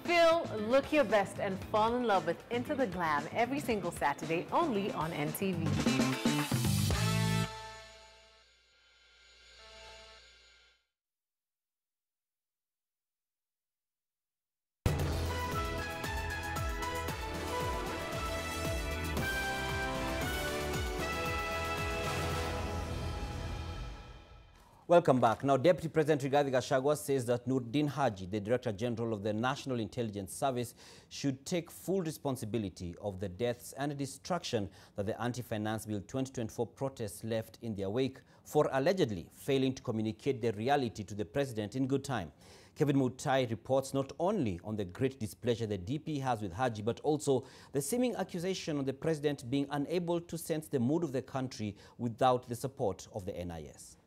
Feel, look your best, and fall in love with Into the Glam every single Saturday only on NTV. Welcome back. Now, Deputy President Rigathi Gachagua says that Noordin Haji, the Director General of the National Intelligence Service, should take full responsibility of the deaths and destruction that the Anti-Finance Bill 2024 protests left in their wake for allegedly failing to communicate the reality to the President in good time. Kevin Mutai reports not only on the great displeasure the DP has with Haji, but also the seeming accusation of the President being unable to sense the mood of the country without the support of the NIS.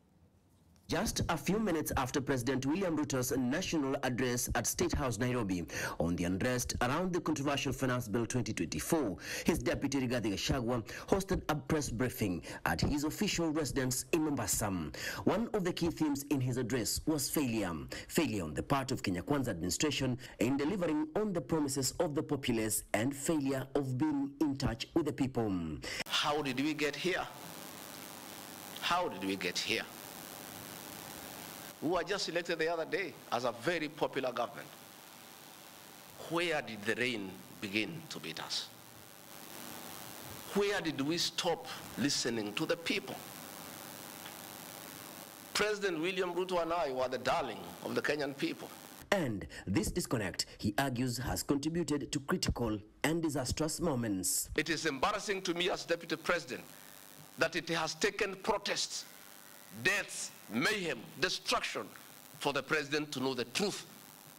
Just a few minutes after President William Ruto's national address at State House, Nairobi, on the unrest around the controversial Finance Bill 2024, his deputy Rigathi Gachagua hosted a press briefing at his official residence in Mombasa. One of the key themes in his address was failure. Failure on the part of Kenya Kwanza administration in delivering on the promises of the populace and failure of being in touch with the people. How did we get here? How did we get here? We were just elected the other day as a very popular government. Where did the rain begin to beat us? Where did we stop listening to the people? President William Ruto and I were the darling of the Kenyan people. And this disconnect, he argues, has contributed to critical and disastrous moments. It is embarrassing to me as Deputy President that it has taken protests, deaths, mayhem, destruction for the President to know the truth.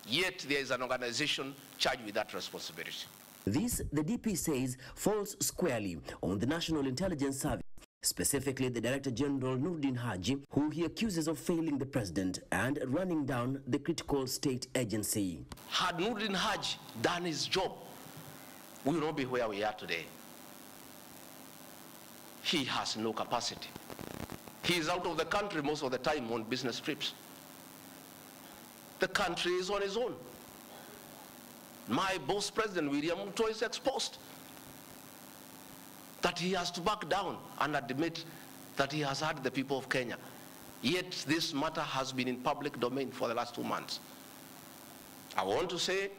Yet there is an organization charged with that responsibility. This, the DP says, falls squarely on the National Intelligence Service, specifically the Director General Noordin Haji, who he accuses of failing the President and running down the critical state agency. Had Noordin Haji done his job, we will not be where we are today. He has no capacity. He is out of the country most of the time on business trips. The country is on his own. My boss, President William Ruto, is exposed. That he has to back down and admit that he has hurt the people of Kenya. Yet this matter has been in public domain for the last 2 months. I want to say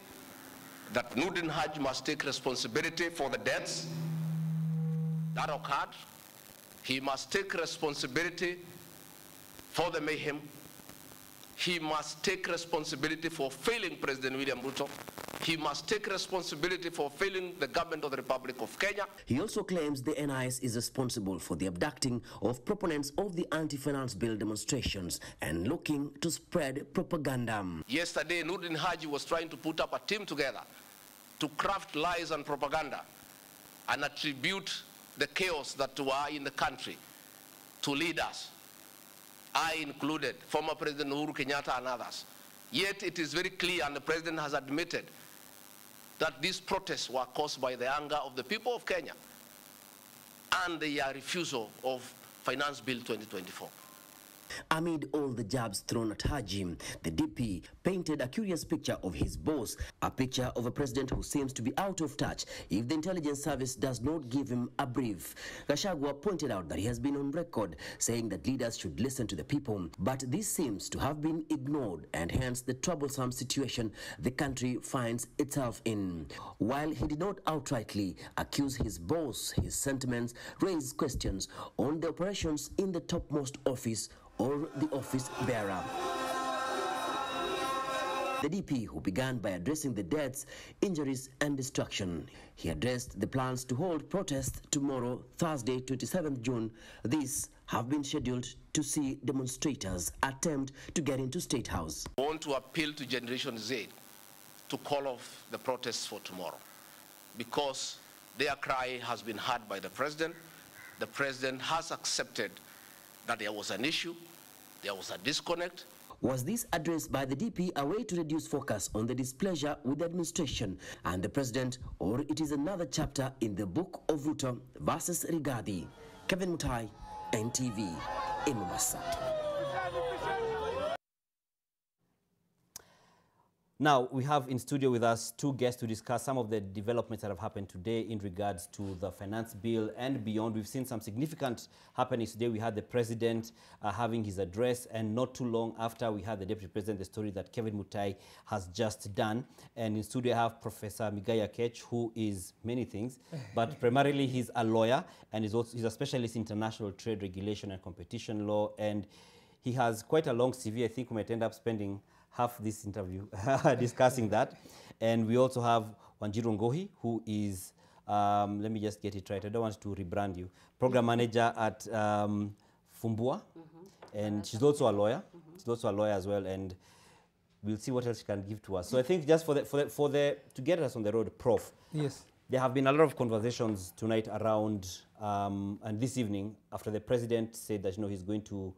that Noordin Haji must take responsibility for the deaths that occurred. He must take responsibility for the mayhem. He must take responsibility for failing President William Ruto. He must take responsibility for failing the government of the Republic of Kenya. He also claims the NIS is responsible for the abducting of proponents of the anti-finance bill demonstrations and looking to spread propaganda. Yesterday, Noordin Haji was trying to put up a team together to craft lies and propaganda and attribute the chaos that were in the country to leaders, I included, former President Uhuru Kenyatta and others. Yet it is very clear, and the President has admitted, that these protests were caused by the anger of the people of Kenya and their refusal of Finance Bill 2024. Amid all the jabs thrown at Haji, the DP painted a curious picture of his boss, a picture of a president who seems to be out of touch if the intelligence service does not give him a brief. Gachagua pointed out that he has been on record saying that leaders should listen to the people, but this seems to have been ignored, and hence the troublesome situation the country finds itself in. While he did not outrightly accuse his boss, his sentiments raised questions on the operations in the topmost office or the office bearer. The DP, who began by addressing the deaths, injuries and destruction. He addressed the plans to hold protests tomorrow, Thursday, 27th June. These have been scheduled to see demonstrators attempt to get into State House. I want to appeal to Generation Z to call off the protests for tomorrow because their cry has been heard by the president. The president has accepted that there was an issue, there was a disconnect. Was this address by the DP a way to reduce focus on the displeasure with the administration and the president, or it is another chapter in the book of Ruto versus Rigathi? Kevin Mutai, NTV, in Mombasa. Now, we have in studio with us two guests to discuss some of the developments that have happened today in regards to the finance bill and beyond. We've seen some significant happenings today. We had the president having his address, and not too long after, we had the deputy president, the story that Kevin Mutai has just done. And in studio, I have Professor Migaya Ketch, who is many things, but primarily he's a lawyer, and he's a specialist in international trade regulation and competition law, and he has quite a long CV. I think we might end up spending half this interview discussing that. And we also have Wanjiru Ngohi, who is, let me just get it right, I don't want to rebrand you, program manager at Fumbua, and she's also a lawyer. She's also a lawyer as well, and we'll see what else she can give to us. So I think just to get us on the road, Prof. Yes. There have been a lot of conversations tonight around, and this evening, after the president said that he's going to,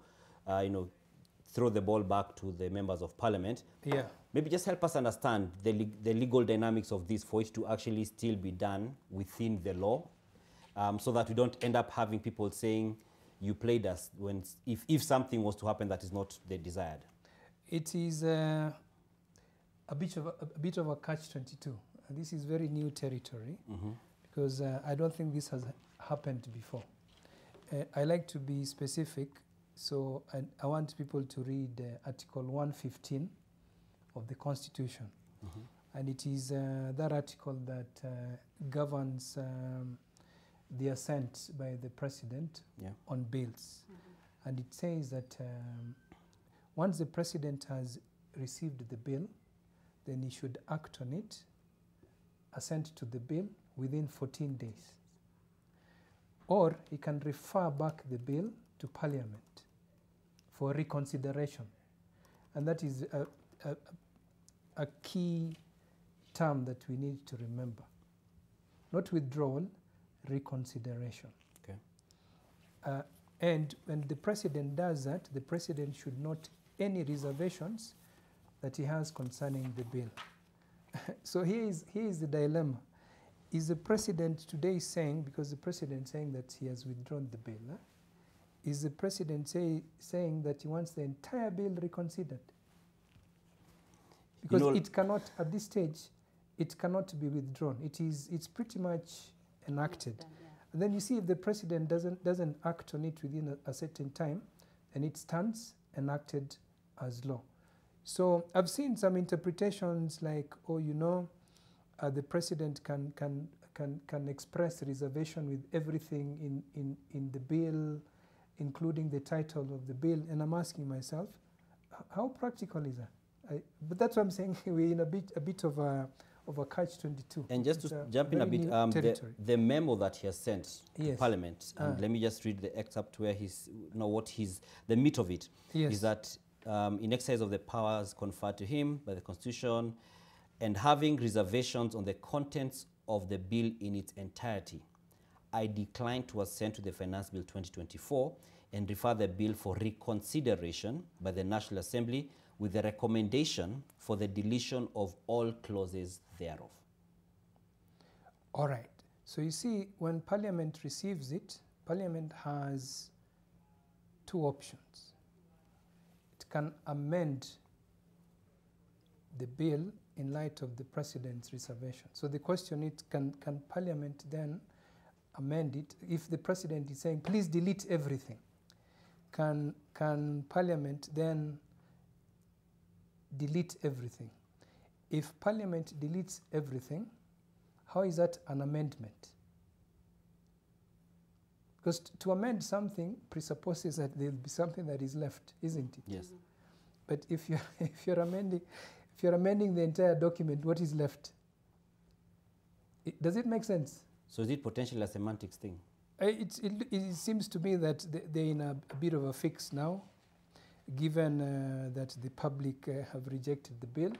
throw the ball back to the members of parliament. Yeah. Maybe just help us understand the legal dynamics of this for it to actually still be done within the law, so that we don't end up having people saying you played us if something was to happen that is not the desired. It is a bit of a catch-22. This is very new territory because I don't think this has happened before. I like to be specific. So I want people to read Article 115 of the Constitution. And it is that article that governs the assent by the President on bills. And it says that once the President has received the bill, then he should act on it, assent to the bill within 14 days. Or he can refer back the bill to Parliament for reconsideration. And that is a key term that we need to remember. Not withdrawal, reconsideration. Okay. And when the President does that, the President should note any reservations that he has concerning the bill. So here is the dilemma. Is the President today saying, because the President is saying that he has withdrawn the bill, is the President saying that he wants the entire bill reconsidered? Because it cannot, at this stage, it cannot be withdrawn. It's pretty much enacted. And then you see if the President doesn't act on it within a certain time, and it stands enacted as law. So I've seen some interpretations like, the President can express reservation with everything in the bill, including the title of the bill, and I'm asking myself, how practical is that? But that's what I'm saying. We're in a bit of a catch-22. And just to jump in a bit, the memo that he has sent to Parliament, and let me just read the excerpt where the meat of it is that in exercise of the powers conferred to him by the Constitution, and having reservations on the contents of the bill in its entirety, I decline to assent to the Finance Bill 2024 and refer the bill for reconsideration by the National Assembly with the recommendation for the deletion of all clauses thereof. All right. So you see, when Parliament receives it, Parliament has two options. can amend the bill in light of the President's reservation. So the question is, can Parliament then amend it? If the President is saying, please delete everything, can Parliament then delete everything? If Parliament deletes everything, how is that an amendment? Because to amend something presupposes that there will be something that is left, isn't it? Yes. But if you're amending the entire document, what is left? Does it make sense? So is it potentially a semantics thing? It seems to me that they're in a bit of a fix now, given that the public have rejected the bill.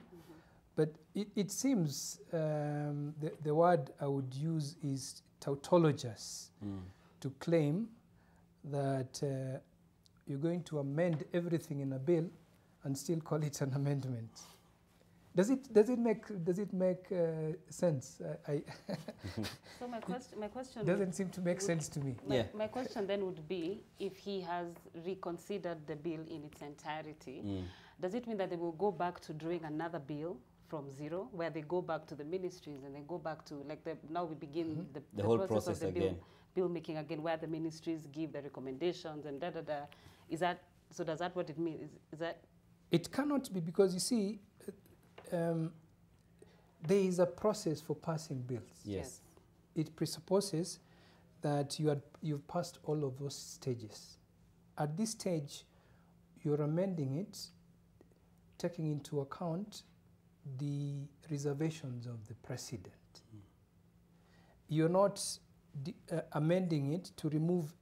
But it seems the word I would use is tautologous to claim that you're going to amend everything in a bill and still call it an amendment. Does it make sense? So my question doesn't seem to make sense to me. My question then would be, if he has reconsidered the bill in its entirety, does it mean that they will go back to doing another bill from zero, where they go back to the ministries and they go back to, like, now we begin the whole process of the again. bill making again, where the ministries give the recommendations and Is that, so does that what it means? Is that? It cannot be, because you see, there is a process for passing bills. Yes. It presupposes that you've passed all of those stages. At this stage, you're amending it, taking into account the reservations of the President. You're not amending it to remove,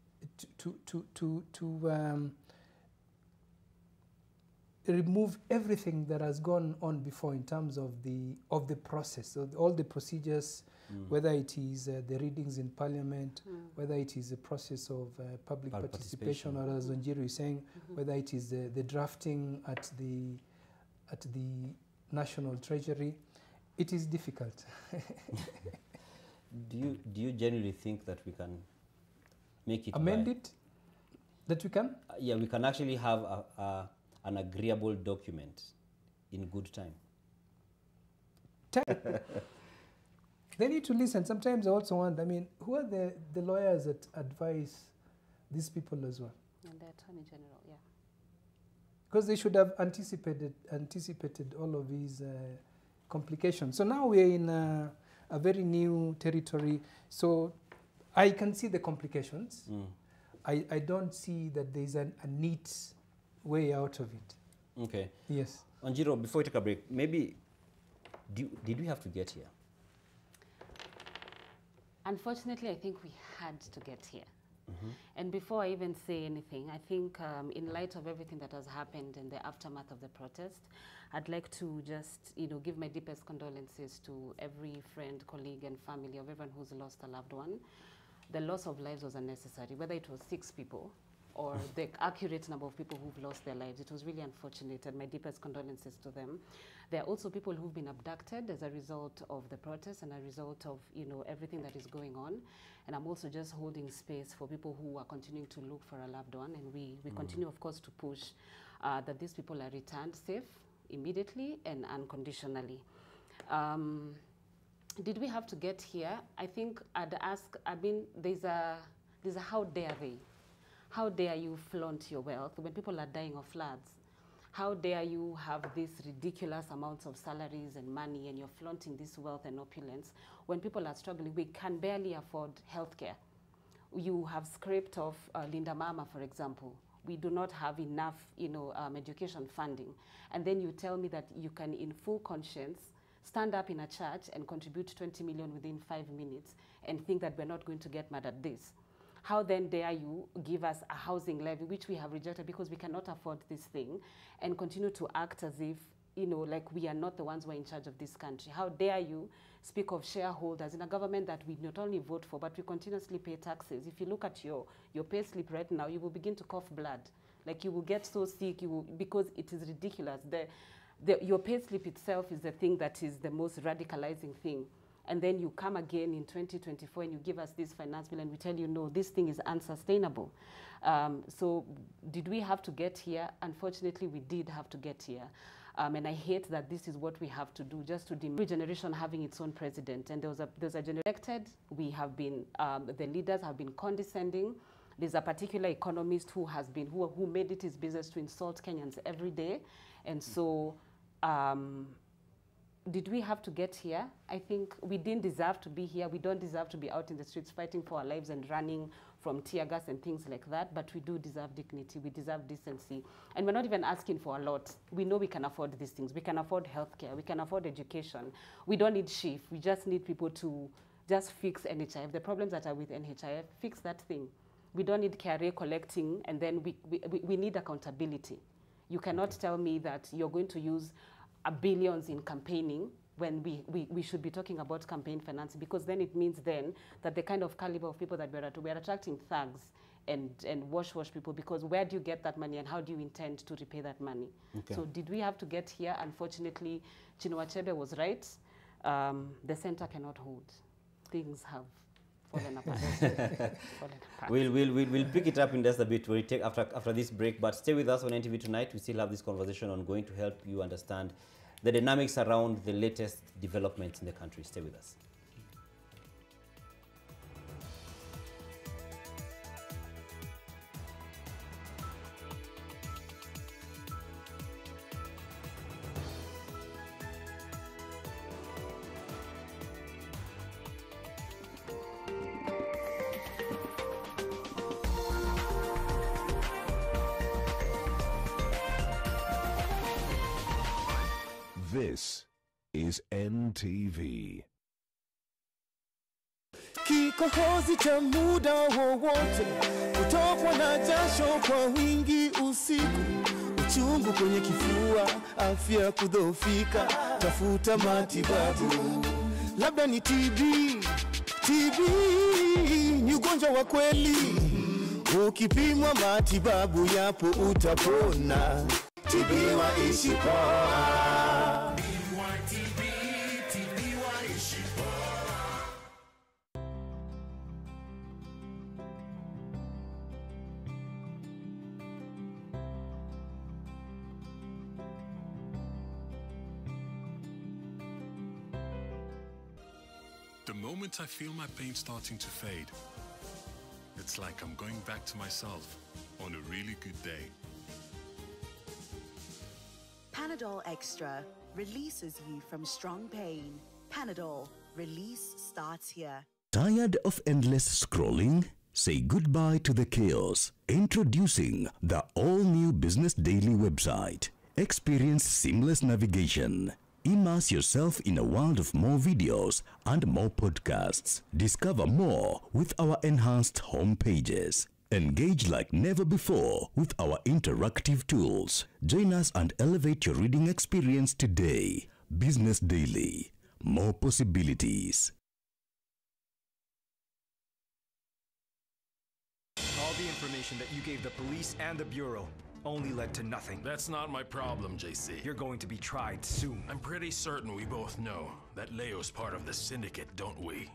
remove everything that has gone on before in terms of the process. So all the procedures, whether it is the readings in Parliament, whether it is the process of public participation, or as Wanjiru is saying, whether it is the drafting at the National Treasury, it is difficult. Do you genuinely think that we can make it amend it? That we can? Yeah, we can actually have an agreeable document in good time. They need to listen. Sometimes I also wonder, I mean, who are the lawyers that advise these people as well? And the Attorney General, yeah. Because they should have anticipated all of these complications. So now we're in a very new territory. So I can see the complications. I don't see that there's a neat way out of it. Okay. Yes. Wanjiru, before we take a break, maybe, did we have to get here? Unfortunately, I think we had to get here. And before I even say anything, I think in light of everything that has happened in the aftermath of the protest, I'd like to just, give my deepest condolences to every friend, colleague, and family of everyone who's lost a loved one. The loss of lives was unnecessary, whether it was 6 people or the accurate number of people who've lost their lives. It was really unfortunate, and my deepest condolences to them. There are also people who've been abducted as a result of the protests and a result of, everything that is going on. And I'm also just holding space for people who are continuing to look for a loved one. And we continue, of course, to push that these people are returned safe, immediately, and unconditionally. Did we have to get here? I think I'd ask, there's a how dare they? How dare you flaunt your wealth when people are dying of floods? How dare you have these ridiculous amounts of salaries and money, and you're flaunting this wealth and opulence when people are struggling? We can barely afford healthcare. You have scraped off Linda Mama, for example. We do not have enough, education funding. And then you tell me that you can, in full conscience, stand up in a church and contribute 20 million within 5 minutes and think that we're not going to get mad at this. How then dare you give us a housing levy, which we have rejected because we cannot afford this thing, and continue to act as if, like we are not the ones who are in charge of this country? How dare you speak of shareholders in a government that we not only vote for, but we continuously pay taxes? If you look at your pay slip right now, you will begin to cough blood. Like, you will get so sick, because it is ridiculous. Your pay slip itself is the thing that is the most radicalizing thing. and then you come again in 2024 and you give us this finance bill and we tell you, no, this thing is unsustainable. So did we have to get here? Unfortunately, we did have to get here. And I hate that this is what we have to do, just to every generation having its own president. And there's a generation elected. We have been, the leaders have been condescending. There's a particular economist who has been, who made it his business to insult Kenyans every day. And so, did we have to get here? I think we didn't deserve to be here. We don't deserve to be out in the streets fighting for our lives and running from tear gas and things like that, but we do deserve dignity, we deserve decency. And we're not even asking for a lot. We know we can afford these things. We can afford healthcare, we can afford education. We don't need SHIF, we just need people to just fix NHIF. The problems that are with NHIF, fix that thing. We don't need KRA collecting, and then we need accountability. You cannot tell me that you're going to use billions in campaigning when we should be talking about campaign finance, because then it means then that the kind of caliber of people that we're attracting thugs and wash people, because where do you get that money and how do you intend to repay that money? Okay. So did we have to get here? Unfortunately, Chinua Achebe was right. The center cannot hold. Things have fallen apart. We'll pick it up in just a bit when we take after this break, but stay with us on NTV Tonight. We still have this conversation ongoing to help you understand the dynamics around the latest developments in the country. Stay with us. This is NTV. Kikohozi cha muda wowote, kutokwa na jasho kwa wingi usiku, uchungu kwenye kifua, afya kudhoofika, tafuta matibabu. Labda ni TB ni ugonjwa wa kweli, ukipimwa matibabu yapo utapona. TB waishi poa. The moment I feel my pain starting to fade, it's like I'm going back to myself on a really good day. Panadol Extra releases you from strong pain. Panadol, release starts here. Tired of endless scrolling? Say goodbye to the chaos. Introducing the all-new Business Daily website. Experience seamless navigation. Immerse yourself in a world of more videos and more podcasts. Discover more with our enhanced home pages. Engage like never before with our interactive tools. Join us and elevate your reading experience today. Business Daily. More possibilities. All the information that you gave the police and the Bureau only led to nothing. That's not my problem, JC. You're going to be tried soon. I'm pretty certain we both know that Leo's part of the syndicate, don't we?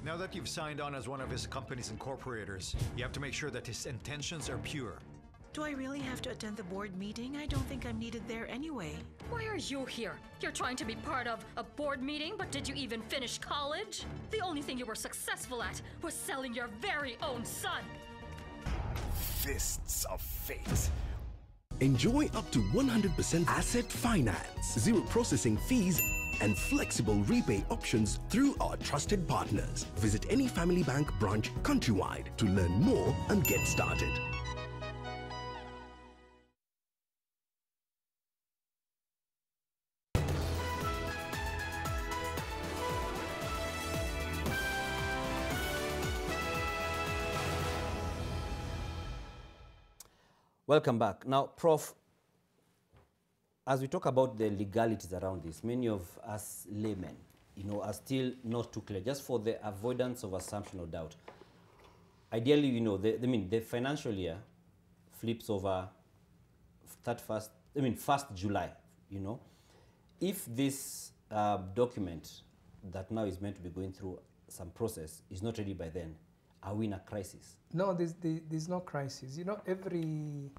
Now that you've signed on as one of his company's incorporators, you have to make sure that his intentions are pure. Do I really have to attend the board meeting? I don't think I'm needed there anyway. Why are you here? You're trying to be part of a board meeting, but did you even finish college? The only thing you were successful at was selling your very own son. Fists of fate. Enjoy up to 100% asset finance, zero processing fees, and flexible repay options through our trusted partners. Visit any Family Bank branch countrywide to learn more and get started. Welcome back. Now, Prof, as we talk about the legalities around this, many of us laymen, are still not too clear, just for the avoidance of assumption or doubt. Ideally, the financial year flips over 1st July, If this document that now is meant to be going through some process is not ready by then, are we in a crisis? No, there's no crisis. You know, every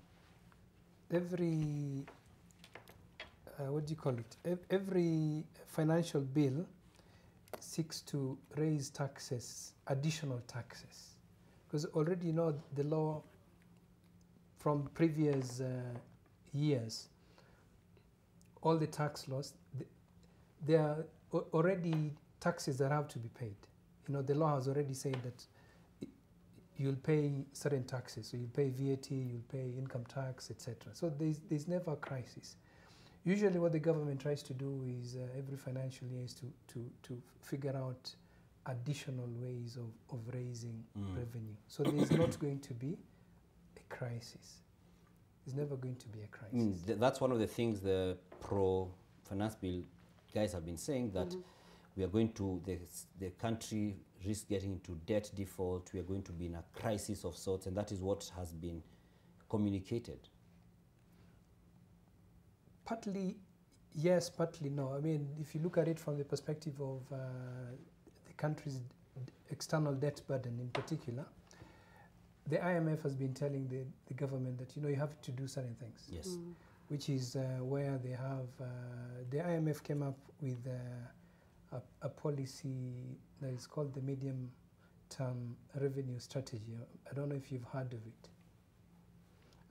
what do you call it? Every financial bill seeks to raise taxes, additional taxes, because already you know the law from previous years, all the tax laws, there are already taxes that have to be paid. You know, the law has already said that you'll pay certain taxes. So you'll pay VAT, you'll pay income tax, etc. So there's never a crisis. Usually what the government tries to do is every financial year is to figure out additional ways of raising revenue. So there's not going to be a crisis. There's never going to be a crisis. That's one of the things the pro-finance bill guys have been saying, that we are going to, the country risks getting into debt default, we are going to be in a crisis of sorts, and that is what has been communicated. Partly yes, partly no. I mean, if you look at it from the perspective of the country's external debt burden in particular, the IMF has been telling the government that, you know, you have to do certain things. Yes. Which is where they have, the IMF came up with a policy that is called the medium-term revenue strategy. I don't know if you've heard of it.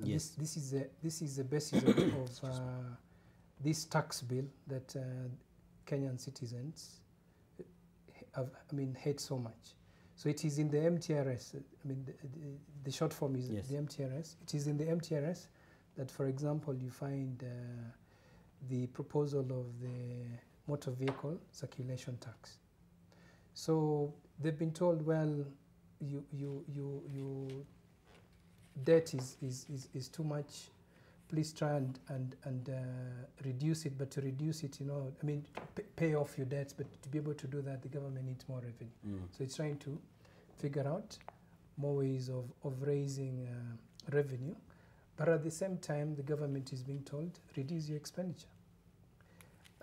Yes. This is the basis of this tax bill that Kenyan citizens hate so much. So it is in the MTRS. I mean, the short form is the MTRS. It is in the MTRS that, for example, you find the proposal of the motor vehicle circulation tax. So they've been told, well, you debt is too much. Please try and reduce it. But to reduce it, you know, I mean, pay off your debts. But to be able to do that, the government needs more revenue. So it's trying to figure out more ways of raising revenue. But at the same time, the government is being told, reduce your expenditure.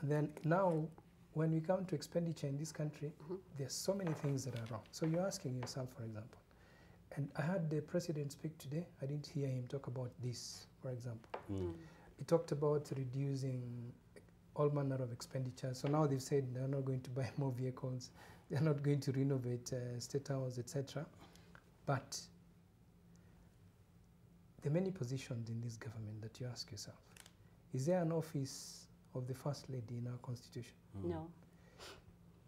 And then now, when we come to expenditure in this country, there's so many things that are wrong. So you're asking yourself, for example, and I heard the president speak today. I didn't hear him talk about this, for example. He talked about reducing all manner of expenditure. So now they've said they're not going to buy more vehicles. They're not going to renovate state houses, etc. But there are many positions in this government that you ask yourself, is there an office of the First Lady in our Constitution? No.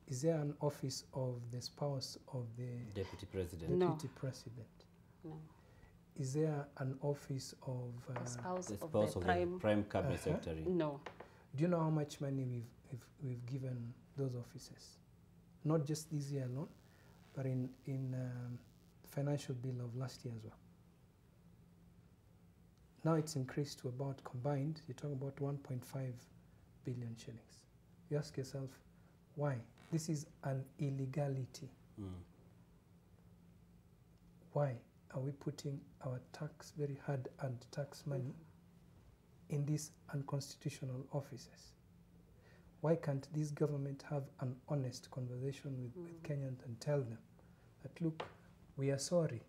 Is there an office of the spouse of the Deputy President? Deputy President? No. Is there an office of the spouse the of spouse the of prime, the Prime Cabinet Secretary? No. Do you know how much money we've given those offices? Not just this year alone, but in financial bill of last year as well. Now it's increased to about, combined, you're talking about 1.5 billion shillings. You ask yourself, why? This is an illegality. Why are we putting our tax, very hard-earned tax money in these unconstitutional offices? Why can't this government have an honest conversation with Kenyans and tell them that, look, we are sorry.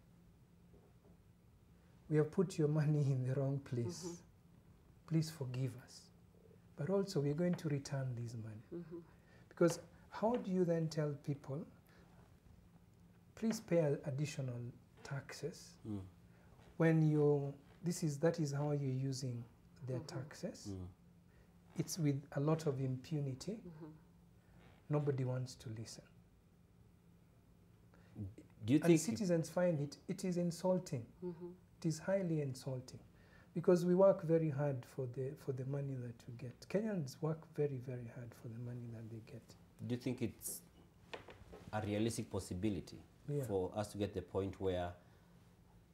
We have put your money in the wrong place. Please forgive us. But also, we're going to return this money. Because how do you then tell people, please pay additional taxes when that is how you're using their taxes? It's with a lot of impunity. Nobody wants to listen. Do you think citizens find it is insulting. It is highly insulting, because we work very hard for the money that we get. Kenyans work very, very hard for the money that they get. Do you think it's a realistic possibility for us to get the point where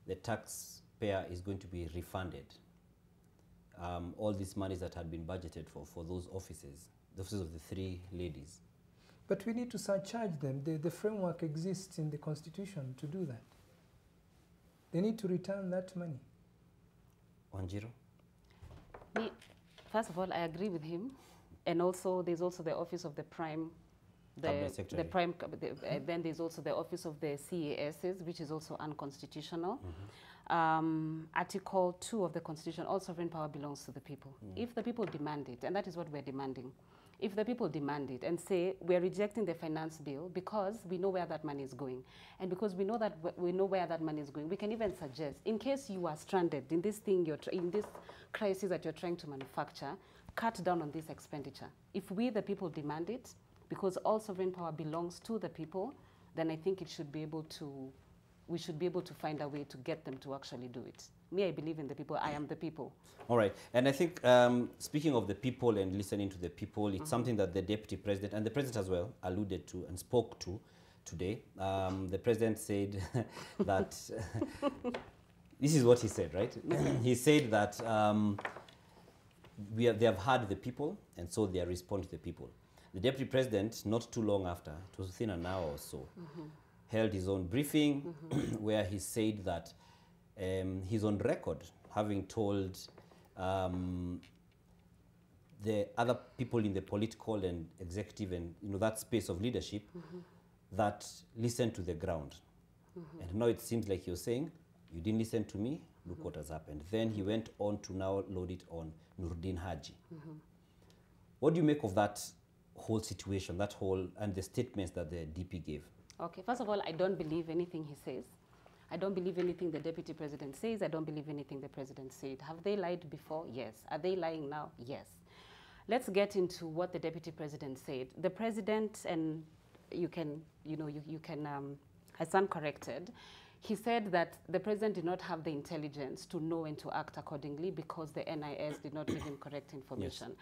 the taxpayer is going to be refunded all these monies that had been budgeted for those offices, the offices of the three ladies? But we need to surcharge them. The framework exists in the Constitution to do that. They need to return that money. Wanjiru? First of all, I agree with him. And also, there's also the office of the Prime the prime, then there's also the office of the CASs, which is also unconstitutional. Article 2 of the Constitution, all sovereign power belongs to the people. If the people demand it, and that is what we're demanding, if the people demand it and say we're rejecting the finance bill because we know where that money is going, and because we know where that money is going, we can even suggest, in case you are stranded in this thing, in this crisis that you're trying to manufacture, cut down on this expenditure. If we, the people, demand it, because all sovereign power belongs to the people, then I think it should be able to, we should be able to find a way to get them to actually do it. Me, I believe in the people. I am the people. All right. And I think speaking of the people and listening to the people, it's something that the Deputy President and the President as well alluded to and spoke to today. The President said that, this is what he said, right? He said that they have heard the people, and so they are responding to the people. The Deputy President, not too long after, it was within an hour or so, held his own briefing where he said that he's on record having told the other people in the political and executive and that space of leadership that listen to the ground. And now it seems like you're saying, you didn't listen to me, look what has happened. Then he went on to now load it on Nurdin Haji. What do you make of that whole situation, that whole, and the statements that the DP gave? Okay, first of all, I don't believe anything he says. I don't believe anything the Deputy President says. I don't believe anything the President said. Have they lied before? Yes. Are they lying now? Yes. Let's get into what the Deputy President said. The President, and you can, Hassan corrected, he said that the President did not have the intelligence to know and to act accordingly because the NIS did not give him correct information. Yes.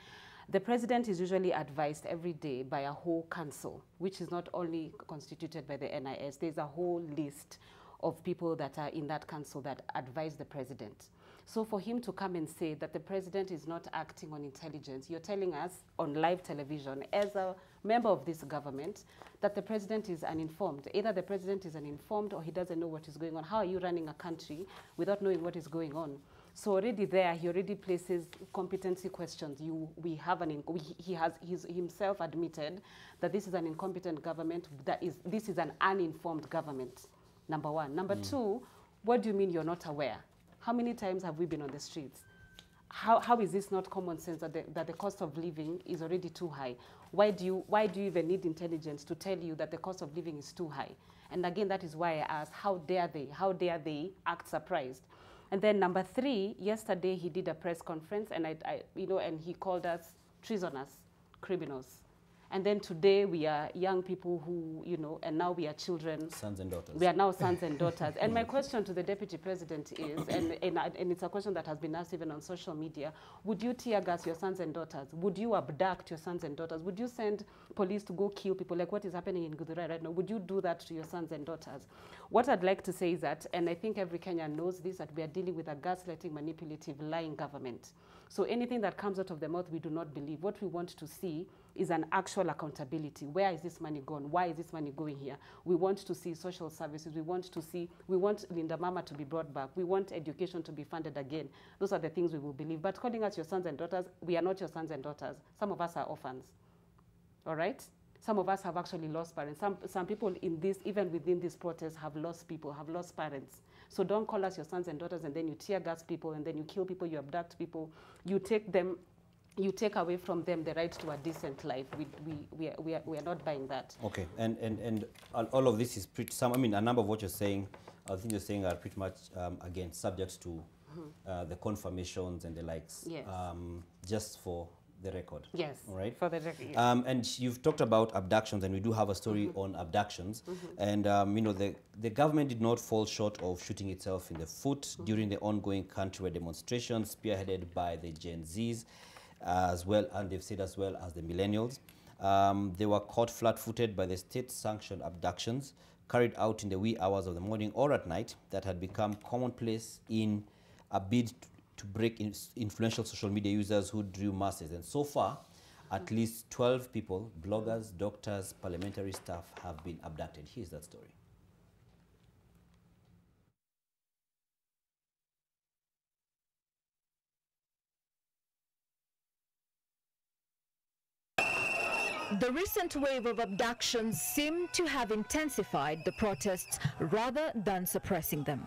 The President is usually advised every day by a whole council, which is not only constituted by the NIS. There's a whole list of people that are in that council that advise the President. So for him to come and say that the President is not acting on intelligence, you're telling us on live television as a member of this government that the President is uninformed. Either the President is uninformed or he doesn't know what is going on. How are you running a country without knowing what is going on? So already there, he already places competency questions. He has himself admitted that this is an incompetent government, this is an uninformed government, number one. Number two, what do you mean you're not aware? How many times have we been on the streets? How is this not common sense that the cost of living is already too high? Why do you even need intelligence to tell you that the cost of living is too high? And again, that is why I asked, how dare they act surprised? And then number three, yesterday he did a press conference and and he called us treasonous, criminals. And then today we are young people who, and now we are children. Sons and daughters. We are now sons and daughters. And my question to the Deputy President is, and it's a question that has been asked even on social media, would you tear gas your sons and daughters? Would you abduct your sons and daughters? Would you send police to go kill people like what is happening in Githurai right now? Would you do that to your sons and daughters? What I'd like to say is that, and I think every Kenyan knows this, that we are dealing with a gaslighting, manipulative, lying government. So anything that comes out of the mouth, we do not believe. What we want to see is an actual accountability. Where is this money gone? Why is this money going here? We want to see social services. We want Linda Mama to be brought back. We want education to be funded again. Those are the things we will believe. But calling us your sons and daughters, we are not your sons and daughters. Some of us are orphans, all right? Some of us have actually lost parents. Some people in this, even within this protest, have lost people, have lost parents. So don't call us your sons and daughters and then you tear gas people and then you kill people, you abduct people, you take away from them the right to a decent life. We are not buying that. Okay, and all of this is pretty, a number of what you're saying, I think you're saying are pretty much, again, subject to the confirmations and the likes. Yes. Just for the record. Yes, all right? For the record, yes. And you've talked about abductions, and we do have a story on abductions. And, the government did not fall short of shooting itself in the foot during the ongoing countrywide demonstrations spearheaded by the Gen Zs, as well, and they've said as well as the millennials. They were caught flat-footed by the state-sanctioned abductions carried out in the wee hours of the morning or at night that had become commonplace in a bid to break influential social media users who drew masses. And so far, at least 12 people, bloggers, doctors, parliamentary staff, have been abducted. Here's that story. The recent wave of abductions seem to have intensified the protests rather than suppressing them.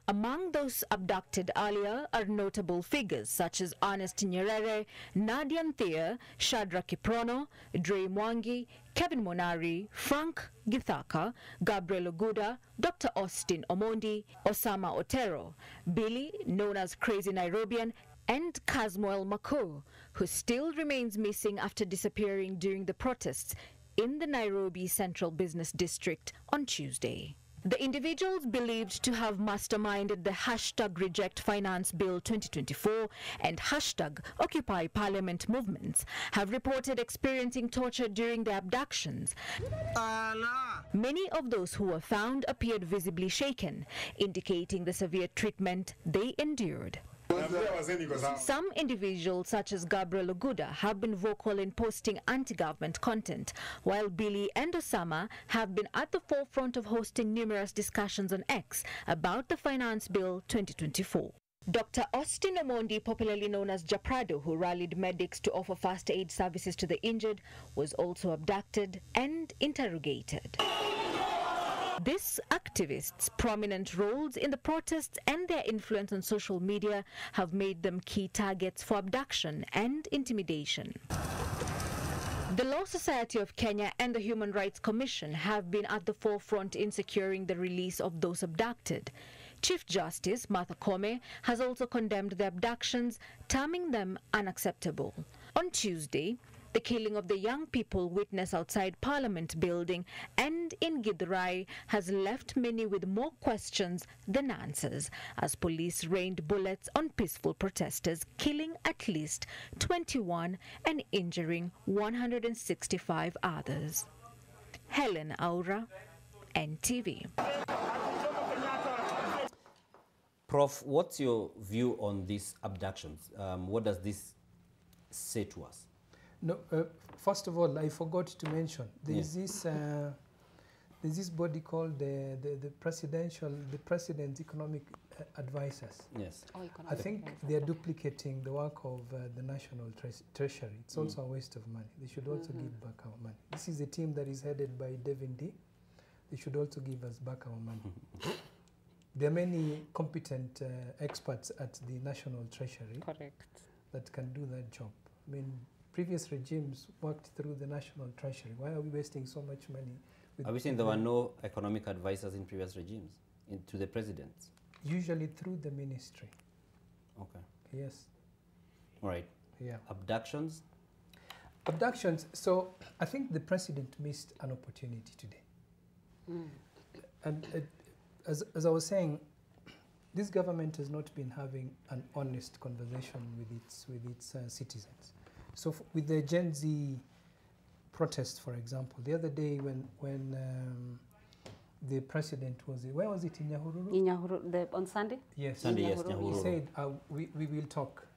Among those abducted earlier are notable figures such as Ernest Nyerere, Nadia Nthia, Shadrack Kiprono, Dre Mwangi, Kevin Monari, Frank Githaka, Gabriel Oguda, Dr. Austin Omondi, Osama Otero, Billy, known as Crazy Nairobian, and Casmuel Mako, who still remains missing after disappearing during the protests in the Nairobi Central Business District on Tuesday. The individuals believed to have masterminded the hashtag Reject Finance Bill 2024 and hashtag Occupy Parliament movements have reported experiencing torture during the abductions. Many of those who were found appeared visibly shaken, indicating the severe treatment they endured. Some individuals, such as Gabriel Oguda, have been vocal in posting anti-government content, while Billy and Osama have been at the forefront of hosting numerous discussions on X about the Finance Bill 2024. Dr. Austin Omondi, popularly known as Japrado, who rallied medics to offer fast aid services to the injured, was also abducted and interrogated. These activists' prominent roles in the protests and their influence on social media have made them key targets for abduction and intimidation. The Law Society of Kenya and the Human Rights Commission have been at the forefront in securing the release of those abducted. Chief Justice Martha Koome has also condemned the abductions, terming them unacceptable. On Tuesday, the killing of the young people witnessed outside Parliament building and in Githurai has left many with more questions than answers, as police rained bullets on peaceful protesters, killing at least 21 and injuring 165 others. Helen Aura, NTV. Prof, what's your view on these abductions? What does this say to us? No, first of all, I forgot to mention there's this body called the President's Economic Advisors. Yes. I think they are duplicating the work of the National Treasury. It's also a waste of money. They should also give back our money. This is a team that is headed by Devin D. They should also give us back our money. There are many competent experts at the National Treasury that can do that job. I mean, previous regimes worked through the National Treasury. Why are we wasting so much money? Are we saying there were no economic advisors in previous regimes, to the presidents? Usually through the ministry. Okay. Yes. All right. Yeah. Abductions? Abductions. So I think the president missed an opportunity today. And as I was saying, this government has not been having an honest conversation with its citizens. So with the Gen Z protests, for example, the other day when the president was, where was it, in Nyahururu? In Nyahururu, on Sunday? Yes. Sunday, yes, Nyahururu. He said, we will talk.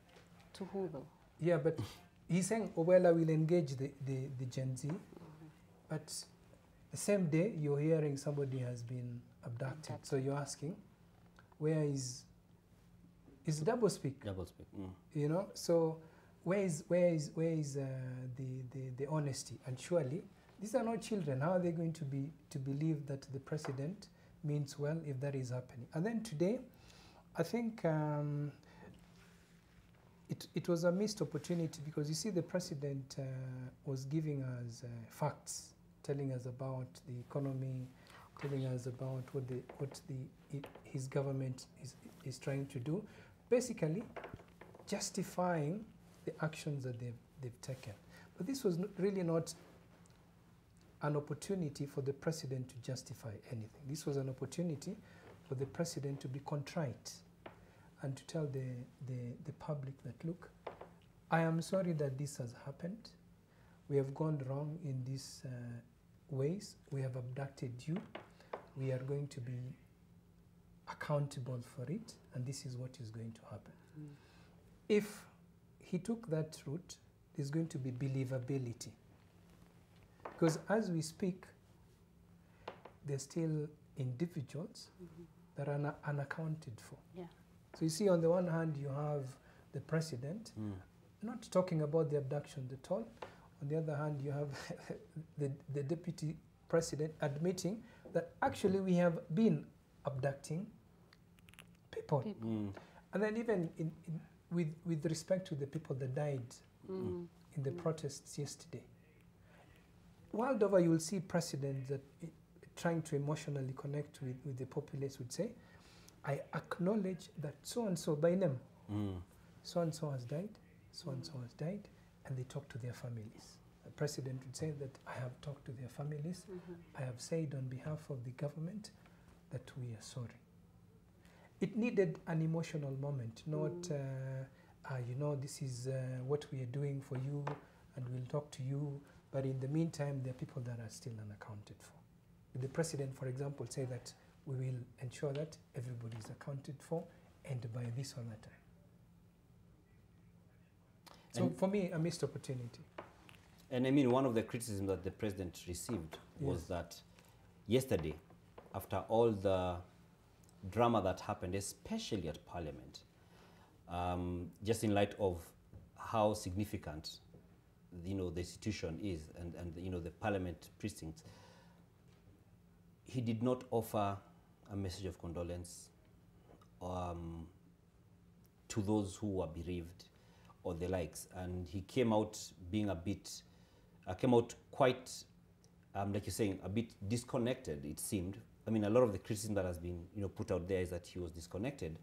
To who though? Yeah, but he's saying, oh, well, I will engage the Gen Z. But the same day, you're hearing somebody has been abducted. So you're asking, where is doublespeak? Doublespeak. You know, so where is the honesty? And surely these are not children. How are they going to believe that the president means well if that is happening? And then today, I think it was a missed opportunity, because you see the president was giving us facts, telling us about the economy, telling us about what his government is trying to do, basically justifying the actions that they've taken. But this was really not an opportunity for the president to justify anything. This was an opportunity for the president to be contrite and to tell the public that, look, I am sorry that this has happened. We have gone wrong in these ways. We have abducted you. We are going to be accountable for it, and this is what is going to happen. If he took that route, there's going to be believability. Because as we speak, there's still individuals that are unaccounted for. Yeah. So you see, on the one hand, you have the president not talking about the abductions at all. On the other hand, you have the deputy president admitting that actually we have been abducting people. And then even with respect to the people that died in the protests yesterday, world over you will see presidents that trying to emotionally connect with the populace would say, I acknowledge that so-and-so by name, so-and-so has died, so-and-so has died, and they talk to their families. The president would say that I have talked to their families, I have said on behalf of the government that we are sorry. It needed an emotional moment, not, you know, this is what we are doing for you, and we'll talk to you, but in the meantime, there are people that are still unaccounted for. The president, for example, say that we will ensure that everybody is accounted for, and by this or that time. So and for me, a missed opportunity. And I mean, one of the criticisms that the president received was that yesterday, after all the drama that happened, especially at Parliament, just in light of how significant, you know, the institution is and you know, the Parliament precincts, he did not offer a message of condolence to those who were bereaved or the likes, and he came out being a bit, came out quite, like you're saying, a bit disconnected, it seemed. I mean, a lot of the criticism that has been, you know, put out there is that he was disconnected,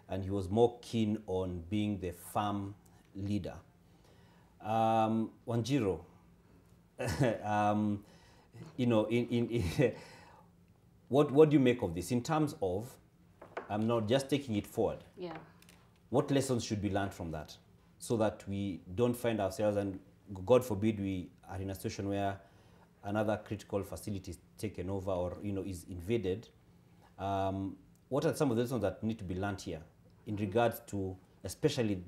and he was more keen on being the firm leader. Wanjiru, you know, what do you make of this in terms of, I'm not just taking it forward. Yeah. What lessons should be learned from that, so that we don't find ourselves, and God forbid we are in a situation where another critical facility is taken over or, you know, is invaded. What are some of the lessons that need to be learned here in regards to, especially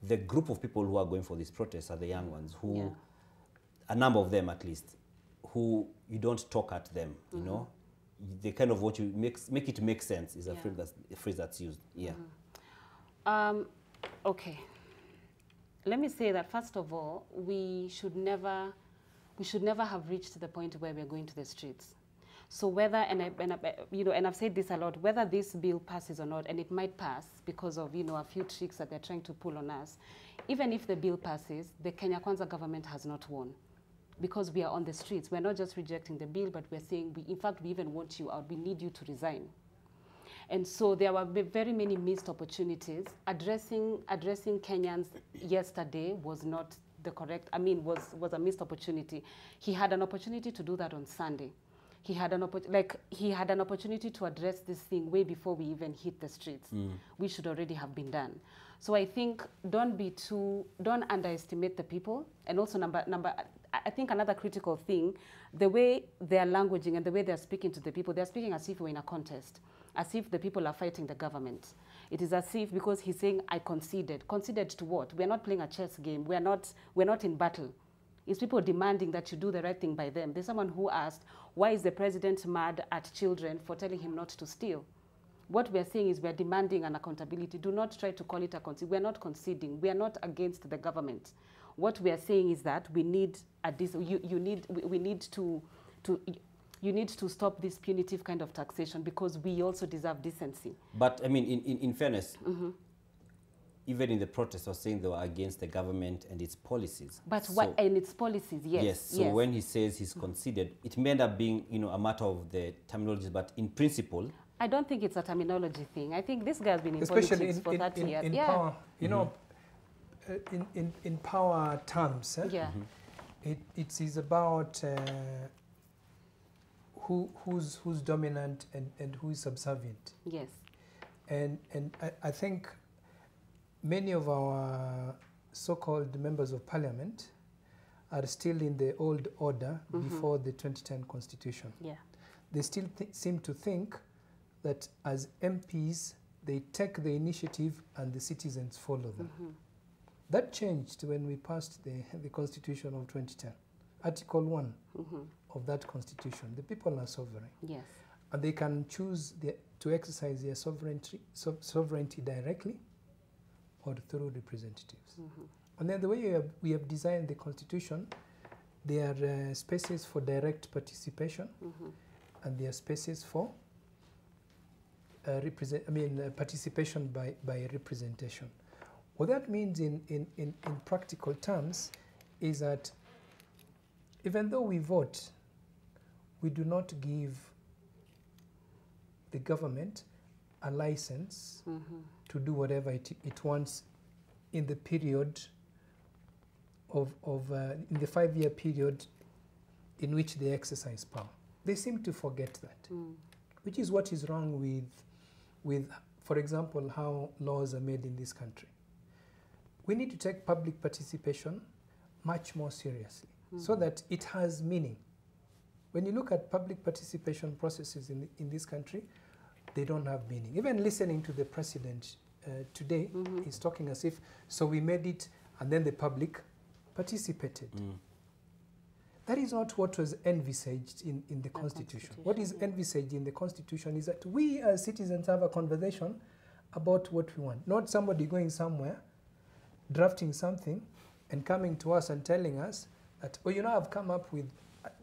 the group of people who are going for these protests are the young ones, who, a number of them at least, who you don't talk at them, you know? They kind of what you make it make sense is a phrase that's used. Yeah. Okay. Let me say that first of all, we should never have reached the point where we're going to the streets. So whether, you know, and I've said this a lot, whether this bill passes or not, and it might pass because of, you know, a few tricks that they're trying to pull on us, even if the bill passes, the Kenya Kwanza government has not won. Because we are on the streets. We're not just rejecting the bill, but we're saying, in fact, we even want you out. We need you to resign. And so there were very many missed opportunities. Addressing Kenyans yesterday was not the correct, was a missed opportunity. He had an opportunity to do that on Sunday. He had an opportunity to address this thing way before we even hit the streets. We should already have been done. So I think don't underestimate the people. And also I think another critical thing, the way they're languaging and the way they're speaking to the people, they're speaking as if we're in a contest, as if the people are fighting the government. It is as if, because he's saying, I conceded. Conceded to what? We're not playing a chess game. We're not in battle. It's people demanding that you do the right thing by them. There's someone who asked, why is the president mad at children for telling him not to steal? What we're saying is we're demanding an accountability. Do not try to call it a concession. We're not conceding. We are not against the government. What we are saying is that we need you need to stop this punitive kind of taxation, because we also deserve decency. But I mean, in fairness, even in the protest, I was saying they were against the government and its policies. But and its policies, yes. Yes. So when he says he's conceded, it may end up being, you know, a matter of the terminology, but in principle, I don't think it's a terminology thing. I think this guy has been in especially politics for 30 years. In power, you know, in power terms, it is about who's dominant and who is subservient. Yes. And I think many of our so-called members of parliament are still in the old order before the 2010 constitution. Yeah. They still seem to think that as MPs, they take the initiative and the citizens follow them. That changed when we passed the Constitution of 2010. Article 1 of that Constitution, the people are sovereign. Yes. And they can choose to exercise their sovereignty directly or through representatives. And then the way we have designed the Constitution, there are spaces for direct participation, and there are spaces for participation by representation. What that means in practical terms is that even though we vote, we do not give the government a license to do whatever it wants in the period in the 5-year period in which they exercise power. They seem to forget that, which is what is wrong with, for example, how laws are made in this country. We need to take public participation much more seriously so that it has meaning. When you look at public participation processes in this country, they don't have meaning. Even listening to the president today, he's talking as if, so we made it and then the public participated. That is not what was envisaged in the Constitution. What is envisaged in the Constitution is that we as citizens have a conversation about what we want, not somebody going somewhere, drafting something and coming to us and telling us that, oh, you know, I've come up with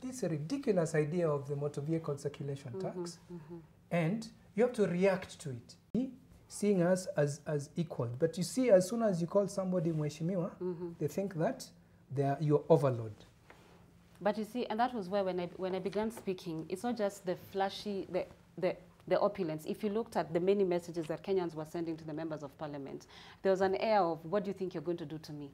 this ridiculous idea of the motor vehicle circulation tax, and you have to react to it, seeing us as equal. But you see, as soon as you call somebody Mheshimiwa, they think that you're overload. But you see, and that was where when I began speaking, it's not just the flashy, the opulence. If you looked at the many messages that Kenyans were sending to the members of parliament, there was an air of, what do you think you're going to do to me?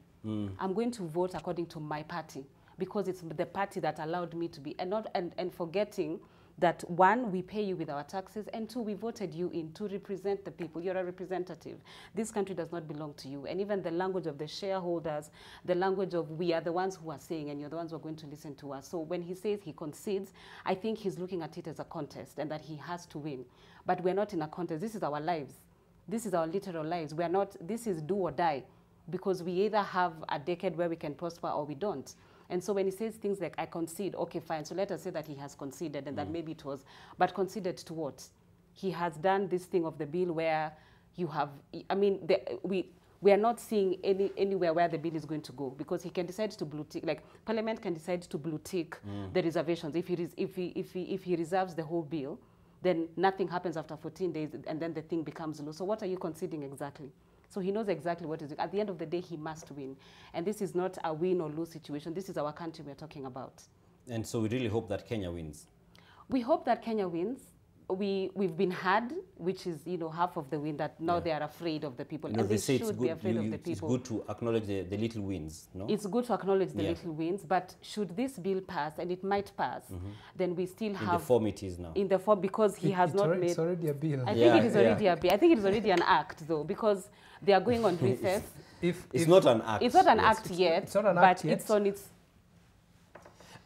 I'm going to vote according to my party, because it's the party that allowed me to be, and forgetting that, one, we pay you with our taxes, and two, we voted you in to represent the people. You're a representative. This country does not belong to you. And even the language of the shareholders, the language of we are the ones who are saying, and you're the ones who are going to listen to us. So when he says he concedes, I think he's looking at it as a contest and that he has to win. But we're not in a contest. This is our lives. This is our literal lives. We're not, this is do or die, because we either have a decade where we can prosper or we don't. And so when he says things like, I concede, okay, fine. So let us say that he has conceded and that maybe it was, but conceded to what? He has done this thing of the bill where you have, I mean, we are not seeing anywhere where the bill is going to go, because he can decide to blue tick, like Parliament can decide to blue tick the reservations. If he reserves the whole bill, then nothing happens after 14 days and then the thing becomes law. So what are you conceding exactly? So he knows exactly what is. At the end of the day, he must win. And this is not a win or lose situation. This is our country we're talking about. And so we really hope that Kenya wins. We hope that Kenya wins. We've been had, which is, you know, half of the win, that now they are afraid of the people. No, and they should be afraid of the people. It's good to acknowledge the little wins, no? It's good to acknowledge the little wins, but should this bill pass, and it might pass, then we still have... In the form it is now. In the form, because he has not made... It's already a bill. I think it is already a bill. I think it is already an act, though, because they are going on recess. It's not an act. It's not an act yet. It's not an act yet. But it's on its...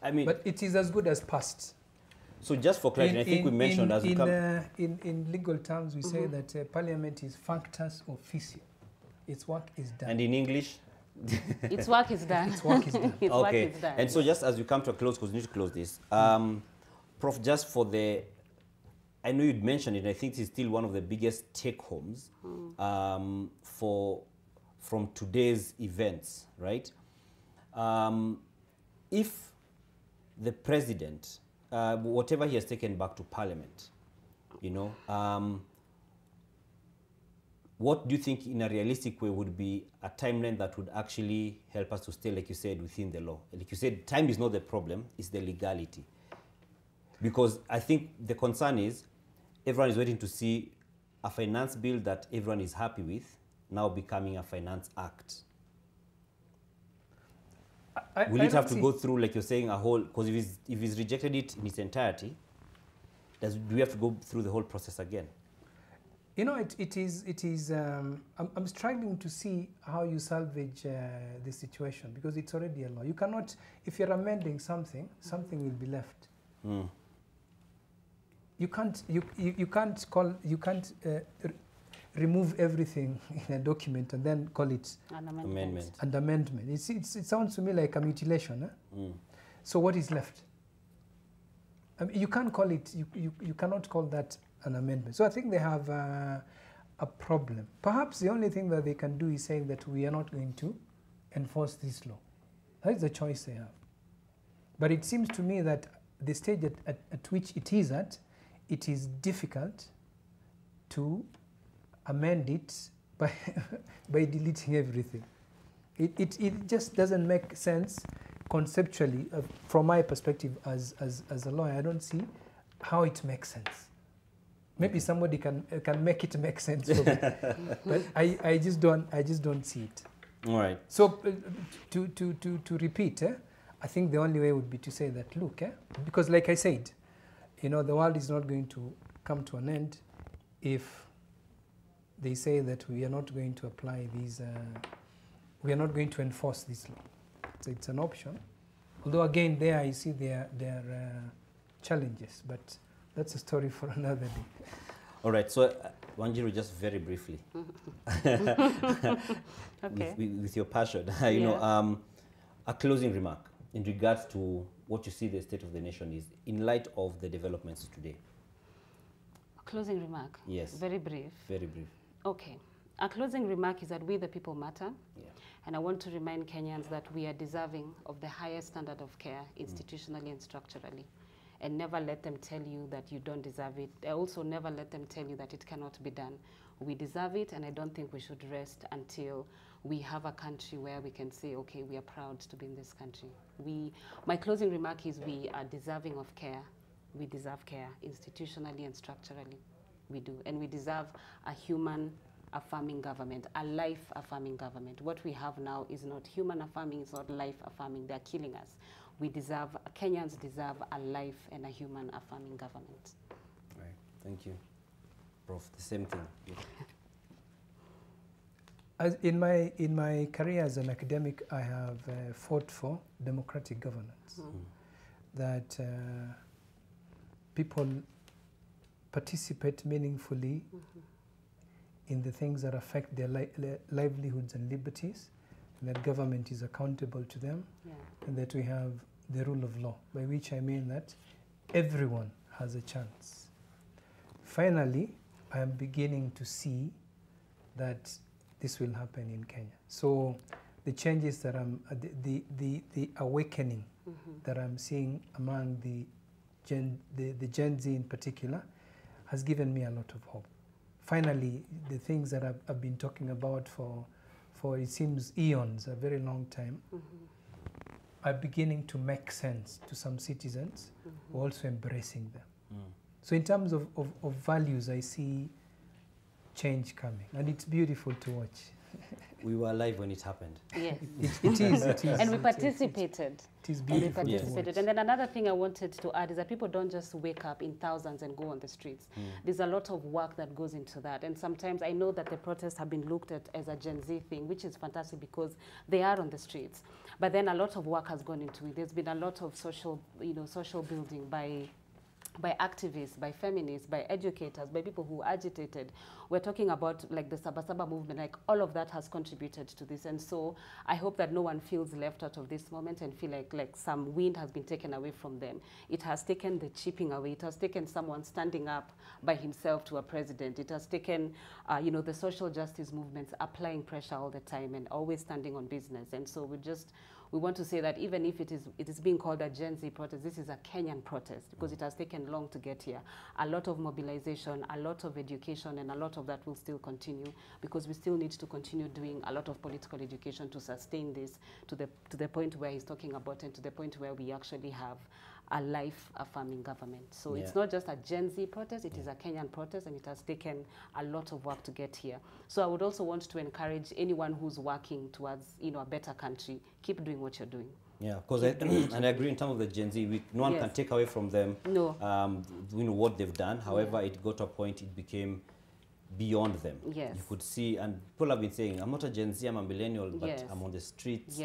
I mean... But it is as good as passed. So just for clarity, I think we mentioned as we come... In legal terms, we say that Parliament is functus officio. Its work is done. And in English? Its work is done. Its work is done. Its work is done. And so just as we come to a close, because we need to close this, Prof, just for the... I know you'd mentioned it, I think it's still one of the biggest take-homes from today's events, right? If the president, whatever he has taken back to Parliament, you know, what do you think in a realistic way would be a timeline that would actually help us to stay, like you said, within the law? Like you said, time is not the problem, it's the legality. Because I think the concern is everyone is waiting to see a finance bill that everyone is happy with now becoming a finance act. Will it have to go through, like you're saying, a whole, because if he's rejected it in its entirety, do we have to go through the whole process again? You know, it is I'm struggling to see how you salvage the situation, because it's already a law. You cannot, if you're amending something, something will be left. You can't remove everything in a document and then call it an amendment. An amendment. It sounds to me like a mutilation. So what is left? I mean, you can't call it. You cannot call that an amendment. So I think they have a problem. Perhaps the only thing that they can do is saying that we are not going to enforce this law. That is the choice they have. But it seems to me that the stage at which it is at, it is difficult to amend it by, by deleting everything. It just doesn't make sense conceptually. From my perspective as a lawyer, I don't see how it makes sense. Maybe somebody can make it make sense for me, but I just don't see it. All right. So to repeat, I think the only way would be to say that, look, because like I said, you know, the world is not going to come to an end if they say that we are not going to apply these, we are not going to enforce this law. So it's an option. Although again, there I see their challenges, but that's a story for another day. All right, so Wanjiru, just very briefly, Okay. with your passion, you know, a closing remark in regards to what you see the state of the nation is in light of the developments today. Closing remark? Yes. Very brief. Very brief. Okay. Our closing remark is that we the people matter. Yeah. And I want to remind Kenyans that we are deserving of the highest standard of care institutionally and structurally. And never let them tell you that you don't deserve it. Also never let them tell you that it cannot be done. We deserve it, and I don't think we should rest until we have a country where we can say, okay, we are proud to be in this country. My closing remark is we are deserving of care. We deserve care institutionally and structurally. We do. And we deserve a human affirming government, a life affirming government. What we have now is not human affirming, it's not life affirming. They're killing us. We deserve, Kenyans deserve a life and a human affirming government. Right. Thank you. Prof, the same thing. Yeah. As in my career as an academic, I have fought for democratic governance. That people participate meaningfully in the things that affect their livelihoods and liberties, and that government is accountable to them, and that we have the rule of law, by which I mean that everyone has a chance. Finally, I am beginning to see that this will happen in Kenya. So the changes that the awakening that I'm seeing among the Gen Z in particular has given me a lot of hope. Finally, the things that I've been talking about for it seems eons, a very long time, are beginning to make sense to some citizens who are also embracing them. So in terms of values, I see change coming, and it's beautiful to watch. We were alive when it happened. Yes. It is. And we participated. It is beautiful and we participated. to watch. And then another thing I wanted to add is that people don't just wake up in thousands and go on the streets. There's a lot of work that goes into that. And sometimes I know that the protests have been looked at as a Gen Z thing, which is fantastic because they are on the streets. But then a lot of work has gone into it. There's been a lot of social building by activists, by feminists, by educators, by people who agitated. We're talking about like the Sabasaba movement, like all of that has contributed to this. And so I hope that no one feels left out of this moment and feel like some wind has been taken away from them. It has taken the chipping away. It has taken someone standing up by himself to a president. It has taken, the social justice movements applying pressure all the time and always standing on business. And so we want to say that even if it is being called a Gen Z protest, this is a Kenyan protest because it has taken long to get here. A lot of mobilization, a lot of education, and a lot of that will still continue because we still need to continue doing a lot of political education to sustain this to the point where he's talking about and to the point where we actually have a life-affirming government. So it's not just a Gen Z protest, it is a Kenyan protest, and it has taken a lot of work to get here. So I would also want to encourage anyone who's working towards a better country, keep doing what you're doing. Yeah, because and I agree in terms of the Gen Z, no one can take away from them what they've done. However, it got to a point it became beyond them. Yes. You could see, and people have been saying, I'm not a Gen Z, I'm a millennial, but I'm on the streets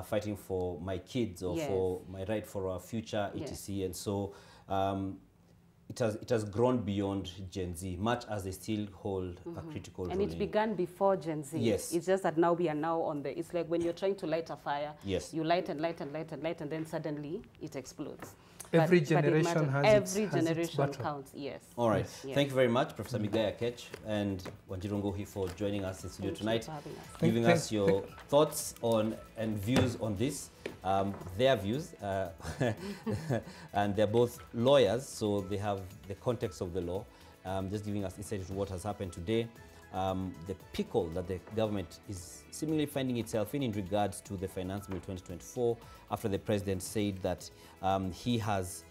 fighting for my kids or for my right for our future, etc. And so it has grown beyond Gen Z, much as they still hold a critical role. And it began before Gen Z. Yes. It's just that now we are now on it's like when you're trying to light a fire, yes, you light and light and light and light, and then suddenly it explodes. Every generation has every its generation battle. counts. Yes. All right. Yes. Thank you very much, Professor Migaya Ketch and Wanjiru Ngugi, for joining us in studio tonight, for having us. giving us your thoughts on and views on this. Their views, and they're both lawyers, so they have the context of the law. Just giving us insight into what has happened today. The pickle that the government is seemingly finding itself in regards to the Finance Bill 2024, after the president said that he has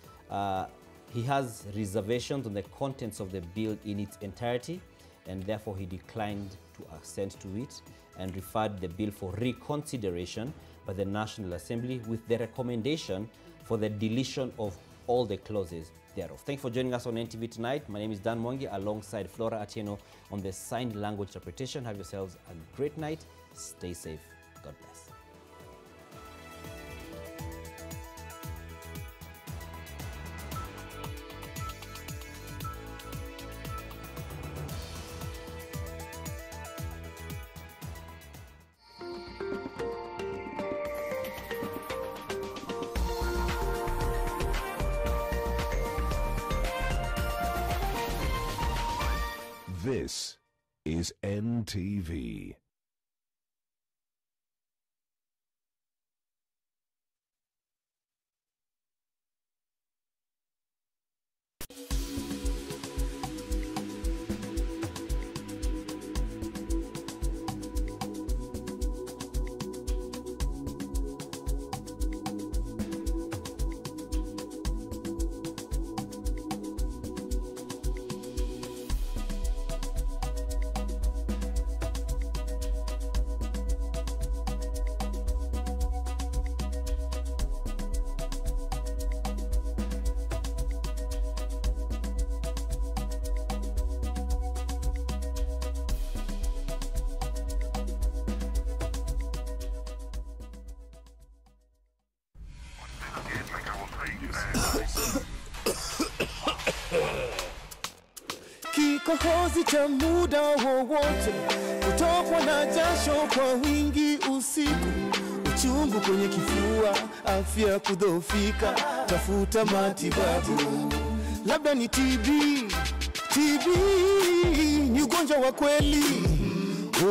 reservations on the contents of the bill in its entirety, and therefore he declined to assent to it and referred the bill for reconsideration by the National Assembly with the recommendation for the deletion of all the clauses thereof. Thank you for joining us on NTV tonight. My name is Dan Mwangi alongside Flora Atieno on the signed language interpretation. Have yourselves a great night. Stay safe. God bless. This is NTV. Kikohozi cha muda wowote, kutokwa na jasho kwa wingi usiku, uchungu kwenye kifua, afya kudhoofika, tafuta matibabu. Labda ni TB, ni ugonjwa wa kweli.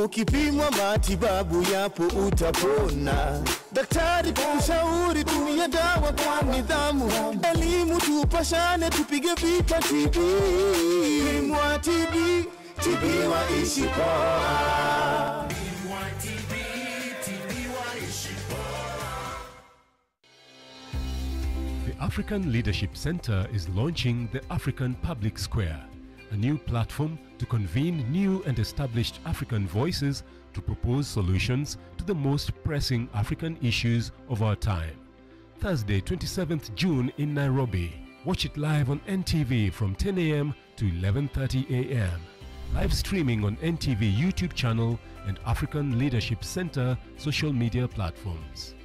Ukipimwa matibabu yapo utapona. Daktari kushauri tumia dawa kwa nidhamu. Elimu tupashane tupige vita TB. Pimwa TB, tibiwa ishi poa. Pimwa TB, tibiwa ishi poa. The African Leadership Center is launching the African Public Square, a new platform to convene new and established African voices to propose solutions to the most pressing African issues of our time. Thursday, 27th June in Nairobi. Watch it live on NTV from 10 a.m. to 11:30 a.m. Live streaming on NTV YouTube channel and African Leadership Center social media platforms.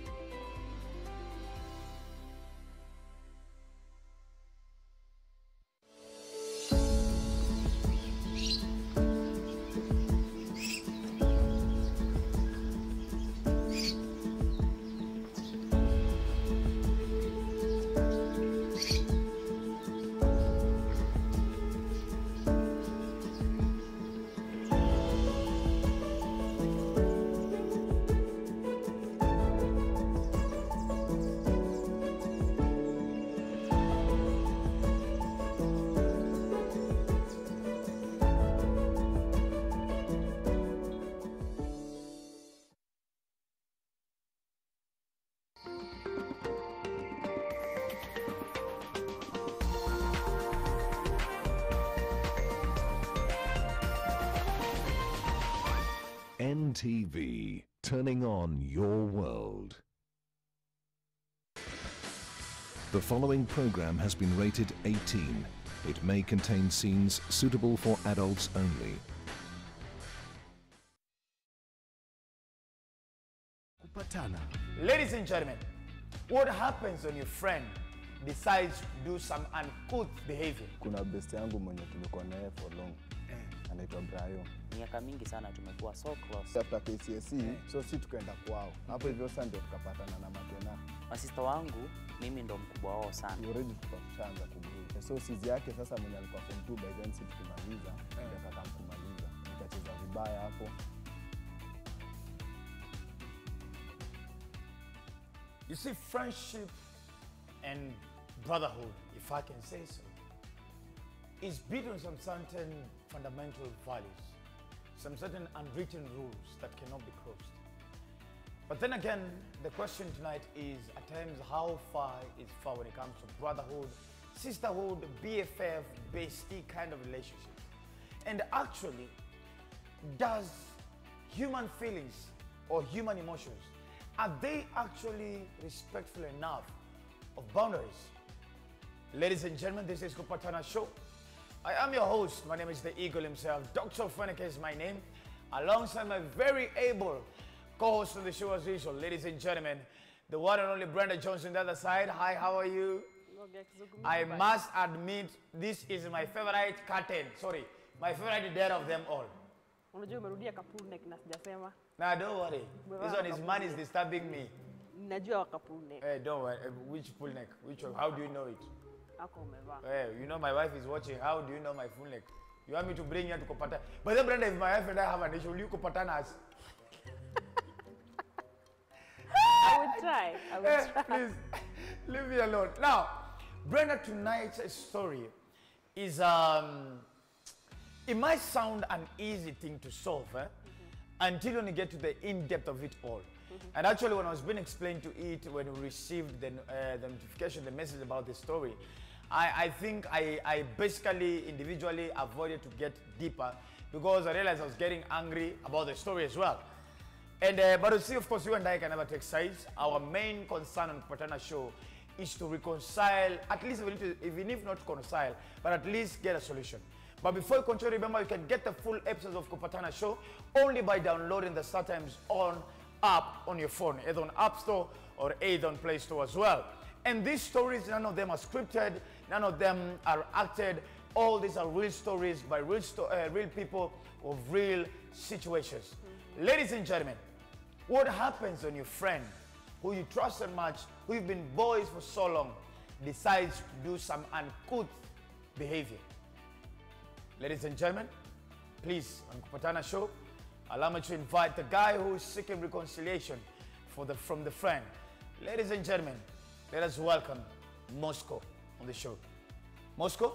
NTV, turning on your world. The following program has been rated 18. It may contain scenes suitable for adults only. Kupatana. Ladies and gentlemen, what happens when your friend decides to do some uncouth behavior? Kuna best yangu mwenye tumekuwa naye for long. Anaitwa Brayo. Miaka mingi sana tumekuwa so close. After KCSE, so si tukaenda kwao. Hapo hivyo sasa ndio tukapatana na Makena. Masista wangu, mimi ndo mkubwa wao sana. Already tukashaanza kugrow. So sizi yake sasa mwenye alikuwa form 2 by then si tukimaliza, ndio kumaliza. Nikacheza vibaya hapo. You see, friendship and brotherhood, if I can say so, is built on some certain fundamental values, some certain unwritten rules that cannot be crossed. But then again, the question tonight is at times how far is far when it comes to brotherhood, sisterhood, BFF, bestie kind of relationships. And actually, does human feelings or human emotions, are they actually respectful enough of boundaries? Ladies and gentlemen, this is Kupatana Show. I am your host. My name is the Eagle himself. Dr. Feneke is my name. Alongside my very able co-host on the show as usual. Ladies and gentlemen, the one and only Brenda Jones on the other side. Hi, how are you? I must admit, this is my favorite curtain. Sorry, my favorite dare of them all. Nah, don't worry. This one is man is disturbing me. Hey, don't worry. Which pull neck? Which one? How do you know it? Hey, you know my wife is watching. How do you know my full neck? You want me to bring you to Kopata? But then, Brenda, if my wife and I have an issue, will you Kopatanas? I would try. I would try. Please, leave me alone. Now, Brenda, tonight's story is, it might sound an easy thing to solve, until you get to the in-depth of it all. And actually, when I was being explained to it, when we received the notification, the message about the story, I think I basically individually avoided to get deeper because I realized I was getting angry about the story as well. And but you see, of course, you and I can never take sides. Our main concern on Kupatana Show is to reconcile, at least even if not reconcile, but at least get a solution. But before you continue, remember you can get the full episodes of Kupatana Show only by downloading the StarTimes On app on your phone, either on App Store or either on Play Store as well. And these stories, none of them are scripted, none of them are acted. All these are real stories by real people of real situations. Ladies and gentlemen, what happens when your friend, who you trust so much, who you've been boys for so long, decides to do some uncouth behavior? Ladies and gentlemen, please, on Kupatana Show, allow me to invite the guy who is seeking reconciliation from the friend. Ladies and gentlemen, let us welcome Moscow on the show. Moscow,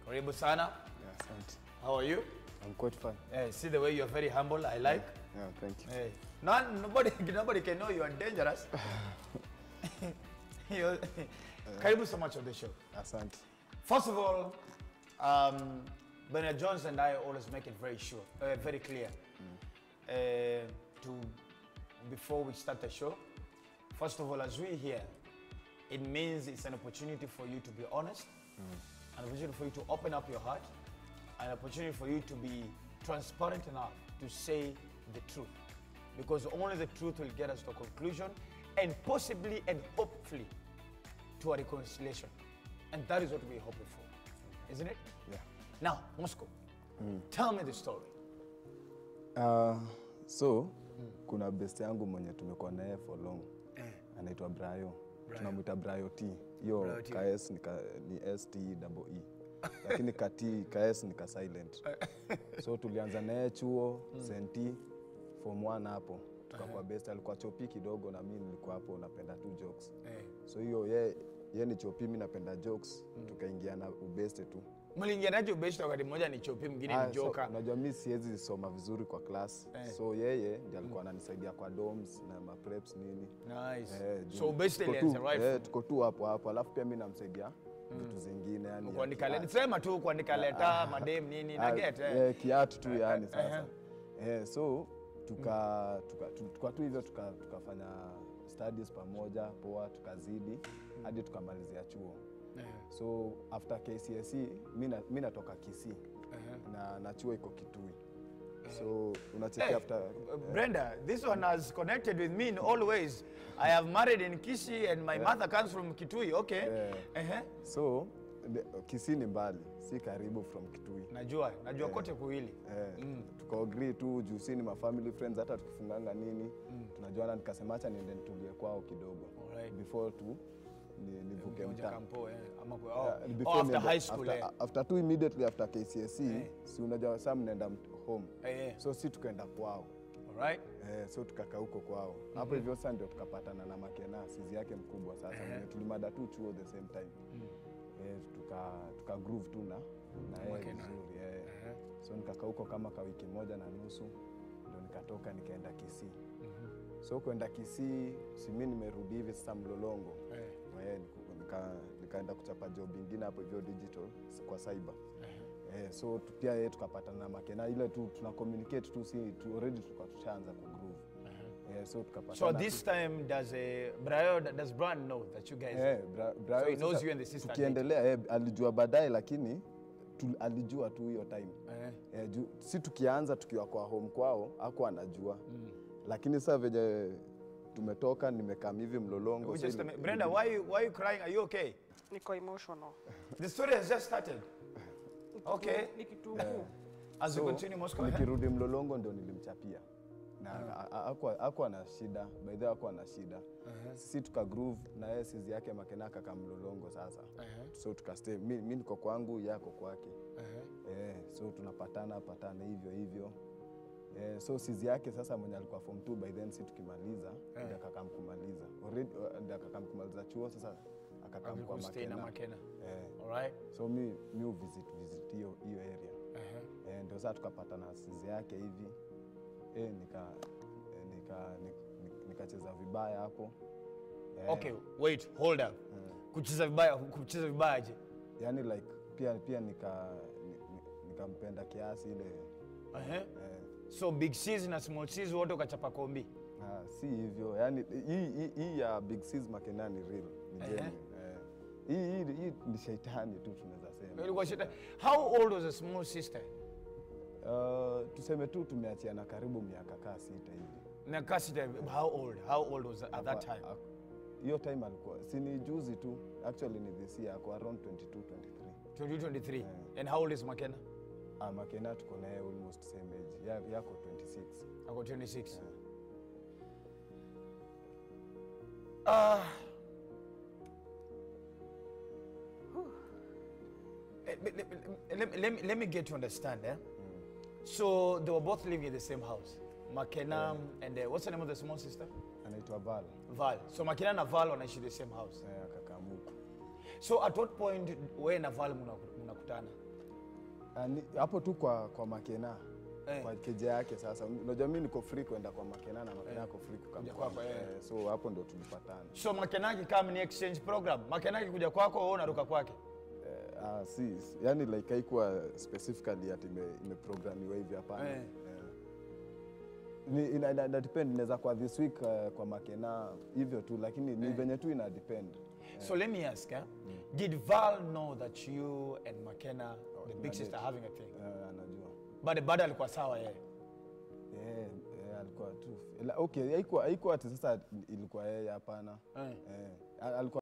karibu sana. Yeah, thanks. How are you? I'm quite fine. Hey, see the way you're very humble, I like. Yeah, thank you. Hey. Nobody can know you are dangerous. Karibu so much on the show. Asante. First of all, Bernard Jones and I always make it very clear before we start the show. First of all, as we're here, it means it's an opportunity for you to be honest, an opportunity for you to open up your heart, an opportunity for you to be transparent enough to say the truth. Because only the truth will get us to a conclusion and possibly and hopefully to a reconciliation. And that is what we're hoping for, isn't it? Yeah. Now, Moscow, tell me the story. So, kuna best yangu mwenye tumekuwa naye for long. Anaitwa Brayo. Tunamuita Brayo T. Hiyo KS ni STEE. Lakini KS ni ka silent. So tulianza naye chuo, Senti, form 1 hapo. Tukakuwa best, alikuwa chopi kidogo na mimi nilikuwa hapo napenda tu jokes. So hiyo yeye ni chopi, mimi napenda jokes, tukaingia na ubeste tu. Mliingia naje ubeste wakati mmoja ni chopi mwingine ni joka? Unajua mimi siwezi soma vizuri kwa class. So yeye ndiye alikuwa ananisaidia kwa dorms na ma preps nini. Nice. So ubeste ilianza right? Tuko tu hapo. Alafu pia mimi namsaidia vitu zingine yani. Kuandika leta, sema tu kuandika leta, madem nini na get kiatu tu yani sasa. So tuka tu hivyo tukafanya studies pamoja poa, tukazidi hadi tukamalizia chuo. So after KCSE mimi natoka Kisii na chuo iko Kitui. So unachekia after Brenda, this one has connected with me in all ways. I have married in Kisii and my mother comes from Kitui. Okay. So Kisii ni mbali, si karibu from Kitui. Najua kote kuwili. Tuka-agree tu juu si ni ma family friends, hata tukifunganga nini, tunajuana. Nikasema acha niende nitulie kwao kidogo. Before tu nivuke mtaa. After high school. After tu immediately after KCSE, si unajua saa mnaenda home. So si tukaenda kwao. Alright. So tukakaa huko kwao. Hapo hivyo sasa ndio tukapatana na Makena, sizi yake mkubwa sasa. Tulimada tu chuo the same time. Tuka groove tu na yeye vizuri. So nikakaa huko kama wiki moja na nusu, ndio nikatoka nikaenda Kisii. So kwenda Kisii, si mimi nimerudi hivi sasa Mlolongo. Nikaenda kuchapa job nyingine hapo hivyo digital kwa cyber. So pia tukapatana na Makena, ile tu tuna communicate tu, si already tushaanza ku groove. So tukapatana. So this time does Brian know that you guys? Brian, so he knows you and the sister. Tukiendelea alijua baadaye, lakini alijua tu hiyo time. Si tukianza tukiwa kwa home kwao hakuwa anajua. Lakini sasa venye tumetoka nimekaa hivi Mlolongo. Brenda, why you crying? Are you okay? Niko emotional. The story has just started. Okay. As you continue Moscow. Nikirudi Mlolongo ndio nilimchapia. Na hakuwa na shida, by the way hakuwa na shida. Sisi tuka groove na yeye sizi yake Makena kaka Mlolongo sasa. So tukastay, mimi niko kwangu, yako kwake. So tunapatana hivyo. So sizi yake sasa mwenye alikuwa form 2 by then, si tukimaliza ndio akakamkumaliza. Already ndio akakamkumaliza chuo, sasa akakam kwa Makena. Alright. So mi visit hiyo area. Ndio sasa tukapatana na sizi yake hivi. Nikacheza vibaya hapo. Okay, wait, hold up. Kucheza vibaya je? Yani like pia nikampenda kiasi ile. So big C's na small C's wote ukachapa kombi? Si hivyo. Yani hii ya big C's Makena ni real. Ni genuine. Hii ni shaitani tu tunaweza sema. Ilikuwa shaitani. How old was the small sister? Tuseme tu tumeachiana karibu miaka 6 hivi. Miaka 6? How old was at that time? Hiyo time alikuwa si ni juzi tu, actually ni this year, kwa around 22 23. And how old is Makena? Makena tuko naye almost same age. Yako 26. Ako 26. Let me get to understand. So they were both living in the same house. Makena and what's the name of the small sister? Anaitwa Val. Val. So Makena na Val wanaishi the same house. Kakamuku. So at what point wewe na Val mnakutana? Hapo tu kwa Makena. Kwa keje yake sasa. Unajua mimi niko free kwenda kwa Makena na Makena ako free kuja kwako. So hapo ndio tulipatana. So Makena kama ni exchange program. Makena kuja kwako wewe unaruka kwake. Yani like haikuwa specifically ati imeprogramiwa hivi hapana. Ina depend, inaweza kwa this week kwa Makena hivyo tu, lakini ni venye tu ina depend. So let me ask, did Val know that you and Makena, the big sister, having a thing? Anajua. But the bado alikuwa sawa yeye? Alikuwa tu. Okay, haikuwa ati sasa ilikuwa yeye hapana. Alikuwa